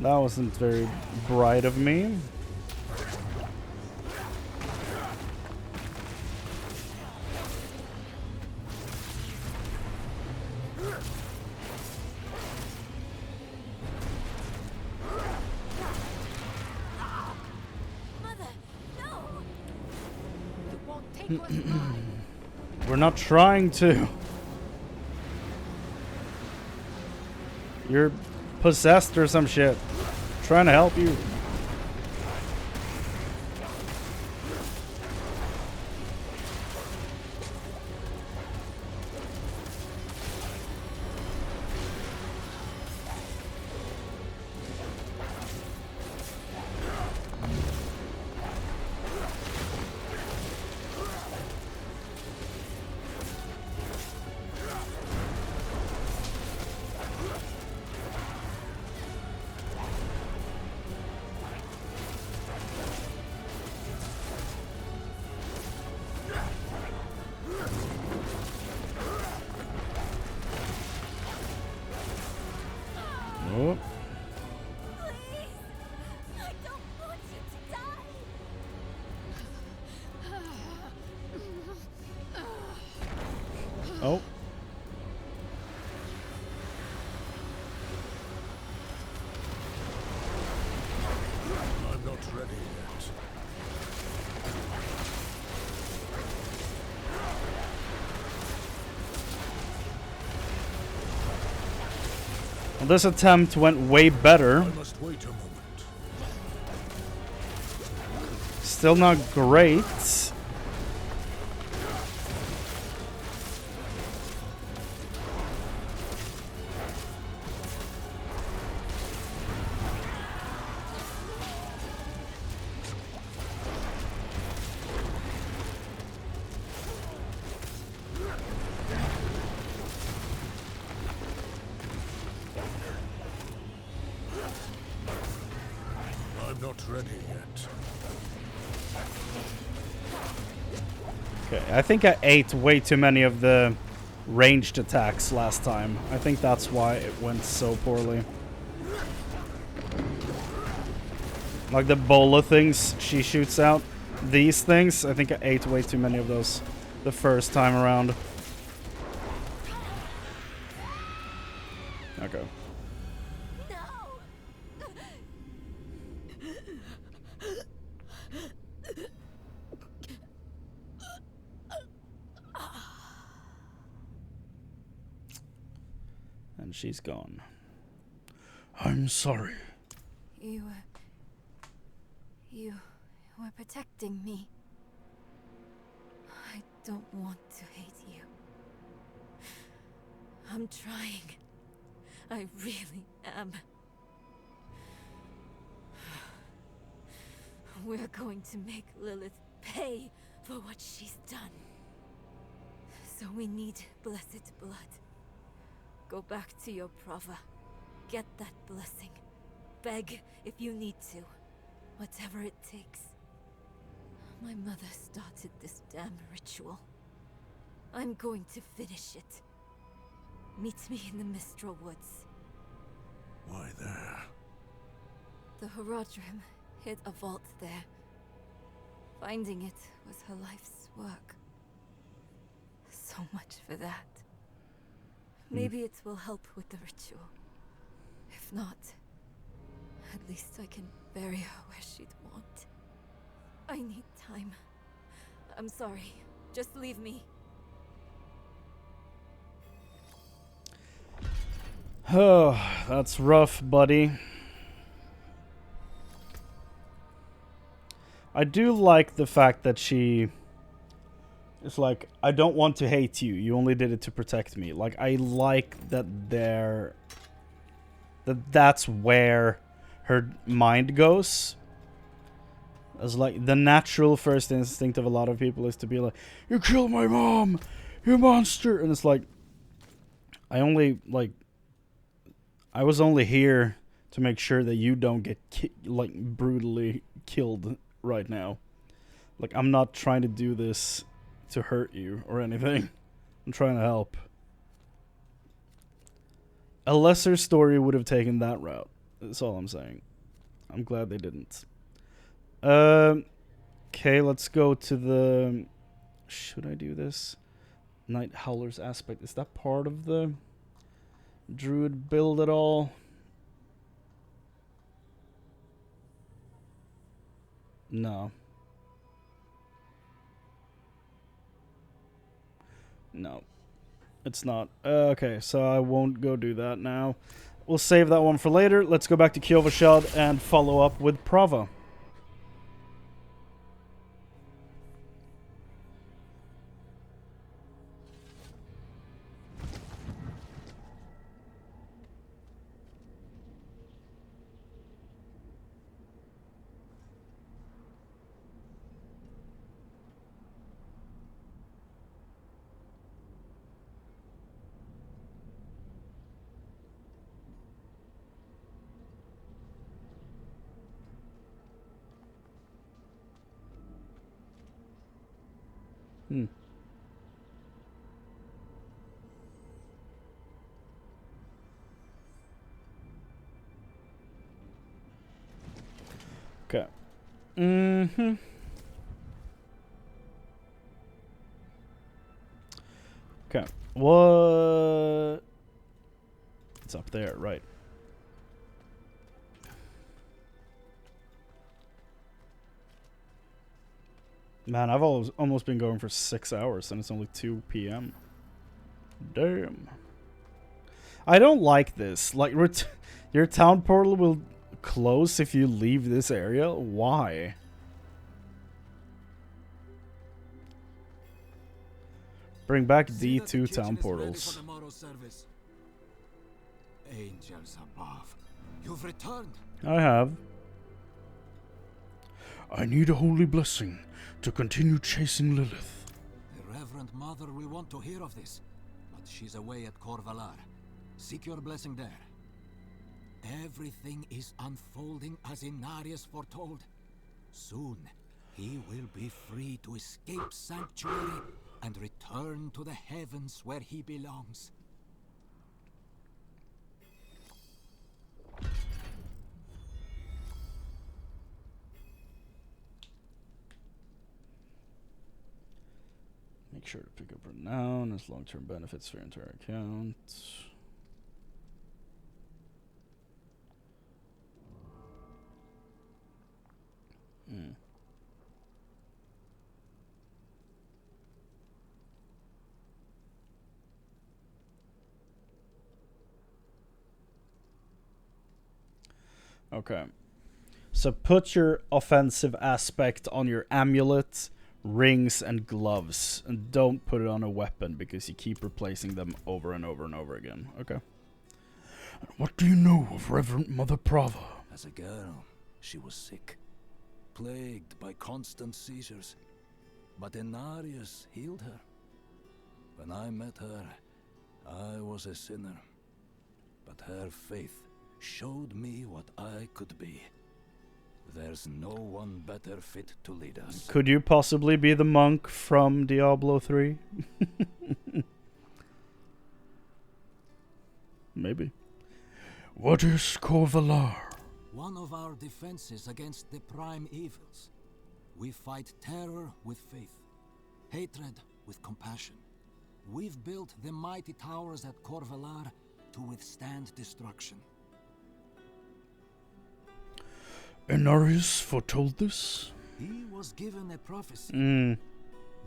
That wasn't very bright of me. We're not trying to. You're possessed or some shit. Trying to help you. Oh. Oh. I'm not ready yet. Well, this attempt went way better. I must wait a moment. Still not great. I'm not ready yet. Okay, I think I ate way too many of the ranged attacks last time. I think that's why it went so poorly. Like the bola things she shoots out. These things, I think I ate way too many of those the first time around. Okay. And she's gone. I'm sorry. You were protecting me. I don't want to hate you. I'm trying. I really am. We're going to make Lilith pay for what she's done. So we need blessed blood. Go back to your Prava. Get that blessing. Beg if you need to. Whatever it takes. My mother started this damn ritual. I'm going to finish it. Meet me in the Mistral Woods. Why there? The Horadrim hid a vault there. Finding it was her life's work. So much for that. Maybe it will help with the ritual. If not, at least I can bury her where she'd want. I need time. I'm sorry. Just leave me. Oh, that's rough, buddy. I do like the fact that she is like, I don't want to hate you. You only did it to protect me. Like, I like that that's where her mind goes. As like the natural first instinct of a lot of people is to be like, you killed my mom, you monster, and it's like, I was only here to make sure that you don't get like brutally killed right now. Like, I'm not trying to do this to hurt you or anything. I'm trying to help. A lesser story would have taken that route. That's all I'm saying. I'm glad they didn't. Okay, let's go to the... Should I do this? Night Howler's aspect. Is that part of the Druid build at all? No. No. It's not. Okay, so I won't go do that now. We'll save that one for later. Let's go back to Kyovashad and follow up with Prava. Okay. Okay. What? It's up there, right. Man, I've almost been going for 6 hours and it's only 2 p.m. Damn. I don't like this. Like, your town portal will close if you leave this area? Why? Bring back D2 town portals. Angels above, you've returned. I have. I need a holy blessing to continue chasing Lilith. The Reverend Mother will want to hear of this, but she's away at Corvalar. Seek your blessing there. Everything is unfolding as Inarius foretold. Soon, he will be free to escape Sanctuary and return to the heavens where he belongs. Make sure to pick up renown as long-term benefits for your entire account. Okay. So put your offensive aspect on your amulet, rings, and gloves. And don't put it on a weapon because you keep replacing them over and over and over again. Okay. What do you know of Reverend Mother Prava? As a girl, she was sick, plagued by constant seizures. But Inarius healed her. When I met her, I was a sinner. But her faith showed me what I could be. There's no one better fit to lead us. Could you possibly be the monk from Diablo 3? Maybe. What is Corvalar? One of our defenses against the prime evils. We fight terror with faith, hatred with compassion. We've built the mighty towers at Corvalar to withstand destruction. Inarius foretold this? He was given a prophecy.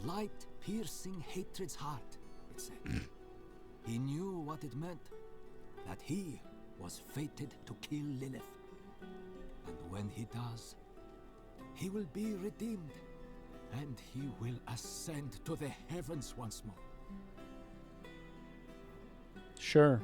Light piercing hatred's heart, it said. He knew what it meant. that he was fated to kill Lilith. And when he does, he will be redeemed, and he will ascend to the heavens once more. Sure.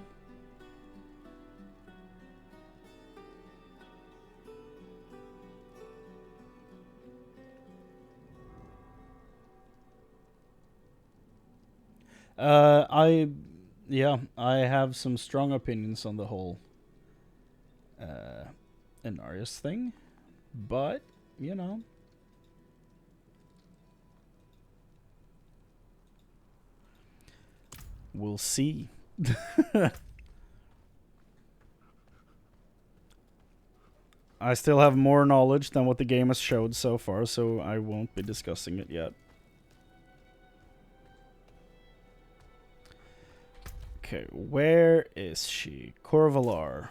I have some strong opinions on the whole Inarius thing, but you know, we'll see. I still have more knowledge than what the game has showed so far, so I won't be discussing it yet. Okay, where is she? Corvalar.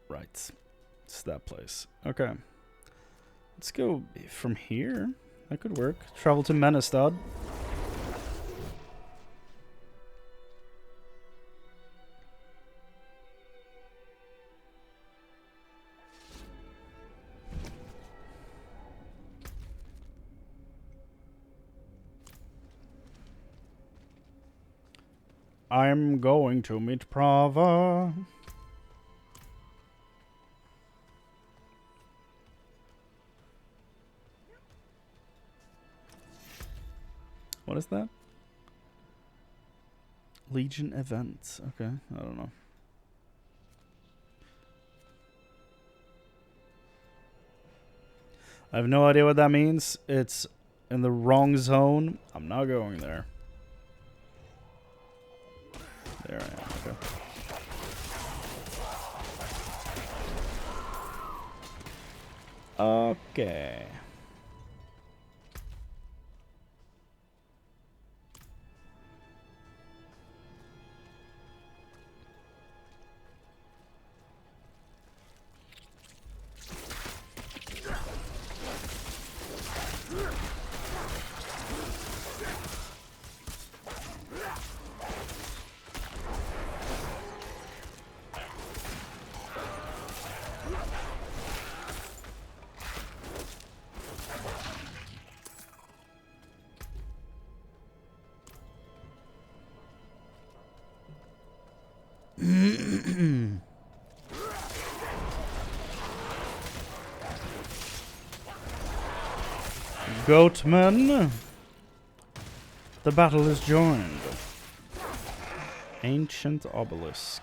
Right. It's that place. Okay. Let's go from here. That could work. Travel to Menestad. I'm going to meet Prava. What is that? Legion events. Okay, I don't know. I have no idea what that means. It's in the wrong zone. I'm not going there. There I am, okay. Okay. Goatman. The battle is joined. Ancient obelisk.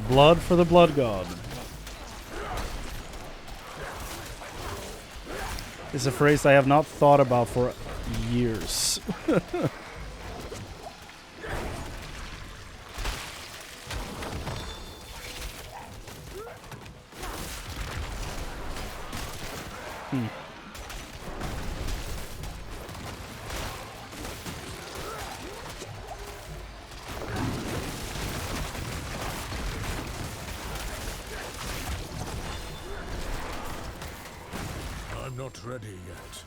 Blood for the blood god. It's a phrase I have not thought about for years. Ready yet.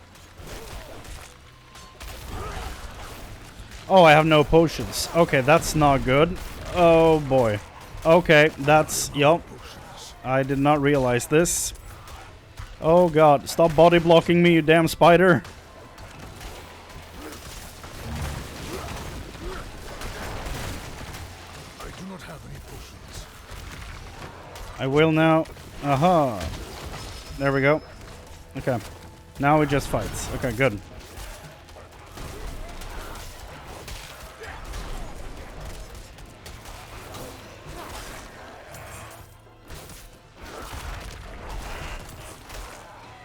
Oh, I have no potions. Okay, that's not good. Oh boy. Okay, that's... Yup. I did not realize this. Oh god, stop body blocking me, you damn spider. I do not have any potions. I will now. Aha. There we go. Okay. Now we just fight. Okay, good.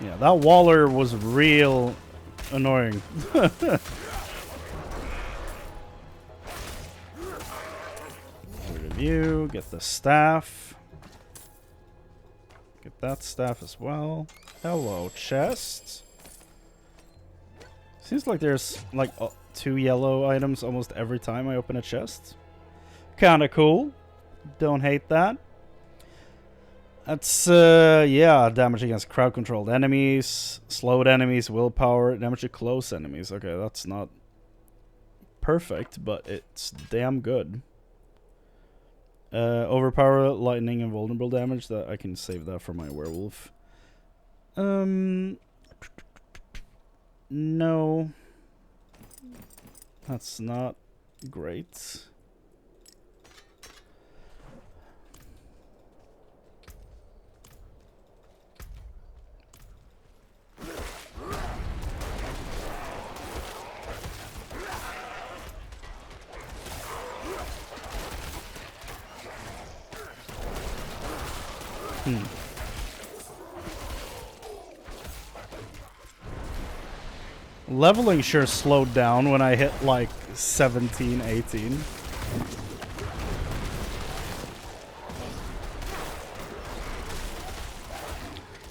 Yeah, that Waller was real annoying. Review, get the staff. that staff as well. Hello, chest. Seems like there's like 2 yellow items almost every time I open a chest. Kinda cool. Don't hate that. That's, yeah, damage against crowd-controlled enemies, slowed enemies, willpower, damage to close enemies. Okay, that's not perfect, but it's damn good. Overpower, lightning, and vulnerable damage. That I can save that for my werewolf. No. That's not great. Leveling sure slowed down when I hit like 17, 18.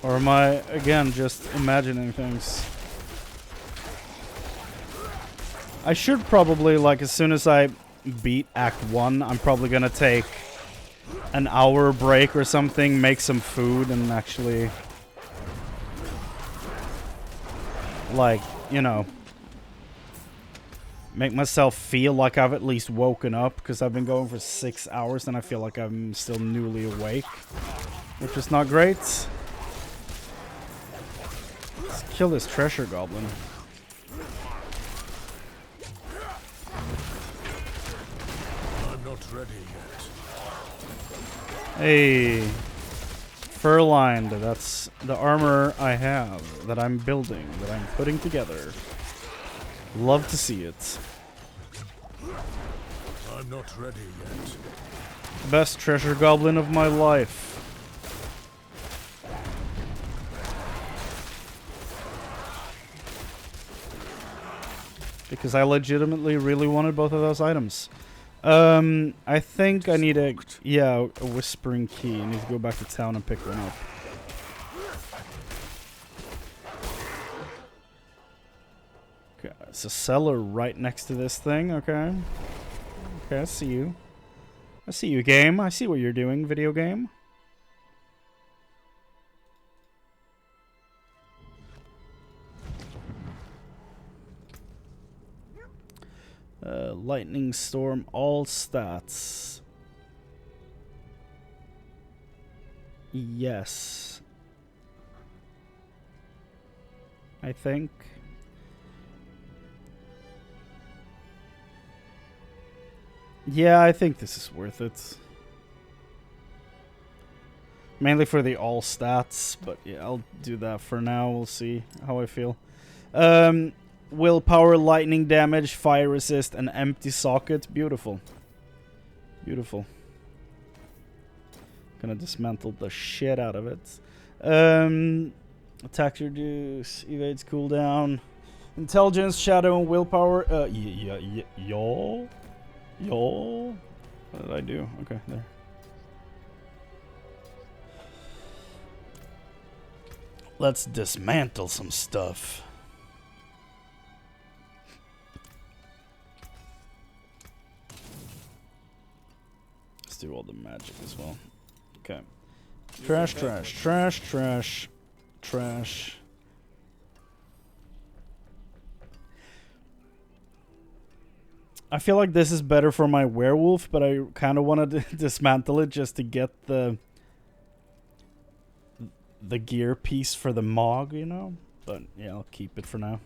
Or am I, again, just imagining things? I should probably, like, as soon as I beat Act 1, I'm probably gonna take an hour break or something, make some food, and actually, like, you know, make myself feel like I've at least woken up, because I've been going for 6 hours and I feel like I'm still newly awake, which is not great. Let's kill this treasure goblin. I'm not ready yet. Hey, fur-lined, that's the armor I have, that I'm building, that I'm putting together. Love to see it. I'm not ready yet. Best treasure goblin of my life. Because I legitimately really wanted both of those items. I think I need a whispering key. I need to go back to town and pick one up. Okay, it's a cellar right next to this thing, okay. Okay, I see you. I see you, game. I see what you're doing, video game. Lightning storm, all stats. Yes. I think. Yeah, I think this is worth it. Mainly for the all stats, but yeah, I'll do that for now. We'll see how I feel. Willpower, lightning damage, fire resist, and empty socket. Beautiful. Beautiful. Gonna dismantle the shit out of it. Attack reduce, evades cooldown. Intelligence, shadow, and willpower. Y'all? What did I do? Okay, there. Let's dismantle some stuff. Do all the magic as well. Okay. Trash, trash, trash, trash, trash. I feel like this is better for my werewolf, but I kind of want to dismantle it just to get the gear piece for the Mog, you know? But yeah, I'll keep it for now.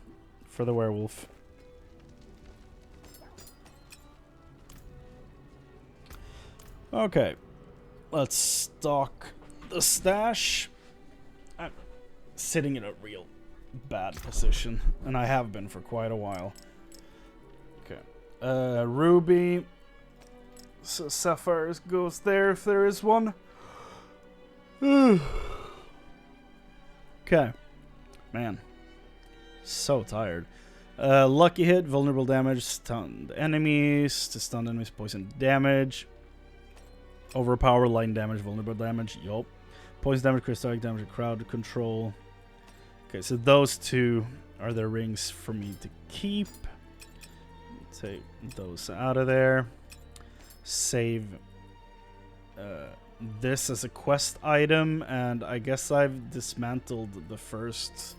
For the werewolf. Okay, let's stock the stash. I'm sitting in a real bad position, and I have been for quite a while. Okay, ruby. So sapphire goes there if there is one. Okay, man, so tired. Lucky hit, vulnerable damage, stunned enemies, to stunned enemies, poison damage. Overpower, lightning damage, vulnerable damage, yup. Poison damage, crystal damage, crowd control. Okay, so those two are the rings for me to keep. Take those out of there. Save this as a quest item, and I guess I've dismantled the first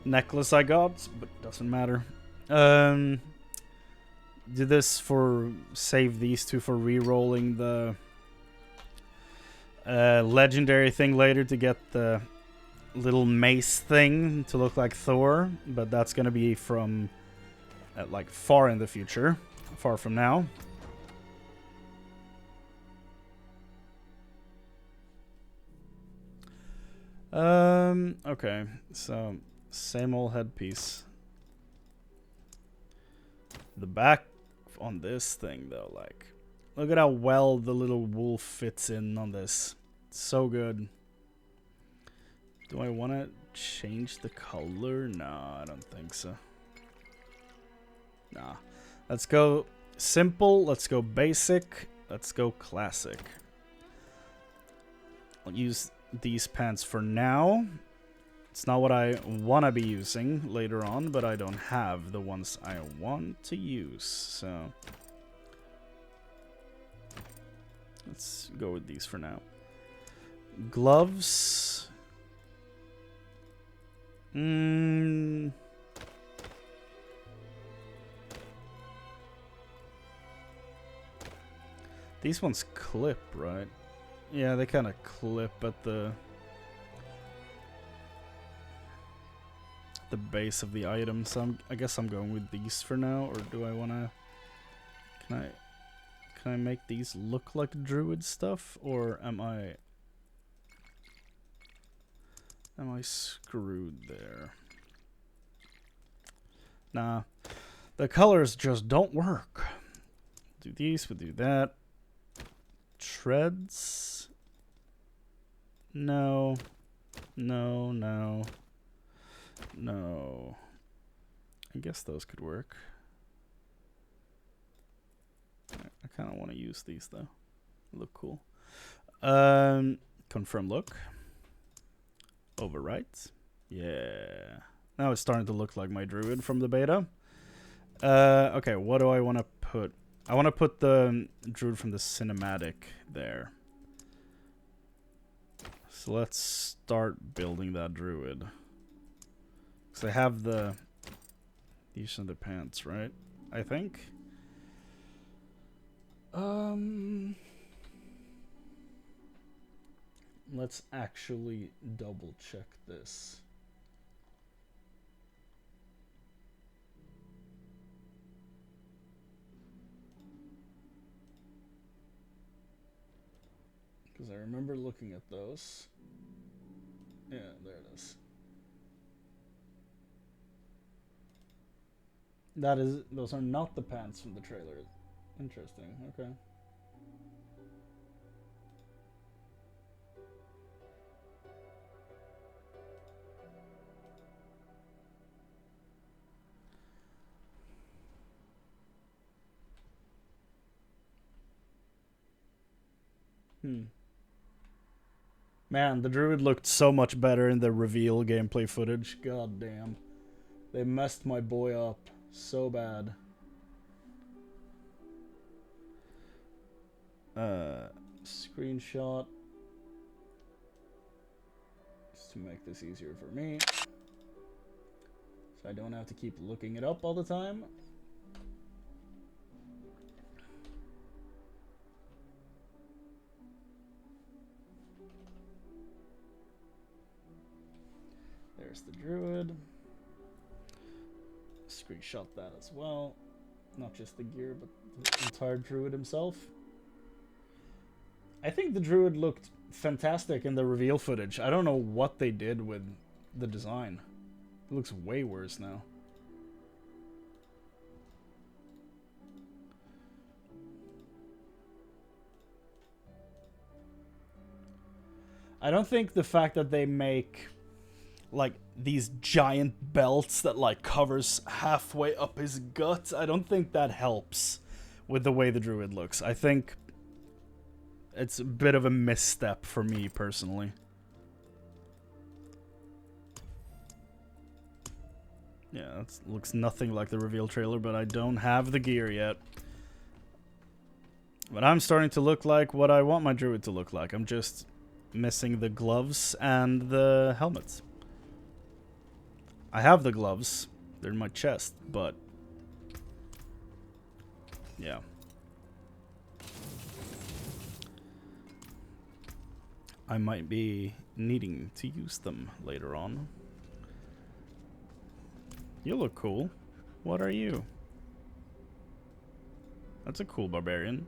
necklace I got, but doesn't matter. Do this for save these two for re-rolling the legendary thing later to get the little mace thing to look like Thor, but that's gonna be from like far in the future, far from now. Okay, so same old headpiece. The back on this thing though, like, look at how well the little wolf fits in on this. It's so good. Do I want to change the color? No, I don't think so. Nah. Let's go simple, let's go basic, let's go classic. I'll use these pants for now. It's not what I want to be using later on, but I don't have the ones I want to use, so let's go with these for now. Gloves. These ones clip, right? Yeah, they kind of clip at the base of the item, so I guess I'm going with these for now, or do I want to... Can I make these look like druid stuff, or am I screwed there? Nah, the colors just don't work. Do these, we'll do that. Treads? No. No, no. No. I guess those could work. I kind of want to use these though. They look cool. Confirm look. Overwrite. Yeah. Now it's starting to look like my druid from the beta. Okay, what do I want to put? I want to put the druid from the cinematic there. So let's start building that druid. Because I have these are the pants, right? I think. Let's actually double check this. Because I remember looking at those. Yeah, there it is. Those are not the pants from the trailer. Interesting, okay. Man, the druid looked so much better in the reveal gameplay footage. God damn. They messed my boy up so bad. Screenshot. Just to make this easier for me. So I don't have to keep looking it up all the time. There's the druid. Screenshot that as well. Not just the gear, but the entire druid himself. I think the druid looked fantastic in the reveal footage. I don't know what they did with the design. It looks way worse now. I don't think the fact that they make like these giant belts that like covers halfway up his gut, I don't think that helps with the way the druid looks. I think it's a bit of a misstep for me personally. Yeah, that looks nothing like the reveal trailer, but I don't have the gear yet. But I'm starting to look like what I want my druid to look like. I'm just missing the gloves and the helmets. I have the gloves. They're in my chest, but... yeah. I might be needing to use them later on. You look cool. What are you? That's a cool barbarian.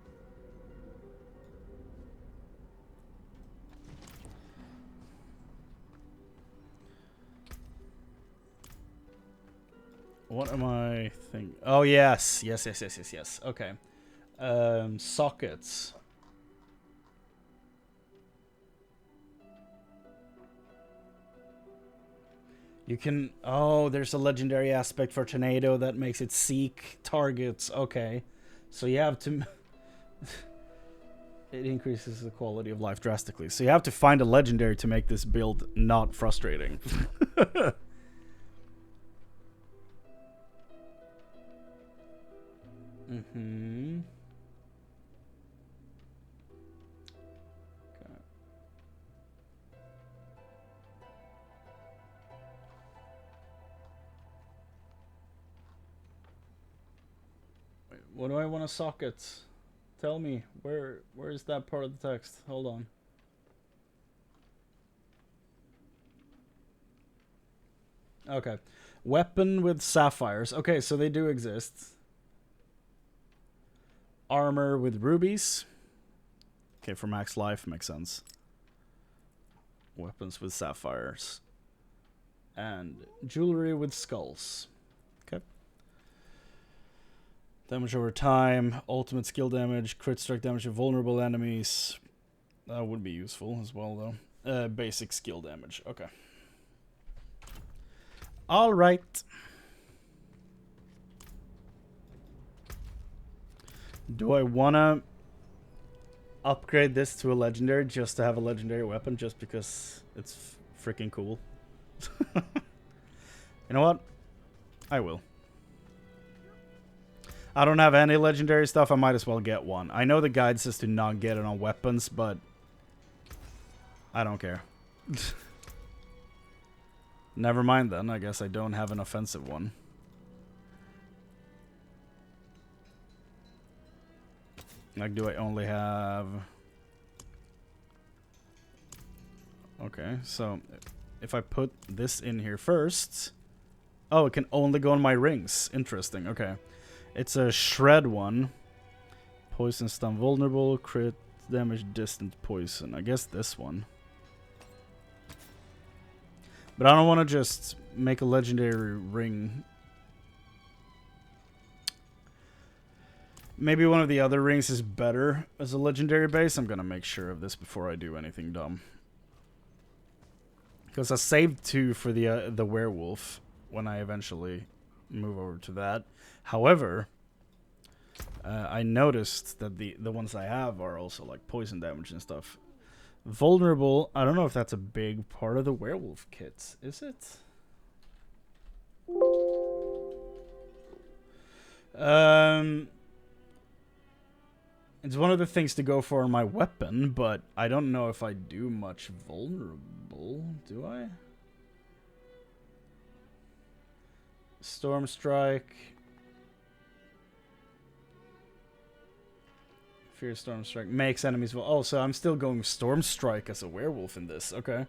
What am I thinking? Oh, yes. Yes. Okay. Sockets. You can... oh, there's a legendary aspect for Tornado that makes it seek targets. Okay. So you have to... it increases the quality of life drastically. So you have to find a legendary to make this build not frustrating. Mm-hmm. Okay. Wait, what do I want to socket? Tell me, where is that part of the text? Hold on. Okay. Weapon with sapphires. Okay, so they do exist. Armor with rubies. Okay, for max life, makes sense. Weapons with sapphires. And jewelry with skulls. Okay. Damage over time. Ultimate skill damage. Crit strike damage to vulnerable enemies. That would be useful as well, though. Basic skill damage. Okay. Alright. Do I want to upgrade this to a legendary just to have a legendary weapon just because it's freaking cool? You know what? I will. I don't have any legendary stuff. I might as well get one. I know the guide says to not get it on weapons, but I don't care. Never mind then. I guess I don't have an offensive one. Like, do I only have... okay, so if I put this in here first... oh, it can only go on my rings. Interesting, okay. It's a shred one. Poison stun vulnerable, crit damage distant poison. I guess this one. But I don't want to just make a legendary ring. Maybe one of the other rings is better as a legendary base. I'm going to make sure of this before I do anything dumb. Because I saved 2 for the werewolf when I eventually move over to that. However, I noticed that the ones I have are also like poison damage and stuff. Vulnerable, I don't know if that's a big part of the werewolf kits. Is it? It's one of the things to go for on my weapon, but I don't know if I do much vulnerable. Do I? Storm Strike. Fear Storm Strike makes enemies... oh, so I'm still going Storm Strike as a werewolf in this. Okay.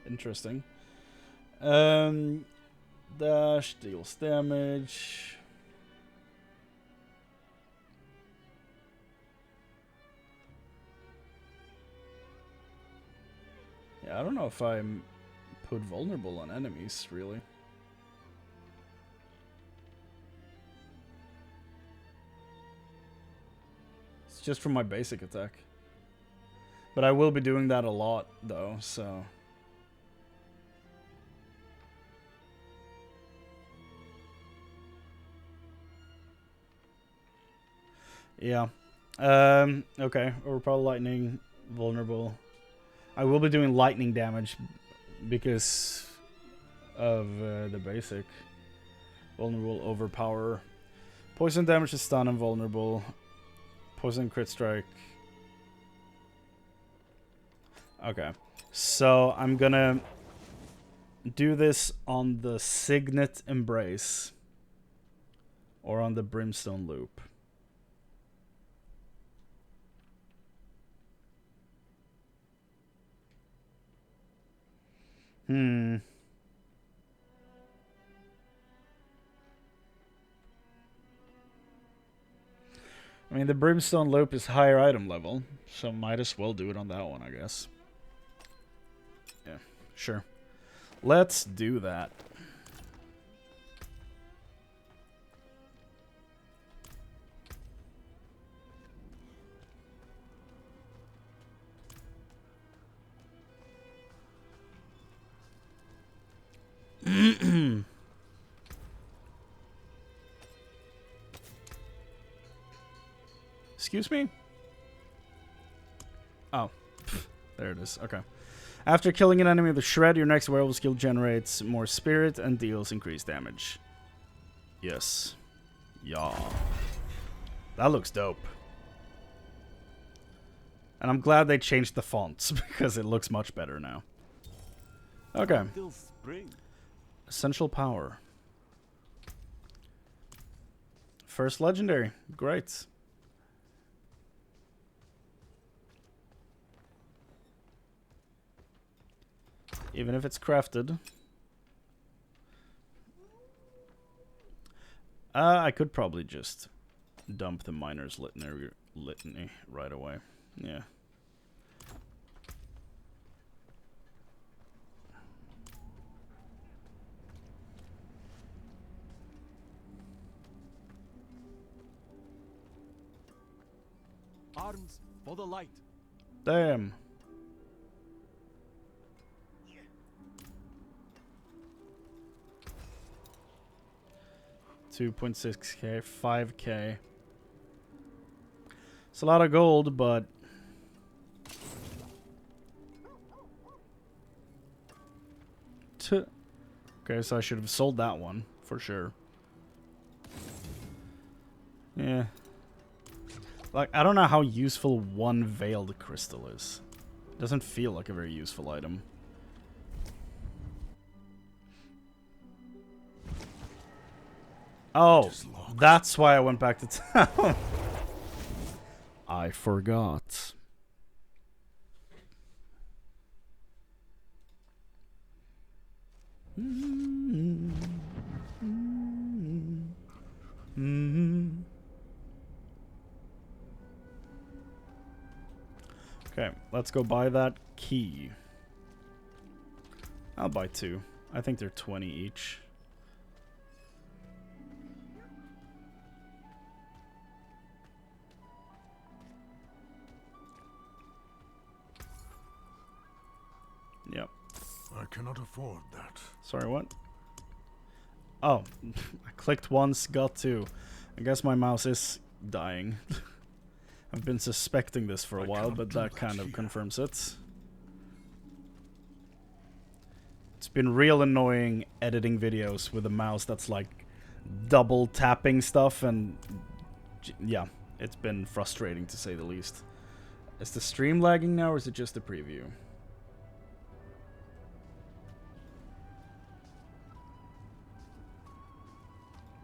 Interesting. Dash deals damage. Yeah, I don't know if I put vulnerable on enemies, really. It's just from my basic attack. But I will be doing that a lot, though, so... yeah. Okay. Overpower lightning, vulnerable. I will be doing lightning damage because of the basic. Vulnerable, overpower. Poison damage is stun and vulnerable. Poison crit strike. Okay. So I'm gonna do this on the Signet Embrace. Or on the Brimstone Loop. I mean, the Brimstone Loop is higher item level, so might as well do it on that one, I guess. Yeah, sure. Let's do that. Excuse me? Oh. There it is. Okay. After killing an enemy with a shred, your next werewolf skill generates more spirit and deals increased damage. Yes. Yeah. That looks dope. And I'm glad they changed the fonts because it looks much better now. Okay. Essential power. First legendary. Great. Even if it's crafted. I could probably just dump the Miner's Litany right away. Yeah. Arms for the light. Damn. $2.6K, 5K. It's a lot of gold, but okay, so I should have sold that one for sure. Yeah. Like, I don't know how useful one veiled crystal is. It doesn't feel like a very useful item. Oh, that's why I went back to town. I forgot. Okay, let's go buy that key. I'll buy 2. I think they're 20 each. Yep. I cannot afford that. Sorry, what? Oh, I clicked once, got 2. I guess my mouse is dying. I've been suspecting this for a while, but that kind of confirms it. It's been real annoying editing videos with a mouse that's like double tapping stuff, and yeah, it's been frustrating to say the least. Is the stream lagging now, or is it just a preview?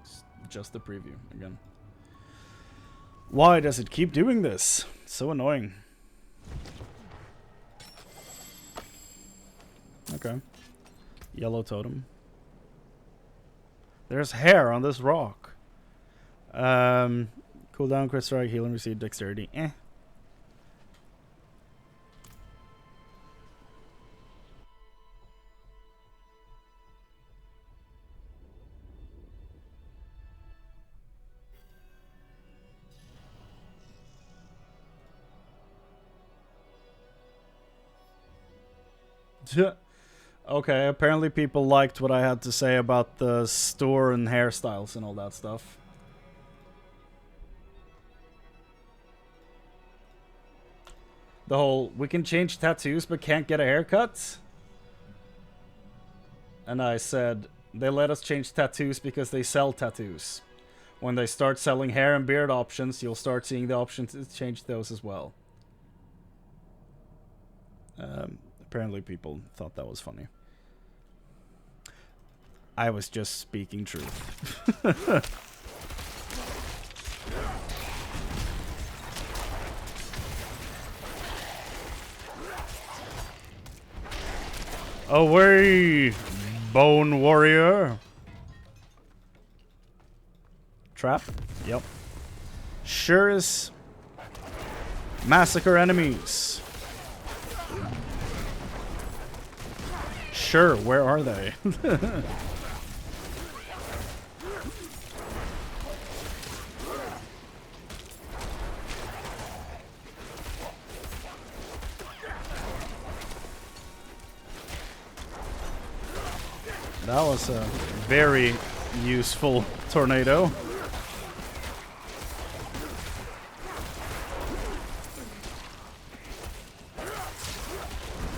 It's just a preview again. Why does it keep doing this? It's so annoying. Okay. Yellow totem. There's hair on this rock. Cooldown, crit strike, heal and receive dexterity. Eh. Okay, apparently people liked what I had to say about the store and hairstyles and all that stuff. The whole, we can change tattoos but can't get a haircut? And I said, They let us change tattoos because they sell tattoos. When they start selling hair and beard options, you'll start seeing the option to change those as well. Apparently people thought that was funny. I was just speaking truth. Away, Bone Warrior. Trap? Yep. Sure is. Massacre enemies. Sure, where are they? That was a very useful tornado.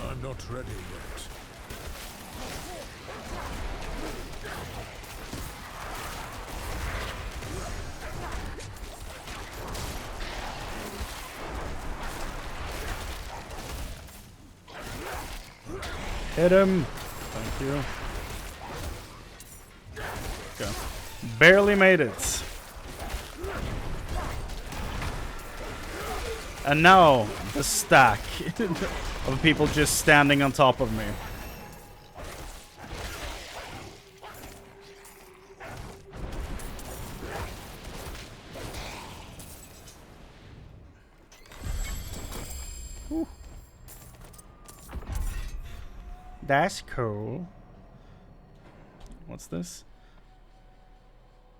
I'm not ready yet. Hit him. Thank you. Okay. Barely made it. And now the stack of people just standing on top of me. Whew. That's cool. What's this?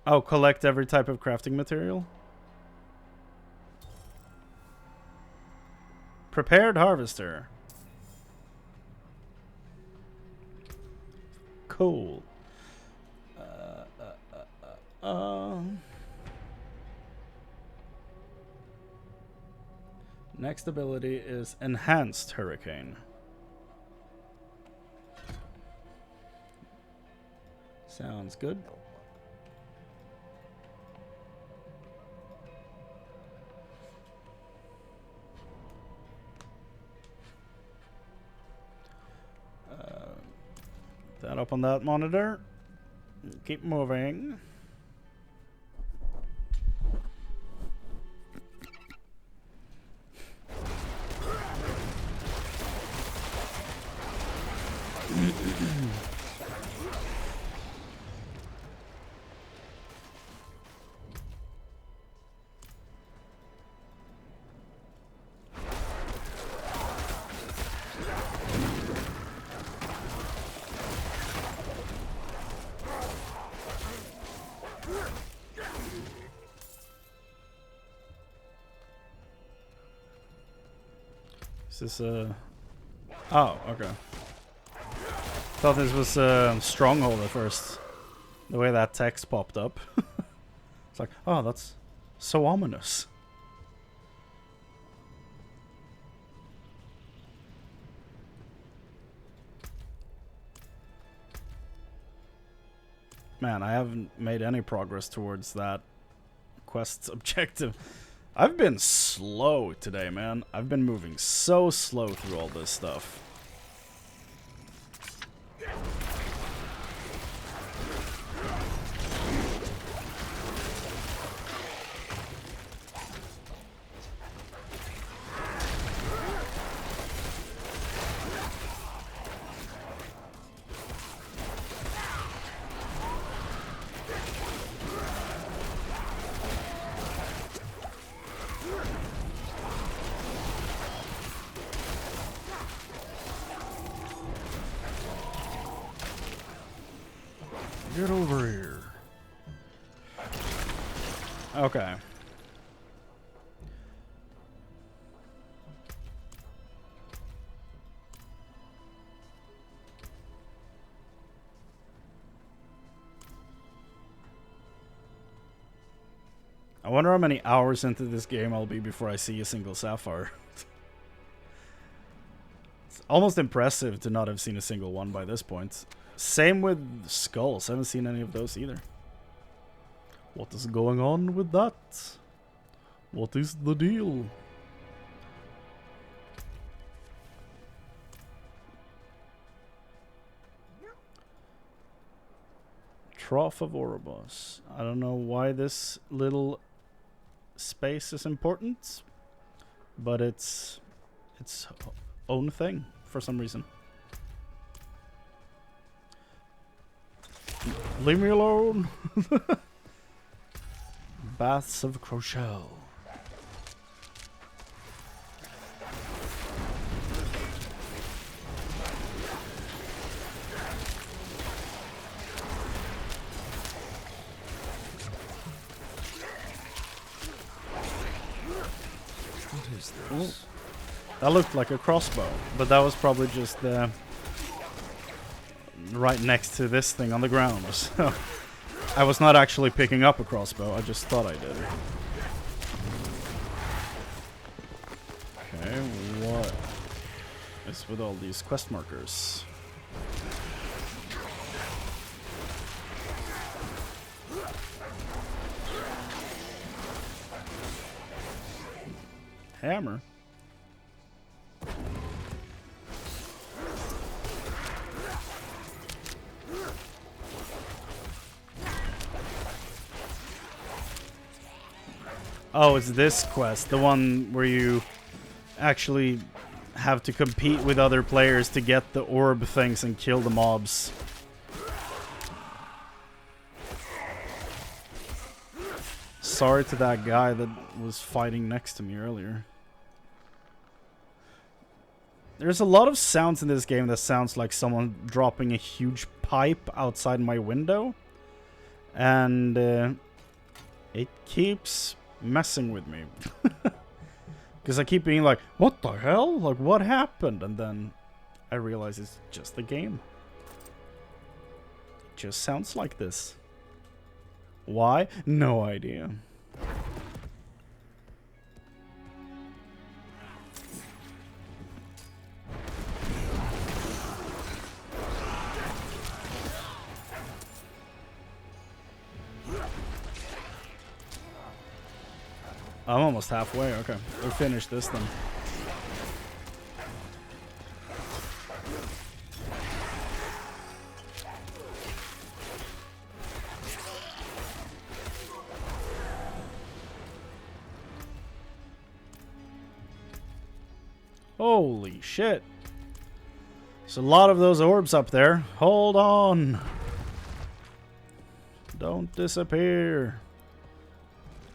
Oh, collect every type of crafting material. Prepared harvester. Cool. Next ability is enhanced hurricane. Sounds good. That up on that monitor. Keep moving. Is this oh, okay. Thought this was a stronghold at first. The way that text popped up. It's like, oh, that's so ominous. Man, I haven't made any progress towards that quest objective. I've been slow today, man. I've been moving so slow through all this stuff. Get over here. Okay. I wonder how many hours into this game I'll be before I see a single sapphire. It's almost impressive to not have seen a single one by this point. Same with skulls. I haven't seen any of those either. What is going on with that? What is the deal? Trough of Ouroboros. I don't know why this little space is important, but it's its own thing for some reason. Leave me alone. Baths of Crochelle. What is Ooh. this? That looked like a crossbow, but that was probably just right next to this thing on the ground. So I was not actually picking up a crossbow, I just thought I did. Okay, what is with all these quest markers? Hammer. Oh, it's this quest, the one where you actually have to compete with other players to get the orb things and kill the mobs. Sorry to that guy that was fighting next to me earlier. There's a lot of sounds in this game that sounds like someone dropping a huge pipe outside my window. And it keeps messing with me. Because I keep being like, what the hell? Like, what happened? And then I realize it's just the game. It just sounds like this. Why? No idea. I'm almost halfway. Okay, we'll finish this then. Holy shit. There's a lot of those orbs up there. Hold on. Don't disappear.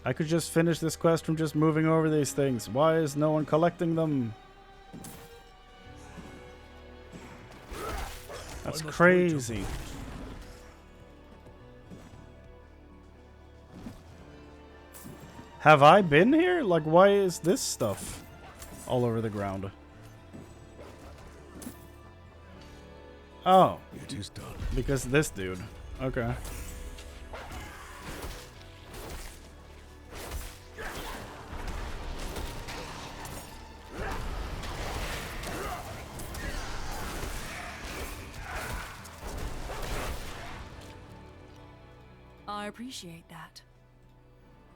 I could just finish this quest from just moving over these things. Why is no one collecting them? That's crazy. Have I been here? Like, why is this stuff all over the ground? Oh. It is done. Because this dude. Okay. I appreciate that.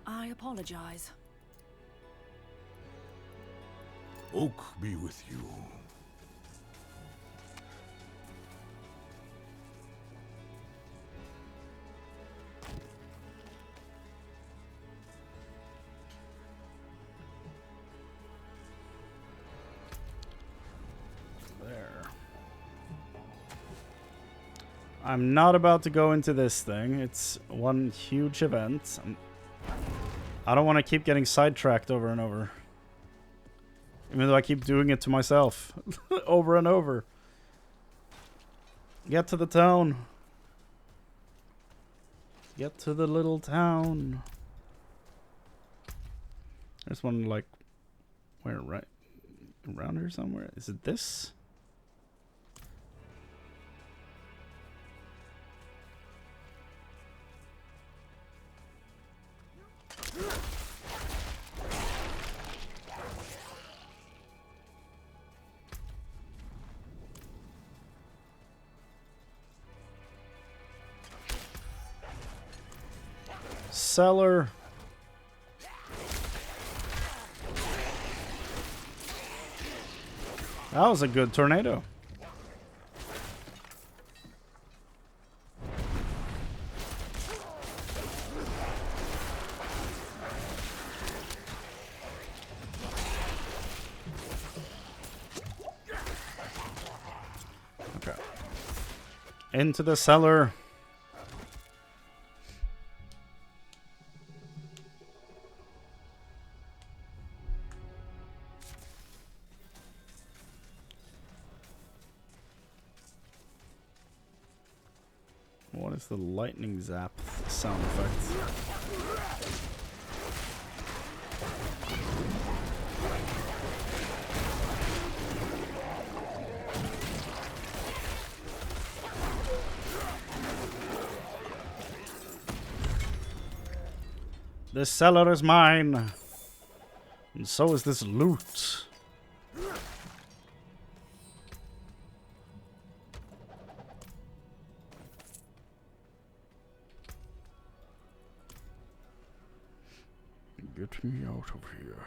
I apologize. Oak be with you. There. I'm not about to go into this thing. It's one huge event. I don't want to keep getting sidetracked over and over. Even though I keep doing it to myself. Over and over. Get to the town. Get to the little town. There's one like... Where? Right around here somewhere? Is it this? cellar. That was a good tornado. Okay. Into the cellar. What is the lightning zap sound effect? This cellar is mine, and so is this loot. Get me out of here.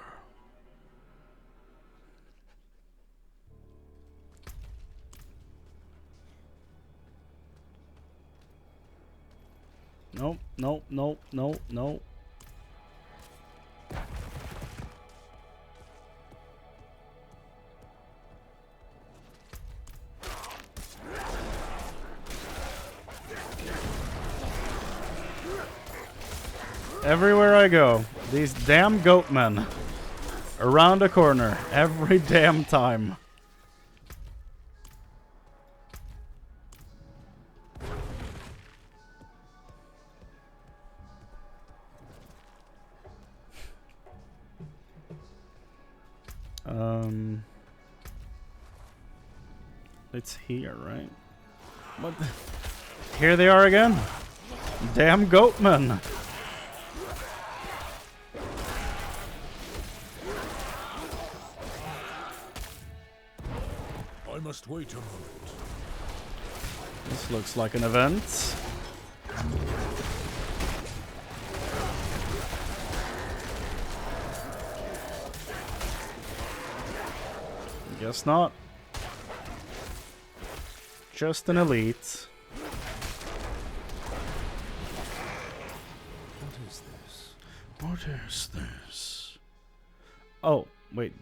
Nope, nope, nope, nope, nope. Everywhere I go, these damn goatmen around a corner every damn time. It's here, right? What the? Here they are again. Damn goatmen. I must wait a moment. This looks like an event. Guess not. Just an elite. What is this? What is this? Oh, wait.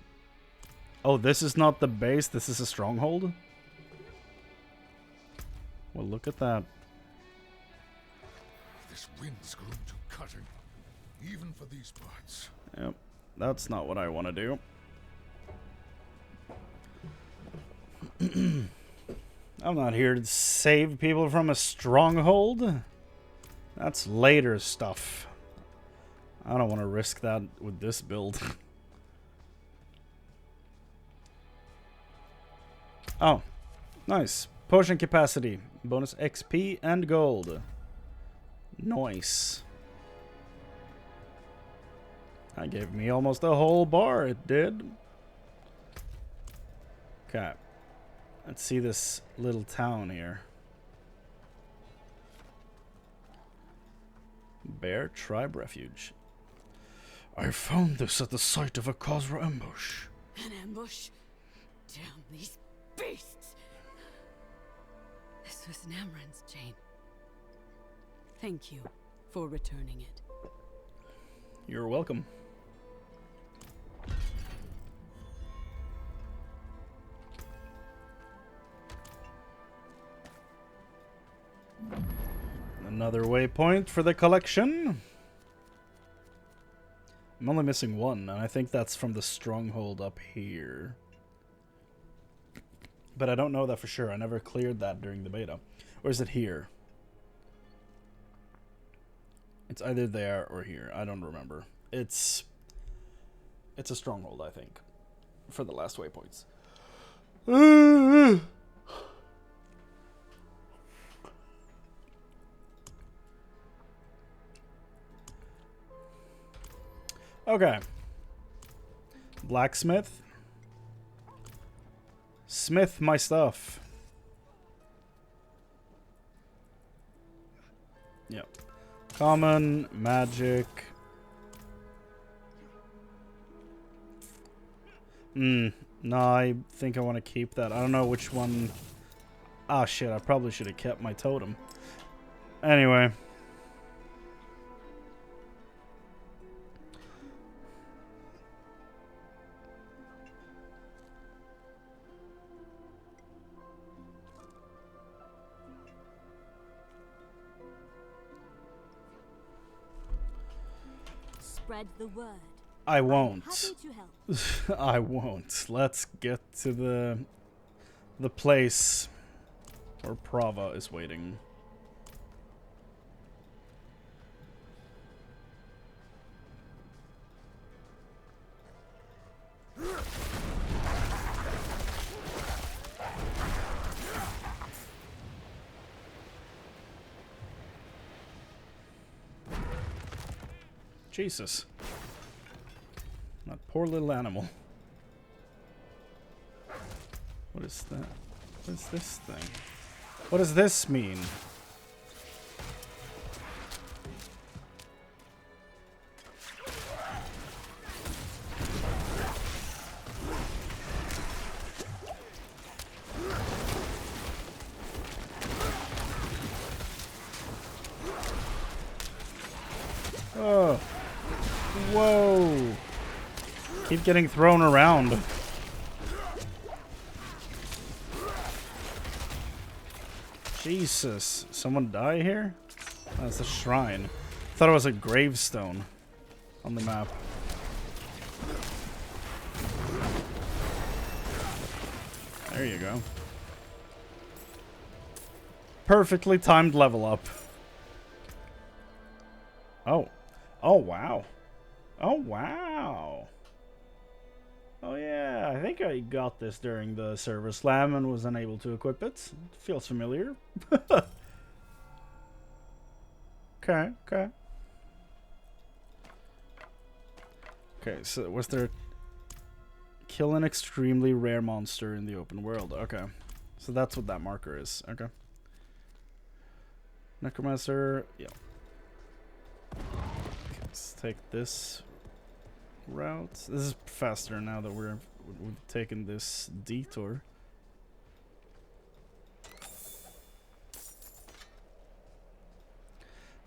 Oh, this is not the base, this is a stronghold? Well, look at that. This wind's grown too cutting, even for these parts. Yep, that's not what I want to do. I'm not here to save people from a stronghold. That's later stuff. I don't want to risk that with this build. Oh, nice. Potion capacity. Bonus XP and gold. Nice. That gave me almost a whole bar, it did. Okay. Let's see this little town here. Bear Tribe Refuge. I found this at the site of a Khazra ambush. An ambush? Damn these beasts! This was Namran's chain. Thank you for returning it. You're welcome. Another waypoint for the collection. I'm only missing one, and I think that's from the stronghold up here. But I don't know that for sure. I never cleared that during the beta. Or is it here? It's either there or here. I don't remember. It's a stronghold, I think, for the last waypoints. Okay. Blacksmith. Smith my stuff. Yep. Common, magic. No, I think I want to keep that. I don't know which one. Ah, shit, I probably should have kept my totem. Anyway. Spread the word. I won't. Happy to help. I won't. Let's get to the place where Prava is waiting. Jesus. That poor little animal. What is that? What is this thing? What does this mean? Oh. Whoa. Keep getting thrown around. Jesus. Someone die here? Oh, that's a shrine. I thought it was a gravestone on the map. There you go. Perfectly timed level up. Oh. Oh, wow. Oh, wow. Oh, yeah. I think I got this during the server slam and was unable to equip it. It feels familiar. Okay, okay. Okay, so was there... Kill an extremely rare monster in the open world. Okay. So that's what that marker is. Okay. Necromancer. Yeah. Okay, let's take this route. This is faster now that we've taken this detour.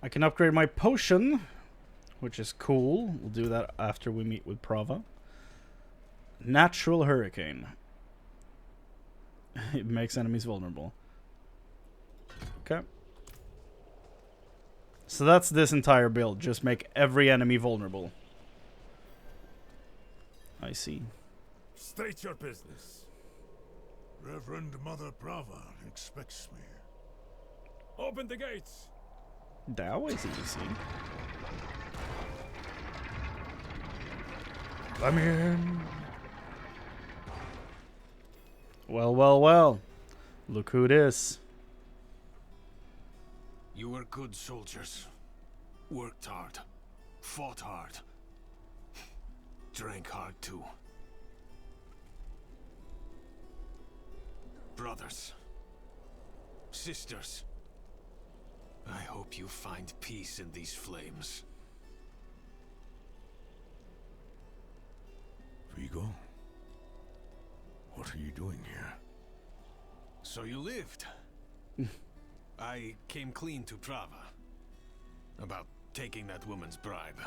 I can upgrade my potion, which is cool. We'll do that after we meet with Prava. Natural Hurricane. It makes enemies vulnerable. Okay. So that's this entire build. Just make every enemy vulnerable. I see. State your business. Reverend Mother Prava expects me. Open the gates. That was easy. Let me in. Well, well, well. Look who it is. You were good soldiers. Worked hard. Fought hard. Drank hard too. Brothers. Sisters. I hope you find peace in these flames. Vigo? What are you doing here? So you lived. I came clean to Prava. About taking that woman's bribe.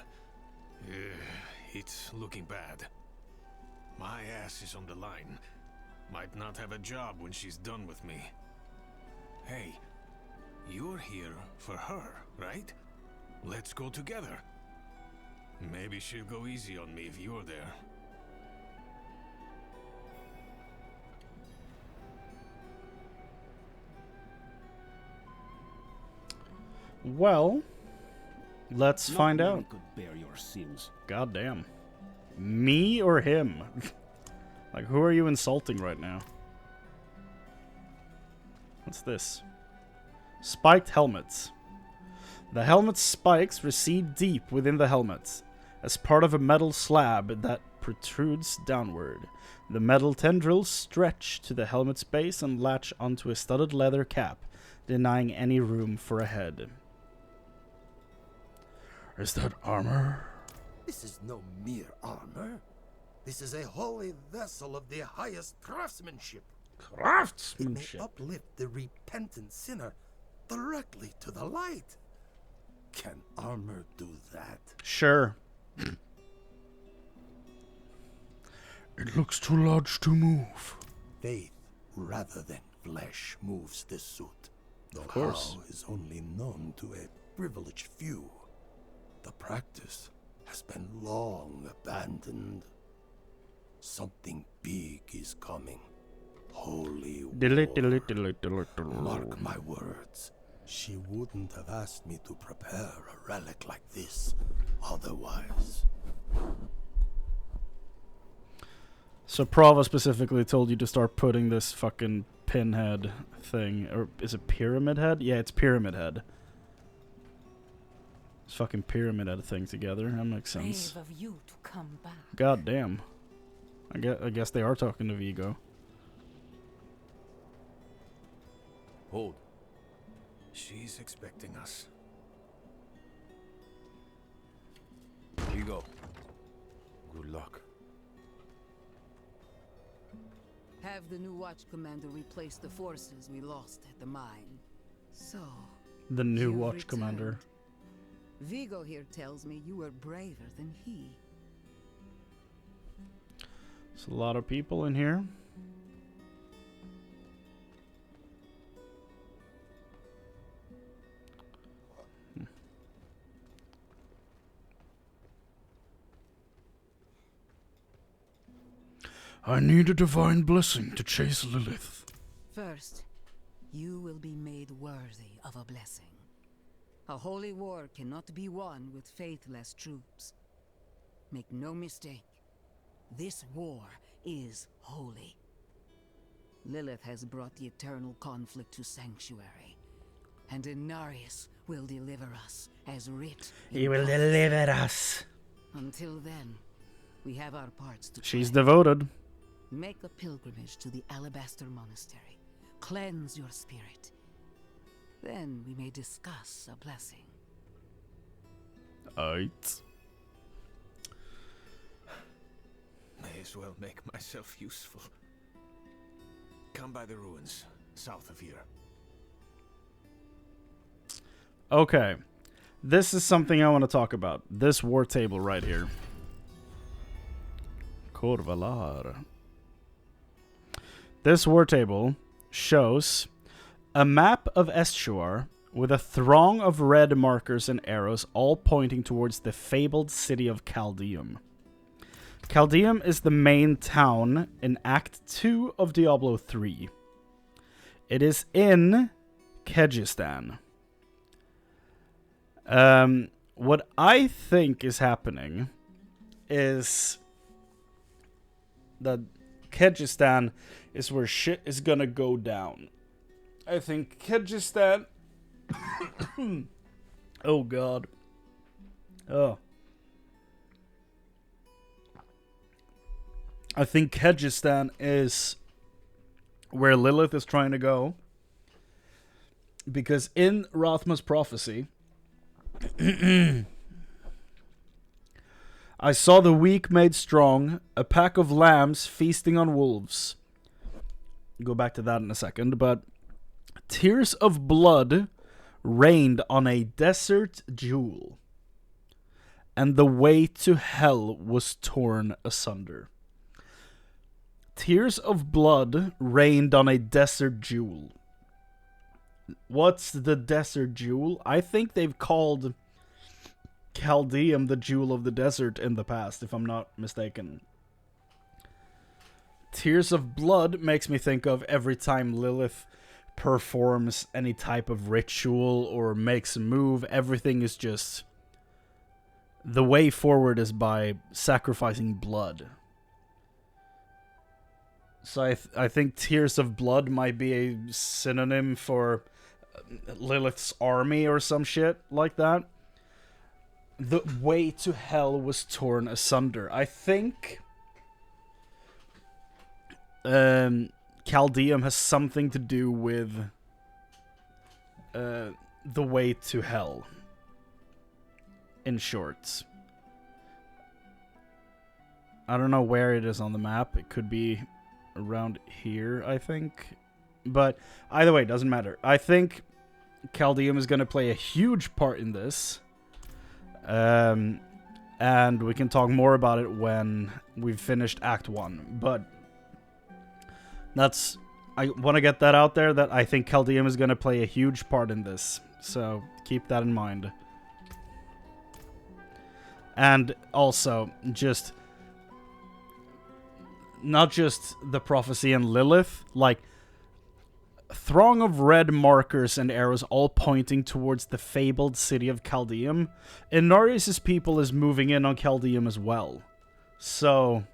It's looking bad. My ass is on the line. Might not have a job when she's done with me. Hey, you're here for her, right? Let's go together. Maybe she'll go easy on me if you're there. Well, let's find out. Could bear your sins. God damn. Me or him? Like, who are you insulting right now? What's this? Spiked helmets. The helmet's spikes recede deep within the helmet, as part of a metal slab that protrudes downward. The metal tendrils stretch to the helmet's base and latch onto a studded leather cap, denying any room for a head. Is that armor? This is no mere armor. This is a holy vessel of the highest craftsmanship. Craftsmanship. It may uplift the repentant sinner directly to the light. Can armor do that? Sure. It looks too large to move. Faith rather than flesh moves this suit. The Of course. how is only known to a privileged few. The practice has been long abandoned. Something big is coming. Holy war. Mark my words. She wouldn't have asked me to prepare a relic like this otherwise. So Prava specifically told you to start putting this fucking pinhead thing, or is it pyramid head? Yeah, it's pyramid head. This fucking pyramid head thing together. That makes sense. Brave of you to come back. God damn. I guess they are talking to Vigo. Hold. She's expecting us. Vigo. Good luck. Have the new watch commander replace the forces we lost at the mine. So, The new you've watch returned. commander. Vigo here tells me you were braver than he. There's a lot of people in here. I need a divine blessing to chase Lilith. First, you will be made worthy of a blessing. A holy war cannot be won with faithless troops. Make no mistake, this war is holy. Lilith has brought the eternal conflict to Sanctuary, and Inarius will deliver us as writ. He will deliver us. Until then, we have our parts to She's play. devoted. Make a pilgrimage to the Alabaster Monastery. Cleanse your spirit. Then we may discuss a blessing. Aight. May as well make myself useful. Come by the ruins, south of here. Okay. This is something I want to talk about. This war table right here. Corvalar. This war table shows a map of Estuar with a throng of red markers and arrows all pointing towards the fabled city of Caldeum. Caldeum is the main town in Act 2 of Diablo 3. It is in Kyrgyzstan. What I think is happening is that Kyrgyzstan is where shit is gonna go down. I think Kyrgyzstan... oh god. Oh. I think Kyrgyzstan is where Lilith is trying to go. Because in Rathma's prophecy... I saw the weak made strong, a pack of lambs feasting on wolves. Go back to that in a second, but tears of blood rained on a desert jewel, and the way to hell was torn asunder. Tears of blood rained on a desert jewel. What's the desert jewel? I think they've called Caldeum the jewel of the desert in the past, if I'm not mistaken. Tears of blood makes me think of every time Lilith performs any type of ritual or makes a move, everything is just... the way forward is by sacrificing blood. So I think Tears of Blood might be a synonym for Lilith's army or some shit like that. The way to hell was torn asunder. I think Caldeum has something to do with the way to hell. in short. I don't know where it is on the map. It could be around here, I think. But either way, it doesn't matter. I think Caldeum is going to play a huge part in this. And we can talk more about it when we've finished Act 1. But that's... I want to get that out there, that I think Caldeum is going to play a huge part in this. So keep that in mind. And also, just... not just the prophecy and Lilith, like... throng of red markers and arrows all pointing towards the fabled city of Caldeum. Inarius' people is moving in on Caldeum as well. So,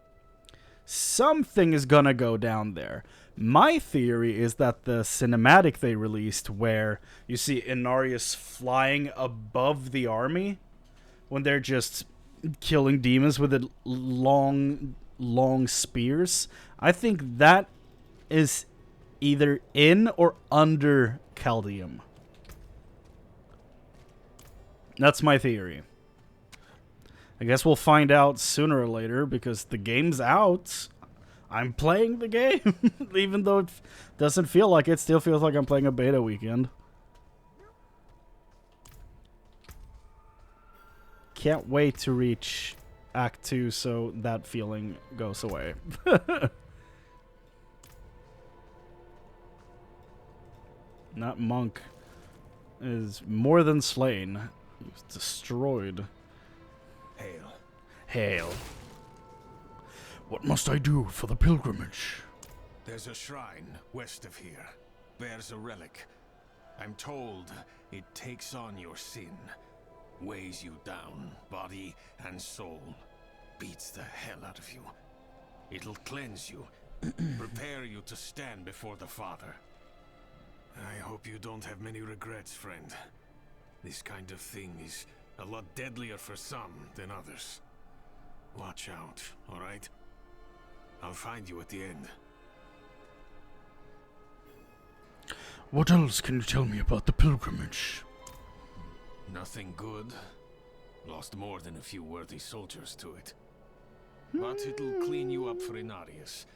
something is gonna go down there. My theory is that the cinematic they released, where you see Inarius flying above the army, when they're just killing demons with the long spears, I think that is either in or under Caldeum. That's my theory. I guess we'll find out sooner or later, because the game's out. I'm playing the game. Even though it doesn't feel like it, still feels like I'm playing a beta weekend. Can't wait to reach Act 2 so that feeling goes away. That monk is more than slain. He's destroyed. Hail. Hail. What must I do for the pilgrimage? There's a shrine west of here. Bears a relic. I'm told it takes on your sin. Weighs you down, body and soul. Beats the hell out of you. It'll cleanse you. Prepare you to stand before the Father. I hope you don't have many regrets, friend. This kind of thing is a lot deadlier for some than others. Watch out, alright? I'll find you at the end. What else can you tell me about the pilgrimage? Nothing good. Lost more than a few worthy soldiers to it. But it'll clean you up for Inarius.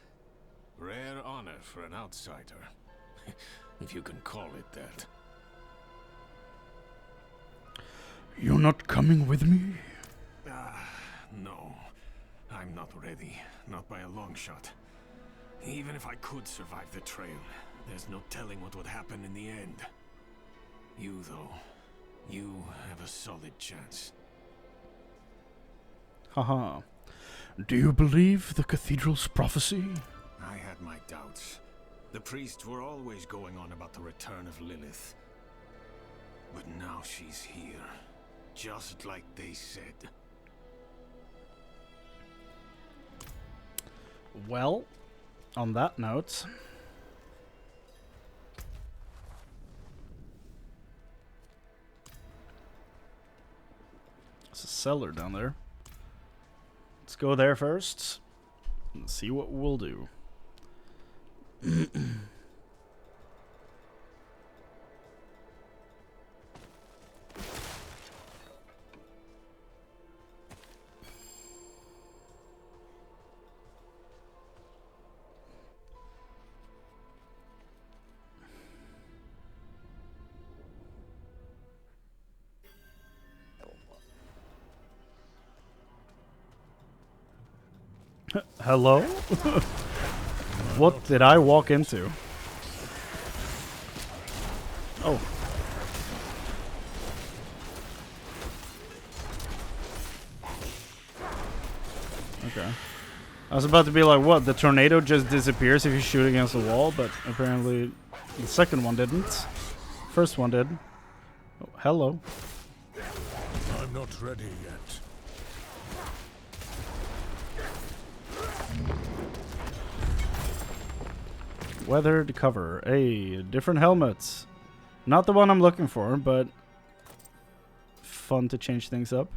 Rare honor for an outsider. If you can call it that. You're not coming with me? No. I'm not ready. Not by a long shot. Even if I could survive the trail, there's no telling what would happen in the end. You, though, you have a solid chance. Haha. Do you believe the cathedral's prophecy? I had my doubts. The priests were always going on about the return of Lilith. But now she's here, just like they said. Well, on that note... There's a cellar down there. Let's go there first and see what we'll do. Hello? What did I walk into? Oh. Okay. I was about to be like, what? The tornado just disappears if you shoot against the wall, but apparently the second one didn't. First one did. Oh, hello. I'm not ready yet. Weathered cover. Hey, different helmets. Not the one I'm looking for, but fun to change things up.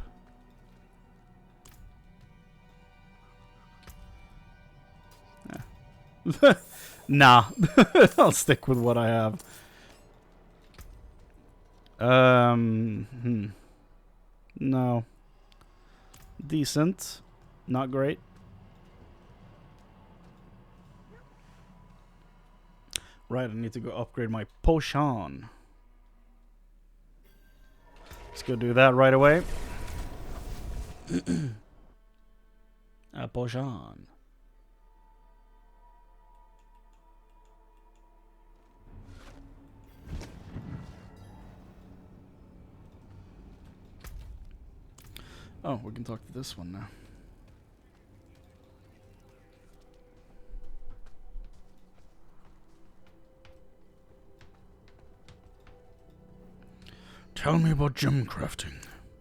Yeah. Nah. I'll stick with what I have. No. Decent. Not great. Right, I need to go upgrade my potion. Let's go do that right away. A potion. Oh, we can talk to this one now. Tell me about gem crafting.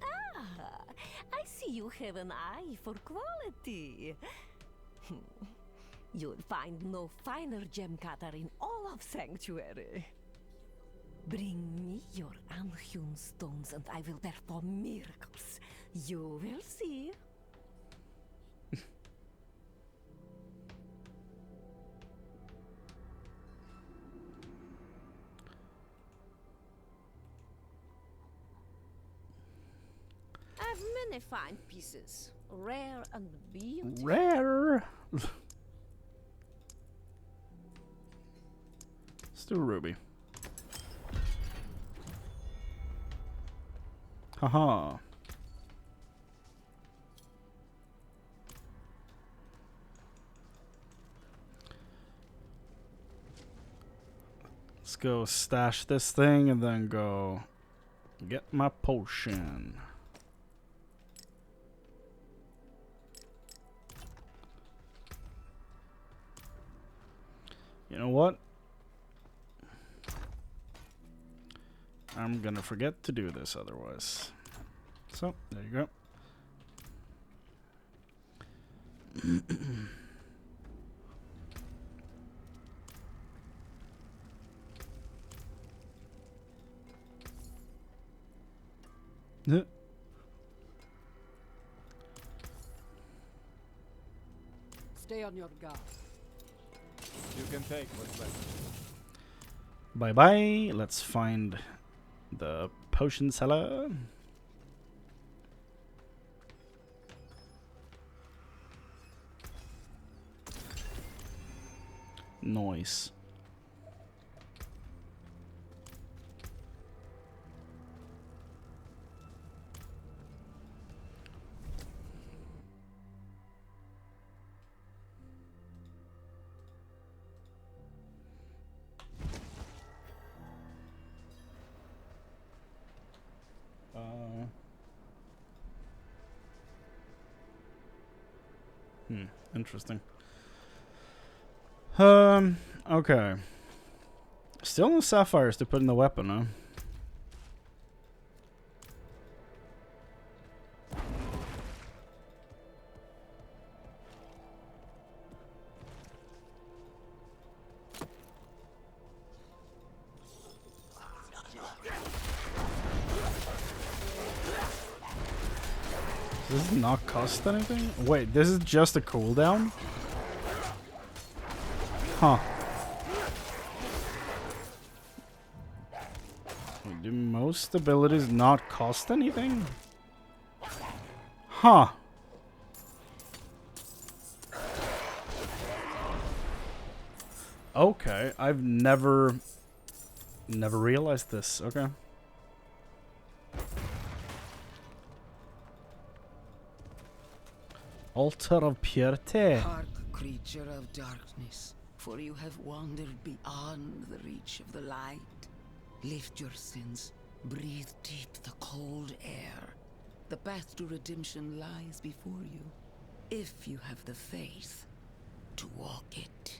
Ah, I see you have an eye for quality. You'll find no finer gem cutter in all of Sanctuary. Bring me your unhewn stones and I will perform miracles. You will see. I've many fine pieces, rare and beautiful. Rare. Let's do ruby. Haha. Let's go stash this thing and then go get my potion. You know what? I'm gonna forget to do this otherwise. So, there you go. Yeah. Stay on your guard. You can take what's left. Bye bye. Let's find the potion seller. Nice. Interesting. Okay. Still no sapphires to put in the weapon, huh? Does this not cost anything? Wait, this is just a cooldown? Huh. Wait, do most abilities not cost anything? Huh. Okay, I've never realized this. Okay. Altar of Purity. Hark, creature of darkness, for you have wandered beyond the reach of the light. Lift your sins, breathe deep the cold air. The path to redemption lies before you, if you have the faith to walk it.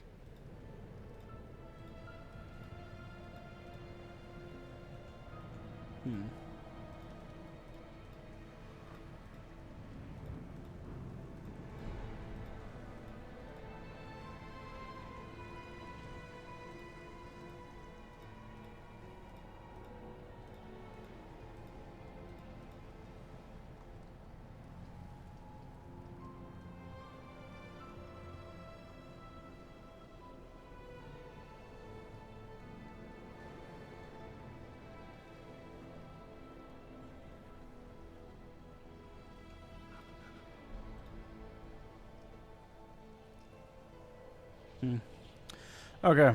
Okay.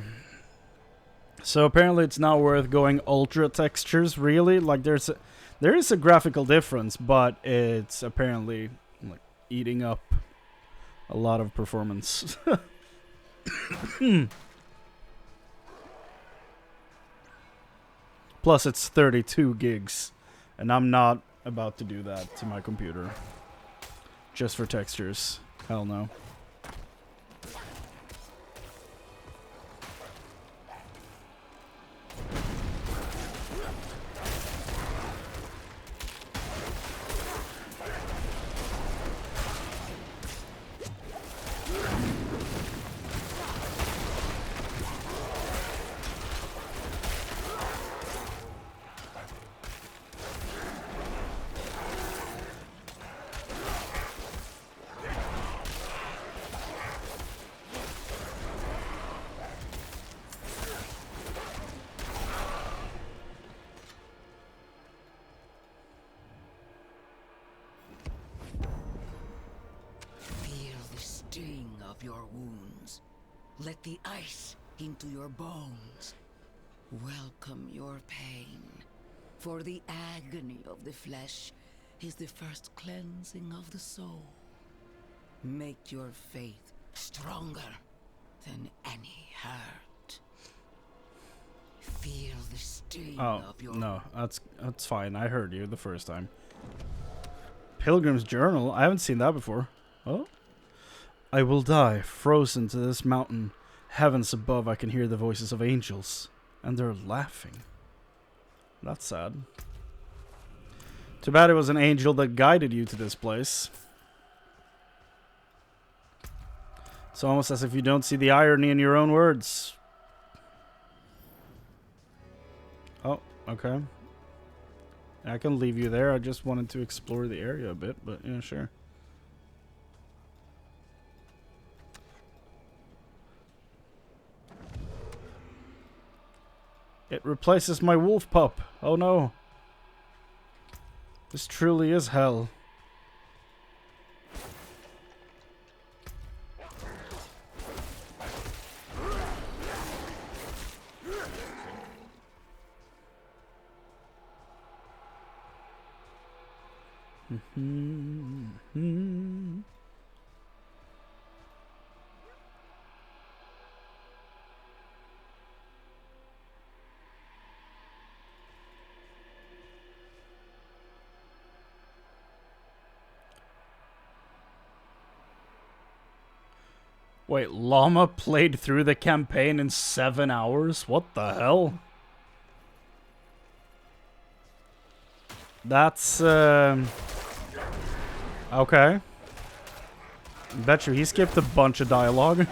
So apparently it's not worth going ultra textures, really. Like there is a graphical difference, but it's apparently like eating up a lot of performance. Plus it's 32 gigs, and I'm not about to do that to my computer. Just for textures. Hell no. Your wounds. Let the ice into your bones. Welcome your pain. For the agony of the flesh is the first cleansing of the soul. Make your faith stronger than any hurt. Feel the sting of your... No, that's fine. I heard you the first time. Pilgrim's Journal? I haven't seen that before. Oh? I will die, frozen to this mountain. Heavens above, I can hear the voices of angels. And they're laughing. That's sad. Too bad it was an angel that guided you to this place. It's almost as if you don't see the irony in your own words. Oh, okay. I can leave you there. I just wanted to explore the area a bit, but yeah, sure. It replaces my wolf pup. Oh no. This truly is hell. Wait, Llama played through the campaign in 7 hours? What the hell? That's, okay. Bet you he skipped a bunch of dialogue.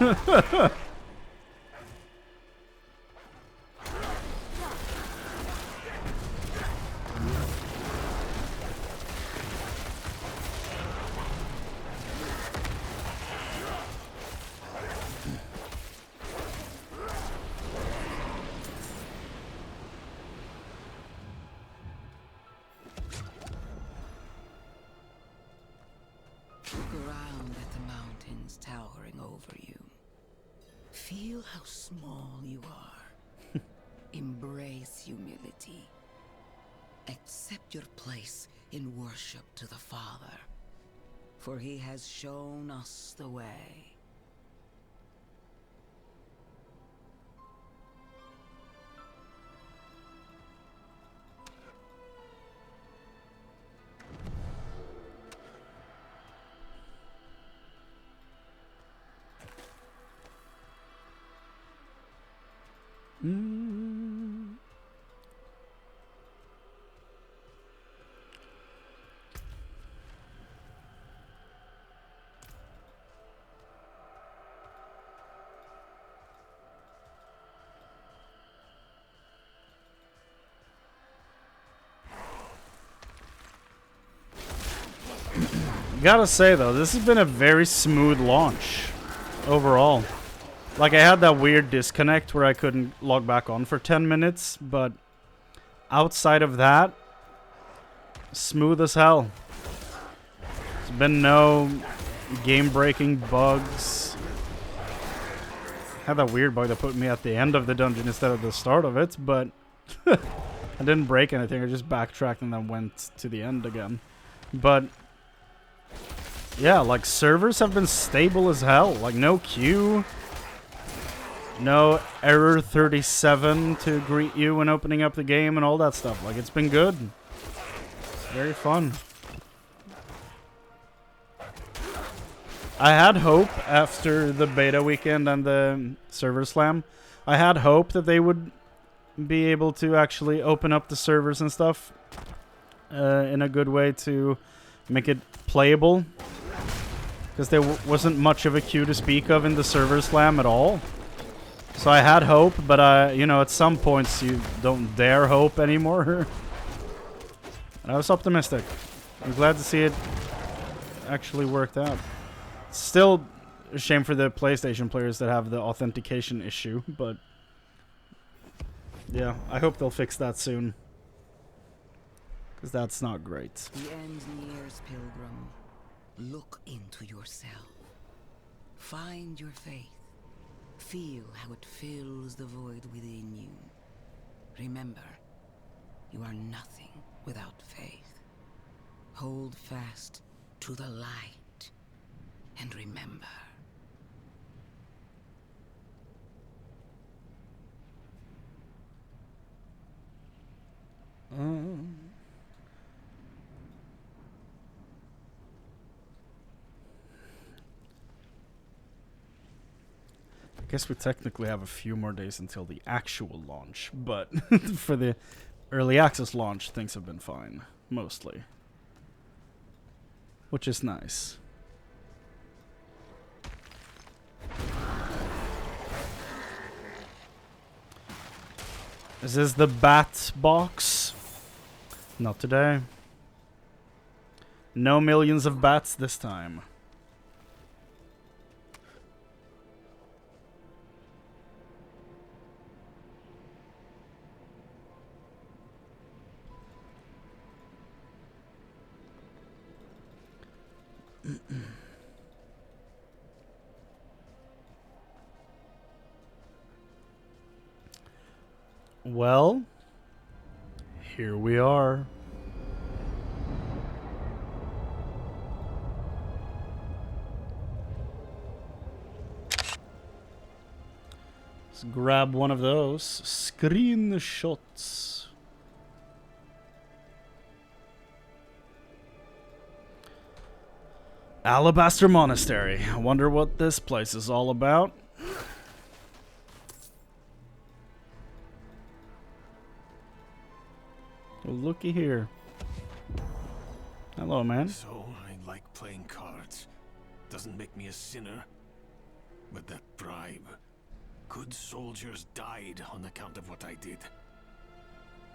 Feel how small you are. Embrace humility. Accept your place in worship to the Father, for he has shown us the way. Gotta say though, this has been a very smooth launch overall. Like, I had that weird disconnect where I couldn't log back on for 10 minutes, but outside of that, smooth as hell. There's been no game-breaking bugs. Had that weird bug that put me at the end of the dungeon instead of the start of it, but I didn't break anything. I just backtracked and then went to the end again. But yeah, like servers have been stable as hell. Like no queue, no error 37 to greet you when opening up the game and all that stuff. Like it's been good. It's very fun. I had hope after the beta weekend and the server slam. I had hope that they would be able to actually open up the servers and stuff in a good way to make it playable. Because there wasn't much of a queue to speak of in the server slam at all. So I had hope, but you know, at some points you don't dare hope anymore. And I was optimistic. I'm glad to see it actually worked out. Still a shame for the PlayStation players that have the authentication issue, but yeah, I hope they'll fix that soon. Because that's not great. The end nears, pilgrim. Look into yourself. Find your faith. Feel how it fills the void within you. Remember, you are nothing without faith. Hold fast to the light. And remember. I guess we technically have a few more days until the actual launch, but for the early access launch, things have been fine, mostly. Which is nice. Is this the bat box? Not today. No millions of bats this time. Well, here we are. Let's grab one of those screenshots. Alabaster Monastery. I wonder what this place is all about. Well, looky here. Hello, man. So, I like playing cards. Doesn't make me a sinner. But that bribe. Good soldiers died on account of what I did.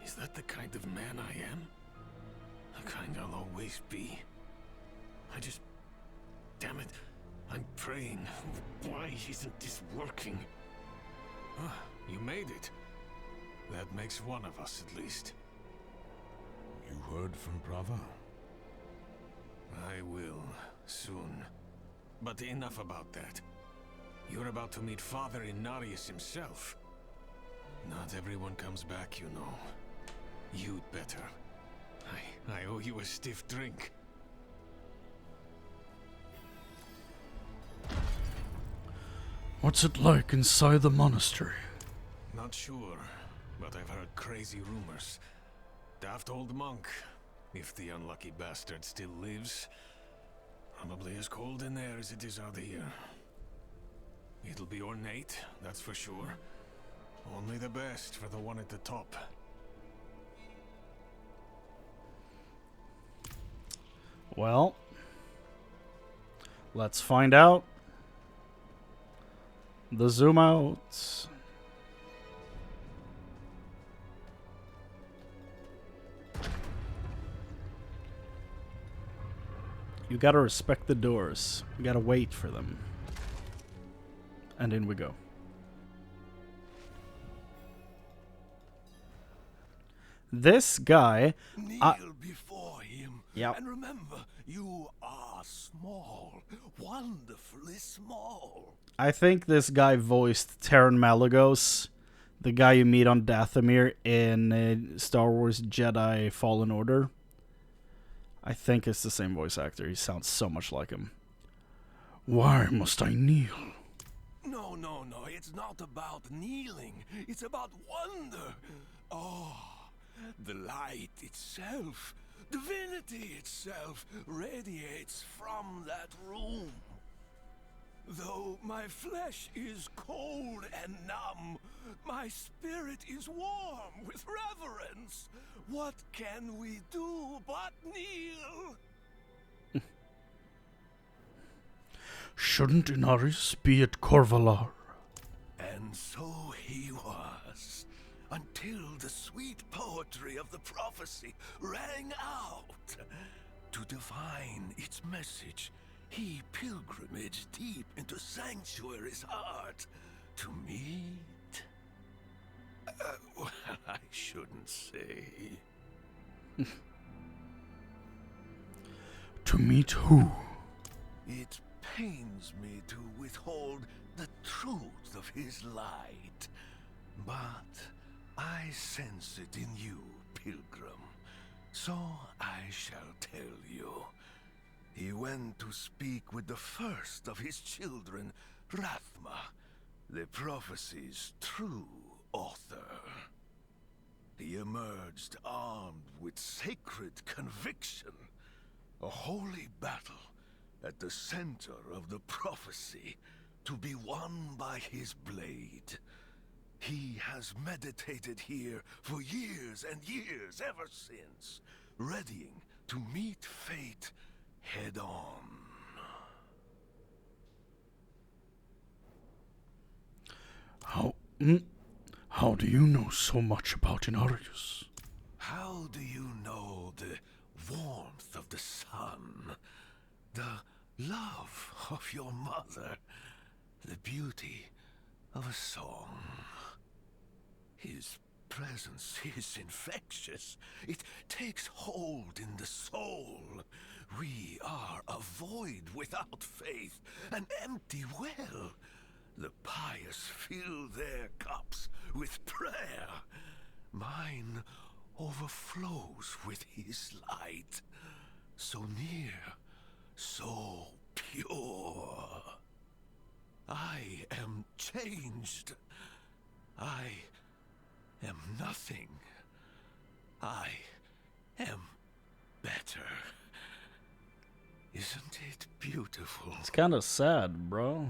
Is that the kind of man I am? The kind I'll always be. I just... Damn it. I'm praying. Why isn't this working? Ah, you made it. That makes one of us at least. You heard from Brava? I will, soon. But enough about that. You're about to meet Father Inarius himself. Not everyone comes back, you know. You'd better. I owe you a stiff drink. What's it like inside the monastery? Not sure, but I've heard crazy rumors. Daft old monk, if the unlucky bastard still lives. Probably as cold in there as it is out here. It'll be ornate, that's for sure. Only the best for the one at the top. Well, let's find out. The zoom out. You gotta respect the doors. You gotta wait for them. And in we go. This guy... Kneel before him. Yep. And remember, you are small. Wonderfully small. I think this guy voiced Terran Malagos, the guy you meet on Dathomir in Star Wars Jedi Fallen Order. I think it's the same voice actor. He sounds so much like him. Why must I kneel? No, no, no. It's not about kneeling. It's about wonder. Oh, the light itself, divinity itself, radiates from that room. Though my flesh is cold and numb, my spirit is warm with reverence. What can we do but kneel? Shouldn't Inarius be at Corvalar? And so he was, until the sweet poetry of the prophecy rang out. To divine its message, he pilgrimaged deep into Sanctuary's heart to meet... well, I shouldn't say. To meet who? It pains me to withhold the truth of his light, but I sense it in you, pilgrim, so I shall tell you. He went to speak with the first of his children, Rathma, the prophecy's true author. He emerged armed with sacred conviction, a holy battle at the center of the prophecy, to be won by his blade. He has meditated here for years and years ever since, readying to meet fate head on. How do you know so much about Inarius? How do you know the warmth of the sun, the love of your mother, the beauty of a song? His presence is infectious. It takes hold in the soul. We are a void without faith, an empty well. The pious fill their cups with prayer. Mine overflows with his light. So near, so pure. I am changed. I am nothing. I am better. Isn't it beautiful? It's kind of sad, bro.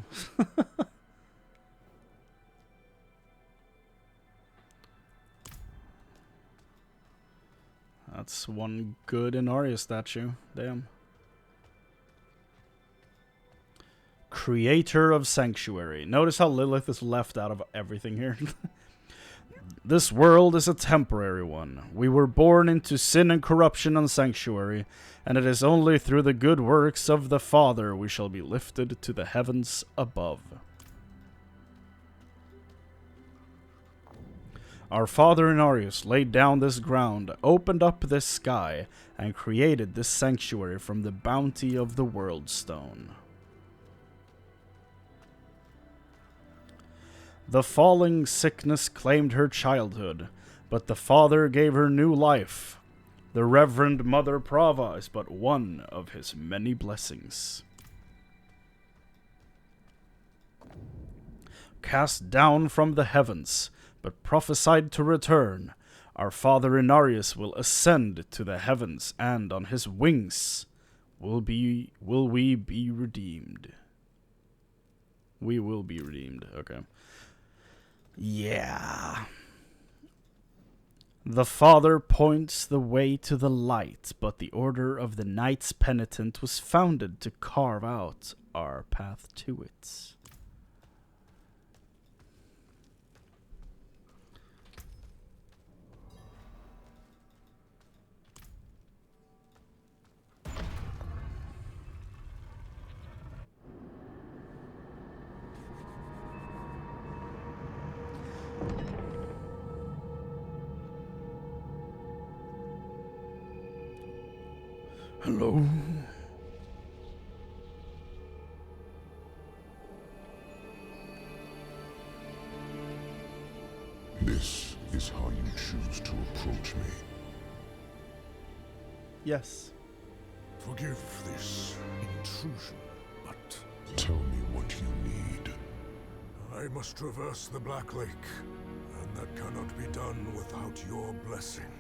That's one good Inarius statue. Damn. Creator of Sanctuary. Notice how Lilith is left out of everything here. This world is a temporary one. We were born into sin and corruption on Sanctuary, and it is only through the good works of the Father we shall be lifted to the heavens above. Our father Inarius laid down this ground, opened up this sky, and created this sanctuary from the bounty of the World Stone. The falling sickness claimed her childhood, but the Father gave her new life. The Reverend Mother Prava is but one of his many blessings. Cast down from the heavens, but prophesied to return, our father Inarius will ascend to the heavens, and on his wings will we be redeemed. We will be redeemed. Okay. Yeah. The Father points the way to the light, but the Order of the Knights Penitent was founded to carve out our path to it. Hello? This is how you choose to approach me. Yes. Forgive this intrusion, but Tell me what you need. I must traverse the Black Lake, and that cannot be done without your blessing.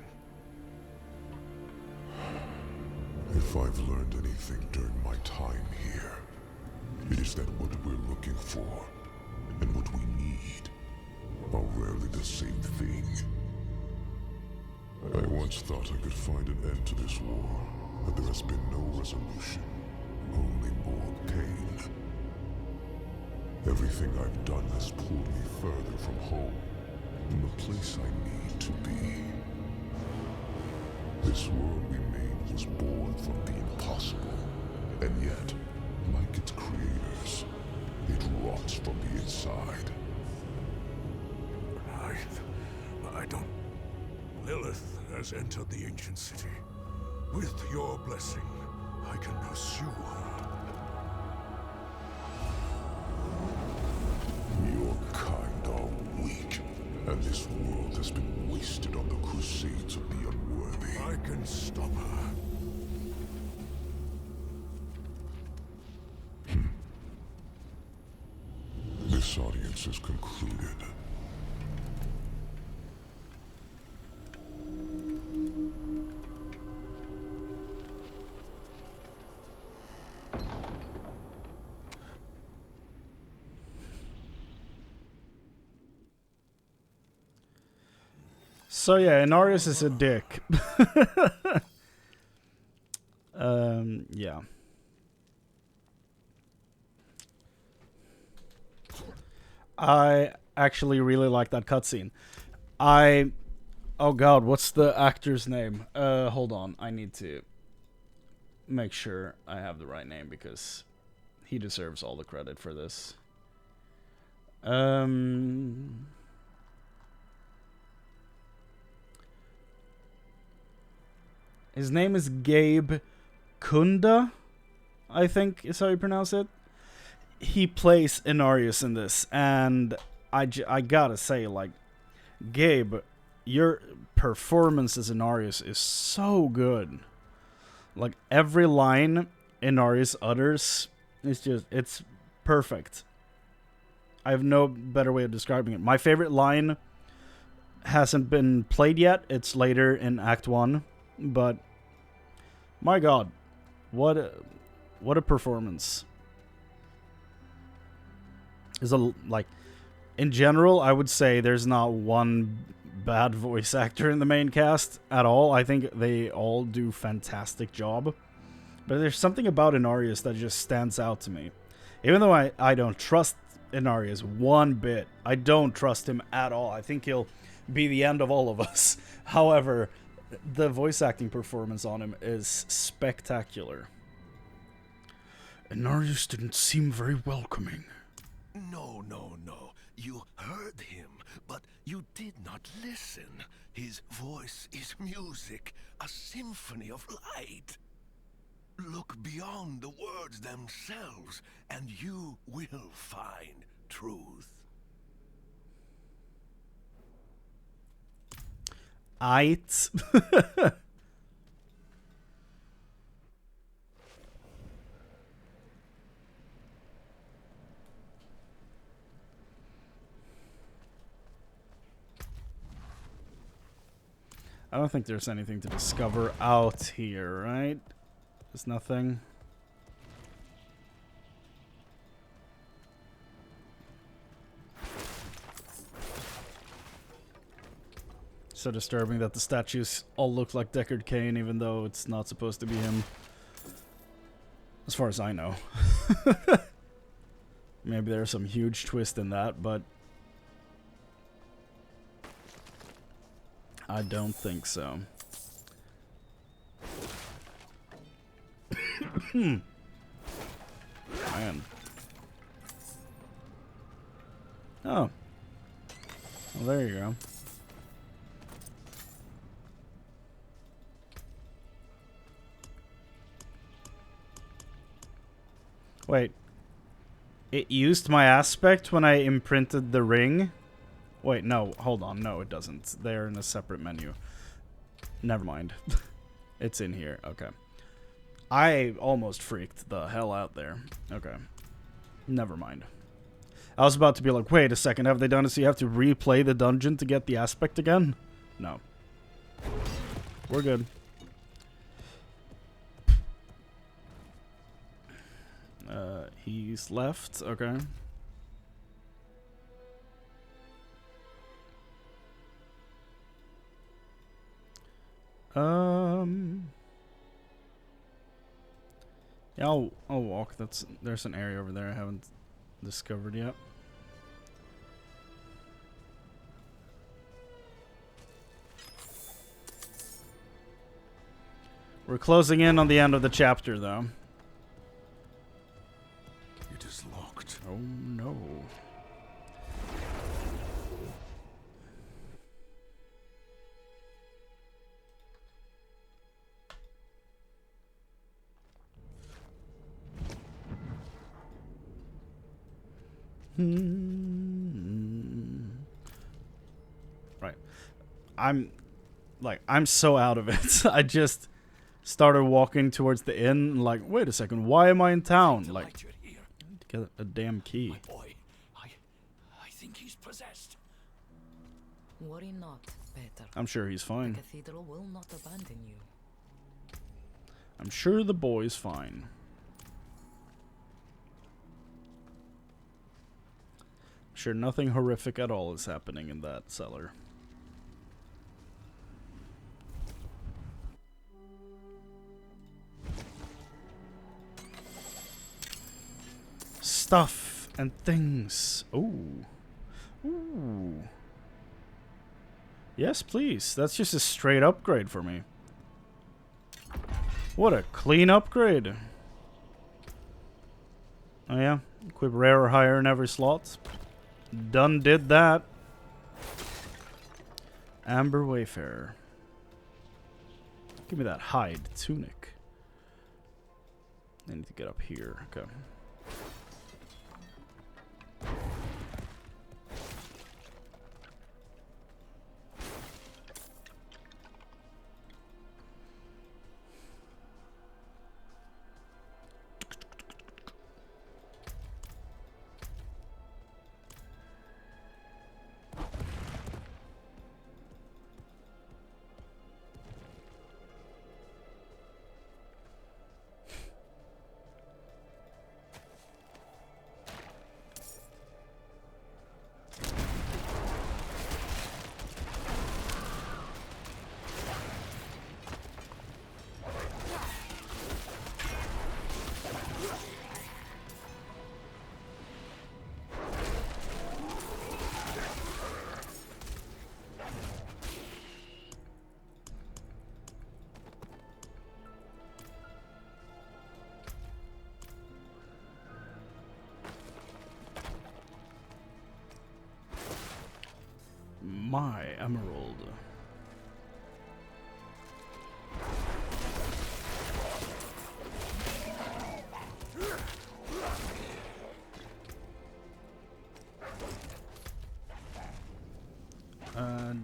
If I've learned anything during my time here, it is that what we're looking for and what we need are rarely the same thing. I once thought I could find an end to this war, but there has been no resolution, only more pain. Everything I've done has pulled me further from home, from the place I need to be. This world we made was born from the impossible, and yet, like its creators, it rots from the inside. I don't... Lilith has entered the ancient city. With your blessing, I can pursue her. Your kind are weak, and this world has been wasted on the crusades of the unworthy. I can stop her. This audience is concluded. So yeah, Inarius is a dick. Yeah. I actually really like that cutscene. Oh god, what's the actor's name? Hold on, I need to make sure I have the right name because he deserves all the credit for this. His name is Gabe Kunda, I think is how you pronounce it. He plays Inarius in this, and I gotta say, like, Gabe, your performance as Inarius is so good. Like, every line Inarius utters is it's perfect. I have no better way of describing it. My favorite line hasn't been played yet. It's later in Act 1. But my god, what a performance. Like, in general, I would say there's not one bad voice actor in the main cast at all. I think they all do fantastic job. But there's something about Inarius that just stands out to me. Even though I don't trust Inarius one bit. I don't trust him at all. I think he'll be the end of all of us. However, the voice acting performance on him is spectacular. Inarius didn't seem very welcoming. No. You heard him, but you did not listen. His voice is music, a symphony of light. Look beyond the words themselves, and you will find truth. Aight. I don't think there's anything to discover out here, right? There's nothing. So disturbing that the statues all look like Deckard Cain, even though it's not supposed to be him. As far as I know. Maybe there's some huge twist in that, but I don't think so. Man. Oh. Well, there you go. Wait. It used my aspect when I imprinted the ring Wait, no, hold on. No, it doesn't. They're in a separate menu. Never mind. It's in here. Okay. I almost freaked the hell out there. Okay. Never mind. I was about to be like, wait a second, have they done it so you have to replay the dungeon to get the aspect again? No. We're good. He's left. Okay. Yeah, I'll walk. There's an area over there I haven't discovered yet. We're closing in on the end of the chapter, though. It is locked. Oh no. Right. I'm so out of it. I just started walking towards the inn, like, wait a second, why am I in town? Like, to get a damn key. My boy, I think he's possessed. Worry not, Peter. I'm sure he's fine. The cathedral will not abandon you. I'm sure the boy's fine. Sure, nothing horrific at all is happening in that cellar. Stuff and things. Ooh. Ooh. Yes, please. That's just a straight upgrade for me. What a clean upgrade. Oh yeah. Equip rare or higher in every slot. Done did that. Amber Wayfarer. Give me that hide tunic. I need to get up here. Okay. My emerald.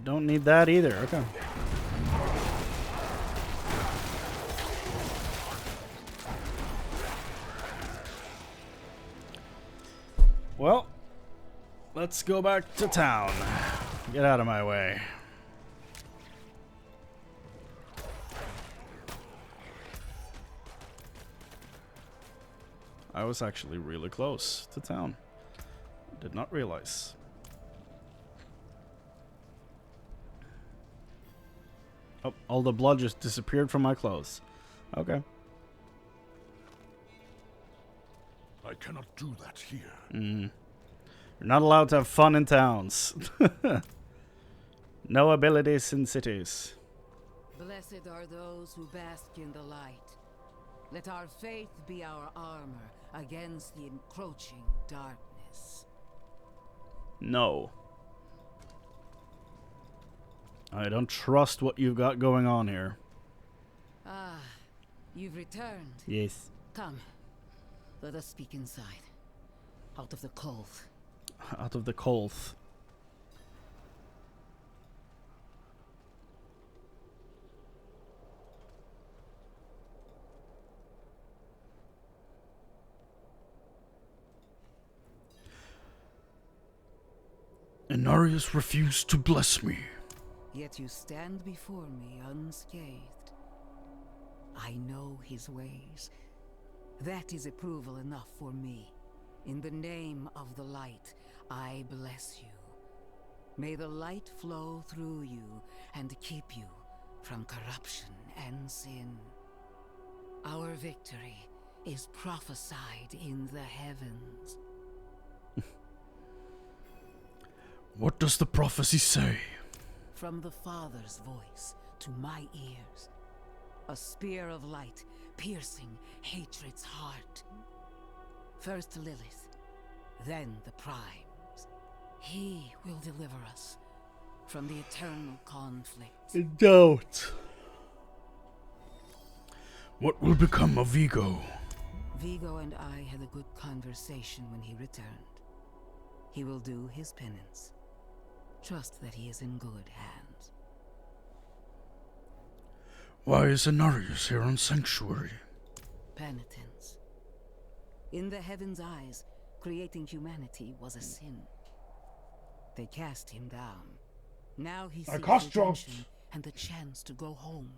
Don't need that either. Okay. Well, let's go back to town. Get out of my way. I was actually really close to town. Did not realize. Oh, all the blood just disappeared from my clothes. Okay. I cannot do that here. You're not allowed to have fun in towns. No abilities in cities. Blessed are those who bask in the light. Let our faith be our armor against the encroaching darkness. No. I don't trust what you've got going on here. Ah, you've returned. Yes. Come, let us speak inside. Out of the cold. Out of the cold. Inarius refused to bless me. Yet you stand before me unscathed. I know his ways. That is approval enough for me. In the name of the light, I bless you. May the light flow through you and keep you from corruption and sin. Our victory is prophesied in the heavens. What does the prophecy say? From the Father's voice to my ears, a spear of light piercing hatred's heart. First Lilith, then the Primes. He will deliver us from the eternal conflict. Don't. What will become of Vigo? Vigo and I had a good conversation when he returned. He will do his penance. Trust that he is in good hands. Why is Inarius here on Sanctuary? Penitence. In the heavens' eyes, creating humanity was a sin. They cast him down. Now he seeks redemption and the chance to go home.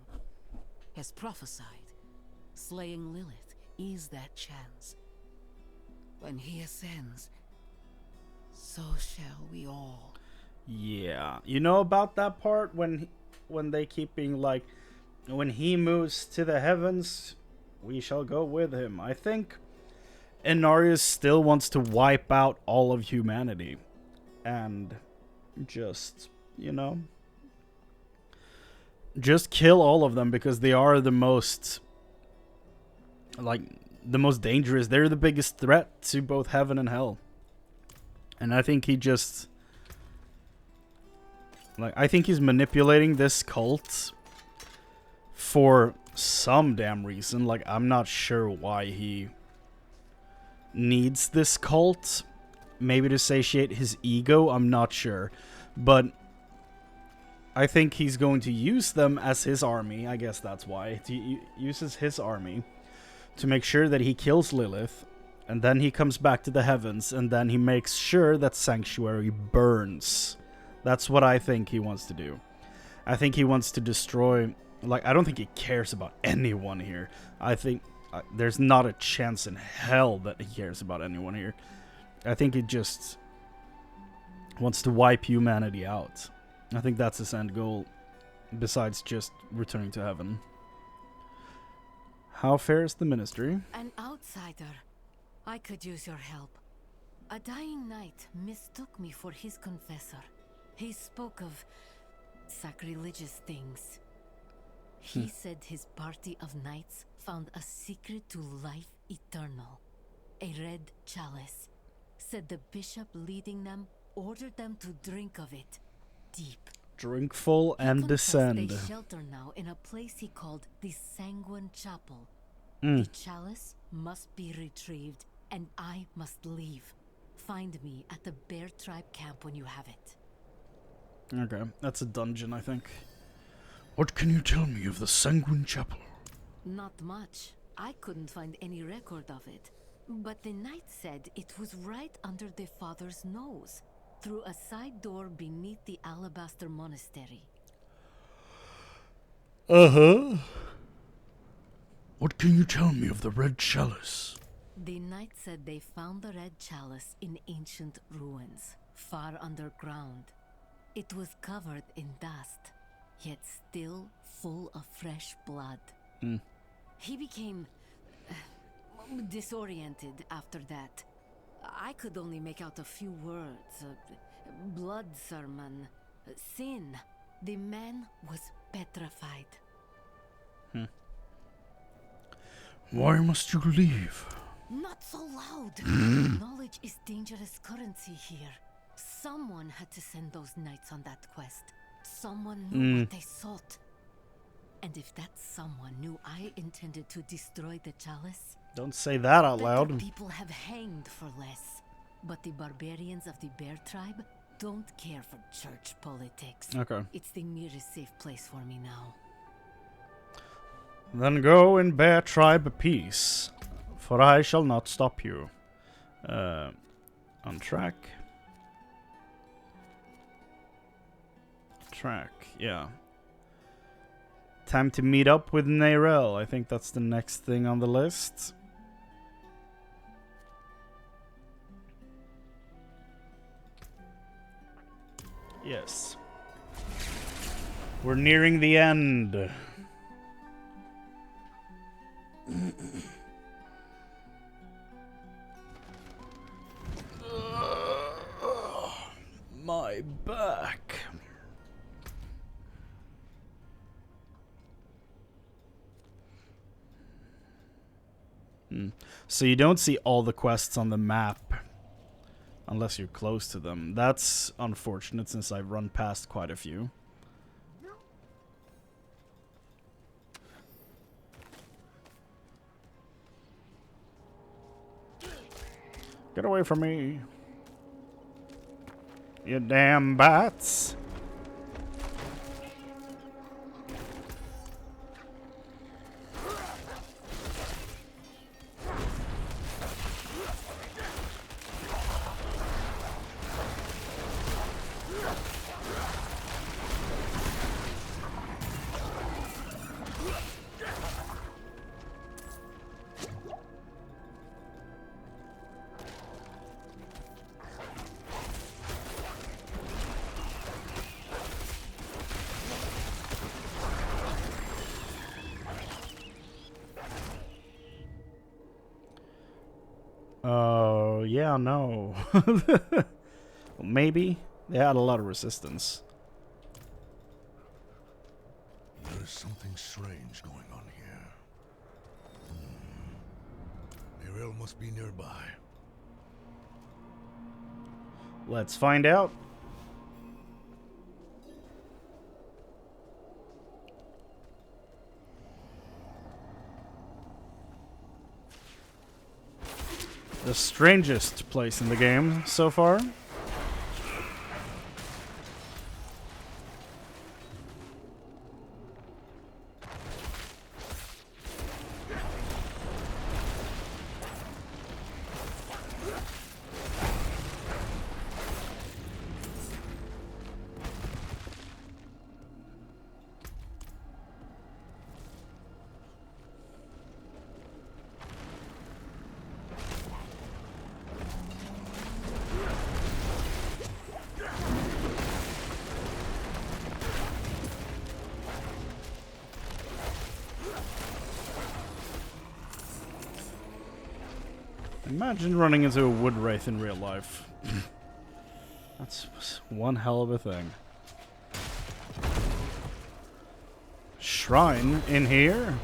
As prophesied, slaying Lilith is that chance. When he ascends, so shall we all. Yeah, you know about that part when they keep being like, when he moves to the heavens, we shall go with him. I think Inarius still wants to wipe out all of humanity and just, you know, just kill all of them because they are the most, like, the most dangerous. They're the biggest threat to both heaven and hell. And I think he just, like, I think he's manipulating this cult for some damn reason. Like, I'm not sure why he needs this cult. Maybe to satiate his ego, I'm not sure. But I think he's going to use them as his army. I guess that's why. He uses his army to make sure that he kills Lilith. And then he comes back to the heavens. And then he makes sure that Sanctuary burns. That's what I think he wants to do. I think he wants to destroy... Like, I don't think he cares about anyone here. I think there's not a chance in hell that he cares about anyone here. I think he just wants to wipe humanity out. I think that's his end goal, besides just returning to heaven. How fares the ministry? An outsider. I could use your help. A dying knight mistook me for his confessor. He spoke of sacrilegious things. He said his party of knights found a secret to life eternal. A red chalice. Said the bishop leading them ordered them to drink of it. Deep. Drink full and descend. They shelter now in a place he called the Sanguine Chapel. The chalice must be retrieved, and I must leave. Find me at the Bear Tribe camp when you have it. Okay, that's a dungeon, I think. What can you tell me of the Sanguine Chapel? Not much. I couldn't find any record of it. But the knight said it was right under the father's nose, through a side door beneath the Alabaster Monastery. Uh-huh. What can you tell me of the Red Chalice? The knight said they found the Red Chalice in ancient ruins, far underground. It was covered in dust, yet still full of fresh blood. He became disoriented after that. I could only make out a few words. Blood sermon. Sin. The man was petrified. Why must you leave? Not so loud. Knowledge is dangerous currency here. Someone had to send those knights on that quest. Someone knew what they sought. And if that someone knew I intended to destroy the chalice... Don't say that out loud. People have hanged for less. But the barbarians of the Bear Tribe don't care for church politics. Okay. It's the nearest safe place for me now. Then go and bear tribe peace, for I shall not stop you. On track. track. Yeah. Time to meet up with Neyrel. I think that's the next thing on the list. Yes. We're nearing the end. My back. So you don't see all the quests on the map unless you're close to them. That's unfortunate since I've run past quite a few. Get away from me. You damn bats. Oh, yeah, no. Maybe. They had a lot of resistance. There's something strange going on here. Neyrel must be nearby. Let's find out. The strangest place in the game so far. Imagine running into a wood wraith in real life. That's one hell of a thing. Shrine in here?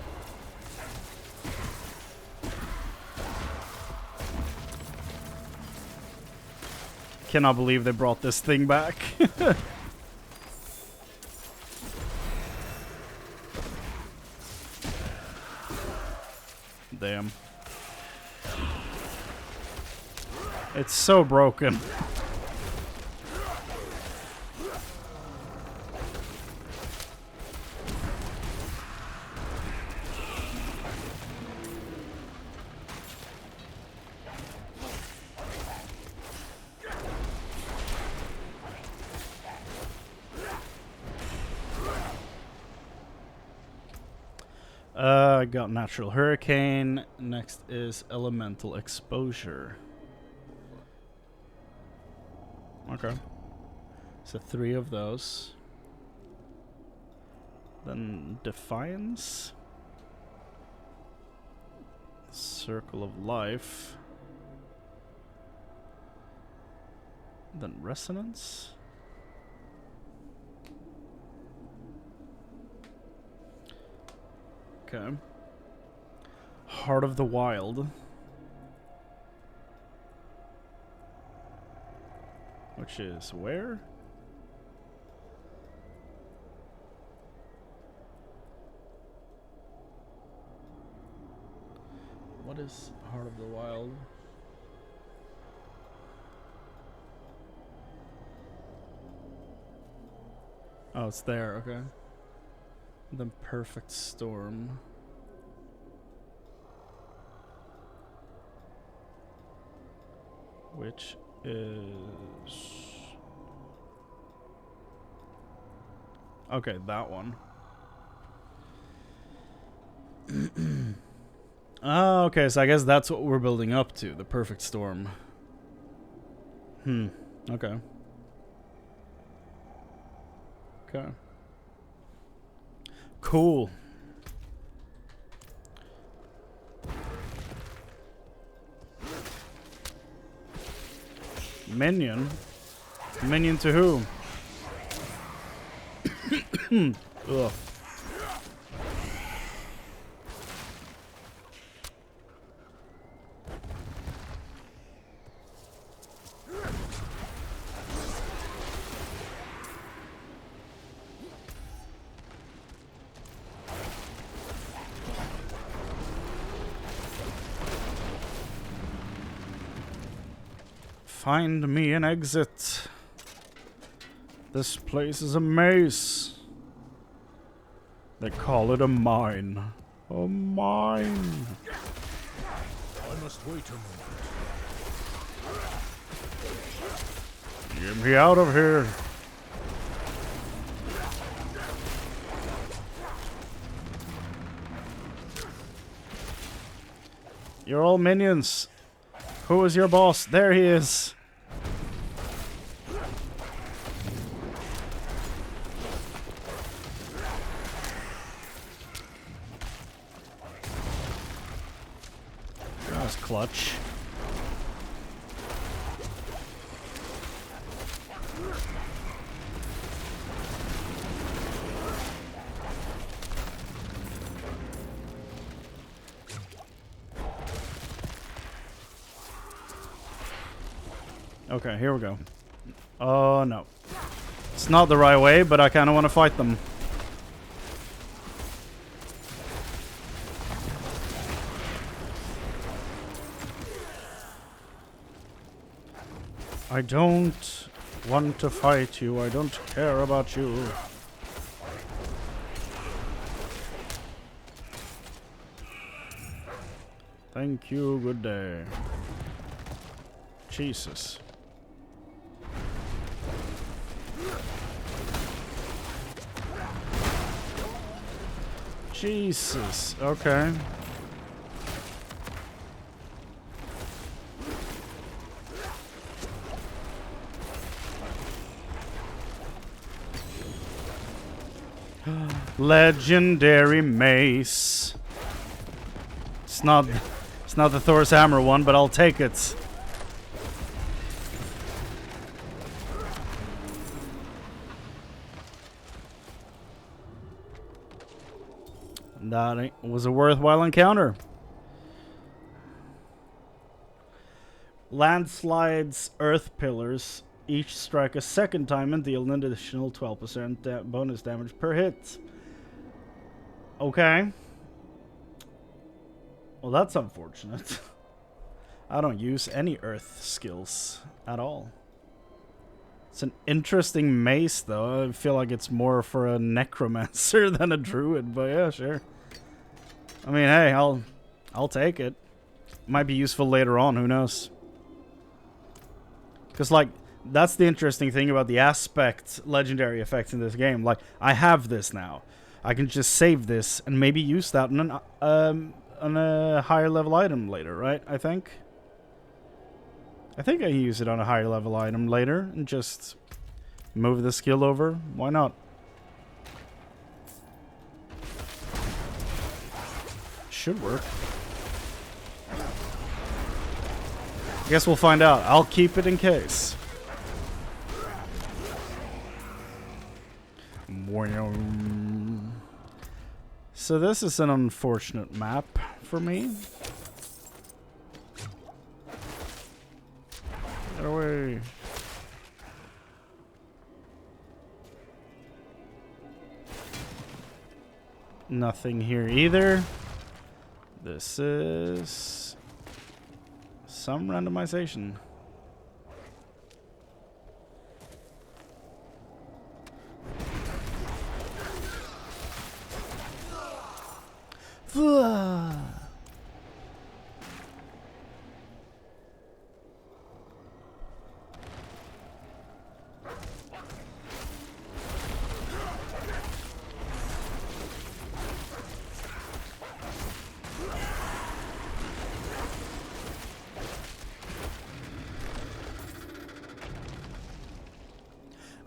Cannot believe they brought this thing back. Damn. It's so broken. I got natural hurricane. Next is elemental exposure. Okay. So 3 of those. Then defiance. Circle of life. Then resonance. Okay. Heart of the Wild. Which is where? What is Heart of the Wild? Oh, it's there, okay. The Perfect Storm. Which is Okay, that one. Oh, okay, so I guess that's what we're building up to, the perfect storm. Okay. Okay. Cool. Minion? Minion to who? Ugh. Find me an exit. This place is a maze. They call it a mine. A mine. I must wait a moment. Get me out of here. You're all minions. Who is your boss? There he is. That was clutch. Okay, here we go. Oh, no. It's not the right way, but I kind of want to fight them. I don't want to fight you. I don't care about you. Thank you. Good day. Jesus. Jesus. Okay. Legendary mace. It's not the Thor's hammer one, but I'll take it. That was a worthwhile encounter. Landslides, earth pillars, each strike a second time and deal an additional 12% bonus damage per hit. Okay. Well, that's unfortunate. I don't use any earth skills at all. It's an interesting mace, though. I feel like it's more for a necromancer than a druid, but yeah, sure. I mean, hey, I'll take it. Might be useful later on, who knows? Because, like, that's the interesting thing about the aspect legendary effects in this game. Like, I have this now. I can just save this and maybe use that on a higher level item later, right? I think I can use it on a higher level item later and just move the skill over. Why not? Should work. Guess we'll find out. I'll keep it in case. So this is an unfortunate map for me. Get away. Nothing here either. This is some randomization.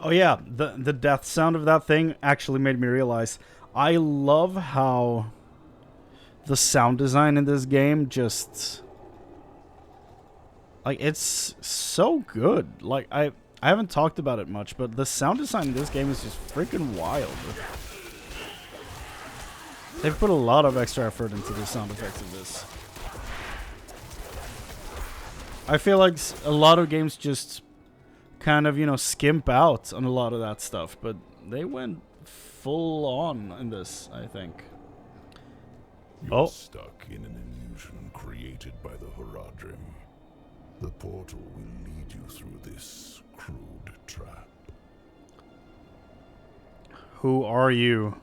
Oh yeah, the death sound of that thing actually made me realize I love how the sound design in this game just like it's so good. Like I haven't talked about it much, but the sound design in this game is just freaking wild. They've put a lot of extra effort into the sound effects of this. I feel like a lot of games just kind of, you know, skimp out on a lot of that stuff, but they went full on in this, I think. You're stuck in an illusion created by the Horadrim. The portal will lead you through this crude trap. Who are you?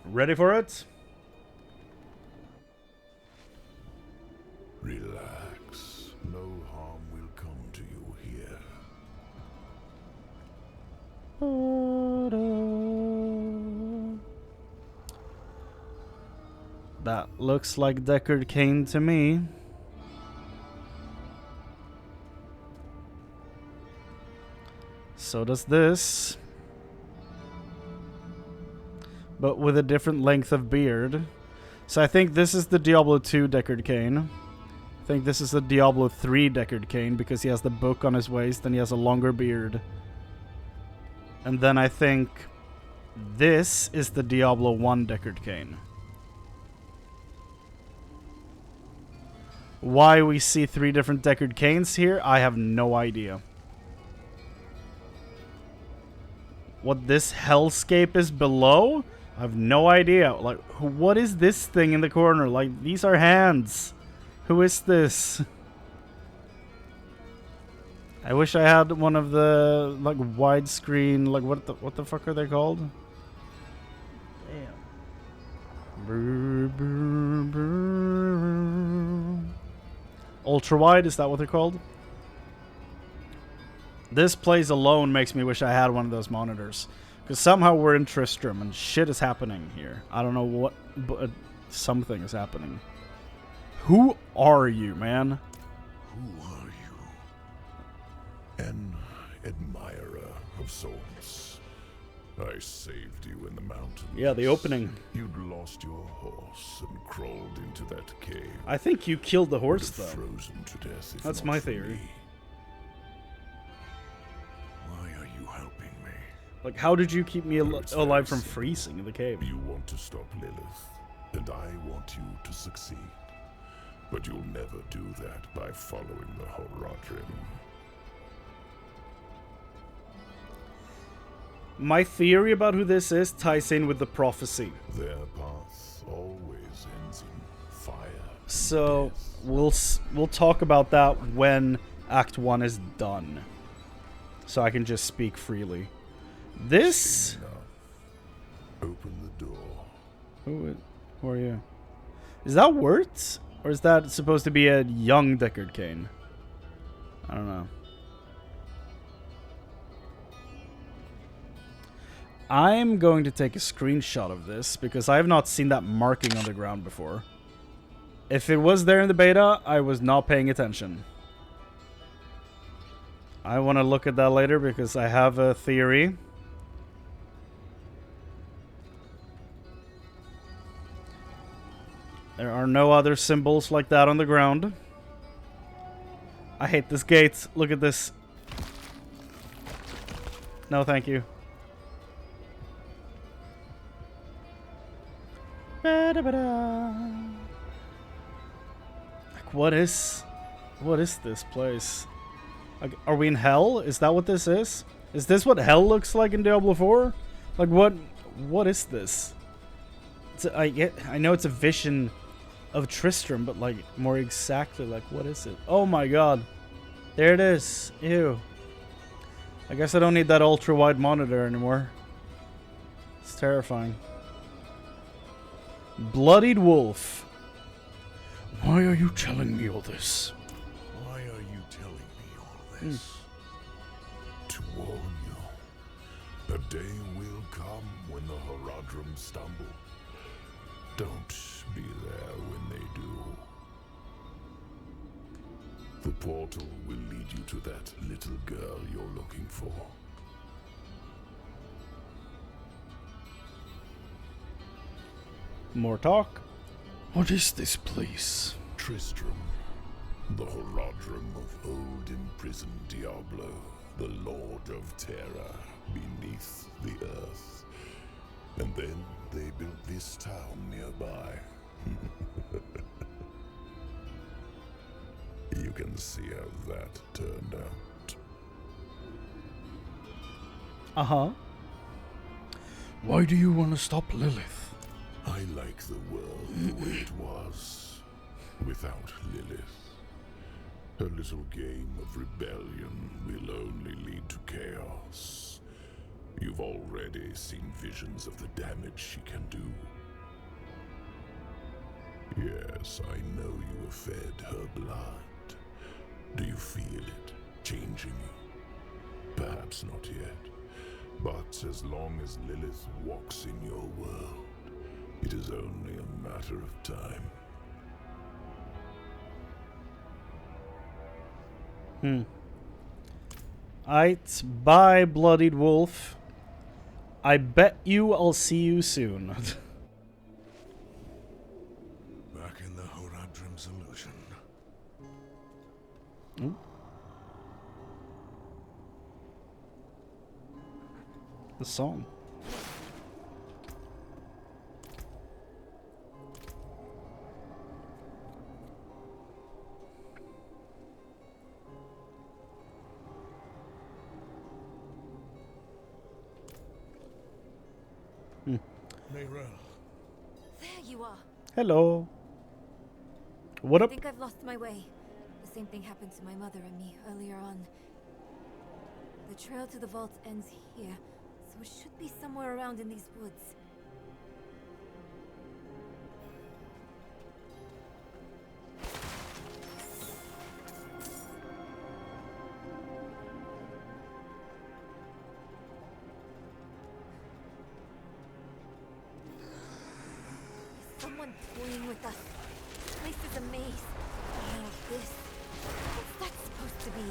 Ready for it? Relax. No harm will come to you here. That looks like Deckard Cain to me. So does this. But with a different length of beard. So I think this is the Diablo 2 Deckard Cain. I think this is the Diablo 3 Deckard Cain because he has the book on his waist and he has a longer beard. And then I think this is the Diablo 1 Deckard Cain. Why we see 3 different Deckard Cains here, I have no idea. What this hellscape is below, I have no idea. Like, what is this thing in the corner? Like, these are hands. Who is this? I wish I had one of the like widescreen, like what the fuck are they called? Damn. Ultra wide, is that what they're called? This plays alone makes me wish I had one of those monitors. Because somehow we're in Tristram and shit is happening here. I don't know what, but something is happening. Who are you, man? Who are you? An admirer of sorts. I saved you in the mountains. Yeah, the opening. You'd lost your horse and crawled into that cave. I think you killed the horse, though. Frozen to death if That's not my for theory. me. Why are you helping me? Like, how did you keep me alive from freezing in the cave? You want to stop Lilith, and I want you to succeed. But you'll never do that by following the Horadrim. My theory about who this is ties in with the prophecy. Their path always ends in fire. So we'll talk about that when Act 1 is done. So I can just speak freely. This... Open the door. Who are you? Is that Wirt? Or is that supposed to be a young Deckard Cain? I don't know. I'm going to take a screenshot of this because I have not seen that marking on the ground before. If it was there in the beta, I was not paying attention. I want to look at that later because I have a theory. There are no other symbols like that on the ground. I hate this gate. Look at this. No, thank you. Like, what is this place? Like, are we in hell? Is that what this is? Is this what hell looks like in Diablo 4? Like, what is this? I know it's a vision of Tristram, but like more exactly, like, what is it? Oh my god, there it is. Ew. I guess I don't need that ultra wide monitor anymore. It's terrifying. Bloodied wolf. Why are you telling me all this? Why are you telling me all this? To warn you. A day will come when the Horadrim stumble. Don't be there when they do. The portal will lead you to that little girl you're looking for. More talk? What is this place? Tristram, the Horadrim of old imprisoned Diablo, the Lord of Terror beneath the earth. And then they built this town nearby. You can see how that turned out. Uh-huh. Why do you want to stop Lilith? I like the world the way it was, without Lilith. Her little game of rebellion will only lead to chaos. You've already seen visions of the damage she can do. Yes, I know you have fed her blood. Do you feel it changing you? Perhaps not yet, but as long as Lilith walks in your world, it is only a matter of time. Aight, bye, bloodied wolf. I bet you I'll see you soon. Back in the Horadrim's illusion. The song. Neyrelle. There you are. Hello. What I up? think I've lost my way. The same thing happened to my mother and me earlier on. The trail to the vault ends here, so it should be somewhere around in these woods. Is someone toying with us? This place is a maze. And now this. What's that supposed to be?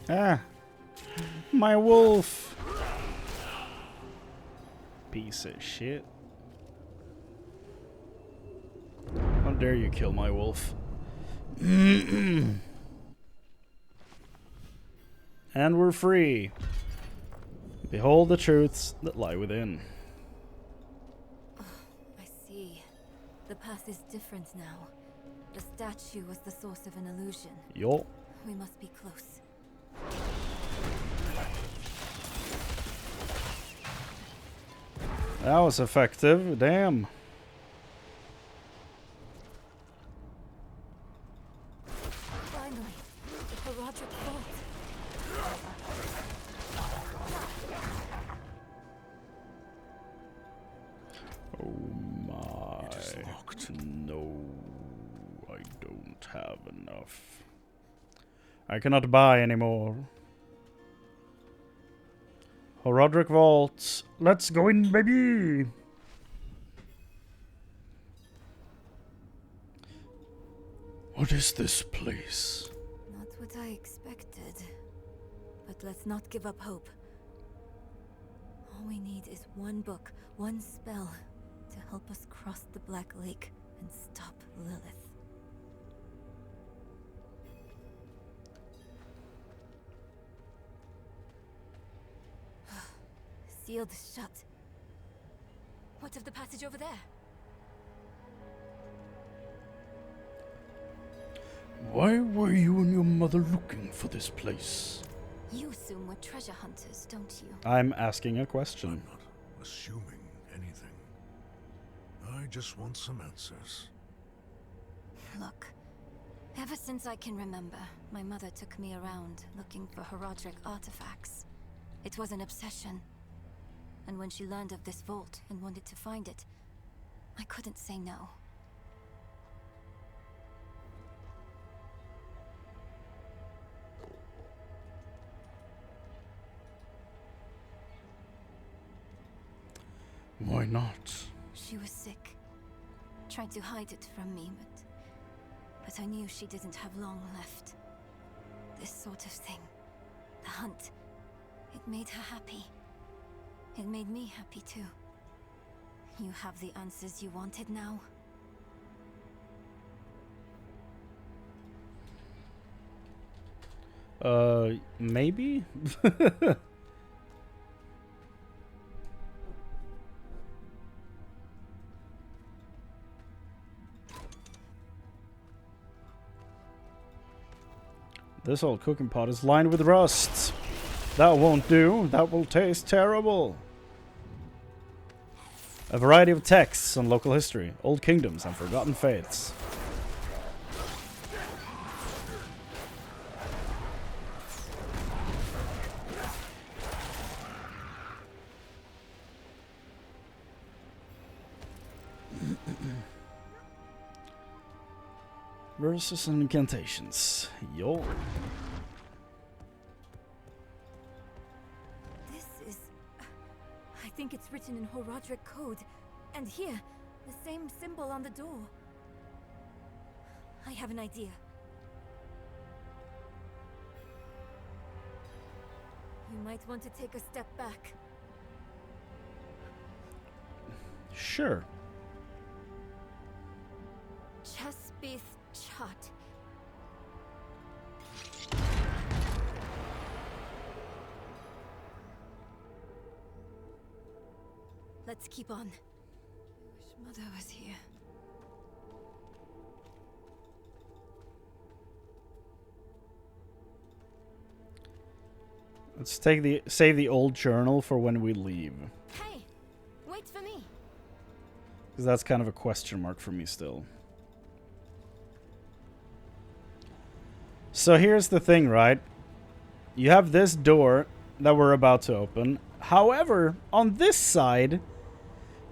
Ah, my wolf. Piece of shit. How dare you kill my wolf? And we're free. Behold the truths that lie within. I see. The path is different now. The statue was the source of an illusion. Yo. We must be close. That was effective. Damn. Finally, the Horadrim vault. Oh my. It is locked. No, I don't have enough. I cannot buy anymore. Horadrim Vault. Let's go in, baby! What is this place? Not what I expected. But let's not give up hope. All we need is one book, one spell, to help us cross the Black Lake and stop Lilith. Sealed shut. What of the passage over there? Why were you and your mother looking for this place? You assume we're treasure hunters, don't you? I'm asking a question. I'm not assuming anything. I just want some answers. Look, Ever since I can remember, my mother took me around looking for Horadric artifacts. It was an obsession. And when she learned of this vault and wanted to find it, I couldn't say no. Why not? She was sick. Tried to hide it from me, but I knew she didn't have long left. This sort of thing, the hunt, it made her happy. It made me happy too. You have the answers you wanted now. Maybe? This old cooking pot is lined with rust. That won't do. That will taste terrible. A variety of texts on local history, old kingdoms, and forgotten faiths. Verses and incantations. Yo. This is... I think it's written in Horadric code. And here, the same symbol on the door. I have an idea. You might want to take a step back. Sure. Chespith Chut. Let's keep on. Wish Mother was here. Let's save the old journal for when we leave. Hey, wait for me. Because that's kind of a question mark for me still. So here's the thing, right? You have this door that we're about to open. However, on this side,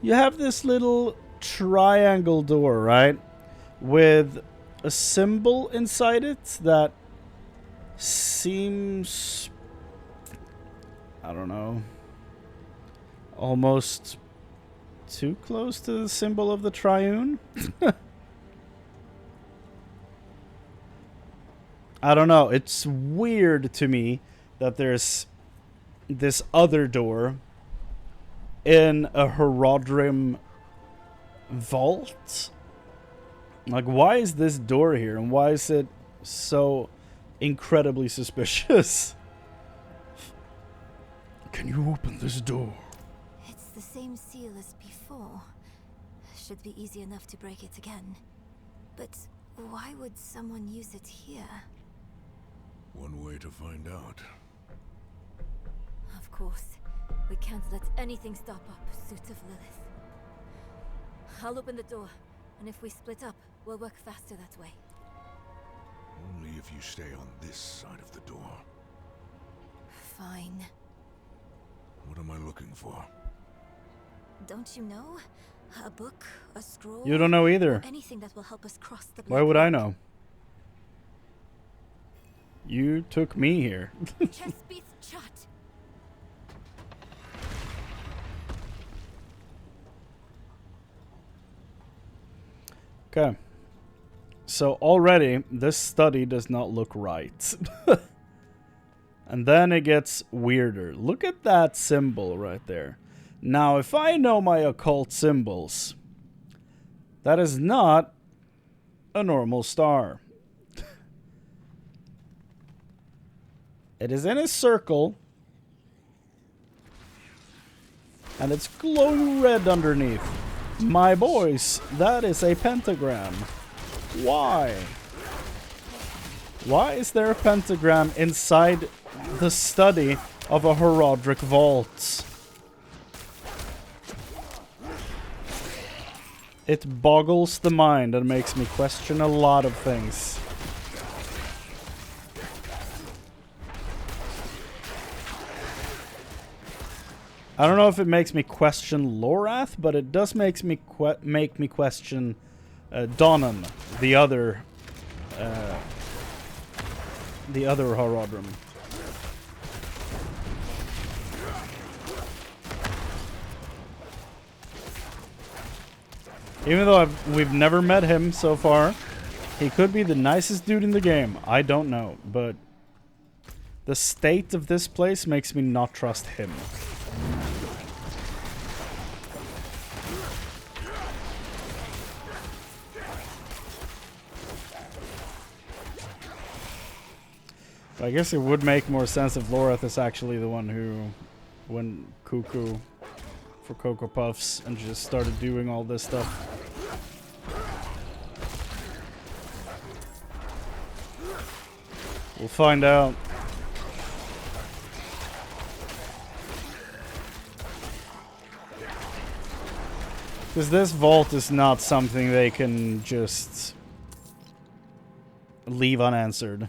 you have this little triangle door, right? With a symbol inside it that seems... I don't know. Almost too close to the symbol of the triune? I don't know. It's weird to me that there's this other door in a Horadrim vault. Like, why is this door here? And why is it so incredibly suspicious? Can you open this door? It's the same seal as before. Should be easy enough to break it again. But why would someone use it here? One way to find out. Of course. We can't let anything stop our pursuit of Lilith. I'll open the door, and if we split up, we'll work faster that way. Only if you stay on this side of the door. Fine. What am I looking for? Don't you know? A book, a scroll. You don't know either. Anything that will help us cross the Why would I know? You took me here. Chespith Chut. Okay. So already, this study does not look right. And then it gets weirder. Look at that symbol right there. Now, if I know my occult symbols, that is not a normal star. It is in a circle, and it's glowing red underneath. My boys, that is a pentagram. Why? Why is there a pentagram inside the study of a Horadric vault? It boggles the mind and makes me question a lot of things. I don't know if it makes me question Lorath, but it does make me question Donan, the other Horodrim. Even though we've never met him so far, he could be the nicest dude in the game. I don't know, but the state of this place makes me not trust him. I guess it would make more sense if Lorath is actually the one who went cuckoo for Cocoa Puffs and just started doing all this stuff. We'll find out. Because this vault is not something they can just leave unanswered.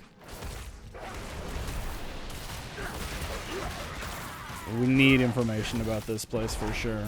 We need information about this place for sure.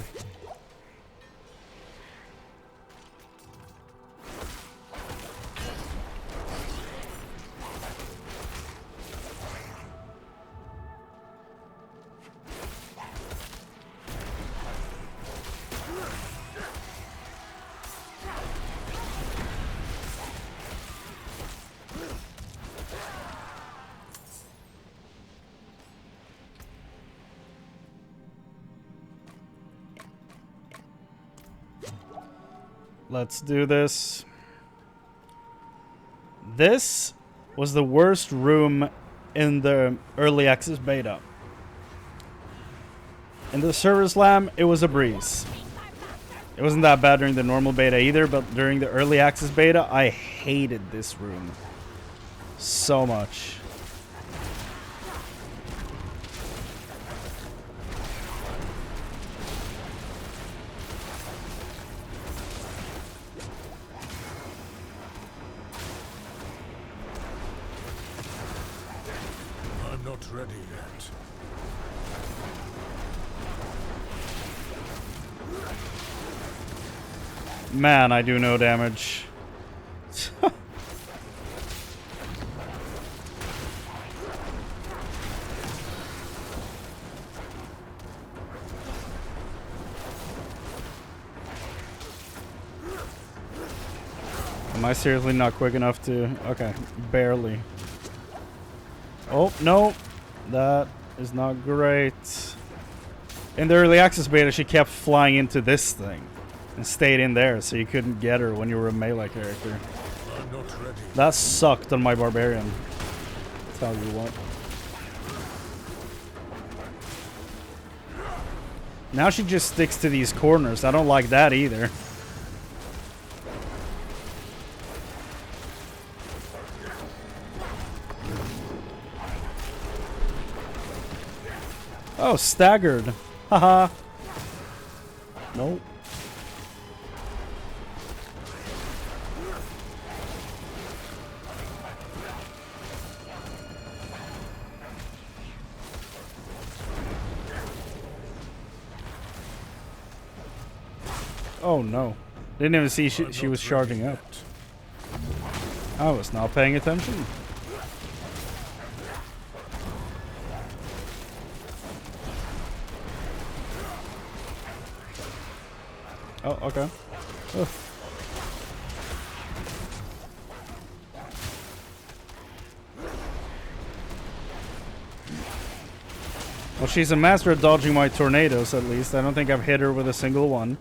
Let's do this. This was the worst room in the early access beta. In the server slam, it was a breeze. It wasn't that bad during the normal beta either, but during the early access beta, I hated this room so much. Ready yet. Man, I do no damage. Am I seriously not quick enough to... Okay, barely. Oh, no. That is not great. In the early access beta, she kept flying into this thing and stayed in there, so you couldn't get her when you were a melee character. I'm not ready. That sucked on my Barbarian. Tell you what. Now she just sticks to these corners. I don't like that either. Oh, staggered. Haha. Nope. Oh no. Didn't even see she was charging up. I was not paying attention. Oh, okay. Ugh. Well, she's a master at dodging my tornadoes, at least. I don't think I've hit her with a single one.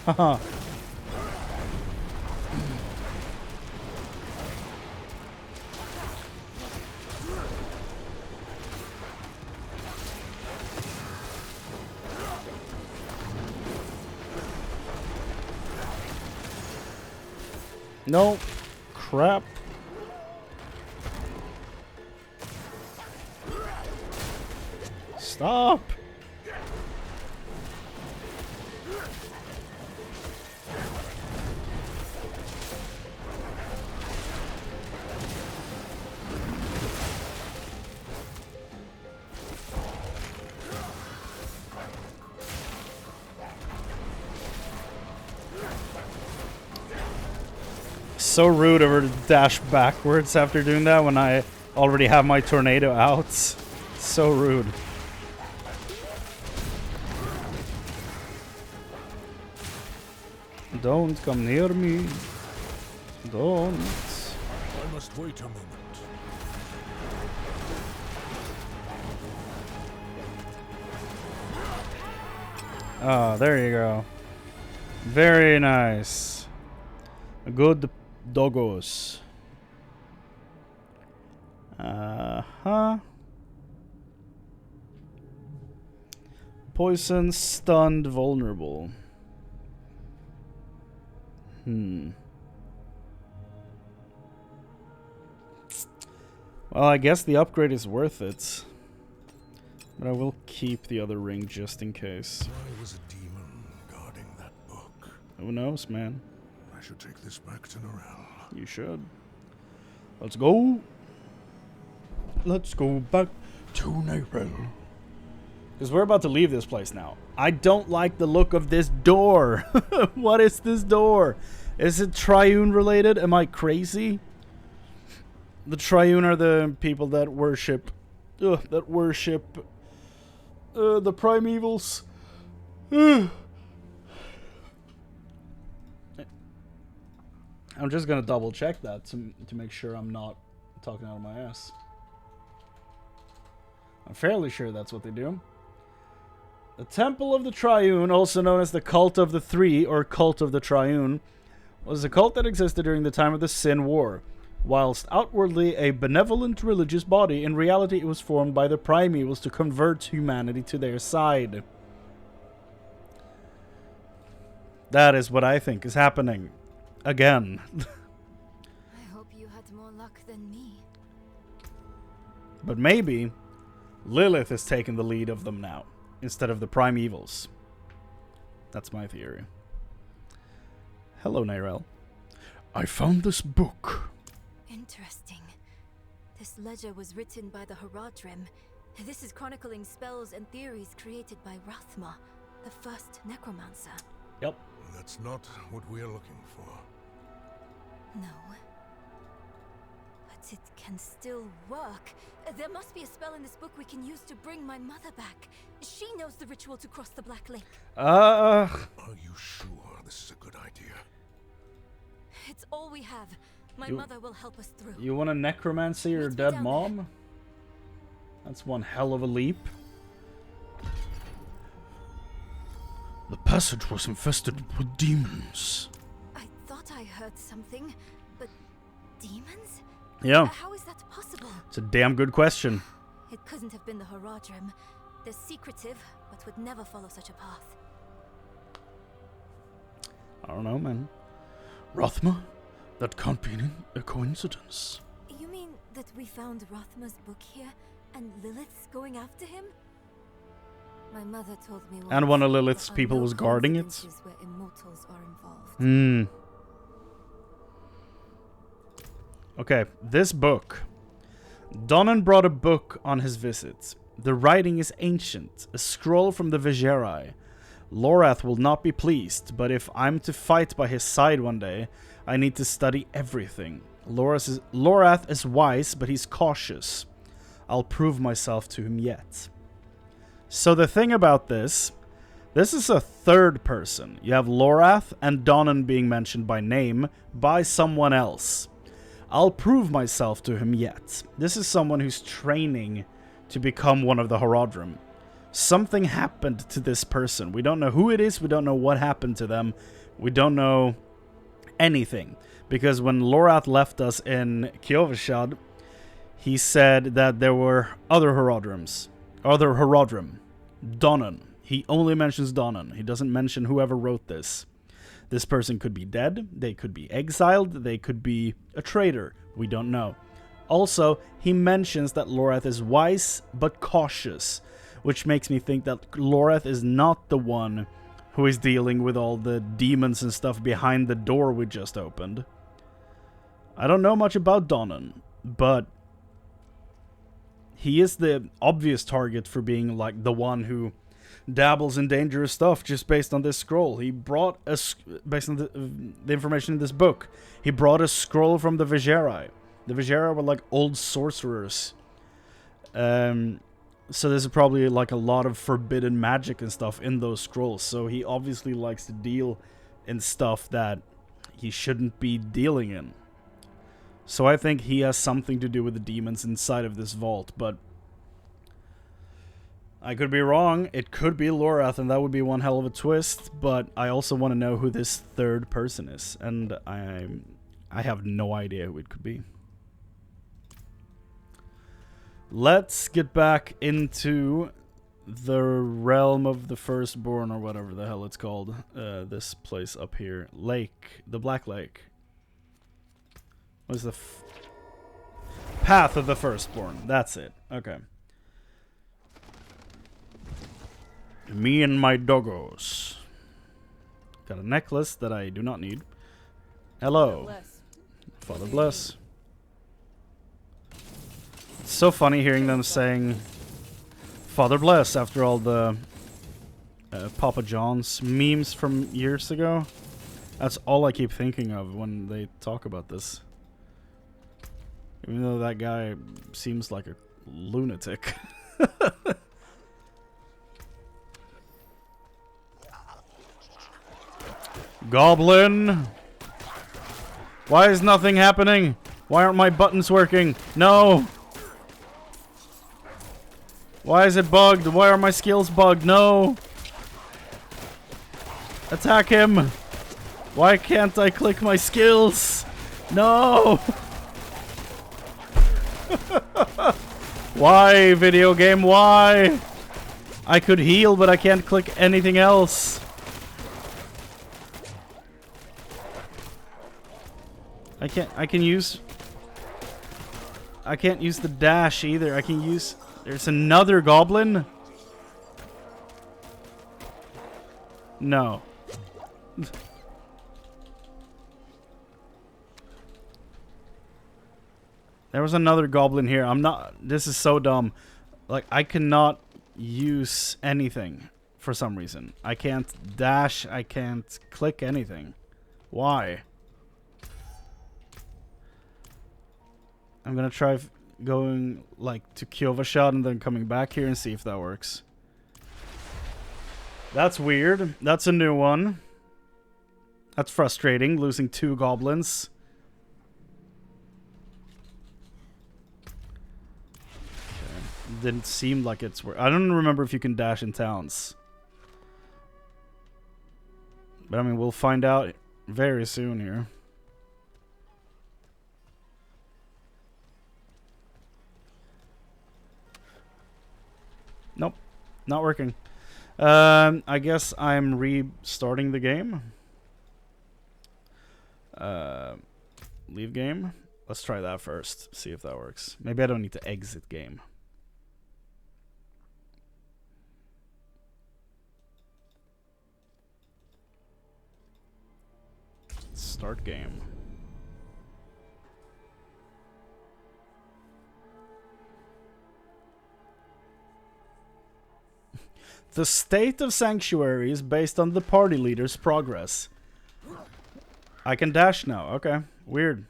Haha. No. Crap. Stop. So rude of her to dash backwards after doing that when I already have my tornado out. So rude. Don't come near me. Don't. I must wait a moment. Oh, there you go. Very nice. Good doggos. Uh-huh. Poison, stunned, vulnerable. Well, I guess the upgrade is worth it. But I will keep the other ring just in case. I was a demon guarding that book. Who knows, man? I should take this back to Norel. You should. Let's go. Let's go back to Norel. Because we're about to leave this place now. I don't like the look of this door. What is this door? Is it Triune related? Am I crazy? The Triune are the people that worship... the primevals. I'm just gonna double check that to make sure I'm not talking out of my ass. I'm fairly sure that's what they do. The Temple of the Triune, also known as the Cult of the Three or Cult of the Triune, was a cult that existed during the time of the Sin War. Whilst outwardly a benevolent religious body, in reality it was formed by the primevals to convert humanity to their side. That is what I think is happening. Again. I hope you had more luck than me. But maybe Lilith has taken the lead of them now, instead of the primevals. That's my theory. Hello, Neyrel. I found this book. Interesting. This ledger was written by the Horadrim. This is chronicling spells and theories created by Rathma, the first Necromancer. Yep. That's not what we're looking for. No. But it can still work. There must be a spell in this book we can use to bring my mother back. She knows the ritual to cross the Black Lake. Are you sure this is a good idea? It's all we have. My mother will help us through. You want a necromancer your dead mom? That's one hell of a leap. The passage was infested with demons. I thought I heard something, but demons? Yeah. How is that possible? It's a damn good question. It couldn't have been the Horadrim. They're secretive, but would never follow such a path. I don't know, man. Rathma? That can't be a coincidence. You mean that we found Rathma's book here, and Lilith's going after him? My mother told me once And one of Lilith's people was guarding it. Where immortals are involved. Okay, this book. Donan brought a book on his visit. The writing is ancient, a scroll from the Vigerai. Lorath will not be pleased, but if I'm to fight by his side one day, I need to study everything. Lorath is wise, but he's cautious. I'll prove myself to him yet. So the thing about this is a third person. You have Lorath and Donan being mentioned by name by someone else. I'll prove myself to him yet. This is someone who's training to become one of the Horadrim. Something happened to this person. We don't know who it is. We don't know what happened to them. We don't know anything. Because when Lorath left us in Kiovashad, he said that there were other Horadrims. Other Horadrim. Donan. He only mentions Donan. He doesn't mention whoever wrote this. This person could be dead. They could be exiled. They could be a traitor. We don't know. Also, he mentions that Lorath is wise but cautious, which makes me think that Lorath is not the one who is dealing with all the demons and stuff behind the door we just opened. I don't know much about Donan, but he is the obvious target for being like the one who dabbles in dangerous stuff just based on this scroll. He brought based on the information in this book. He brought a scroll from the Vigeri. The Vigeri were like old sorcerers. So there's probably like a lot of forbidden magic and stuff in those scrolls. So he obviously likes to deal in stuff that he shouldn't be dealing in. So I think he has something to do with the demons inside of this vault, but I could be wrong. It could be Lorath, and that would be one hell of a twist, but I also want to know who this third person is, and I have no idea who it could be. Let's get back into the realm of the firstborn, or whatever the hell it's called. This place up here. Lake. The Black Lake. What is the Path of the Firstborn. That's it. Okay. Me and my doggos. Got a necklace that I do not need. Hello. Father bless. It's so funny hearing them saying Father bless after all the Papa John's memes from years ago. That's all I keep thinking of when they talk about this. Even though that guy seems like a lunatic. Goblin! Why is nothing happening? Why aren't my buttons working? No! Why is it bugged? Why are my skills bugged? No! Attack him! Why can't I click my skills? No! Why, video game? Why? I could heal, but I can't click anything else. I can't use the dash either. I can use... There's another goblin? No. There was another goblin here. I'm not... This is so dumb. Like, I cannot use anything for some reason. I can't dash. I can't click anything. Why? I'm gonna try going, like, to Kyovashad and then coming back here and see if that works. That's weird. That's a new one. That's frustrating, losing 2 goblins. Didn't seem like it's I don't remember if you can dash in towns. But I mean, we'll find out very soon here. Nope. Not working. I guess I'm restarting the game. Leave game. Let's try that first. See if that works. Maybe I don't need to exit game. Start game. The state of Sanctuary is based on the party leader's progress. I can dash now. Okay. Weird.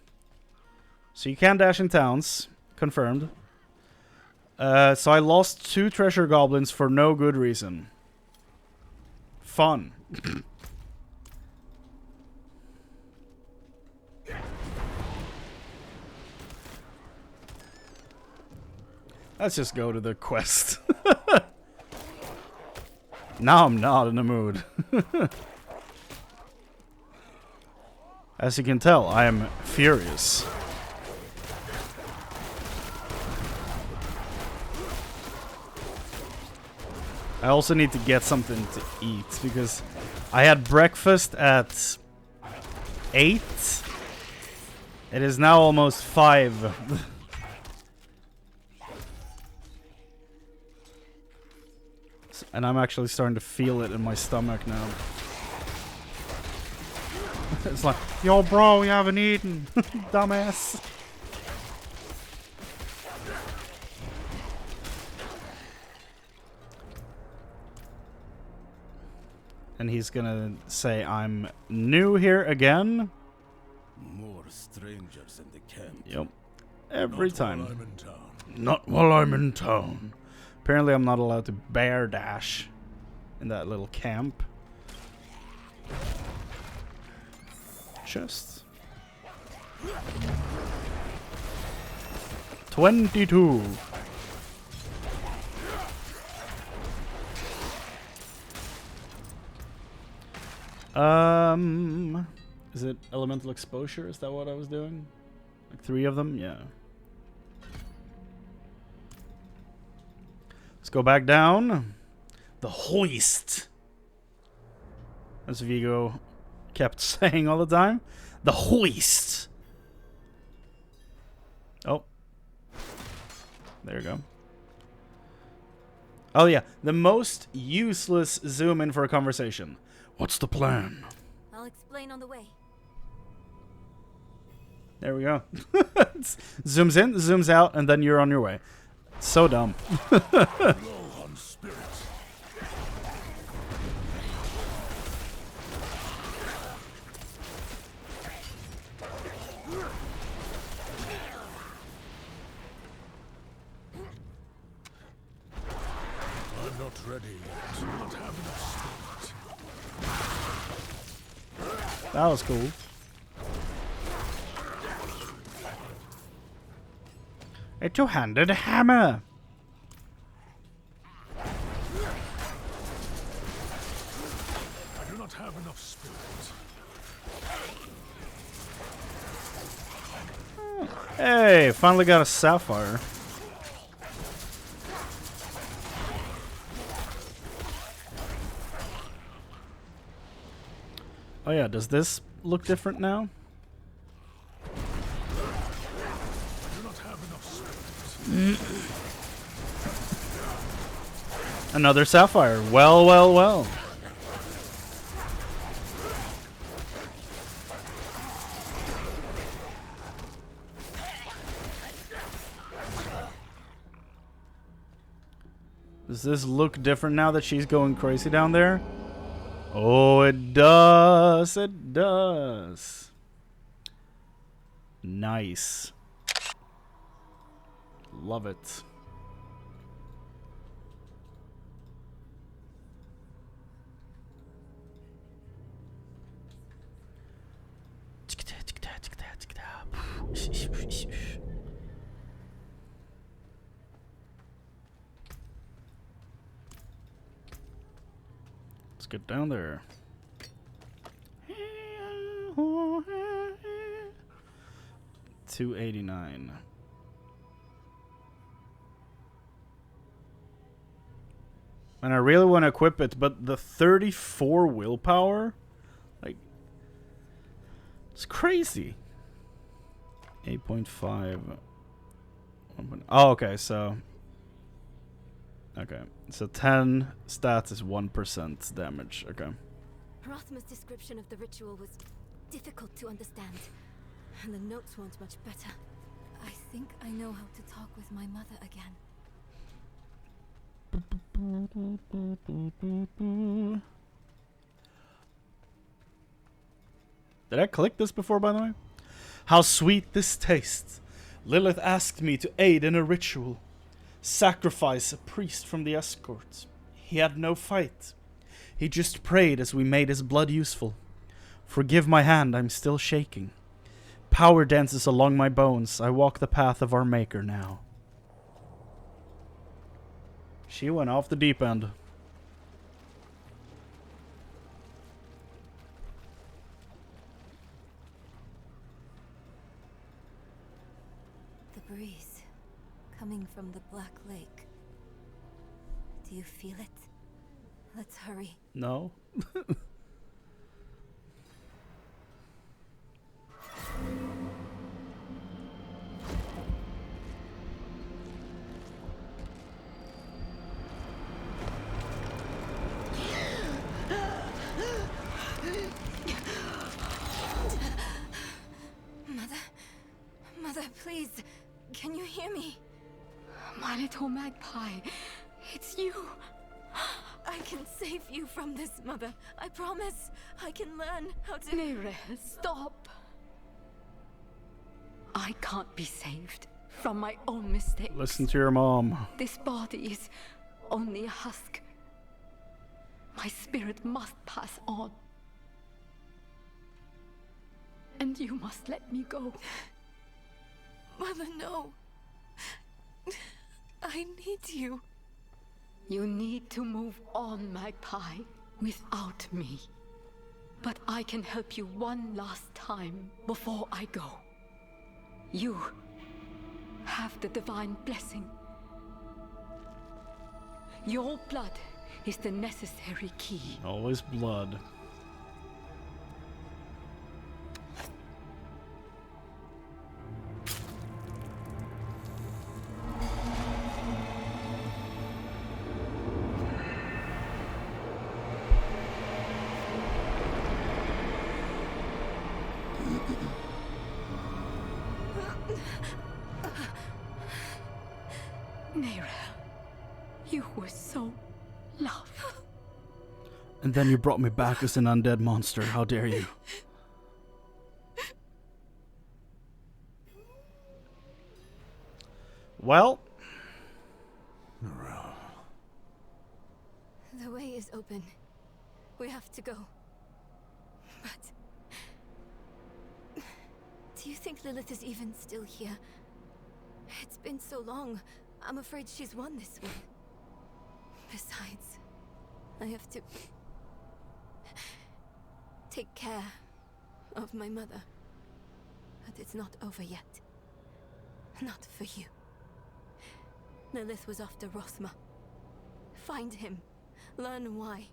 So you can dash in towns. Confirmed. So I lost 2 treasure goblins for no good reason. Fun. Let's just go to the quest. Now I'm not in the mood. As you can tell, I am furious. I also need to get something to eat because I had breakfast at 8. It is now almost 5. And I'm actually starting to feel it in my stomach now. It's like, yo bro, you haven't eaten. Dumbass. And he's gonna say, I'm new here again. More strangers in the camp. Yep. Every Not time. while I'm in town. Not while I'm in town. Apparently I'm not allowed to bear dash in that little camp. Chest. 22. Is it elemental exposure? Is that what I was doing? Like 3 of them? Yeah. Let's go back down. The hoist. As Vigo kept saying all the time. The hoist. Oh. There you go. Oh yeah, the most useless zoom in for a conversation. What's the plan? I'll explain on the way. There we go. Zooms in, zooms out, and then you're on your way. So dumb. On spirit. I'm not ready yet. Not have enough spirit. That was cool. A two-handed hammer. I do not have enough spirit. Hey, finally got a sapphire. Oh yeah, does this look different now? Another sapphire. Well, well, well. Does this look different now that she's going crazy down there? Oh, it does. It does. Nice. Love it. Let's get down there. $289. And I really want to equip it, but the 34 willpower, like, it's crazy. 8.5. Oh, okay, so. Okay, so 10 stats is 1% damage. Okay. Rothma's description of the ritual was difficult to understand, and the notes weren't much better. I think I know how to talk with my mother again. Did I click this before, by the way? How sweet this tastes. Lilith asked me to aid in a ritual. Sacrifice a priest from the escorts. He had no fight. He just prayed as we made his blood useful. Forgive my hand, I'm still shaking. Power dances along my bones. I walk the path of our maker now. She went off the deep end. The breeze coming from the Black Lake. Do you feel it? Let's hurry. No. Mother, please, can you hear me? My little magpie, it's you. I can save you from this, Mother. I promise. I can learn how to... Neyrelle, stop. I can't be saved from my own mistakes. Listen to your mom. This body is only a husk. My spirit must pass on. And you must let me go. Mother, no. I need you. You need to move on, Magpie, without me. But I can help you one last time before I go. You have the divine blessing. Your blood is the necessary key. Always blood. Neyrelle, you were so loved. And then you brought me back as an undead monster. How dare you? Well. The way is open. We have to go. But... do you think Lilith is even still here? It's been so long. I'm afraid she's won this one. Besides, I have to... take care of my mother. But it's not over yet. Not for you. Lilith was after Rothma. Find him. Learn why.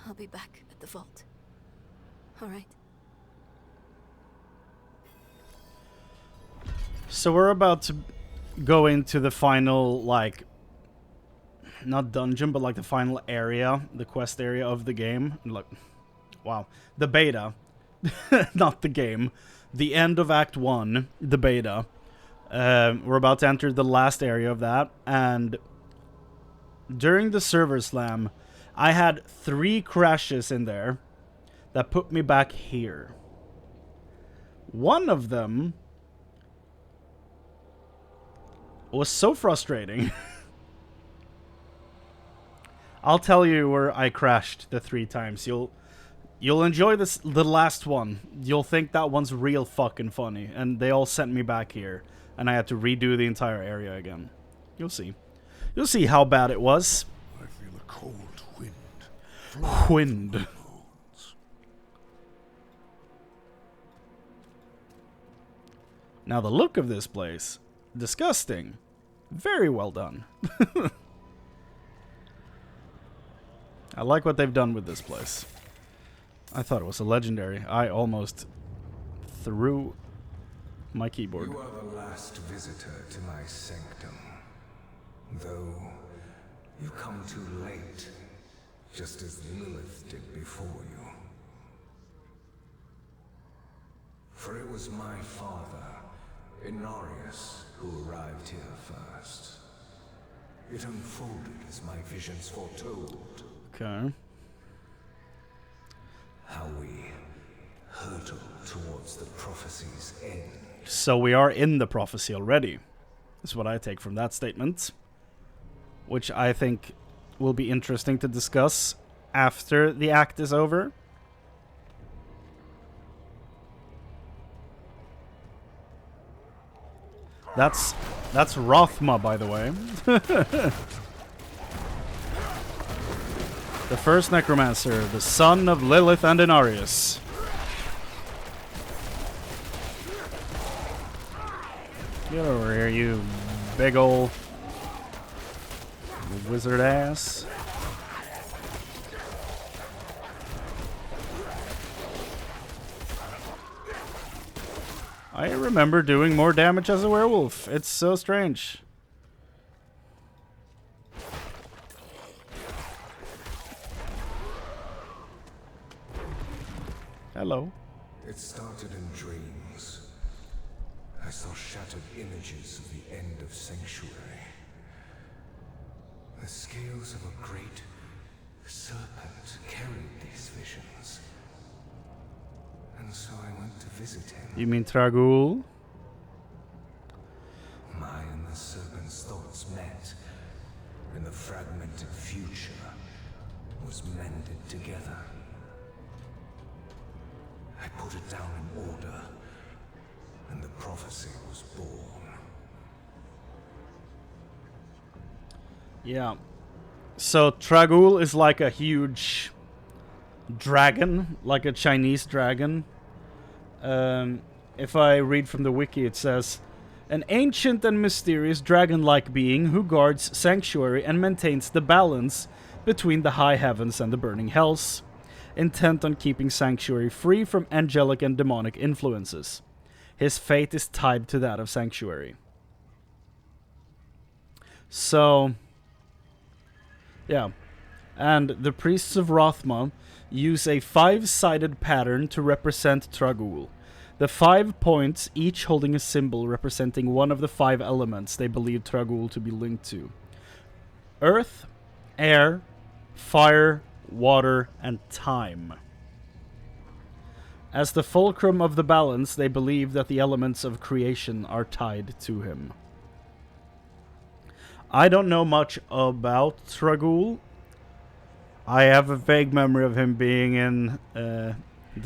I'll be back at the vault. All right? So we're about to go into the final, like, not dungeon, but like the final area, the quest area of the game. Look, wow, the beta, not the game. The end of Act 1, the beta. We're about to enter the last area of that, and during the server slam, I had 3 crashes in there that put me back here. One of them was so frustrating. I'll tell you where I crashed the 3 times. You'll enjoy the last one. You'll think that one's real fucking funny. And they all sent me back here. And I had to redo the entire area again. You'll see. You'll see how bad it was. I feel a cold wind. Wind. Now the look of this place, disgusting. Very well done. I like what they've done with this place. I thought it was a legendary. I almost threw my keyboard. You are the last visitor to my sanctum. Though you come too late, just as Lilith did before you. For it was my father, Inarius, who arrived here first. It unfolded as my visions foretold. Okay. How we hurtle towards the prophecy's end. So we are in the prophecy already. Is what I take from that statement. Which I think will be interesting to discuss after the act is over. That's Rothma, by the way. The first Necromancer, the son of Lilith and Inarius. Get over here, you big ol' wizard ass. I remember doing more damage as a werewolf. It's so strange. Hello. It started in dreams. I saw shattered images of the end of Sanctuary. The scales of a great serpent carried these visions. And so I went to visit him. You mean Tragul? My and the serpent's thoughts met, and the fragmented future was mended together. I put it down in order, and the prophecy was born. Yeah. So Tragul is like a huge dragon, like a Chinese dragon. If I read from the wiki, it says, an ancient and mysterious dragon-like being who guards sanctuary and maintains the balance between the high heavens and the burning hells, intent on keeping sanctuary free from angelic and demonic influences. His fate is tied to that of sanctuary. So, yeah. And the priests of Rothma use a 5-sided pattern to represent Tragul. The 5 points, each holding a symbol representing one of the 5 elements they believe Tragul to be linked to. Earth, air, fire, water, and time. As the fulcrum of the balance, they believe that the elements of creation are tied to him. I don't know much about Tragul. I have a vague memory of him being in the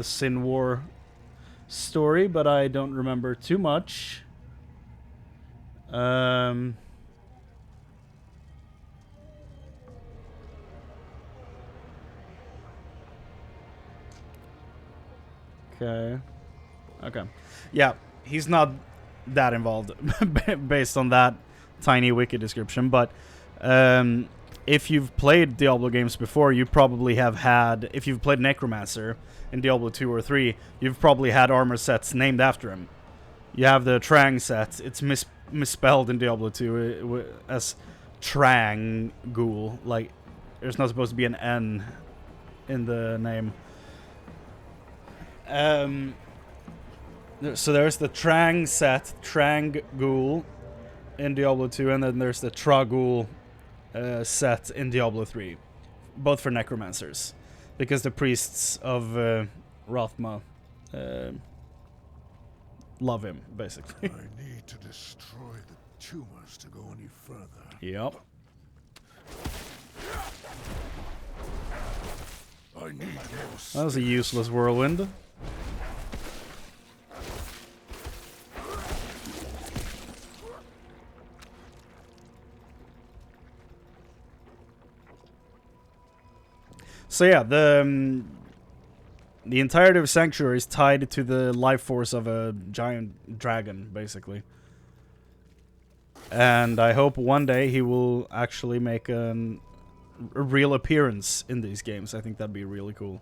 Sin War story, but I don't remember too much. Okay. Yeah, he's not that involved based on that tiny wiki description, but if you've played Diablo games before, you probably have had, if you've played Necromancer in Diablo 2 or 3, you've probably had armor sets named after him. You have the Trang set. It's misspelled in Diablo 2 as Trangul. Like, there's not supposed to be an N in the name. So there's the Trang set, Trangul, in Diablo 2, and then there's the Tragul set in Diablo 3, both for necromancers, because the priests of Rothma love him, basically. I need to destroy the tumors to go any further. Yep. I need more. That was a useless whirlwind. So yeah, the entirety of Sanctuary is tied to the life force of a giant dragon, basically. And I hope one day he will actually make a real appearance in these games. I think that'd be really cool.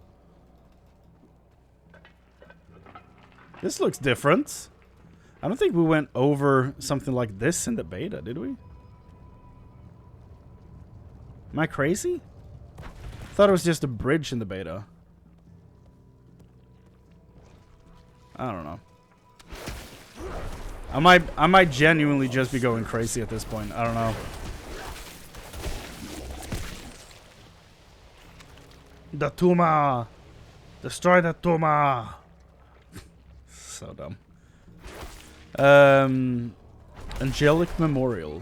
This looks different. I don't think we went over something like this in the beta, did we? Am I crazy? I thought it was just a bridge in the beta. I don't know. I might genuinely just be going crazy at this point. I don't know. The Tuma! Destroy the Tuma! So dumb. Angelic Memorial.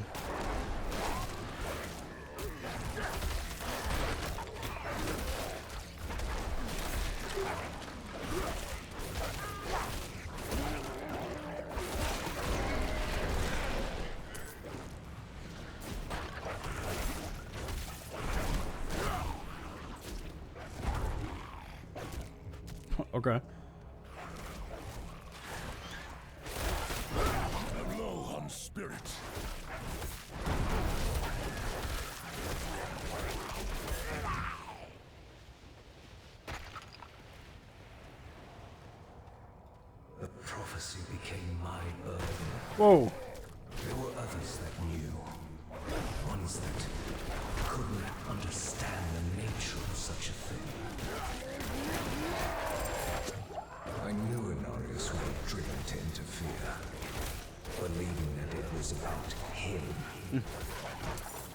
Okay. I'm low on spirit. The prophecy became my burden. Whoa. There were others that knew. Ones that couldn't understand the nature of such a thing. I knew Inarius would have driven to interfere, believing that it was about him.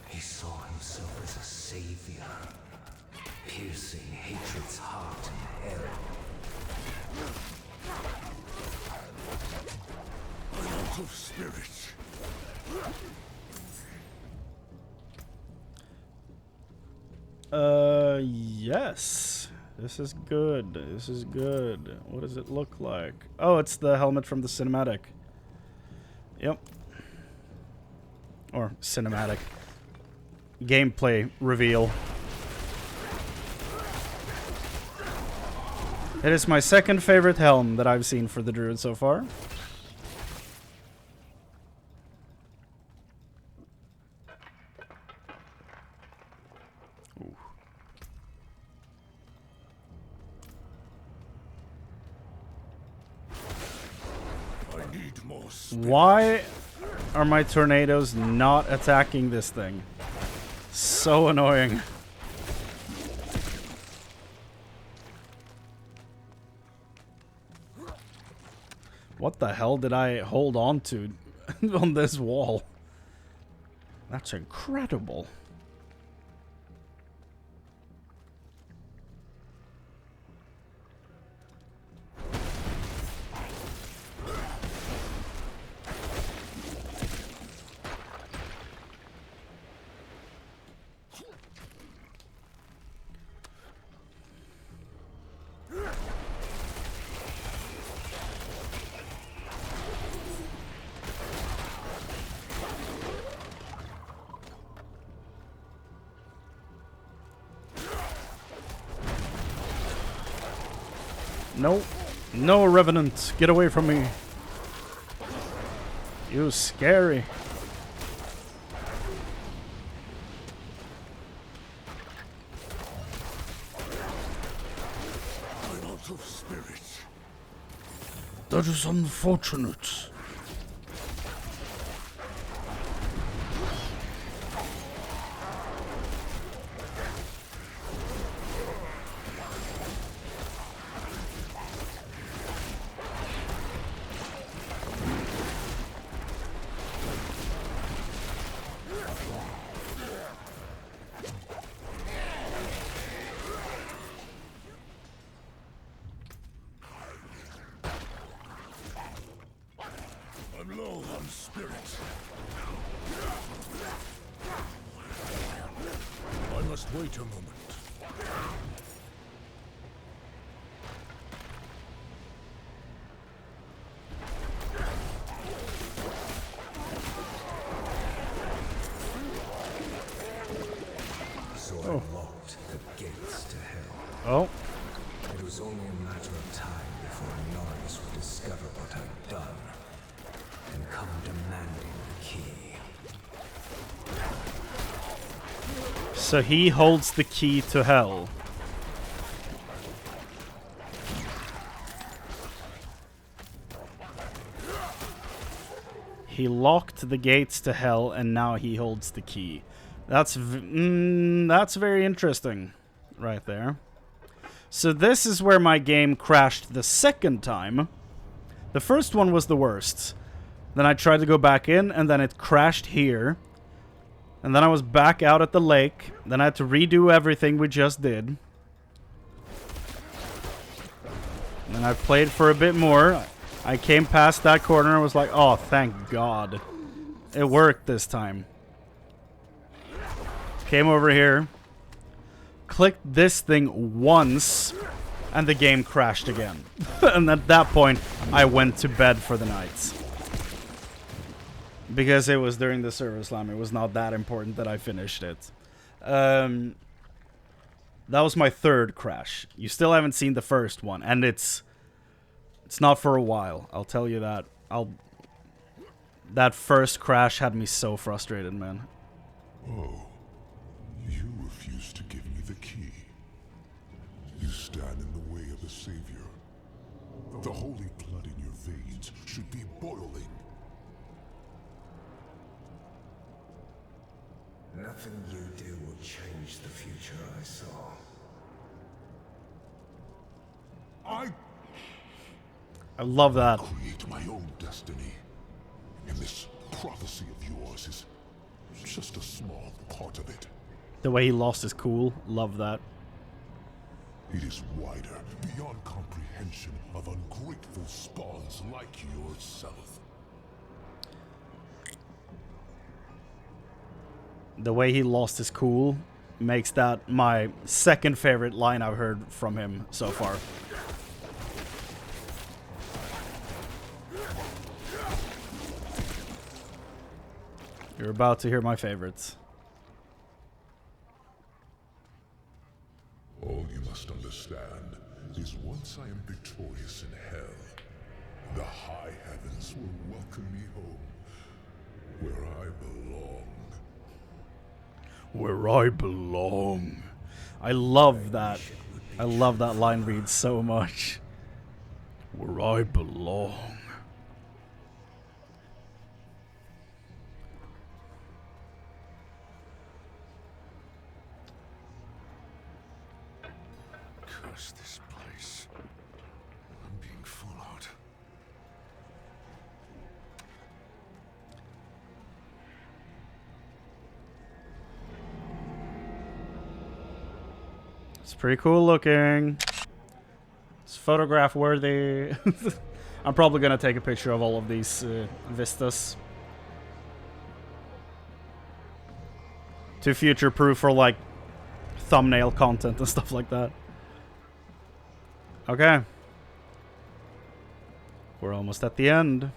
He saw himself as a savior, piercing hatred's heart in hell. I'm out of spirits. Yes. This is good. This is good. What does it look like? Oh, it's the helmet from the cinematic. Yep. Or cinematic. Gameplay reveal. It is my second favorite helm that I've seen for the Druid so far. Ooh. I need more Why are my tornadoes not attacking this thing? So annoying. What the hell did I hold on to on this wall? That's incredible. No. No, Revenant. Get away from me. You scary. I'm out of spirits. That is unfortunate. I'm low on spirits. I must wait a moment. So I locked the gates to hell. Oh. It was only a matter of time before Norris would discover what I'd done and come demanding the key. So he holds the key to hell. He locked the gates to hell, and now he holds the key. That's very interesting, right there. So this is where my game crashed the second time. The first one was the worst. Then I tried to go back in, and then it crashed here. And then I was back out at the lake. Then I had to redo everything we just did. And then I played for a bit more. I came past that corner and was like, oh, thank God. It worked this time. Came over here. Clicked this thing once. And the game crashed again. And at that point, I went to bed for the night. Because it was during the server slam. It was not that important that I finished it. That was my third crash. You still haven't seen the first one. And it's not for a while. I'll tell you that. That first crash had me so frustrated, man. Oh. You refuse to give me the key. You stand in the way of the Savior. The holy blood in your veins should be boiling. Nothing you do will change the future I saw. I love that. Create my own destiny. And this prophecy of yours just a small part of it. The way he lost his cool, love that. It is wider, beyond comprehension of ungrateful spawns like yourself. The way he lost his cool makes that my second favorite line I've heard from him so far. You're about to hear my favorites. All you must understand is once I am victorious in hell, the high heavens will welcome me home, where I belong. Where I belong. I love that. I love that line read so much. Where I belong. Curse this place. I'm being followed. It's pretty cool looking. It's photograph worthy. I'm probably gonna take a picture of all of these vistas. To future proof for like thumbnail content and stuff like that. Okay. We're almost at the end.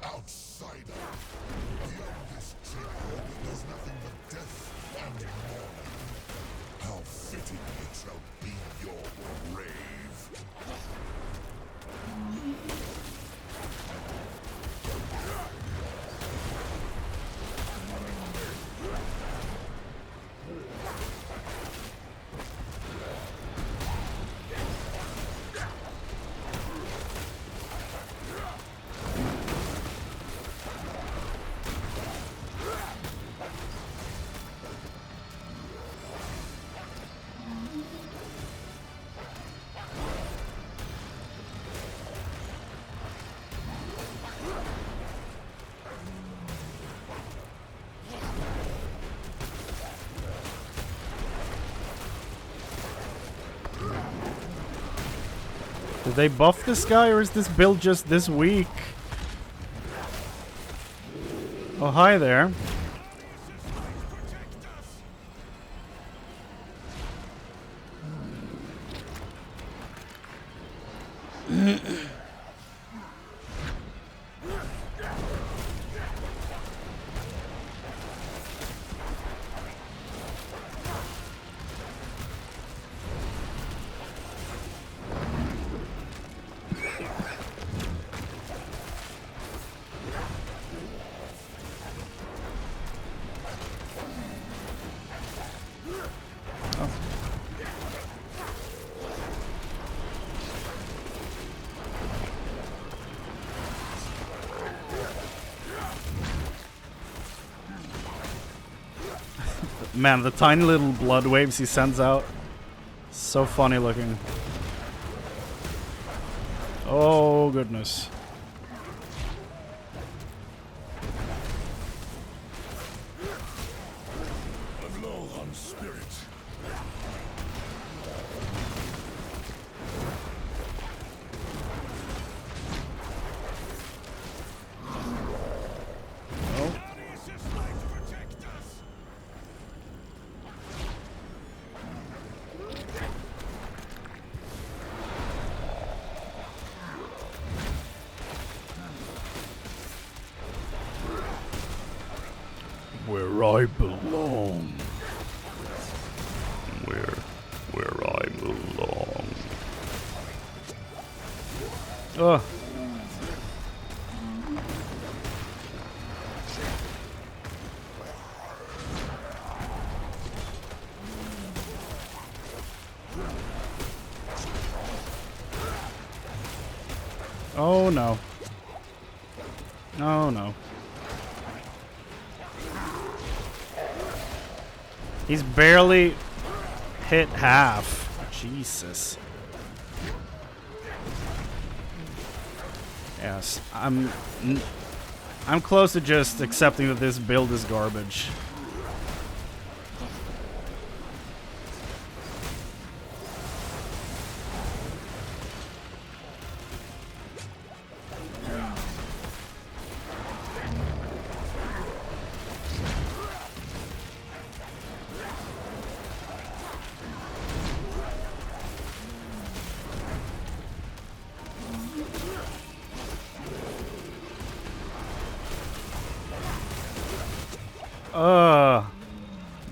Outsider, beyond this tale, there's nothing but death and mourning. How fitting it shall be your grave. Did they buff this guy, or is this build just this weak? Oh, hi there. Man, the tiny little blood waves he sends out. So funny looking. Oh, goodness. I'm low on spirit. Where I belong. Where I belong. Ugh. Oh no. Oh no. He's barely hit half. Jesus. Yes, I'm close to just accepting that this build is garbage.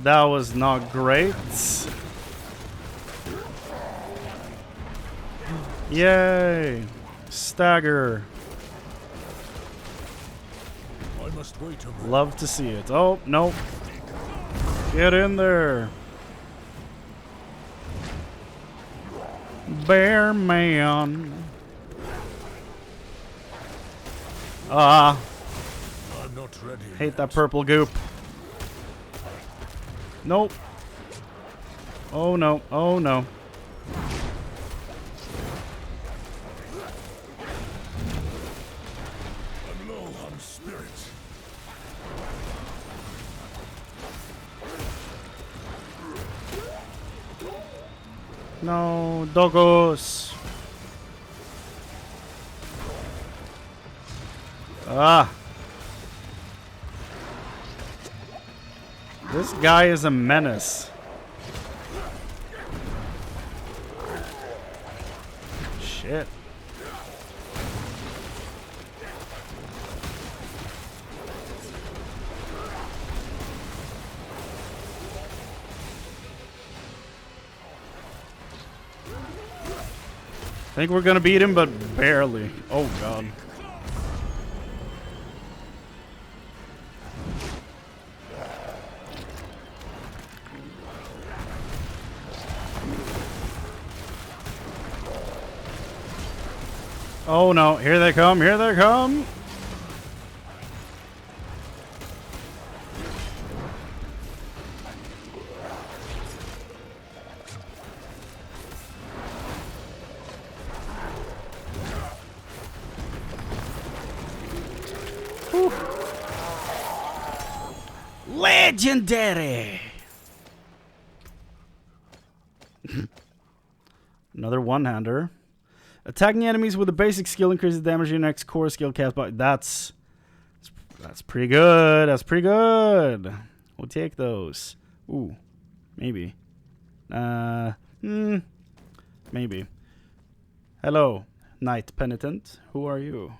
That was not great. Yay! Stagger. I must wait a minute. Love to see it. Oh, no. Get in there. Bear man. Ah. I'm not ready. Hate that purple goop. Nope. Oh no. Oh no. I'm low on spirit. No, doggos. Ah. This guy is a menace. Shit. I think we're gonna beat him, but barely. Oh god. Oh no, here they come, here they come! Whew. Legendary! Another one-hander. Attacking enemies with a basic skill increases damage your next core skill cast by. That's pretty good. That's pretty good. We'll take those. Ooh, maybe. Maybe. Hello, Knight Penitent. Who are you?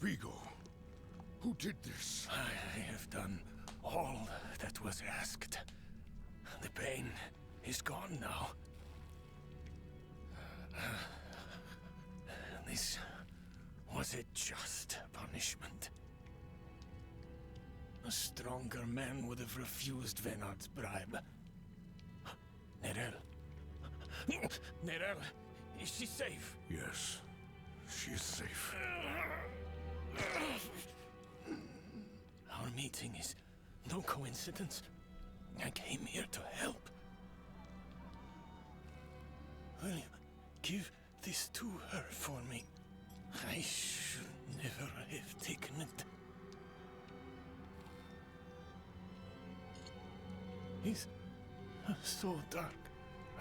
Vigo, who did this? I have done all that was asked. The pain is gone now. This was a just punishment. A stronger man would have refused Venard's bribe. Nerel. Nerel, is she safe? Yes, she is safe. Our meeting is no coincidence. I came here to help. Will you give this to her for me? I should never have taken it. It's so dark.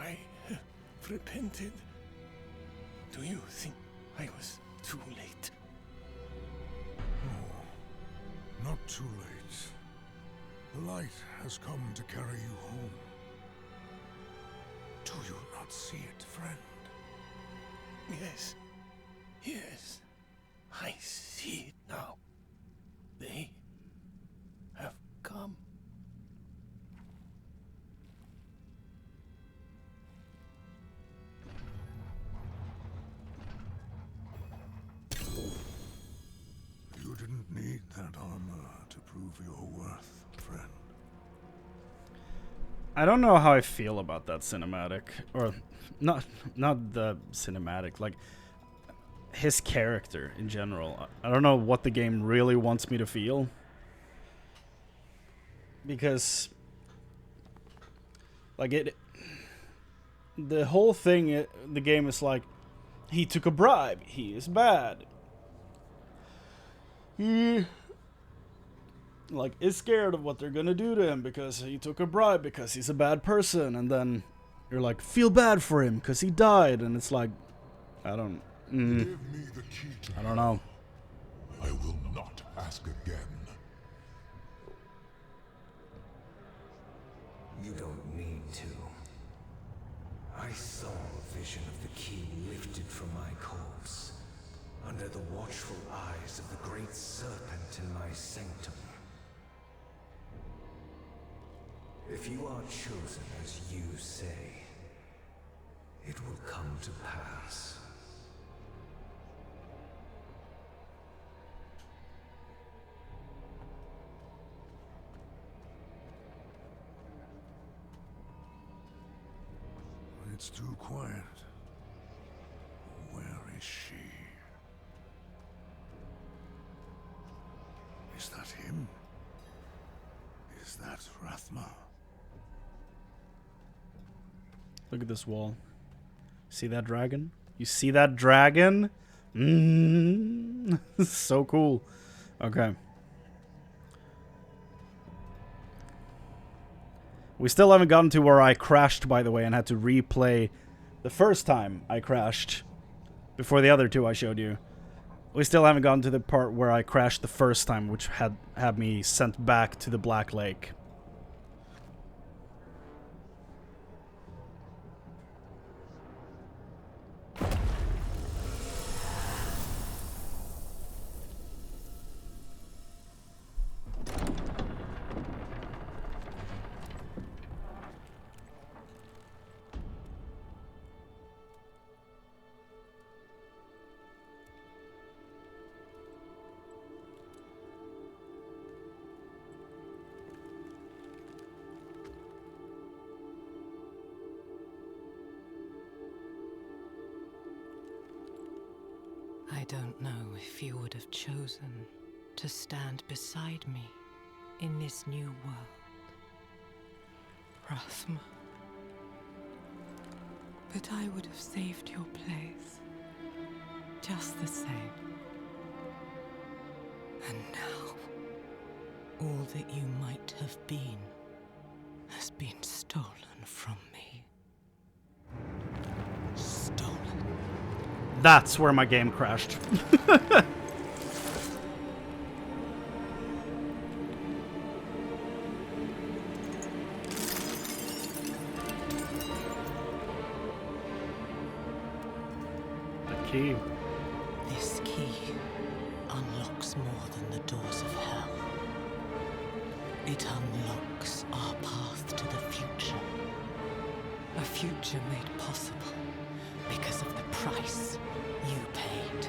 I have repented. Do you think I was too late? No, not too late. The light has come to carry you home. Do you not see it, friend? Yes. Yes. I see it now. They have come. didn't need that armor to prove your worth, friend. I don't know how I feel about that cinematic, or not the cinematic, like his character in general. I don't know what the game really wants me to feel, because like the whole thing, the game is like, he took a bribe, he is bad. He like is scared of what they're gonna do to him because he took a bribe, because he's a bad person, and then you're like, feel bad for him because he died, and it's like, I don't I don't know. I will not ask again. You don't need to. I saw a vision of the key lifted from my corpse, under the watchful eyes of the great serpent in my sanctum. If you are chosen as you say, it will come to pass. It's too quiet. Where is she? Is that him? Is that Rathma? Look at this wall. See that dragon? You see that dragon? So cool. Okay. We still haven't gotten to where I crashed, by the way, and had to replay the first time I crashed before the other two I showed you. We still haven't gotten to the part where I crashed the first time, which had me sent back to the Black Lake. I don't know if you would have chosen to stand beside me in this new world, Rathma. But I would have saved your place, just the same. And now, all that you might have been has been stolen from me. Stolen. That's where my game crashed. The key. This key unlocks more than the doors of hell. It unlocks our path to the future. A future made possible because of the price you paid.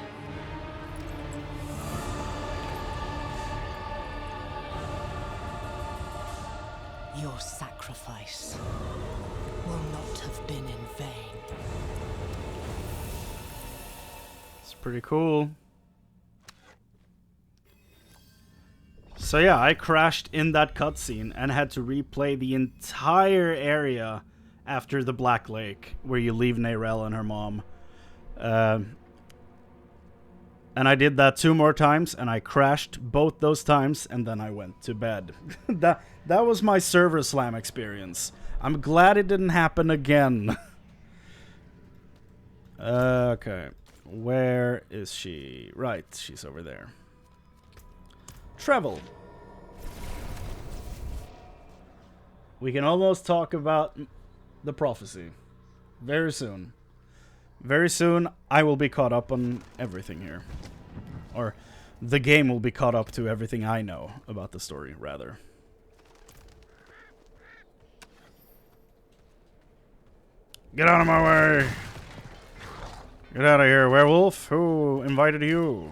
Your sacrifice will not have been in vain. It's pretty cool. So yeah, I crashed in that cutscene and had to replay the entire area after the Black Lake, where you leave Neyrelle and her mom. And I did that 2 more times, and I crashed both those times, and then I went to bed. that was my server slam experience. I'm glad it didn't happen again. Okay. Where is she? Right, she's over there. Travel. We can almost talk about the prophecy. Very soon. Very soon, I will be caught up on everything here. Or, the game will be caught up to everything I know about the story, rather. Get out of my way! Get out of here, werewolf! Who invited you?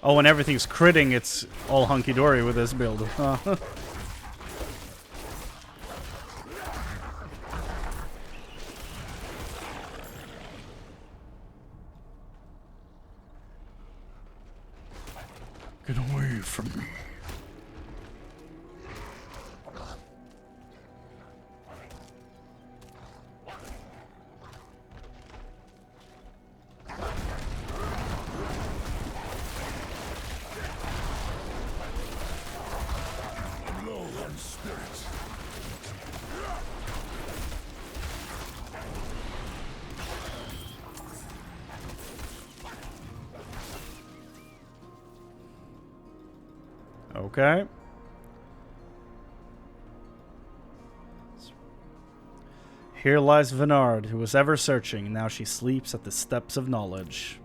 Oh, when everything's critting, it's all hunky-dory with this build. Get away from me. Low on spirits. Okay. Here lies Venard, who was ever searching. Now she sleeps at the steps of knowledge.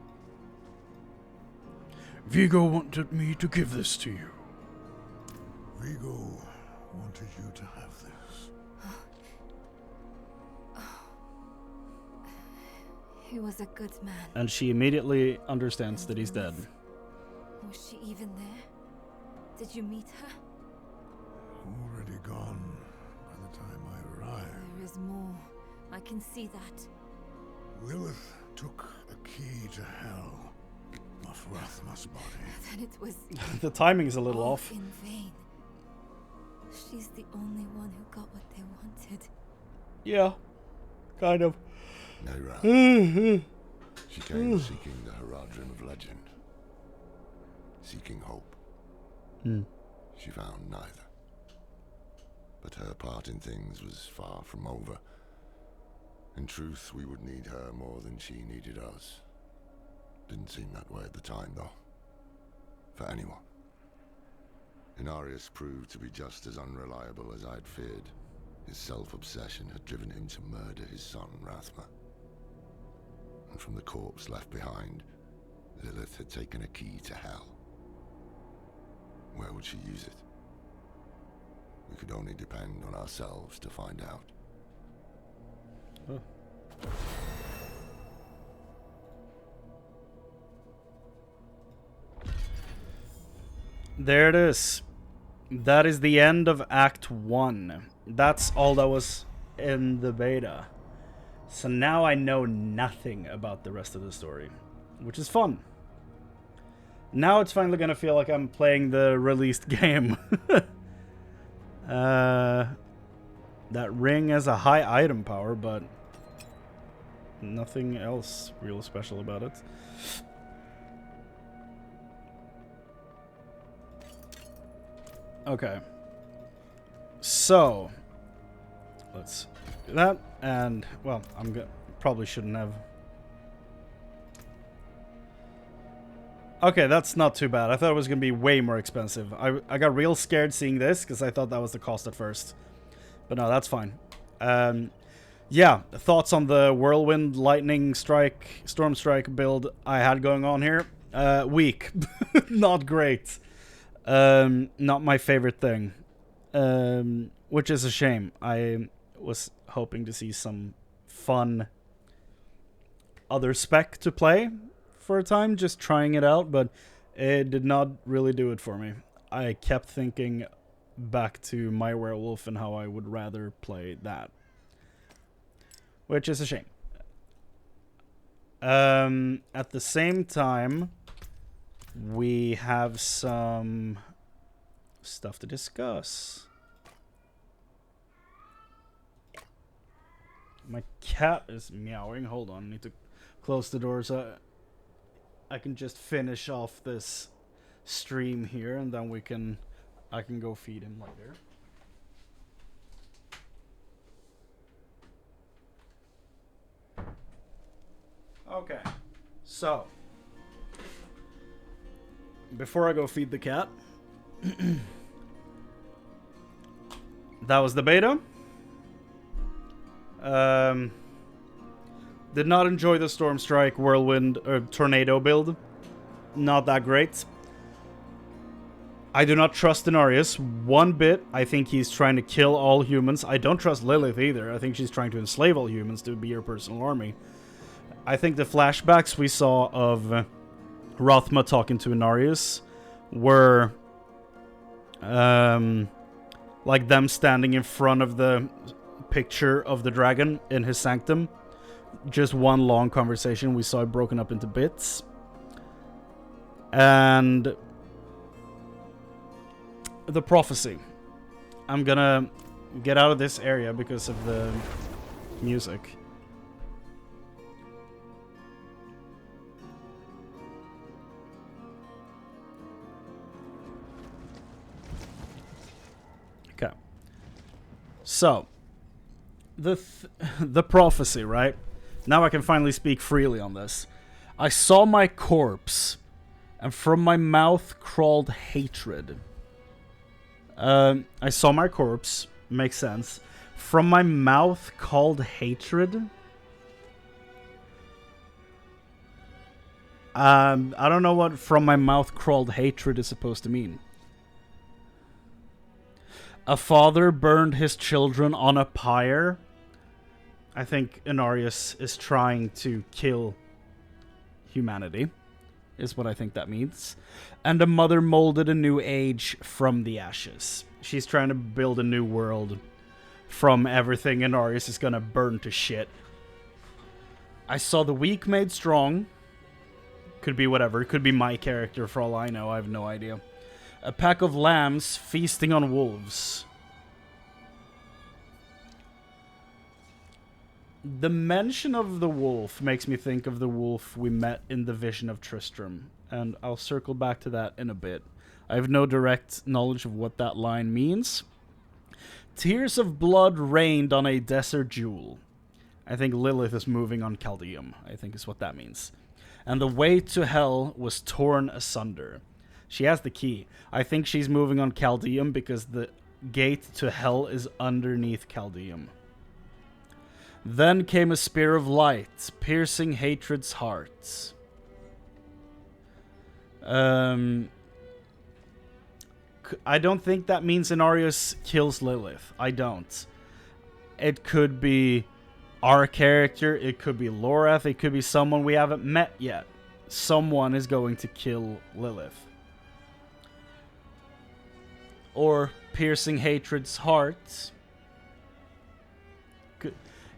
Vigo wanted me to give this to you. Vigo wanted you to have this. He was a good man. And she immediately understands that he's dead. Was she even there? Did you meet her? Already gone by the time I arrived. There is more. I can see that. Lilith took a key to hell off Rathma's body. Then it was The timing's a little all off. in vain. She's the only one who got what they wanted. Yeah, kind of. Naira. She came seeking the Haradrim of legend. Seeking hope. She found neither. But her part in things was far from over. In truth, we would need her more than she needed us. Didn't seem that way at the time, though. For anyone. Inarius proved to be just as unreliable as I'd feared. His self-obsession had driven him to murder his son, Rathma. And from the corpse left behind, Lilith had taken a key to hell. Where would she use it? We could only depend on ourselves to find out. There it is. That is the end of Act 1. That's all that was in the beta. So now I know nothing about the rest of the story, which is fun. Now it's finally gonna feel like I'm playing the released game. That ring has a high item power, but nothing else real special about it. Okay. So, let's do that, and, well, probably shouldn't have. Okay, that's not too bad. I thought it was going to be way more expensive. I got real scared seeing this, because I thought that was the cost at first. But no, that's fine. Yeah, thoughts on the Whirlwind, Lightning Strike, Storm Strike build I had going on here? Weak. Not great. Not my favorite thing. Which is a shame. I was hoping to see some fun other spec to play for a time, just trying it out, but it did not really do it for me. I kept thinking back to my Werewolf and how I would rather play that. Which is a shame. At the same time, we have some stuff to discuss. My cat is meowing. Hold on, I need to close the door so I can just finish off this stream here, and then I can go feed him later. Okay, so before I go feed the cat, that was the beta. Did not enjoy the Storm Strike, Whirlwind, or Tornado build. Not that great. I do not trust Inarius one bit. I think he's trying to kill all humans. I don't trust Lilith either. I think she's trying to enslave all humans to be her personal army. I think the flashbacks we saw of Rothma talking to Inarius were like them standing in front of the picture of the dragon in his sanctum. Just one long conversation. We saw it broken up into bits. And the prophecy. I'm gonna get out of this area because of the music. Okay. So, the prophecy, right? Now I can finally speak freely on this. I saw my corpse, and from my mouth crawled hatred. I saw my corpse. Makes sense. From my mouth called hatred? I don't know what from my mouth crawled hatred is supposed to mean. A father burned his children on a pyre. I think Inarius is trying to kill humanity, is what I think that means. And a mother molded a new age from the ashes. She's trying to build a new world from everything Inarius is gonna burn to shit. I saw the weak made strong. Could be whatever. It could be my character for all I know. I have no idea. A pack of lambs feasting on wolves. The mention of the wolf makes me think of the wolf we met in the Vision of Tristram, and I'll circle back to that in a bit. I have no direct knowledge of what that line means. Tears of blood rained on a desert jewel. I think Lilith is moving on Chaldeum, I think is what that means. And the way to hell was torn asunder. She has the key. I think she's moving on Chaldeum because the gate to hell is underneath Chaldeum. Then came a spear of light, piercing hatred's heart. I don't think that means Inarius kills Lilith. I don't. It could be our character, it could be Lorath, it could be someone we haven't met yet. Someone is going to kill Lilith. Or piercing hatred's heart.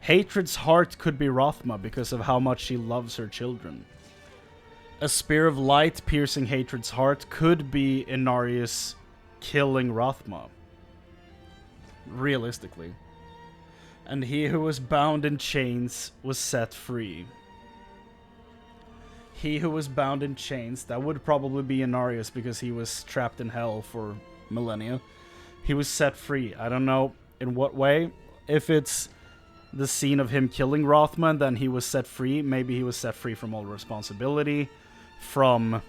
Hatred's heart could be Rothma because of how much she loves her children. A spear of light piercing hatred's heart could be Inarius killing Rothma. Realistically. And he who was bound in chains was set free. He who was bound in chains, that would probably be Inarius because he was trapped in hell for millennia. He was set free. I don't know in what way. If it's the scene of him killing Rothma, and then he was set free. Maybe he was set free from all responsibility, from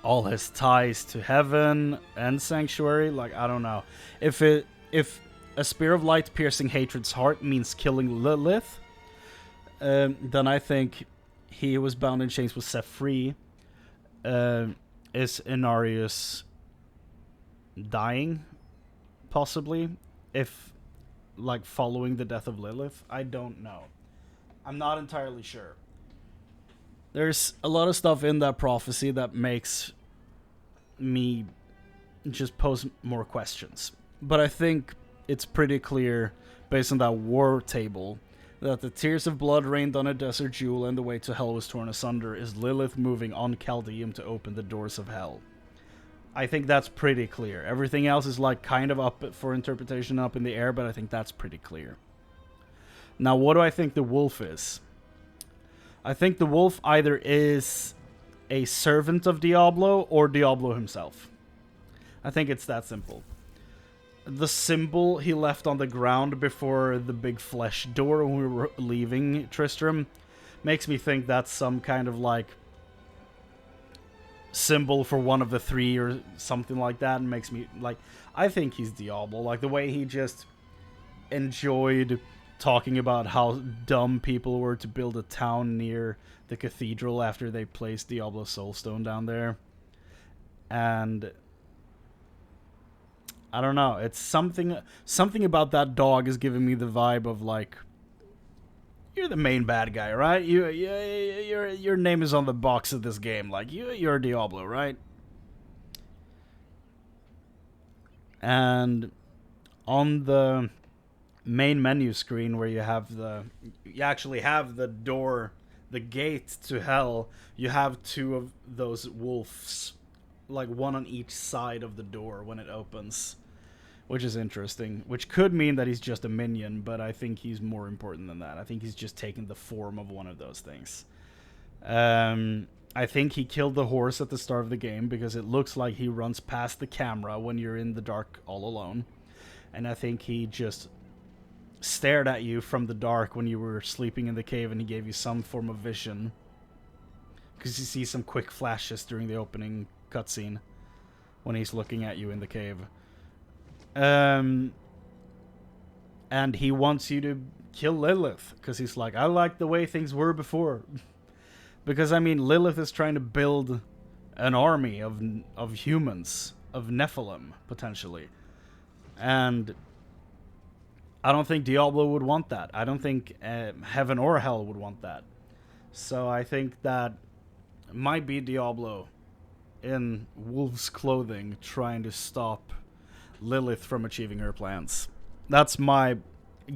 all his ties to heaven and sanctuary. Like, I don't know. If a spear of light piercing hatred's heart means killing Lilith, then I think he who was bound in chains was set free. Is Inarius dying? Possibly. If like following the death of Lilith? I don't know. I'm not entirely sure. There's a lot of stuff in that prophecy that makes me just pose more questions. But I think it's pretty clear, based on that war table, that the tears of blood rained on a desert jewel and the way to hell was torn asunder is Lilith moving on Chaldeum to open the doors of hell. I think that's pretty clear. Everything else is like kind of up for interpretation, up in the air, but I think that's pretty clear. Now, what do I think the wolf is? I think the wolf either is a servant of Diablo or Diablo himself. I think it's that simple. The symbol he left on the ground before the big flesh door when we were leaving Tristram makes me think that's some kind of like symbol for one of the three or something like that, and makes me like, I think he's Diablo. Like the way he just enjoyed talking about how dumb people were to build a town near the cathedral after they placed Diablo's soulstone down there. And I don't know, it's something about that dog is giving me the vibe of like you're the main bad guy, right? Your name is on the box of this game. Like, you're Diablo, right? And on the main menu screen where you actually have the door, the gate to hell, you have two of those wolves, like one on each side of the door when it opens, which is interesting, which could mean that he's just a minion, but I think he's more important than that. I think he's just taken the form of one of those things. I think he killed the horse at the start of the game because it looks like he runs past the camera when you're in the dark all alone. And I think he just stared at you from the dark when you were sleeping in the cave, and he gave you some form of vision. Because you see some quick flashes during the opening cutscene when he's looking at you in the cave. And he wants you to kill Lilith, because he's like, I like the way things were before. Because, I mean, Lilith is trying to build an army of humans, of Nephilim, potentially. And I don't think Diablo would want that. I don't think Heaven or Hell would want that. So I think that might be Diablo in wolf's clothing trying to stop Lilith from achieving her plans. That's my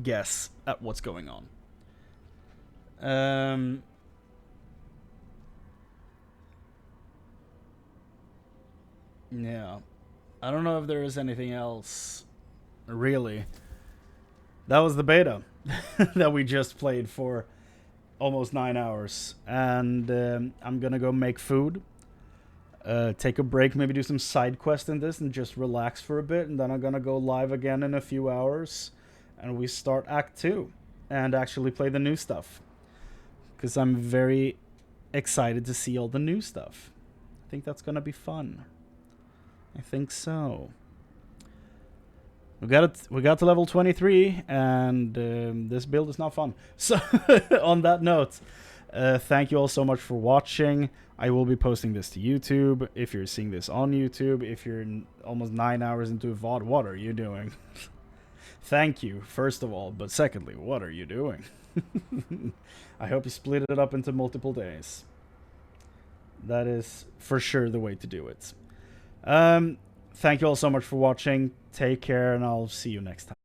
guess at what's going on. Yeah. I don't know if there is anything else, really. That was the beta that we just played for almost 9 hours. And I'm gonna go make food. Take a break, maybe do some side quest in this and just relax for a bit, and then I'm gonna go live again in a few hours and we start Act 2 and actually play the new stuff, because I'm very excited to see all the new stuff. I think that's gonna be fun. I think so. We got to level 23, and this build is not fun. So on that note, thank you all so much for watching. I will be posting this to YouTube. If you're seeing this on YouTube, if you're almost 9 hours into a VOD, what are you doing? Thank you, first of all. But secondly, what are you doing? I hope you split it up into multiple days. That is for sure the way to do it. Thank you all so much for watching. Take care, and I'll see you next time.